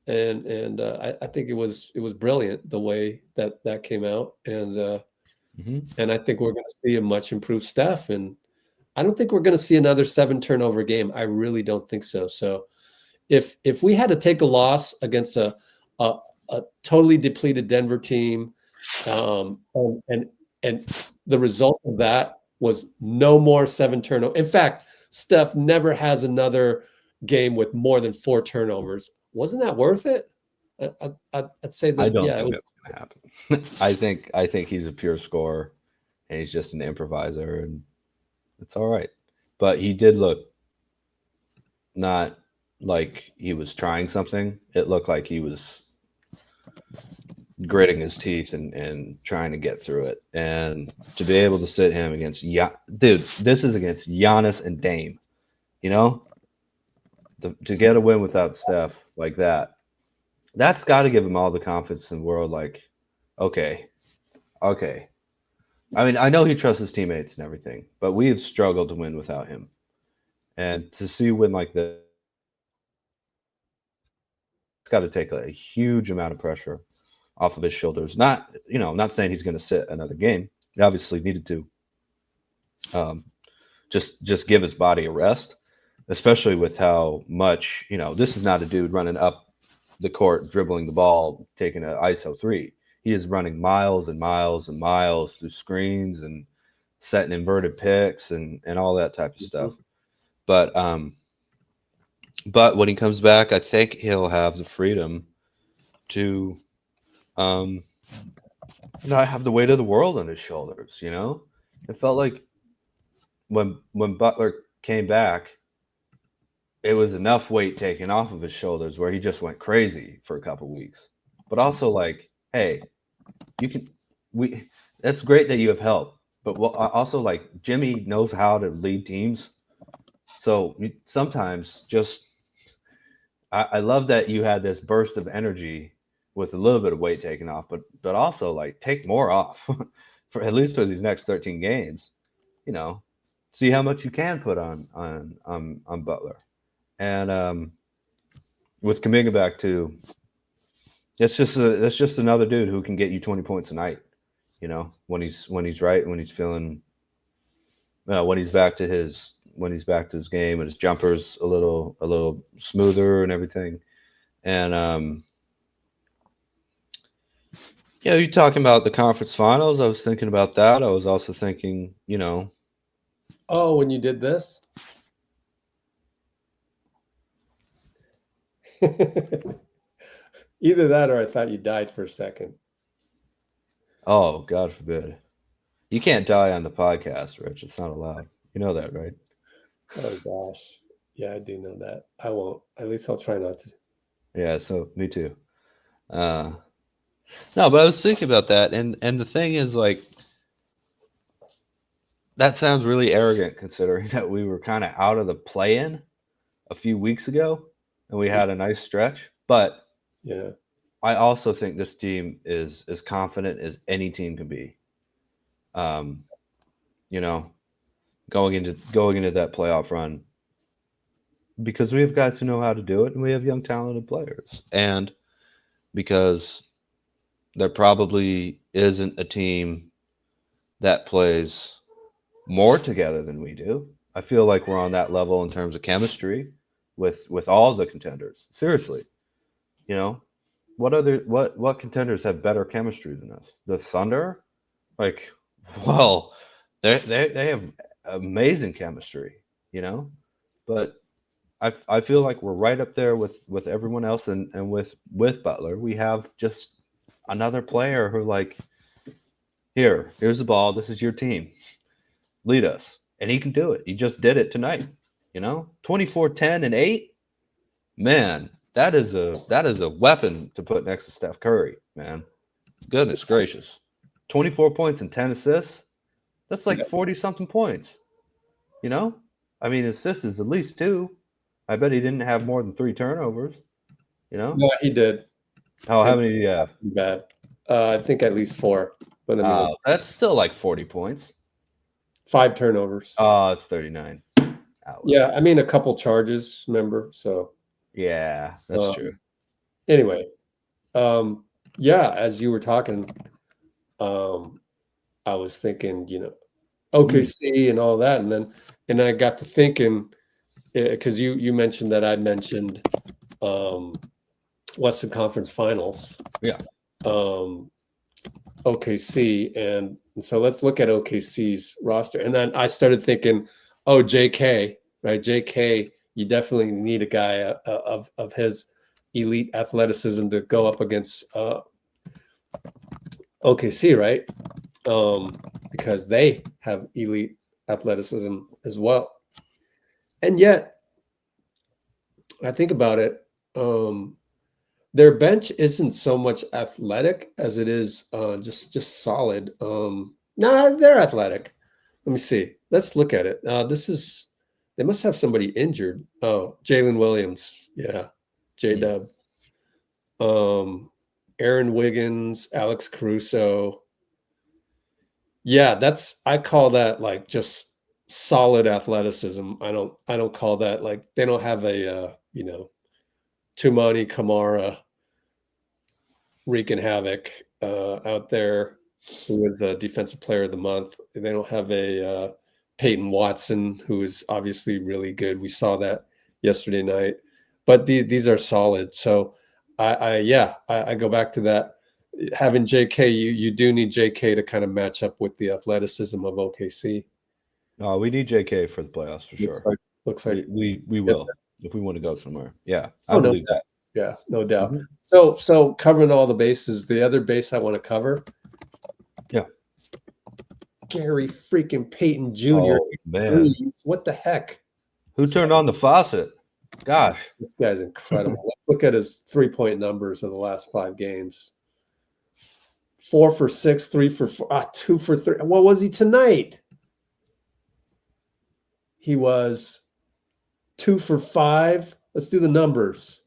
and I think it was brilliant the way that came out, and I think we're going to see a much improved Steph, and I don't think we're going to see another 7 turnover game. I really don't think so. So if we had to take a loss against a totally depleted Denver team, and the result of that was no more 7 turnovers. In fact, Steph never has another game with more than 4 turnovers. Wasn't that worth it? I'd say that. I don't think that's going to happen. I think he's a pure scorer, and he's just an improviser, and it's all right. But he did look not like he was trying something. It looked like he was gritting his teeth and trying to get through it. And to be able to sit him against dude, this is against Giannis and Dame. To get a win without Steph like that, that's got to give him all the confidence in the world. Like, okay. I mean, I know he trusts his teammates and everything, but we have struggled to win without him. And to see a win like this, it's got to take a huge amount of pressure off of his shoulders. I'm not saying he's going to sit another game. He obviously needed to just give his body a rest, especially with how much, this is not a dude running up the court, dribbling the ball, taking an ISO 3. He is running miles and miles and miles through screens and setting inverted picks and all that type of stuff. But But when he comes back, I think he'll have the freedom to not have the weight of the world on his shoulders, you know? It felt like when Butler came back, it was enough weight taken off of his shoulders where he just went crazy for a couple weeks. But also like, hey, that's great that you have help, but also like Jimmy knows how to lead teams. So sometimes just, I love that you had this burst of energy with a little bit of weight taken off, but also like take more off for at least for these next 13 games, you know, see how much you can put on Butler. And with Kuminga back too, it's just another dude who can get you 20 points a night, you know, when he's right, when he's feeling, when he's back to his game and his jumper's a little smoother and everything. And yeah, you're talking about the conference finals. I was thinking about that. I was also thinking, you know, oh, when you did this. Either that or I thought you died for a second. Oh, God forbid. You can't die on the podcast, Rich. It's not allowed. You know that, right? Oh, gosh. Yeah, I do know that. I won't. At least I'll try not to. Yeah, so me too. No, but I was thinking about that. And the thing is, like, that sounds really arrogant considering that we were kind of out of the play-in a few weeks ago and we had a nice stretch. But yeah, I also think this team is as confident as any team can be. You know, going into that playoff run, because we have guys who know how to do it and we have young talented players, and because there probably isn't a team that plays more together than we do. I feel like we're on that level in terms of chemistry with all the contenders. Seriously, you know, what contenders have better chemistry than us? The Thunder, like, well, they have amazing chemistry, you know, but I feel like we're right up there with everyone else, and with Butler, we have just another player who, like, here's the ball, this is your team, lead us, and he can do it. He just did it tonight, you know, 24, 10, and 8. Man, that is a weapon to put next to Steph Curry, man. Goodness gracious. 24 points and 10 assists. That's like 40 something points. You know? I mean, assists is at least 2. I bet he didn't have more than 3 turnovers. You know? No, he did. Oh, how many do you have? Bad. I think at least 4. But I mean, that's still like 40 points. 5 turnovers. Oh, it's 39. Yeah, I mean, a couple charges, remember? So yeah, that's true. Anyway, yeah, as you were talking, I was thinking, you know, OKC and all that, and I got to thinking, because you mentioned that I mentioned Western Conference Finals. Yeah. OKC, and so let's look at OKC's roster. And then I started thinking, oh, JK, right? JK, you definitely need a guy of his elite athleticism to go up against OKC, right? Because they have elite athleticism as well. And yet, I think about it, their bench isn't so much athletic as it is just solid. Nah, they're athletic. Let me see. Let's look at it. They must have somebody injured. Oh, Jalen Williams. Yeah. J-Dub. Aaron Wiggins, Alex Caruso. Yeah, I call that like just solid athleticism. I don't call that, like, they don't have a you know, Tumani Kamara wreaking havoc out there, who was a defensive player of the month. They don't have a Peyton Watson, who is obviously really good. We saw that yesterday night, but these are solid. So I go back to that. Having JK, you do need JK to kind of match up with the athleticism of OKC. We need JK for the playoffs for sure. Looks like we will. if we want to go somewhere. Yeah, I Oh, no believe that. Yeah, no doubt. Mhm. So covering all the bases, the other base I want to cover. Yeah. Gary freaking Payton Jr. Oh, man. Threes. What the heck? Who turned on the faucet? Gosh. This guy's incredible. Let's look at his 3-point numbers of the last 5 games. 4 for 6, 3 for 4, 2 for 3. What was he tonight? He was 2 for 5. Let's do the numbers.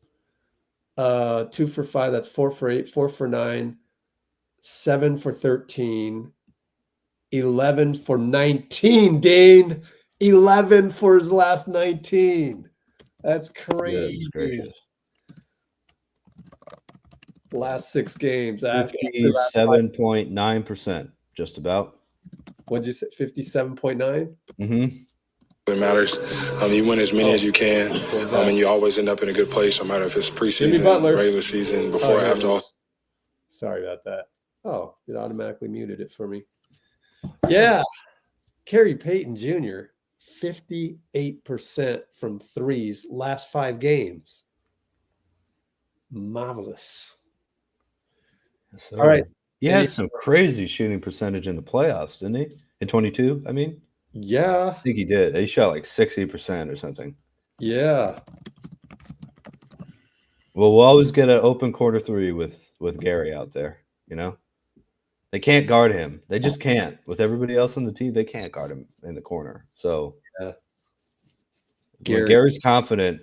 2 for 5. That's 4 for 8, 4 for 9, 7 for 13, 11 for 19. Dane, 11 for his last 19. That's crazy. Last 6 games. 57.9%, just about. What'd you say? 57.9? Mm-hmm. It matters. You win as many as you can, and you always end up in a good place, no matter if it's preseason, regular season, before or after all. Sorry about that. Oh, it automatically muted it for me. Yeah. Gary Payton Jr., 58% from threes last 5 games. Marvelous. So, all right. He had some crazy shooting percentage in the playoffs, didn't he? In 22, I mean? Yeah. I think he did. He shot like 60% or something. Yeah. Well, we'll always get an open quarter 3 with Gary out there, you know? They can't guard him. They just can't. With everybody else on the team, they can't guard him in the corner. So when Gary's confident,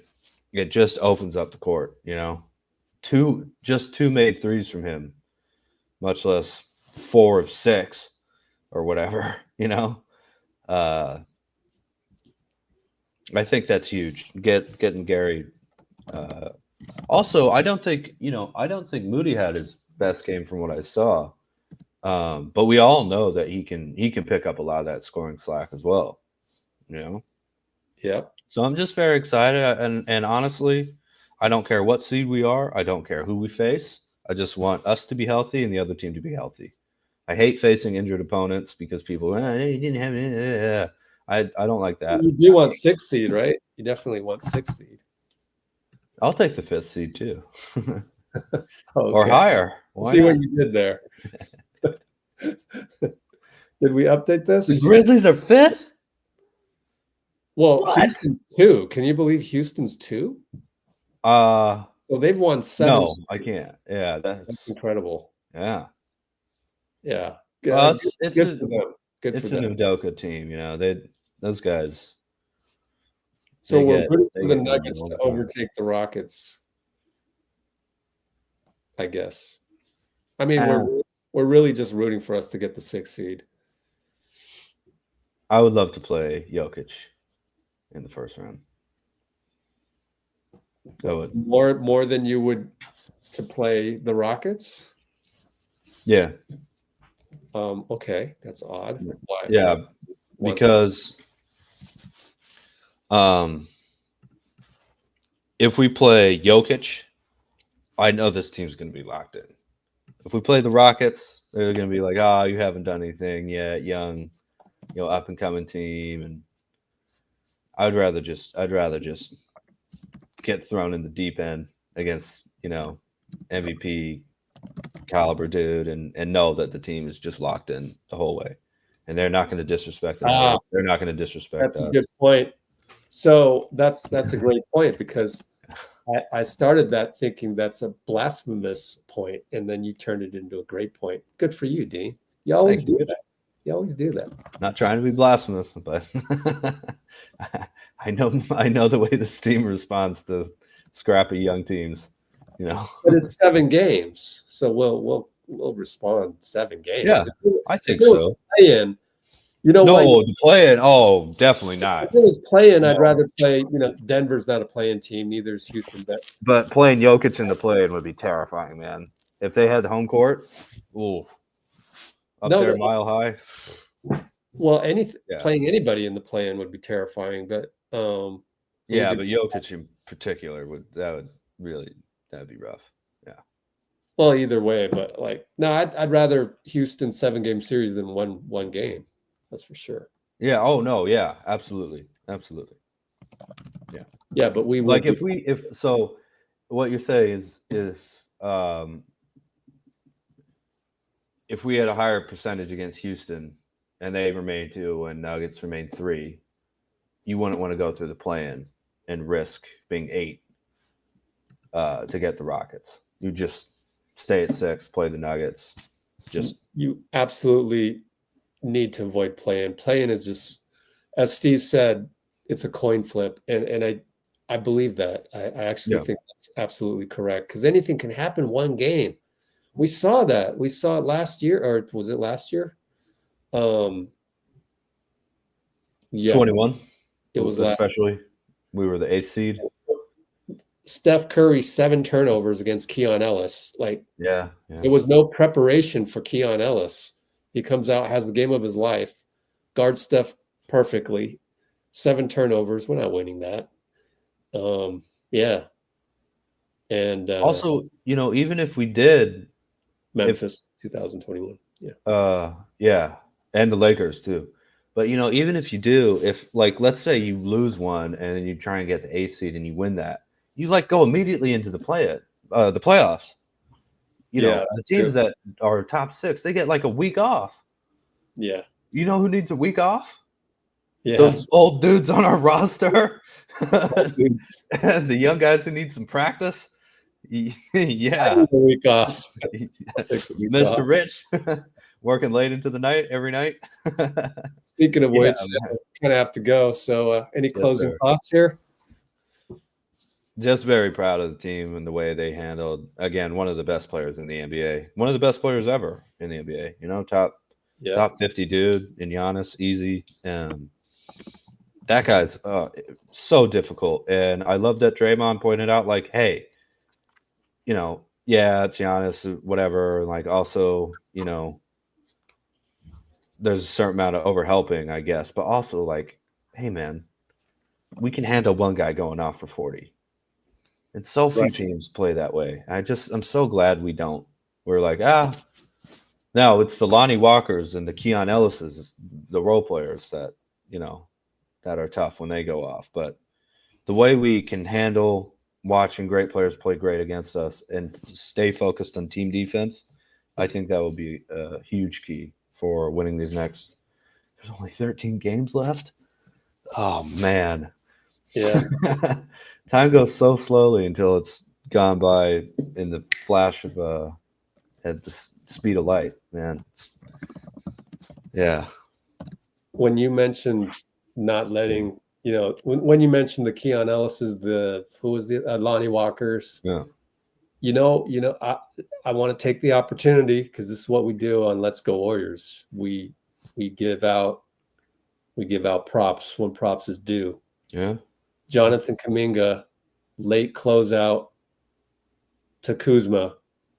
it just opens up the court, you know? 2 made threes from him, much less 4 of 6 or whatever, you know? I think that's huge. Getting Gary. Also, I don't think Moody had his best game from what I saw. But we all know that he can pick up a lot of that scoring slack as well. You know? Yep. So I'm just very excited. And honestly, I don't care what seed we are. I don't care who we face. I just want us to be healthy and the other team to be healthy. I hate facing injured opponents because people, he didn't have it. I don't like that. You do want 6th seed, right? You definitely want 6th seed. I'll take the 5th seed too. Or higher. See what you did there. Did we update this? The Grizzlies are 5th? Well, Houston 2. Can you believe Houston's 2? So they've won 7. No, I can't. Yeah, that's incredible. Yeah. Yeah. Well, Good for them. Good it's for them. an Udoka team, you know. Those guys. So we're rooting for the Nuggets to overtake the Rockets, I guess. I mean, we're really just rooting for us to get the 6th seed. I would love to play Jokic in the first round. I would. More than you would to play the Rockets? Yeah. Okay, that's odd. Why? Yeah, because if we play Jokic, I know this team's going to be locked in. If we play the Rockets, they're going to be like, you haven't done anything yet, young, up and coming team, and I'd rather just get thrown in the deep end against, MVP caliber dude and know that the team is just locked in the whole way. And they're not going to disrespect them. They're not going to disrespect That's us. a good point. So that's a great point because I started that thinking that's a blasphemous point, and then you turned it into a great point. Good for you, Dean. You always do that. You always do that. Not trying to be blasphemous, but I know the way this team responds to scrappy young teams. But it's 7 games, so we'll respond 7 games. Yeah, I think so. Play-in, the play-in. Oh, definitely not. If it was play-in, I'd rather play. Denver's not a play-in team. Neither is Houston. But playing Jokic in the play-in would be terrifying, man. If they had the home court, there, mile high. Well, playing anybody in the play-in would be terrifying. But but Jokic in particular that'd be rough. Yeah. Well, either way, but I'd rather Houston 7-game series than one game. That's for sure. Yeah. Oh no. Yeah. Absolutely. Yeah, but we would like be- if so, what you're saying is if we had a higher percentage against Houston and they remain 2 and Nuggets remain 3, you wouldn't want to go through the play-in and risk being 8 to get the Rockets. You just stay at 6, play the Nuggets. Just you absolutely need to avoid play-in. Play-in is just, as Steve said, it's a coin flip, and I believe that. I actually think that's absolutely correct, because anything can happen one game. We saw that. We saw it last year, or was it last year? Yeah, 21. It was especially we were the 8th seed. Steph Curry 7 turnovers against Keon Ellis. Like, yeah. There was no preparation for Keon Ellis. He comes out, has the game of his life, guards Steph perfectly. 7 turnovers. We're not winning that. Yeah. And also, even if we did, Memphis 2021. Yeah. Yeah. And the Lakers too. But even if you do, if like let's say you lose one and then you try and get the 8th seed and you win that, you go immediately into the playoffs. The teams that are top 6, they get like a week off. Yeah. You know who needs a week off? Yeah. Those old dudes on our roster. And the young guys who need some practice. Yeah. A week off. Mr. Rich. Working late into the night every night. Speaking of which, kind of have to go. So any closing thoughts here? Just very proud of the team and the way they handled, again, one of the best players in the NBA. One of the best players ever in the NBA. Top 50 dude in Giannis, easy. That guy's so difficult. And I love that Draymond pointed out, like, hey, yeah, it's Giannis, whatever. Like, also, there's a certain amount of overhelping, I guess. But also, like, hey, man, we can handle one guy going off for 40. And so few teams play that way. I'm so glad we don't. We're like, no, it's the Lonnie Walkers and the Keon Ellises, the role players that, that are tough when they go off. But the way we can handle watching great players play great against us and stay focused on team defense, I think that will be a huge key for winning these next. There's only 13 games left. Oh, man. Yeah. Time goes so slowly until it's gone by in the flash of at the speed of light, man. Yeah. When you mentioned not letting, when you mentioned the Keon Ellis's, who was the Lonnie Walkers? Yeah. I want to take the opportunity, because this is what we do on Let's Go Warriors. We give out props when props is due. Yeah. Jonathan Kuminga, late closeout to Kuzma.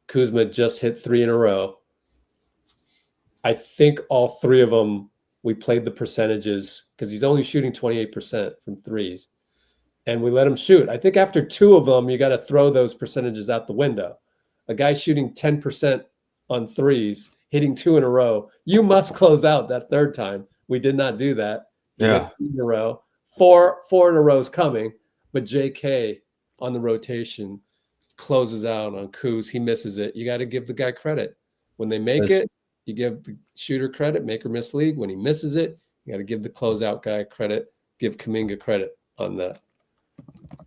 Kuzma just hit 3 in a row. I think all 3 of them, we played the percentages, because he's only shooting 28% from threes. And we let him shoot. I think after 2 of them, you got to throw those percentages out the window. A guy shooting 10% on threes, hitting 2 in a row, you must close out that 3rd time. We did not do that. Yeah. 2 in a row. 4 in a row is coming, but JK on the rotation closes out on Kuz. He misses it. You got to give the guy credit. When they make it, you give the shooter credit, make or miss league. When he misses it, you got to give the closeout guy credit, give Kuminga credit on that.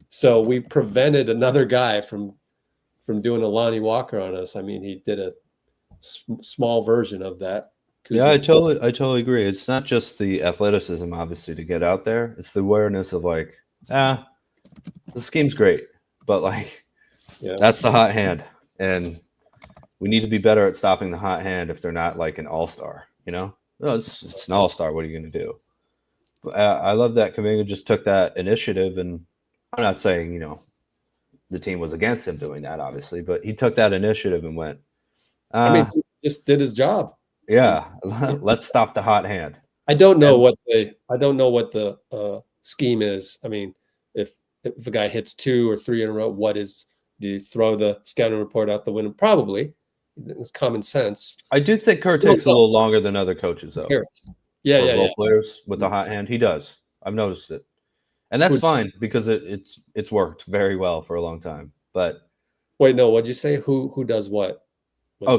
So we prevented another guy from doing a Lonnie Walker on us. I mean, he did a small version of that. Yeah, I totally agree. It's not just the athleticism, obviously, to get out there. It's the awareness of like, the scheme's great, but like, that's the hot hand, and we need to be better at stopping the hot hand if they're not like an all-star. No, it's an all-star. What are you going to do? I love that Kuminga just took that initiative, and I'm not saying the team was against him doing that, obviously, but he took that initiative and went. He just did his job. Yeah, let's stop the hot hand. I don't know what the scheme is. I mean, if a guy hits 2 or 3 in a row, do you throw the scouting report out the window? Probably. It's common sense. I do think Kerr takes a little longer than other coaches, though. Yeah. Role players with the hot hand, he does. I've noticed it. And that's fine because it's worked very well for a long time. But wait, no, what'd you say? Who does what?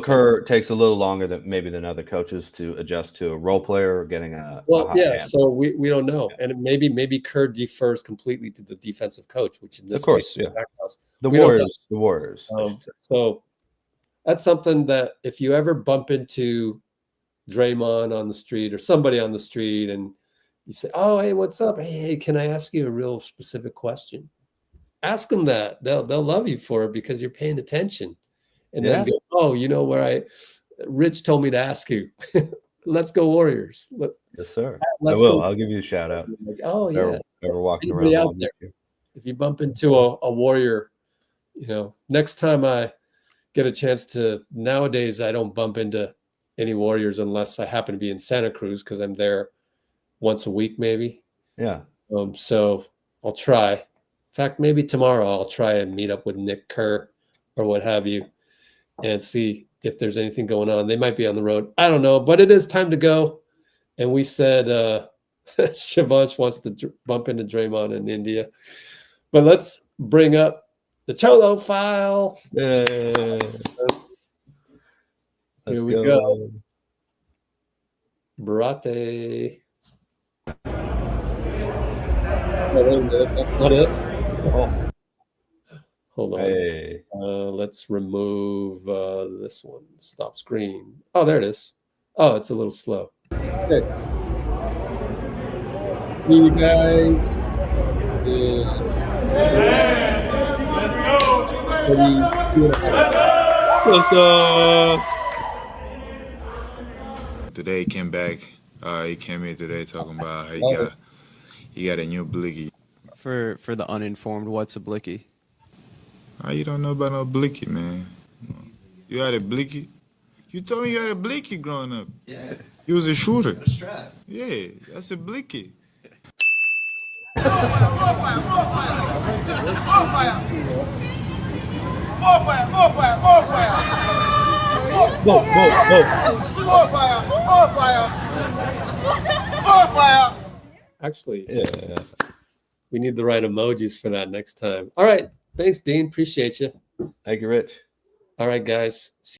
Kerr takes a little longer than other coaches to adjust to a role player or getting a well, hot yeah. hand. So we don't know, and maybe Kerr defers completely to the defensive coach, which in this of course, case, yeah. The Warriors. So that's something that if you ever bump into Draymond on the street or somebody on the street, and you say, "Oh, hey, what's up? Hey, can I ask you a real specific question?" Ask them that. They'll love you for it because you're paying attention. And then go, oh, you know where Rich told me to ask you. Let's go Warriors. Yes, sir. I will. I'll give you a shout out. Like, oh, yeah. Ever walking Anybody around out there, if you bump into a Warrior, next time I get a chance to, nowadays I don't bump into any Warriors unless I happen to be in Santa Cruz because I'm there once a week maybe. Yeah. So I'll try. In fact, maybe tomorrow I'll try and meet up with Nick Kerr or what have you and see if there's anything going on. They might be on the road. I don't know, but it is time to go. And we said Shivansh wants to bump into Draymond in India. But let's bring up the Cholo file. Here we go. Barate. That's not it. Oh. Hold on. Hey. Let's remove this one. Stop screen. Oh, there it is. Oh, it's a little slow. Okay. See you guys. What's up? Today he came back. He came here today talking about how he got a new blicky. For the uninformed, what's a blicky? You don't know about no blicky, man. You had a blicky? You told me you had a blicky growing up. Yeah. You was a shooter. A strap. Yeah, that's a blicky. Actually, yeah. We need the right emojis for that next time. All right. Thanks, Dean. Appreciate you. Thank you, Rich. All right, guys.